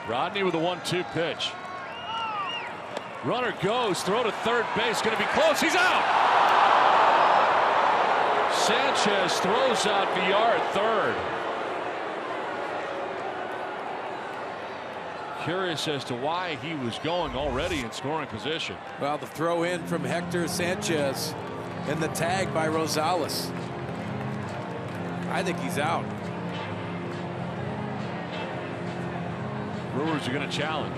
C: Rodney with a 1-2 pitch. Runner goes, throw to third base, going to be close. He's out. Sanchez throws out Villar at third. Curious as to why he was going already in scoring position.
G: Well, the throw in from Hector Sanchez and the tag by Rosales. I think he's out.
C: Brewers are going to challenge.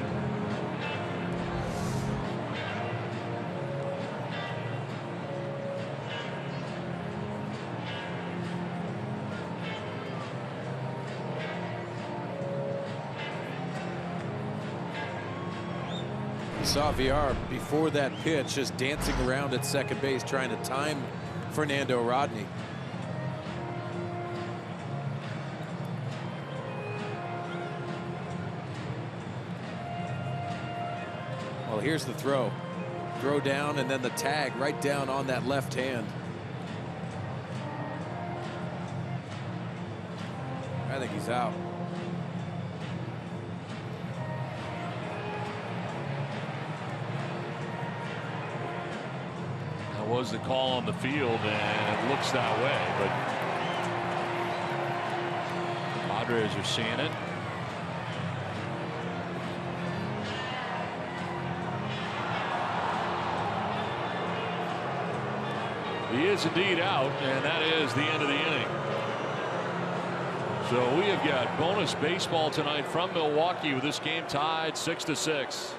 G: Saw Villar before that pitch just dancing around at second base trying to time Fernando Rodney. Well, here's the throw down and then the tag right down on that left hand. I think he's out.
C: Was the call on the field, and it looks that way, but the Padres are seeing it. He is indeed out, and that is the end of the inning. So we have got bonus baseball tonight from Milwaukee with this game tied 6-6.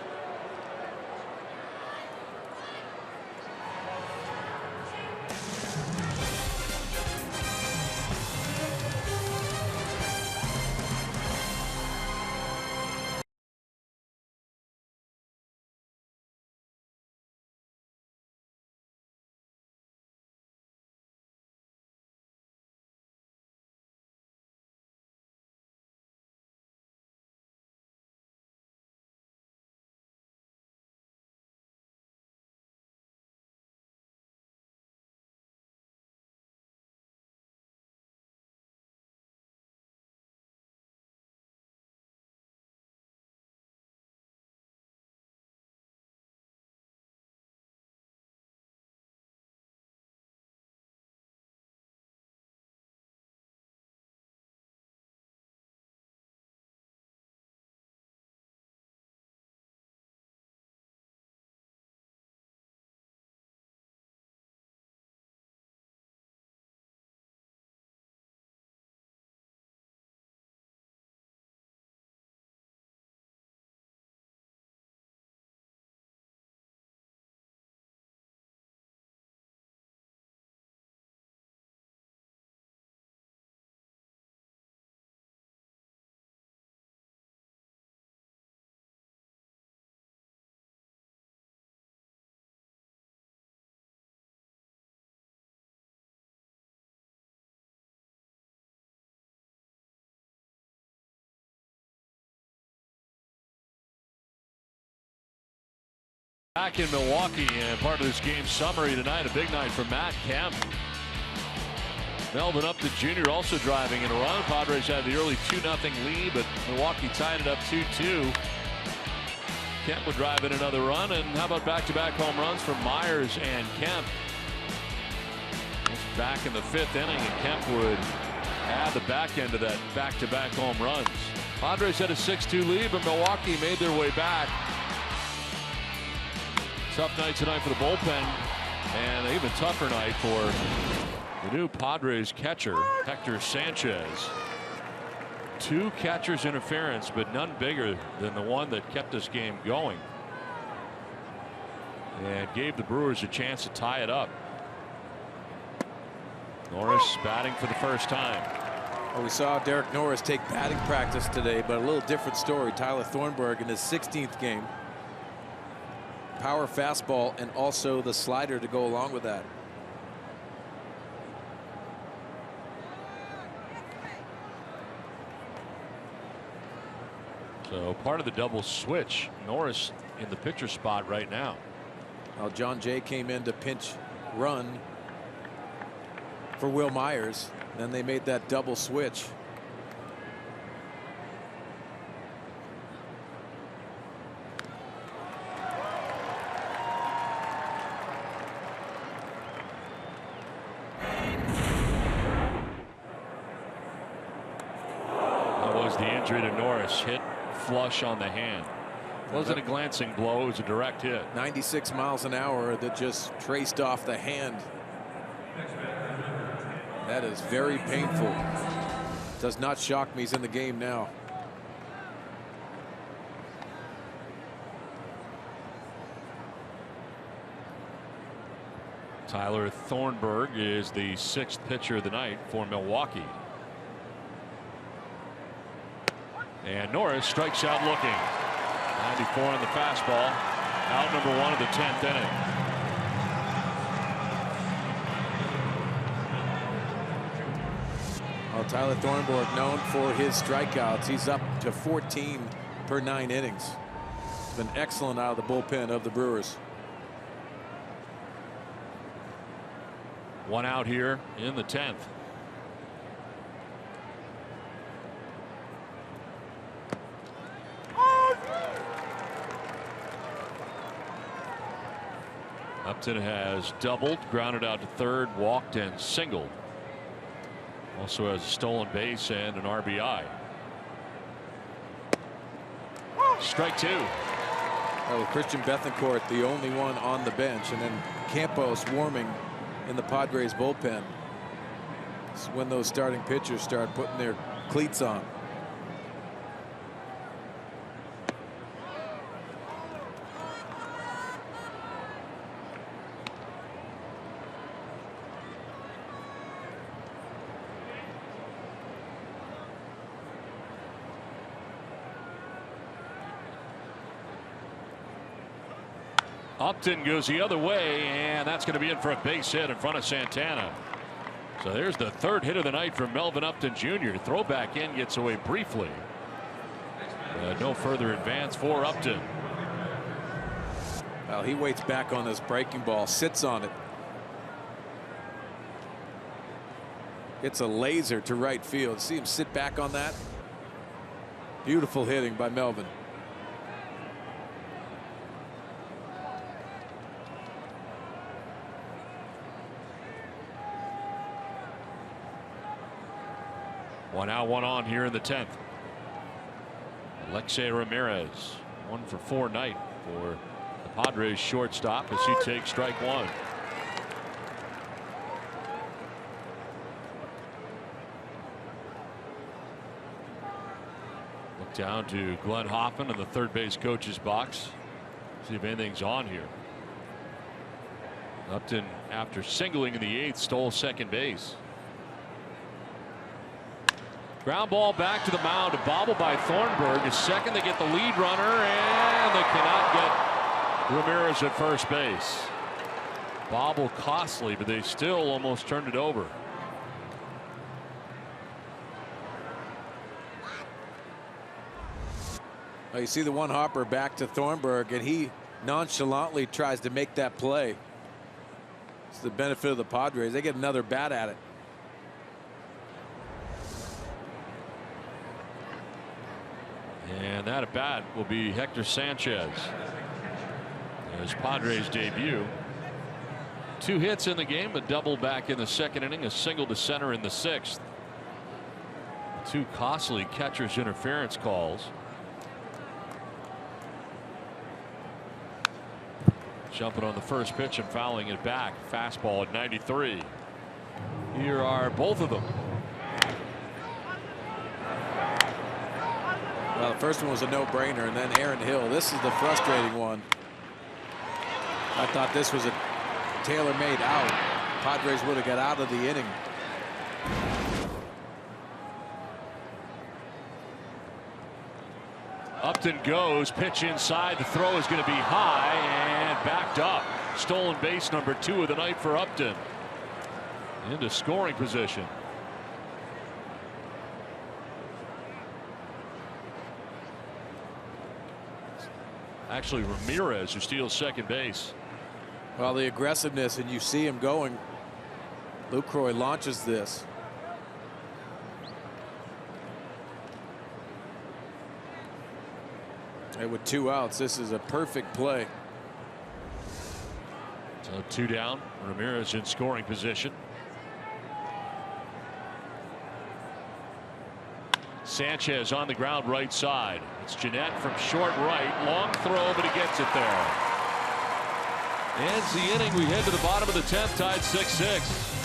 C: Back in Milwaukee, and part of this game summary tonight, a big night for Matt Kemp. Melvin Upton Jr. also driving in a run. Padres had the early 2-0 lead, but Milwaukee tied it up 2-2. Kemp would drive in another run, and how about back-to-back home runs from Myers and Kemp? Back in the 5th inning, and Kemp would add the back end of that back-to-back home runs. Padres had a 6-2 lead, but Milwaukee made their way back. Tough night tonight for the bullpen, and an even tougher night for the new Padres catcher, Hector Sanchez. 2 catchers interference, but none bigger than the one that kept this game going and gave the Brewers a chance to tie it up. Norris batting for the first time.
G: Well, we saw Derek Norris take batting practice today, but a little different story. Tyler Thornburg in his 16th game. Power fastball and also the slider to go along with that.
C: So part of the double switch. Norris in the pitcher spot right now.
G: Well, John Jay came in to pinch run for Will Myers. Then they made that double switch.
C: was the injury to Norris. Hit flush on the hand. Wasn't a glancing blow. It was a direct hit.
G: 96 miles an hour that just traced off the hand. That is very painful. Does not shock me. He's in the game now.
C: Tyler Thornburg is the 6th pitcher of the night for Milwaukee. And Norris strikes out looking. 94 on the fastball. Out number 1 of the 10th inning.
G: Well, Tyler Thornburg, known for his strikeouts. He's up to 14 per 9 innings. It's been excellent out of the bullpen of the Brewers.
C: 1 out here in the 10th. Upton has doubled, grounded out to third, walked, and singled. Also has a stolen base and an RBI. Strike 2.
G: With Christian Bethancourt the only one on the bench, and then Campos warming in the Padres bullpen. It's when those starting pitchers start putting their cleats on.
C: Upton goes the other way, and that's going to be in for a base hit in front of Santana. So there's the 3rd hit of the night for Melvin Upton Jr. Throw back in, gets away briefly. No further advance for Upton.
G: Well, he waits back on this breaking ball, sits on it. It's a laser to right field. See him sit back on that. Beautiful hitting by Melvin.
C: One out, 1 on here in the 10th. Alexei Ramirez, 1 for 4 night for the Padres shortstop as he takes strike 1. Look down to Glenn Hoffman in the third base coach's box. See if anything's on here. Upton, after singling in the 8th, stole second base. Ground ball back to the mound, a bobble by Thornburg. A second, they get the lead runner, and they cannot get Ramirez at first base. Bobble costly, but they still almost turned it over.
G: Well, you see the one hopper back to Thornburg, and he nonchalantly tries to make that play. It's the benefit of the Padres. They get another bat at it.
C: And that at bat will be Hector Sanchez. His Padres debut. 2 hits in the game, a double back in the 2nd inning, a single to center in the 6th. 2 costly catcher's interference calls. Jumping on the first pitch and fouling it back. Fastball at 93. Here are both of them.
G: Well, the first one was a no-brainer, and then Aaron Hill. This is the frustrating one. I thought this was a tailor-made out. Padres would have got out of the inning.
C: Upton goes, pitch inside. The throw is going to be high and backed up. Stolen base number 2 of the night for Upton. Into scoring position. Actually, Ramirez who steals second base.
G: Well, the aggressiveness, and you see him going. Lucroy launches this. And with 2 outs, this is a perfect play.
C: So 2 down. Ramirez in scoring position. Sanchez on the ground right side. It's Jeanette from short right. Long throw, but he gets it there. Ends the inning. We head to the bottom of the 10th, tied 6-6.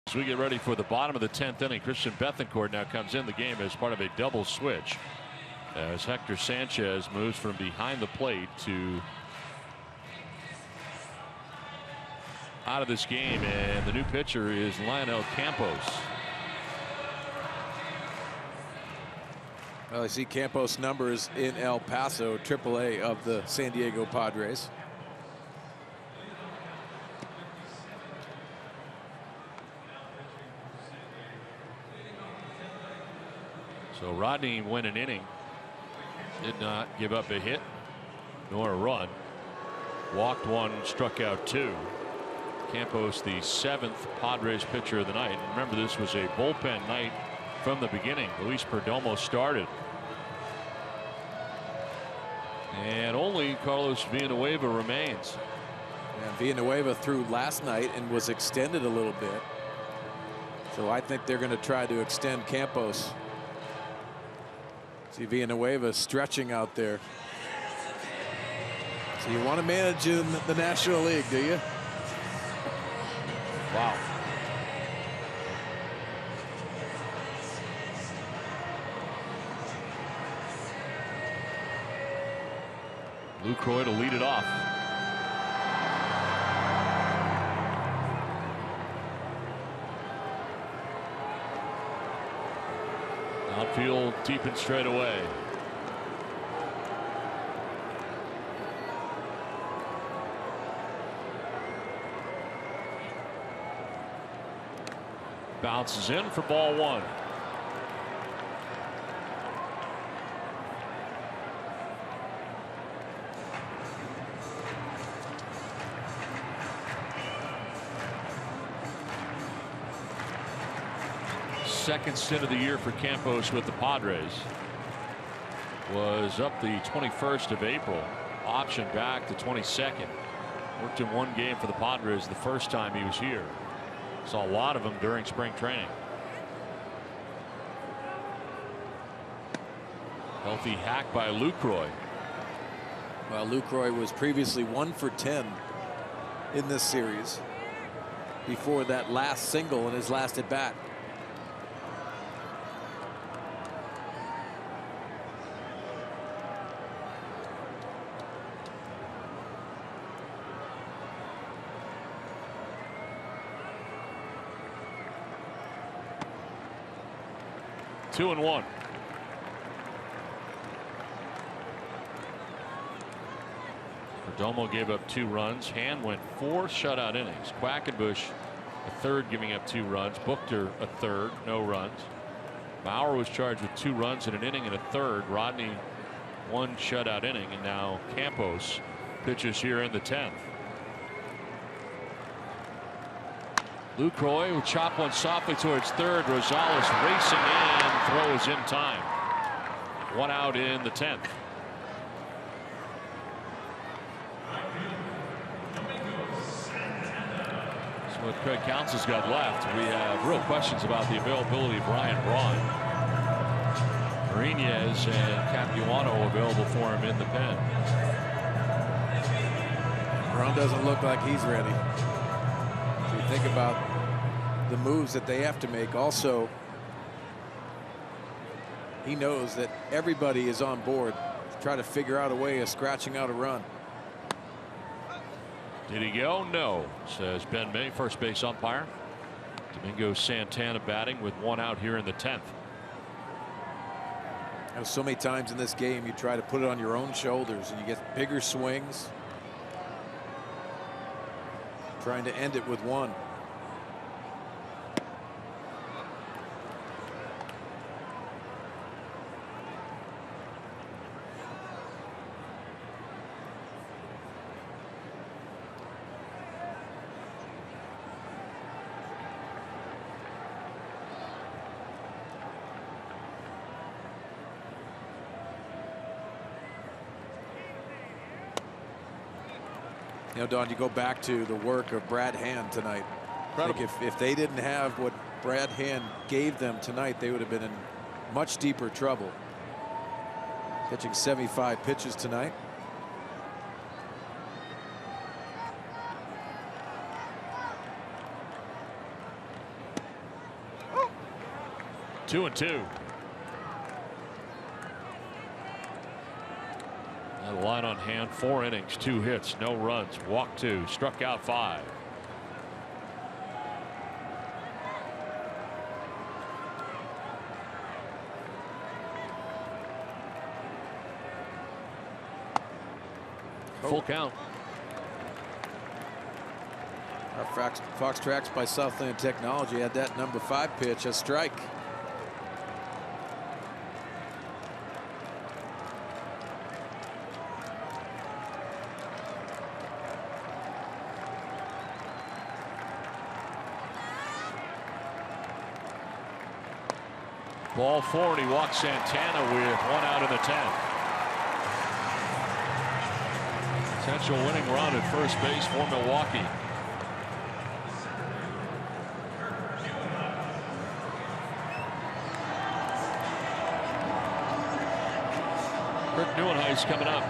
C: As we get ready for the bottom of the 10th inning, Christian Bethancourt now comes in the game as part of a double switch, as Hector Sanchez moves from behind the plate to out of this game, and the new pitcher is Lionel Campos.
G: Well, I see Campos' numbers in El Paso, AAA of the San Diego Padres.
C: So Rodney went an inning, did not give up a hit nor a run, walked one, struck out two. Campos, the 7th Padres pitcher of the night. And remember, this was a bullpen night from the beginning. Luis Perdomo started, and only Carlos Villanueva remains.
G: And Villanueva threw last night and was extended a little bit, so I think they're going to try to extend Campos. See Villanueva stretching out there. So you want to manage in the National League, do you?
C: Wow. Lucroy to lead it off. Outfield deep and straight away. Bounces in for ball one. Second stint of the year for Campos with the Padres. Was up the 21st of April. Optioned back to 22nd. Worked in one game for the Padres the first time he was here. Saw a lot of them during spring training. Healthy hack by Lucroy.
G: Well, Lucroy was previously 1 for 10 in this series before that last single in his last at bat.
C: Two and one. Perdomo gave up 2 runs. Hand went 4 shutout innings. Quackenbush a third, giving up 2 runs. Buchter a third, no runs. Bauer was charged with 2 runs in an inning and a third. Rodney 1 shutout inning, and now Campos pitches here in the 10th. Lucroy will chop one softly towards third. Rosales racing in, throws in time. 1 out in the 10th. So what Craig Counsell's got left, we have real questions about the availability of Ryan Braun. Marinez and Capuano available for him in the pen.
G: Braun doesn't look like he's ready. If you think about the moves that they have to make, also he knows that everybody is on board to try to figure out a way of scratching out a run.
C: Did he go? No, says Ben May, first base umpire. Domingo Santana batting with 1 out here in the 10th.
G: You know, so many times in this game you try to put it on your own shoulders and you get bigger swings. Trying to end it with 1. You know, Don, you go back to the work of Brad Hand tonight. I think if they didn't have what Brad Hand gave them tonight, they would have been in much deeper trouble. Pitching 75 pitches tonight.
C: Oh. 2-2. That line on Hand, 4 innings, 2 hits, no runs, walked 2, struck out 5. Full count.
G: Our Fox Tracks by Southland Technology had that number 5 pitch, a strike.
C: Ball 4, and he walks Santana with 1 out in the 10th. Potential winning run at first base for Milwaukee. Rick Neuenhuis coming up.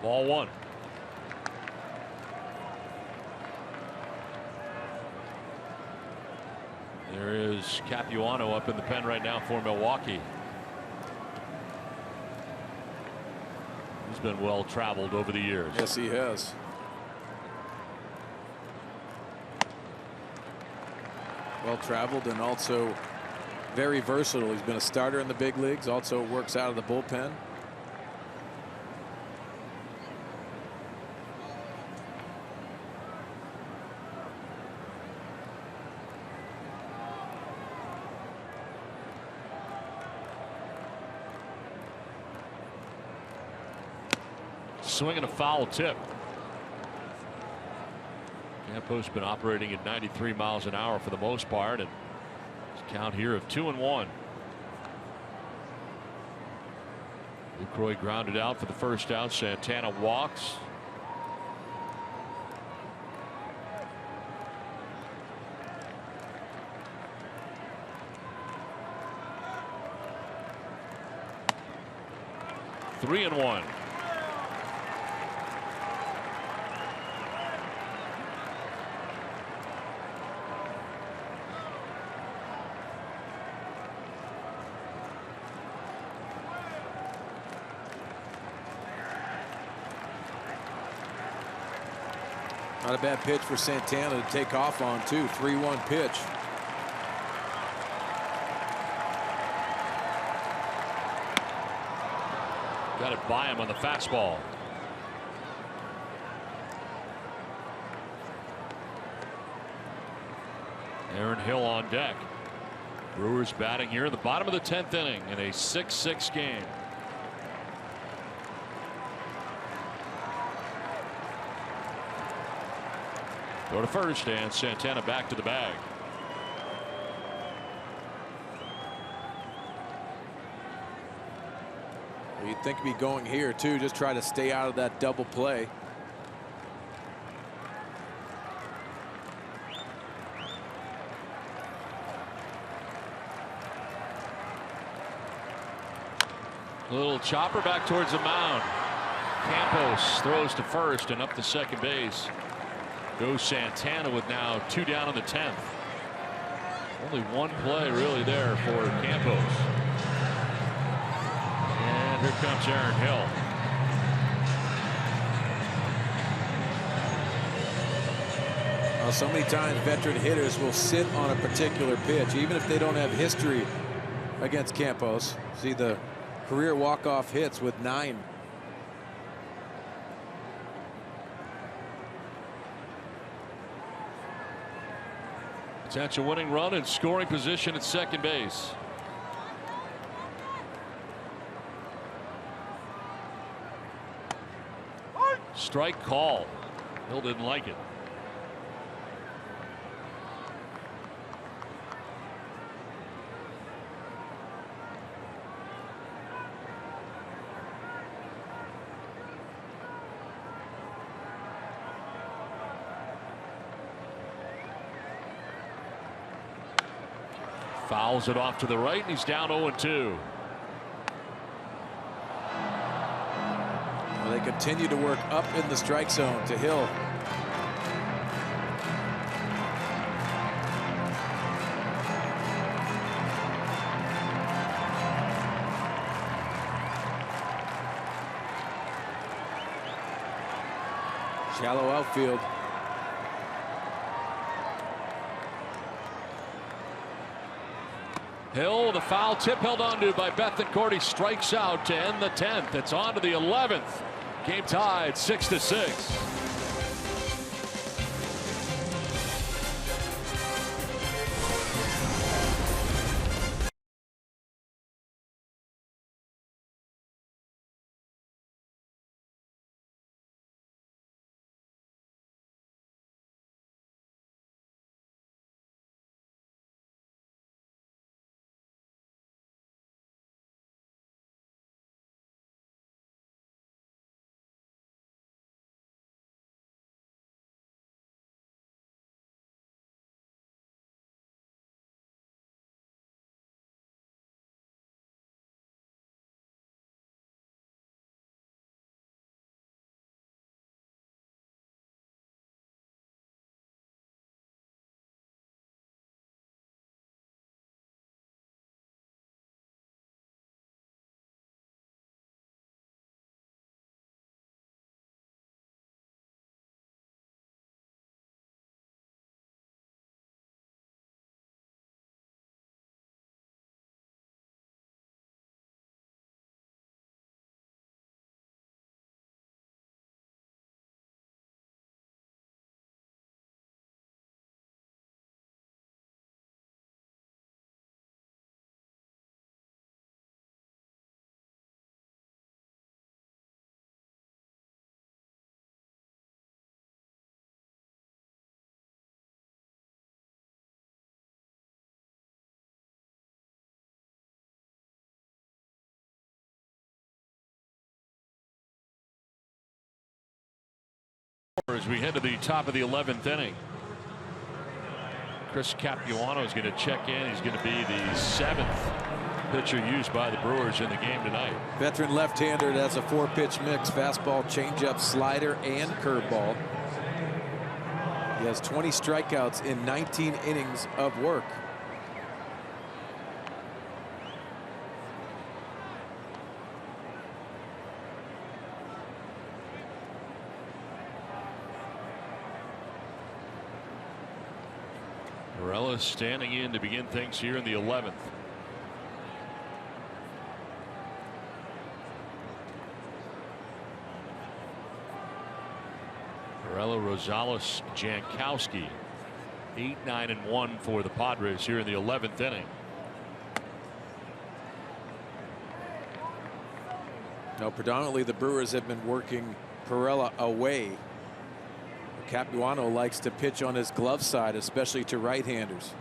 C: Ball 1. There is Capuano up in the pen right now for Milwaukee. He's been well traveled over the years.
G: Yes, he has. Well traveled and also very versatile. He's been a starter in the big leagues, also works out of the bullpen.
C: Swinging a foul tip. Campo's been operating at 93 miles an hour for the most part, and count here of 2-1. Lucroy grounded out for the first out. Santana walks. Three and 1.
G: Not a bad pitch for Santana to take off on, too. 3-1 pitch.
C: Got it by him on the fastball. Aaron Hill on deck. Brewers batting here in the bottom of the 10th inning in a 6-6 game. Go to first, and Santana back to the bag.
G: Well, you'd think he'd be going here too, just try to stay out of that double play.
C: Little chopper back towards the mound. Campos throws to first and up to second base. Goes Santana with now 2 down in the 10th. Only one play really there for Campos. And here comes Aaron Hill.
G: Well, so many times veteran hitters will sit on a particular pitch, even if they don't have history against Campos. See the career walk-off hits with 9.
C: Potential winning run and scoring position at second base. Strike call. Hill didn't like it. Fouls it off to the right, and he's down 0-2.
G: Well, they continue to work up in the strike zone to Hill. Shallow outfield.
C: Hill, the foul tip held onto by Bethancourt. He strikes out to end the 10th. It's on to the 11th. Game tied 6-6. As we head to the top of the 11th inning, Chris Capuano is going to check in. He's going to be the 7th pitcher used by the Brewers in the game tonight.
G: Veteran left-hander has a 4-pitch mix: fastball, changeup, slider, and curveball. He has 20 strikeouts in 19 innings of work.
C: Morella standing in to begin things here in the 11th. Morello, Rosales, Jankowski. 8, 9, and 1 for the Padres here in the 11th inning.
G: Now, predominantly the Brewers have been working Perella away. Capuano likes to pitch on his glove side, especially to right-handers.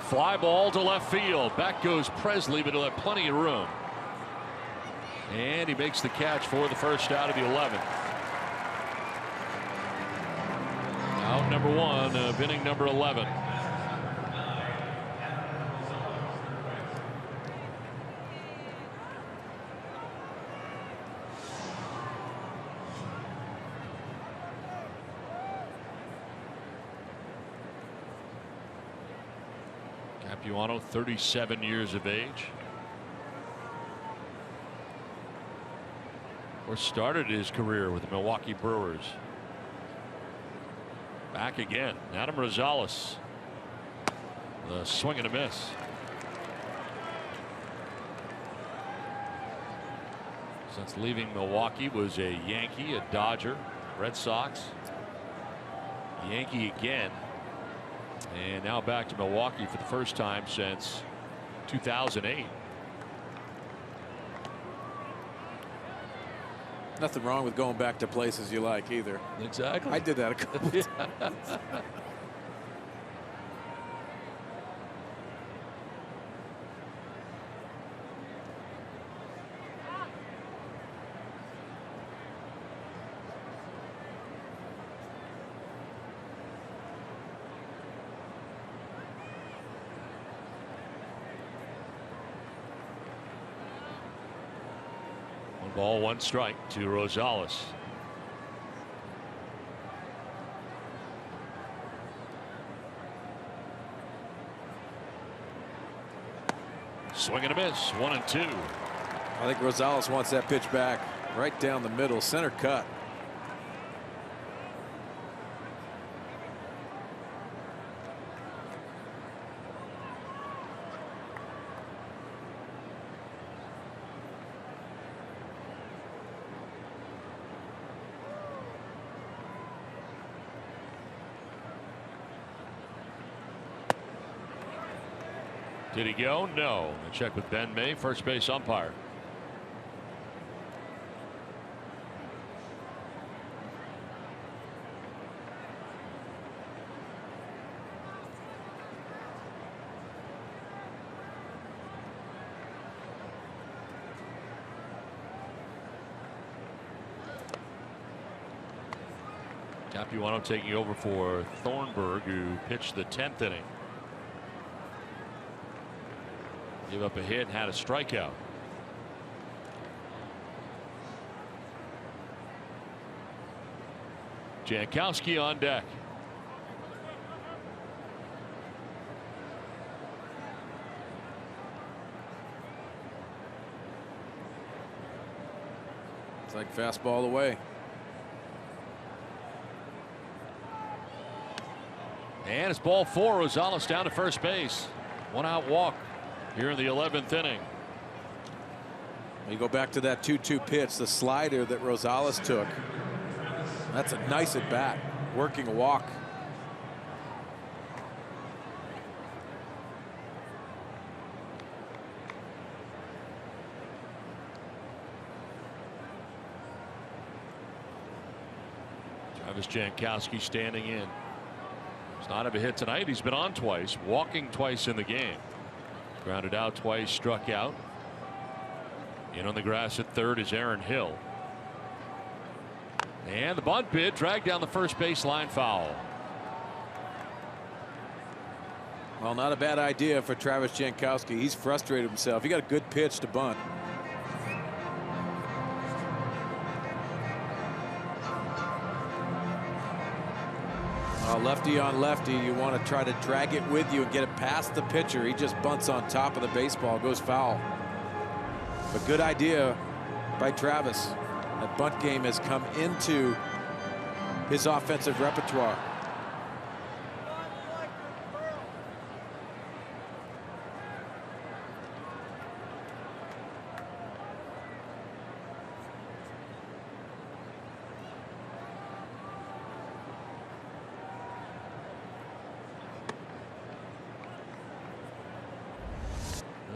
C: Fly ball to left field. Back goes Presley, but he'll have plenty of room. And he makes the catch for the first out of the 11th. Out number 1 of inning number 11. Capuano, 37 years of age. Or started his career with the Milwaukee Brewers. Back again. Adam Rosales. The swing and a miss. Since leaving Milwaukee was a Yankee, a Dodger, Red Sox, Yankee again. And now back to Milwaukee for the first time since 2008.
G: Nothing wrong with going back to places you like either.
C: Exactly.
G: I did that a couple times.
C: Ball, 1 strike to Rosales. Swing and a miss. 1 and 2.
G: I think Rosales wants that pitch back right down the middle, center cut.
C: Did he go? No. We'll check with Ben May, first base umpire. Capuano taking over for Thornburg, who pitched the 10th inning. Gave up a hit and had a strikeout. Jankowski on deck.
G: It's like fastball away.
C: And it's ball 4. Rosales down to first base. 1 out walk here in the 11th inning.
G: You go back to that 2-2 pitch, the slider that Rosales took. That's a nice at bat, working a walk.
C: Travis Jankowski standing in. He's not have a hit tonight. He's been on twice, walking twice in the game. Grounded out twice, struck out. In on the grass at third is Aaron Hill. And the bunt bid dragged down the first baseline foul.
G: Well, not a bad idea for Travis Jankowski. He's frustrated himself. He got a good pitch to bunt. Lefty on lefty, you want to try to drag it with you and get it past the pitcher. He just bunts on top of the baseball, goes foul. But good idea by Travis. That bunt game has come into his offensive repertoire.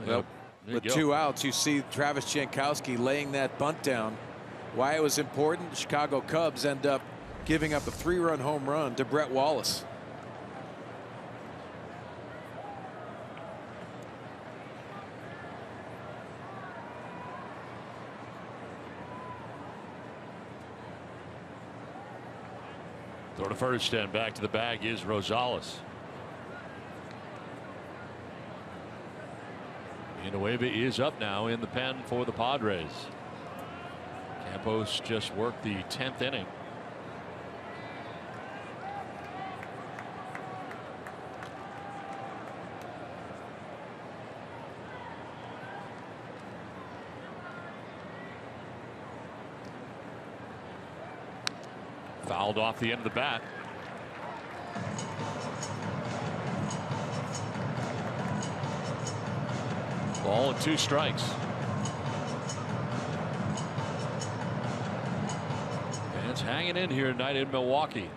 G: Well, with 2 outs, you see Travis Jankowski laying that bunt down. Why it was important, the Chicago Cubs end up giving up a 3-run home run to Brett Wallace.
C: Throw to first and back to the bag is Rosales. Villanueva is up now in the pen for the Padres. Campos just worked the 10th inning. Fouled off the end of the bat. Ball and 2 strikes. Fans hanging in here tonight in Milwaukee.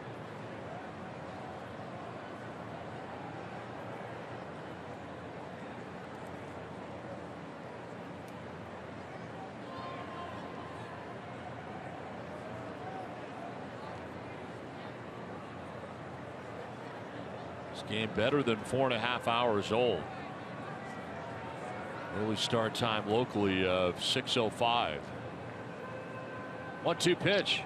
C: This game better than 4.5 hours old. Early start time locally of 6:05. 1-2 pitch.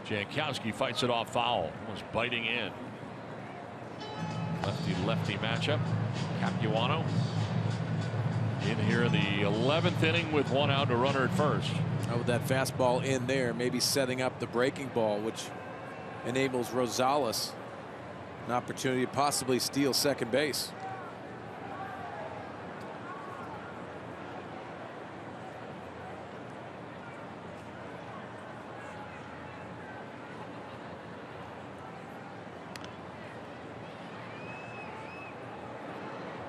C: Jankowski fights it off foul. Almost biting in. Lefty-lefty matchup. Capuano in here in the 11th inning with 1 out and a runner at first.
G: With that fastball in there, maybe setting up the breaking ball, which enables Rosales an opportunity to possibly steal second base.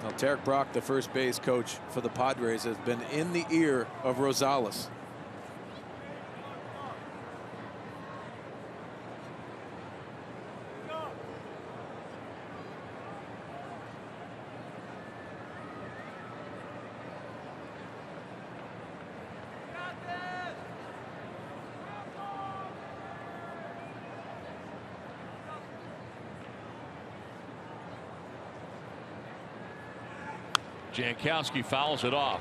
G: Now, Tarek Brock, the first base coach for the Padres, has been in the ear of Rosales.
C: Jankowski fouls it off,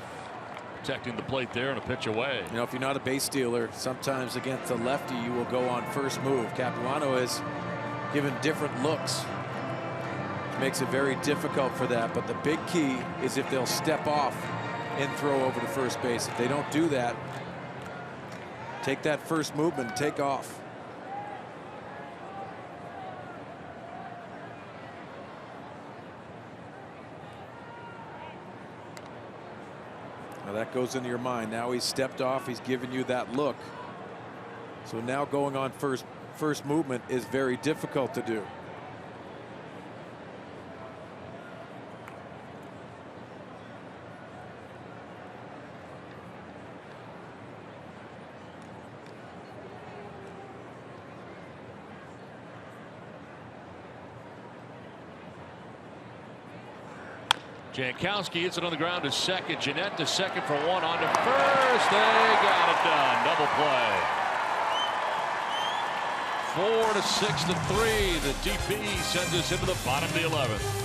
C: protecting the plate there and a pitch away.
G: You know, if you're not a base stealer, sometimes against a lefty you will go on first move. Capuano has given different looks, makes it very difficult for that, but the big key is if they'll step off and throw over to first base. If they don't do that, take that first movement and take off. Now that goes into your mind. Now he's stepped off. He's given you that look. So now going on first movement is very difficult to do.
C: Jankowski hits it on the ground to second. Jeanette to second for 1 on to first. They got it done. Double play. 4-6-3. The DP sends us into the bottom of the 11th.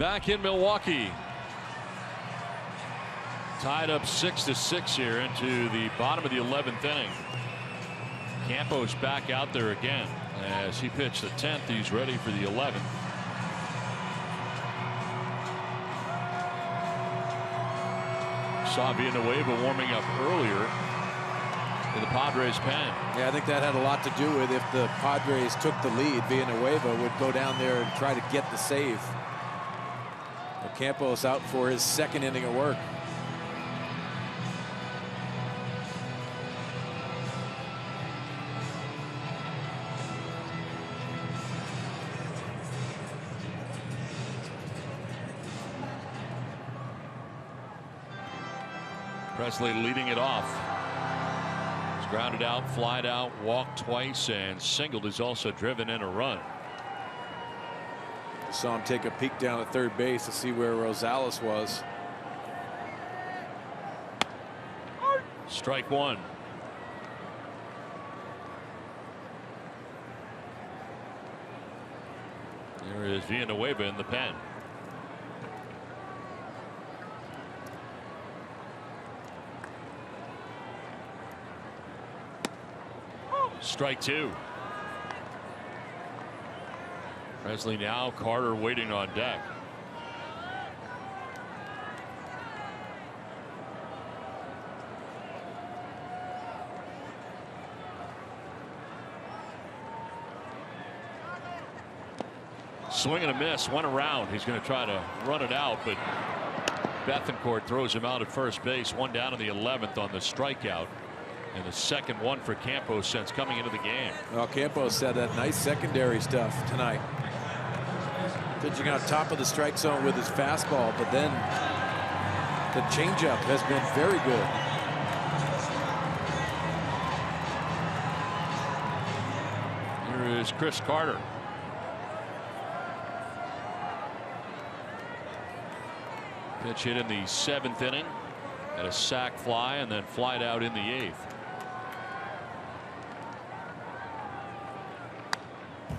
C: back in Milwaukee. Tied up 6-6 here into the bottom of the 11th inning. Campos back out there again as he pitched the 10th. He's ready for the 11th. Saw Villanueva warming up earlier in the Padres pen.
G: Yeah, I think that had a lot to do with if the Padres took the lead, Villanueva would go down there and try to get the save. But Campos out for his second inning of work.
C: Presley leading it off. He's grounded out, flied out, walked twice, and singled. He's also driven in a run.
G: Saw him take a peek down at third base to see where Rosales was.
C: Strike one. There is Villanueva in the pen. Strike two. Presley now, Carter waiting on deck. Swing and a miss, went around. He's going to try to run it out, but Bethancourt throws him out at first base. One down in the 11th on the strikeout. And the second one for Campos since coming into the game.
G: Well, Campos had that nice secondary stuff tonight. Pitching on top of the strike zone with his fastball, but then the changeup has been very good.
C: Here is Chris Carter. Pitch hit in the 7th inning. Had a sac fly and then flied out in the 8th.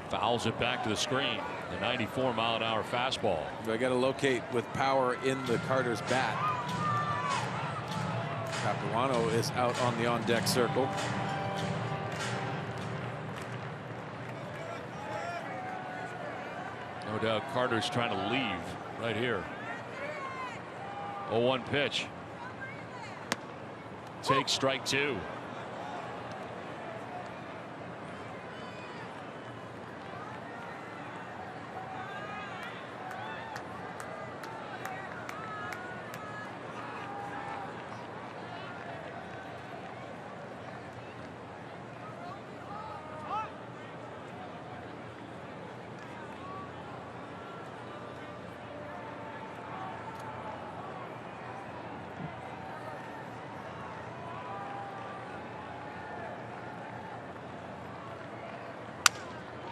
C: Fouls it back to the screen. The 94-mile-an-hour fastball.
G: They got to locate with power in the Carter's bat. Capuano is out on the on-deck circle.
C: No doubt Carter's trying to leave right here. 0-1 pitch. Take strike two.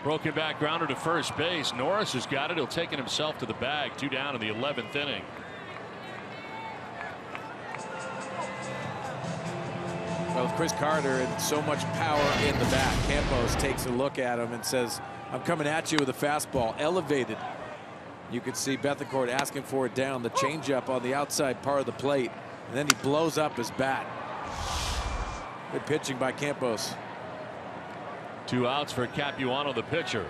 C: Broken back grounder to first base. Norris has got it. He'll take it himself to the bag. 2 down in the 11th inning.
G: Well, with Chris Carter and so much power in the bat, Campos takes a look at him and says, I'm coming at you with a fastball elevated. You could see Bethancourt asking for it down, the changeup on the outside part of the plate, and then he blows up his bat. Good pitching by Campos.
C: 2 outs for Capuano, the pitcher.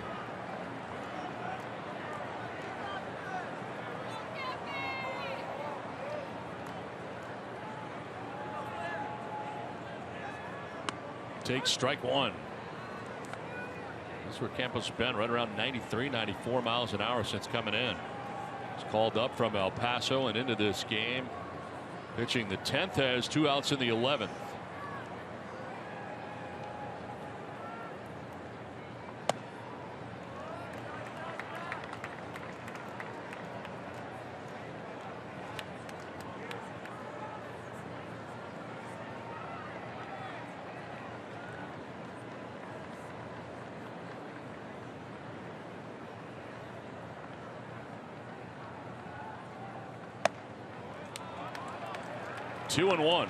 C: Takes strike one. That's where Campos has been, right around 93, 94 miles an hour since coming in. He's called up from El Paso and into this game. Pitching the 10th, has 2 outs in the 11th. Two and one.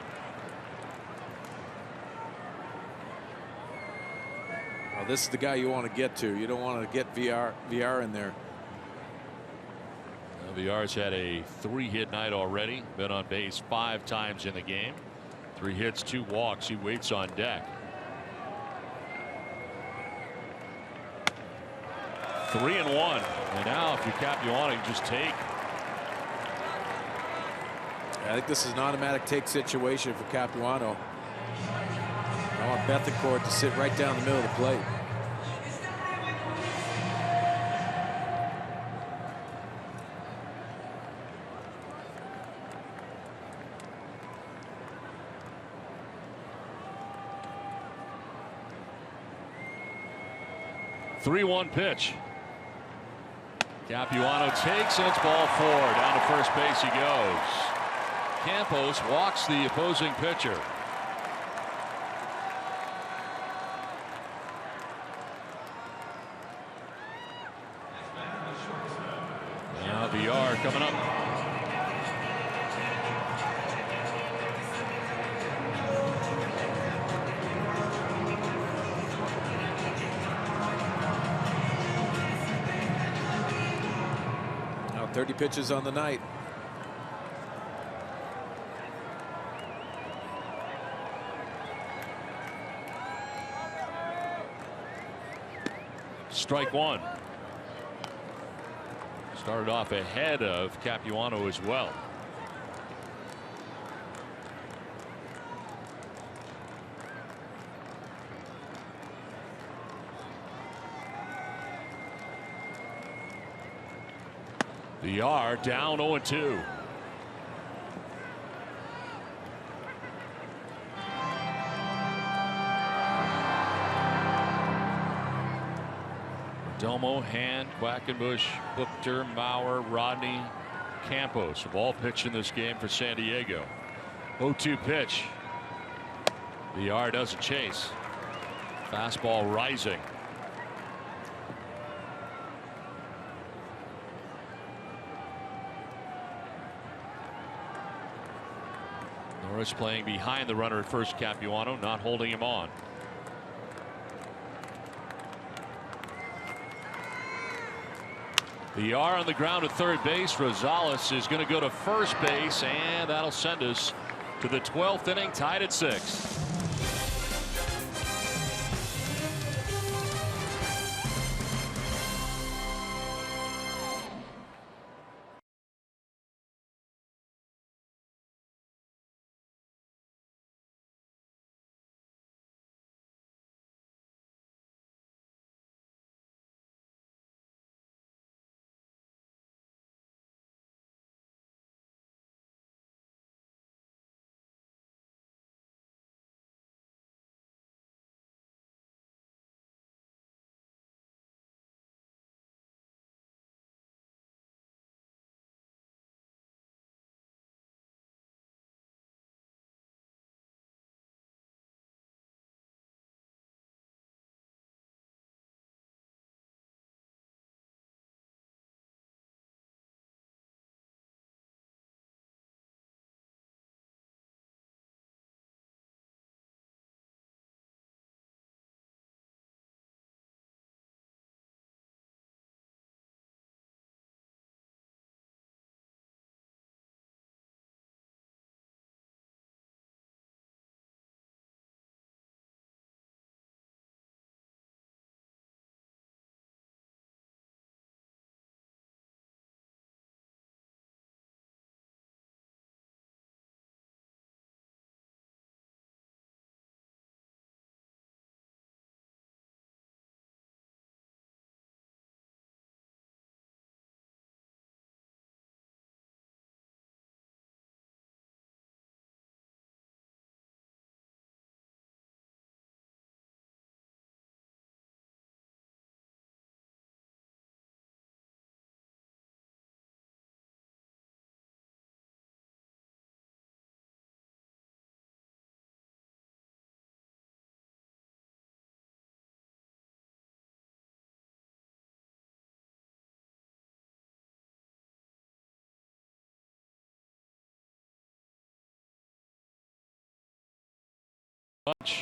G: Well, this is the guy you want to get to. You don't want to get VR in there.
C: Villar's had a 3-hit night already. Been on base 5 times in the game. 3 hits, 2 walks. He waits on deck. 3-1. And now if you're Capuano, you just take.
G: I think this is an automatic take situation for Capuano. I want Bethencourt to sit right down the middle of the plate.
C: Three-one pitch. Capuano takes, and it's ball 4. Down to first base he goes. Campos walks the opposing pitcher. Now Villar coming up.
G: Now 30 pitches on the night.
C: Strike 1. Started off ahead of Capuano as well. Villar down 0-2. Domo, Hand, Quackenbush, Buchter, Mauer, Rodney, Campos have all pitched in this game for San Diego. 0-2 pitch. Villar doesn't chase. Fastball rising. Norris playing behind the runner at first. Capuano not holding him on. Villar on the ground at third base. Rosales is going to go to first base, and that'll send us to the 12th inning, tied at 6.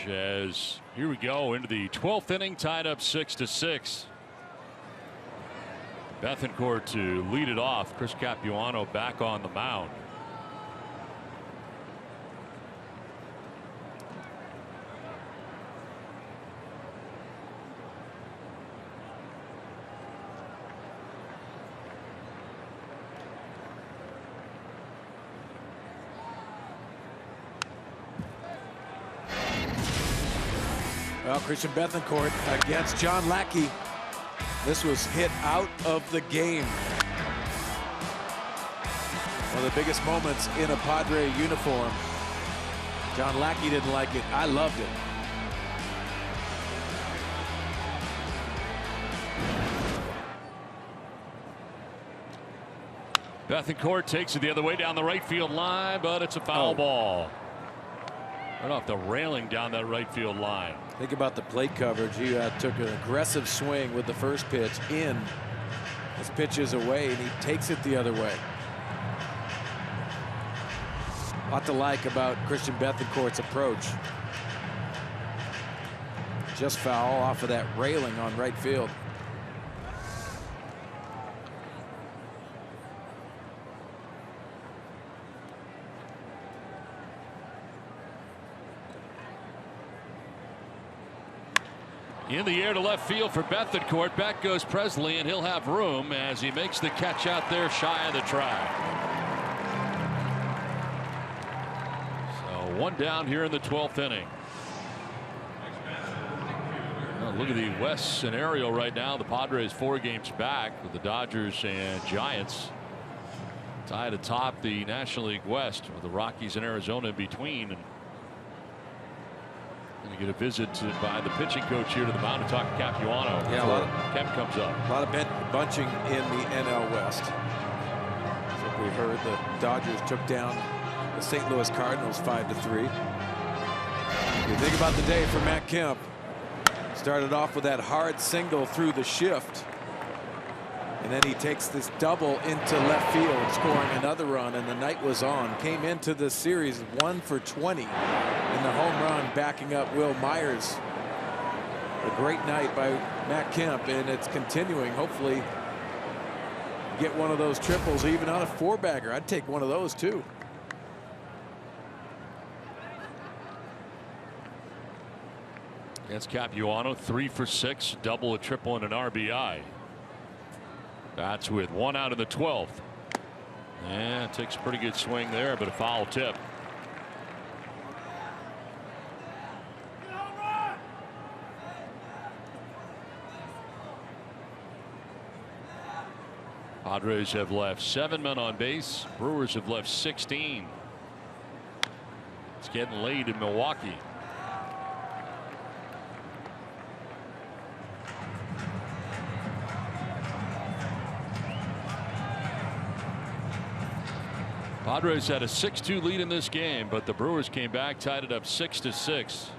C: As here we go into the 12th inning, tied up 6-6. Bethancourt to lead it off. Chris Capuano back on the mound.
G: Well, Christian Bethancourt against John Lackey. This was hit out of the game. One of the biggest moments in a Padre uniform. John Lackey didn't like it. I loved it.
C: Bethancourt takes it the other way down the right field line, but it's a foul ball. Right off the railing down that right field line.
G: Think about the plate coverage. He took an aggressive swing with the first pitch in. His pitch is away, and he takes it the other way. A lot to like about Christian Bethancourt's approach. Just foul off of that railing on right field.
C: In the air to left field for Bethancourt. Back goes Presley, and he'll have room as he makes the catch out there shy of the track. So one down here in the 12th inning. Well, look at the West scenario right now. The Padres 4 games back with the Dodgers and Giants tied atop the National League West with the Rockies and Arizona in between. And you get a visit by the pitching coach here to the mound to talk to Capuano.
G: Yeah, a lot of
C: Kemp comes up.
G: A lot of bunching in the NL West. As we heard, the Dodgers took down the St. Louis Cardinals 5-3. You think about the day for Matt Kemp. Started off with that hard single through the shift. And then he takes this double into left field, scoring another run, and the night was on. Came into the series 1 for 20 in the home run, backing up Will Myers. A great night by Matt Kemp, and it's continuing. Hopefully get one of those triples, even on a 4-bagger. I'd take one of those too.
C: Against Capuano, 3 for 6, double, a triple, and an RBI. That's with 1 out in the 12th. Yeah, takes a pretty good swing there, but a foul tip. Padres have left 7 men on base. Brewers have left 16. It's getting late in Milwaukee. Padres had a 6-2 lead in this game, but the Brewers came back, tied it up 6-6.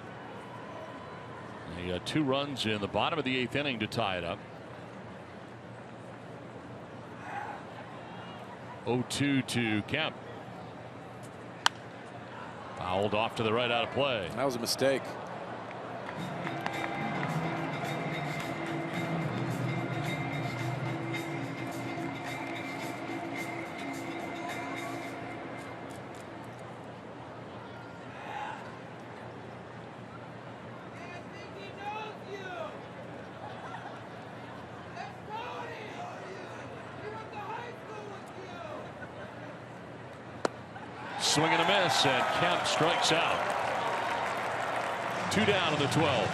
C: They got 2 runs in the bottom of the 8th inning to tie it up. 0-2 to Kemp. Fouled off to the right, out of play.
G: That was a mistake.
C: Swing and a miss, and Kemp strikes out. 2 down in the 12th.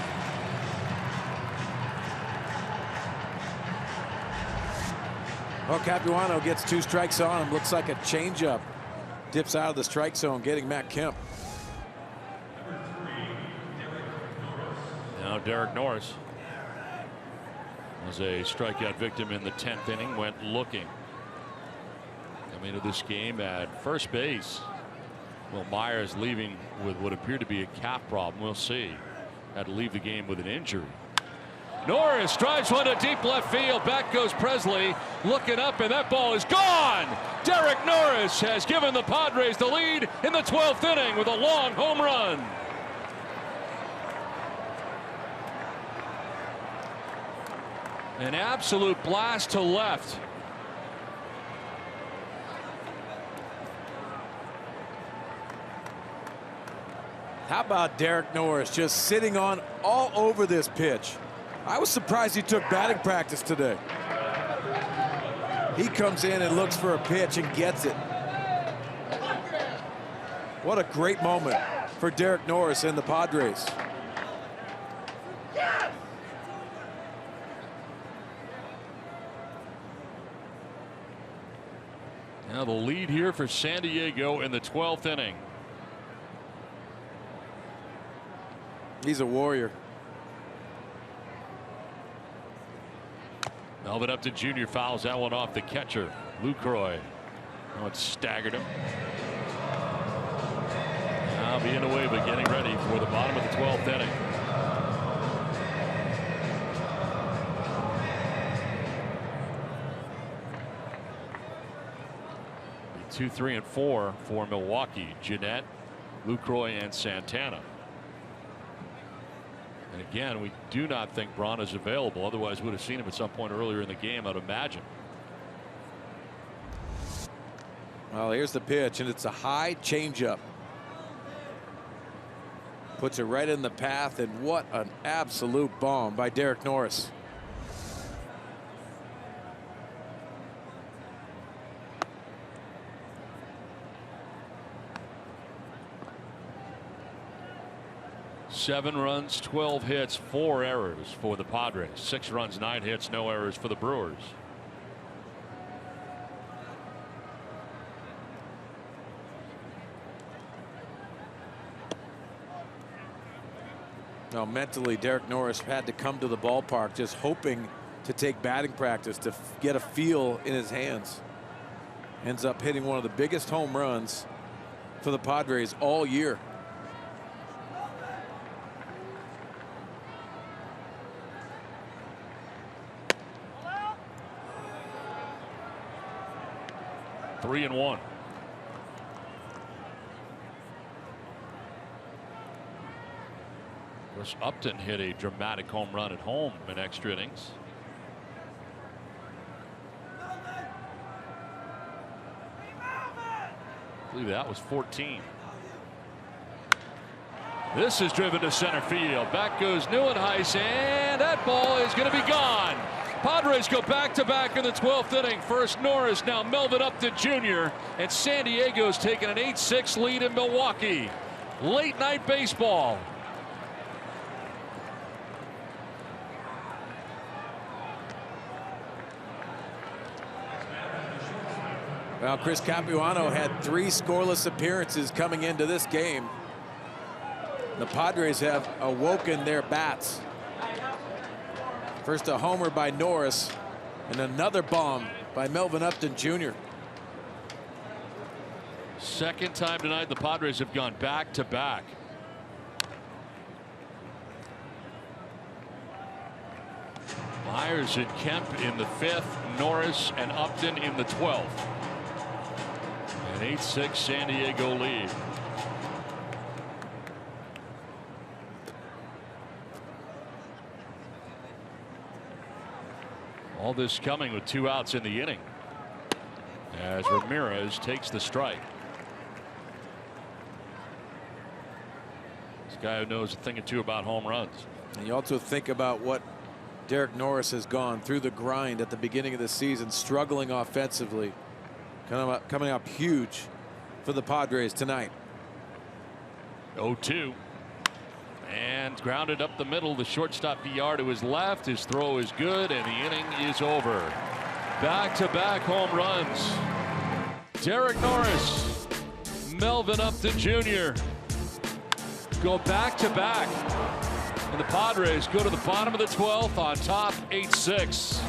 G: Well, Capuano gets 2 strikes on him. Looks like a changeup. Dips out of the strike zone, getting Matt Kemp.
C: Now Derek Norris was a strikeout victim in the 10th inning. Went looking. Coming into this game at first base. Will Myers leaving with what appeared to be a calf problem. We'll see. Had to leave the game with an injury. Norris drives one to deep left field. Back goes Presley, looking up, and that ball is gone. Derek Norris has given the Padres the lead in the 12th inning with a long home run. An absolute blast to left.
G: How about Derek Norris just sitting on all over this pitch? I was surprised he took batting practice today. He comes in and looks for a pitch and gets it. What a great moment for Derek Norris and the Padres.
C: Now the lead here for San Diego in the 12th inning.
G: He's a warrior.
C: Melvin Upton Jr. fouls that one off the catcher, Lucroy. Oh, it staggered him. Now being away, but getting ready for the bottom of the 12th inning. Be 2, 3, and 4 for Milwaukee. Jeanette, Lucroy, and Santana. And again, we do not think Braun is available. Otherwise, we would have seen him at some point earlier in the game, I'd imagine.
G: Well, here's the pitch, and it's a high changeup. Puts it right in the path, and what an absolute bomb by Derek Norris.
C: Seven runs, 12 hits, 4 errors for the Padres. 6 runs, 9 hits, no errors for the Brewers.
G: Now, mentally, Derek Norris had to come to the ballpark just hoping to take batting practice to get a feel in his hands. Ends up hitting one of the biggest home runs for the Padres all year.
C: Three and 1. Of course, Upton hit a dramatic home run at home in extra innings. I believe that was 14. This is driven to center field. Back goes Neuenhuis, and that ball is going to be gone. Padres go back-to-back in the 12th inning. First Norris, now Melvin Upton Jr. And San Diego's taking an 8-6 lead in Milwaukee. Late night baseball.
G: Well, Chris Capuano had 3 scoreless appearances coming into this game. The Padres have awoken their bats. First a homer by Norris and another bomb by Melvin Upton Jr.
C: Second time tonight the Padres have gone back-to-back. Myers and Kemp in the 5th, Norris and Upton in the 12th. An 8-6 San Diego lead. All this coming with 2 outs in the inning as Ramirez takes the strike. This guy who knows a thing or two about home runs.
G: And you also think about what Derek Norris has gone through the grind at the beginning of the season, struggling offensively, coming up huge for the Padres tonight.
C: 0-2. And grounded up the middle. The shortstop VR to his left. His throw is good, and the inning is over. Back-to-back home runs. Derek Norris, Melvin Upton Jr. go back-to-back. And the Padres go to the bottom of the 12th on top, 8-6.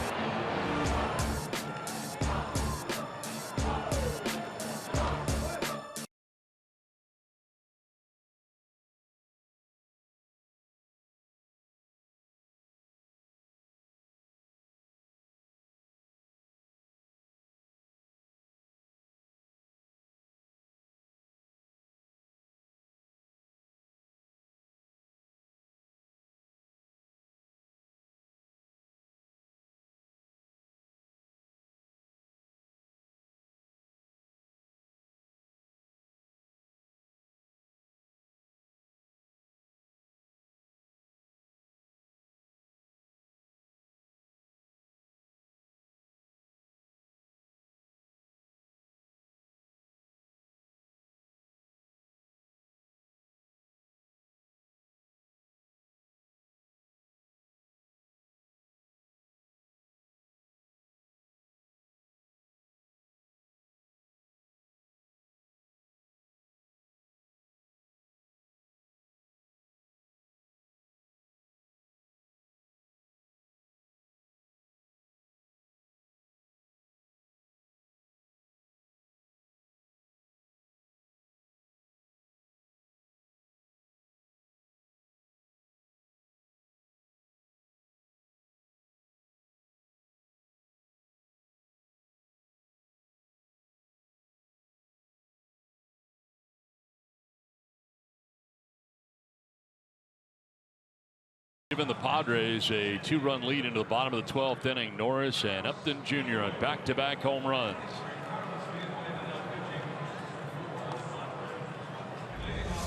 C: Giving the Padres a 2-run lead into the bottom of the 12th inning. Norris and Upton Jr. on back-to-back home runs.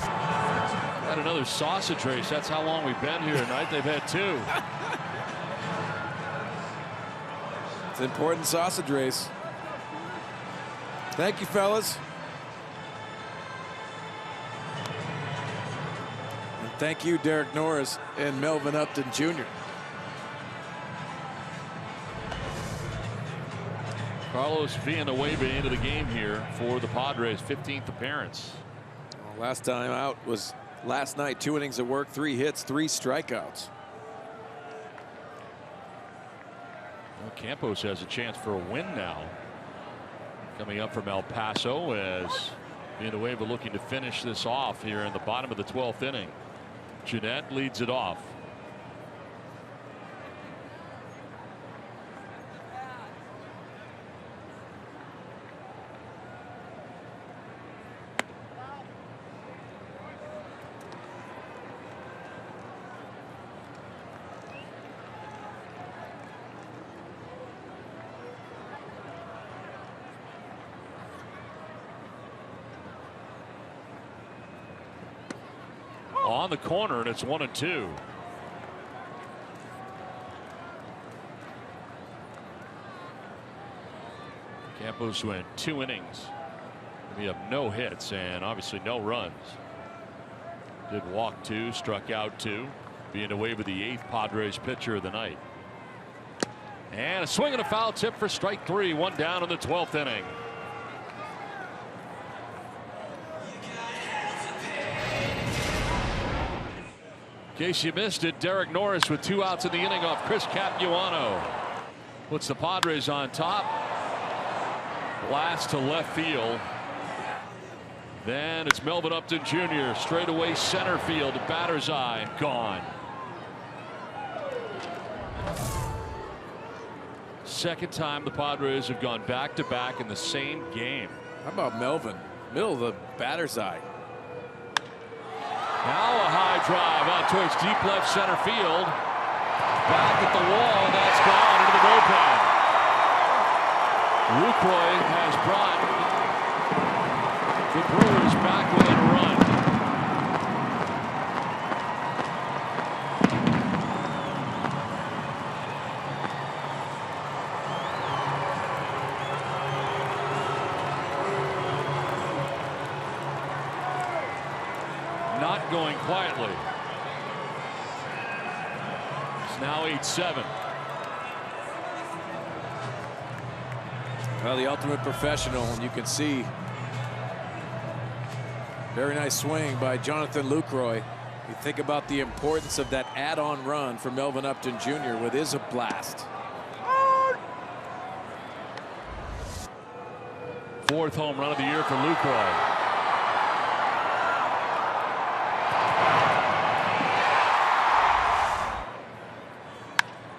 C: Had another sausage race. That's how long we've been here tonight. They've had 2.
G: It's an important sausage race. Thank you, fellas. And thank you, Derek Norris and Melvin Upton Jr.
C: Carlos Villanueva into the game here for the Padres, 15th appearance.
G: Well, last time out was last night. 2 innings of work, 3 hits, 3 strikeouts.
C: Well, Campos has a chance for a win now. Coming up from El Paso as Villanueva looking to finish this off here in the bottom of the 12th inning. Jeanette leads it off. On the corner, and it's 1-2. Campos went 2 innings. We have no hits and obviously no runs. Did walk 2, struck out 2. Being away with the 8th Padres pitcher of the night. And a swing and a foul tip for strike 3. 1 down in the 12th inning. In case you missed it, Derek Norris with 2 outs in the inning off Chris Capuano. Puts the Padres on top. Blast to left field. Then it's Melvin Upton Jr. straight away center field. Batter's eye. Gone. Second time the Padres have gone back-to-back in the same game.
G: How about Melvin? Middle of the batter's eye.
C: Now a high drive out towards deep left center field. Back at the wall. That's gone into the bullpen. Lucroy has brought the Brewers back within a run. Not going quietly. It's now 8-7.
G: Well, the ultimate professional, and you can see very nice swing by Jonathan Lucroy. You think about the importance of that add-on run for Melvin Upton Jr. with is a blast.
C: 4th home run of the year for Lucroy.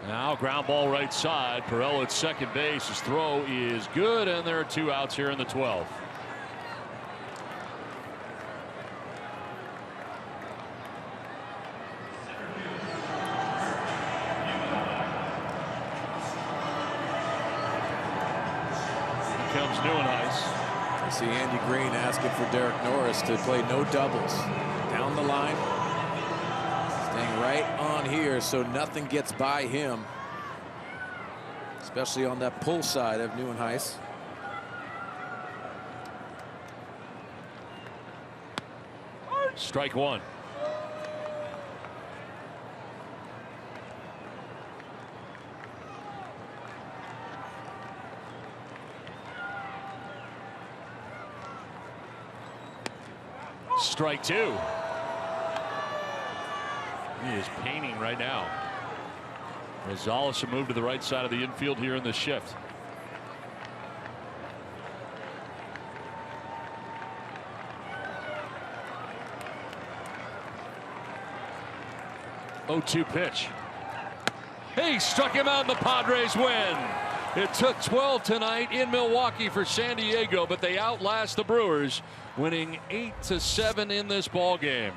C: Now ground ball right side. Perella at second base. His throw is good, and there are 2 outs here in the 12th. Here comes Neuenhuis.
G: I see Andy Green asking for Derek Norris to play no doubles. Down the line. Staying right on here so nothing gets by him. Especially on that pull side of Neuenhuis.
C: Strike 1. Strike 2. He is painting right now. Rosales will move to the right side of the infield here in the shift. Oh, 2 pitch. He struck him out and the Padres win. It took 12 tonight in Milwaukee for San Diego, but they outlast the Brewers, winning 8-7 in this ball game.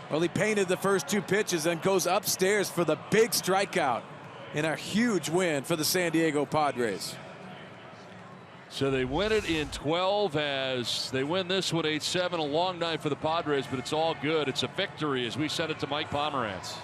G: Well, he painted the first 2 pitches and goes upstairs for the big strikeout in a huge win for the San Diego Padres.
C: So they win it in 12 as they win this one 8-7. A long night for the Padres, but it's all good. It's a victory as we send it to Mike Pomerantz.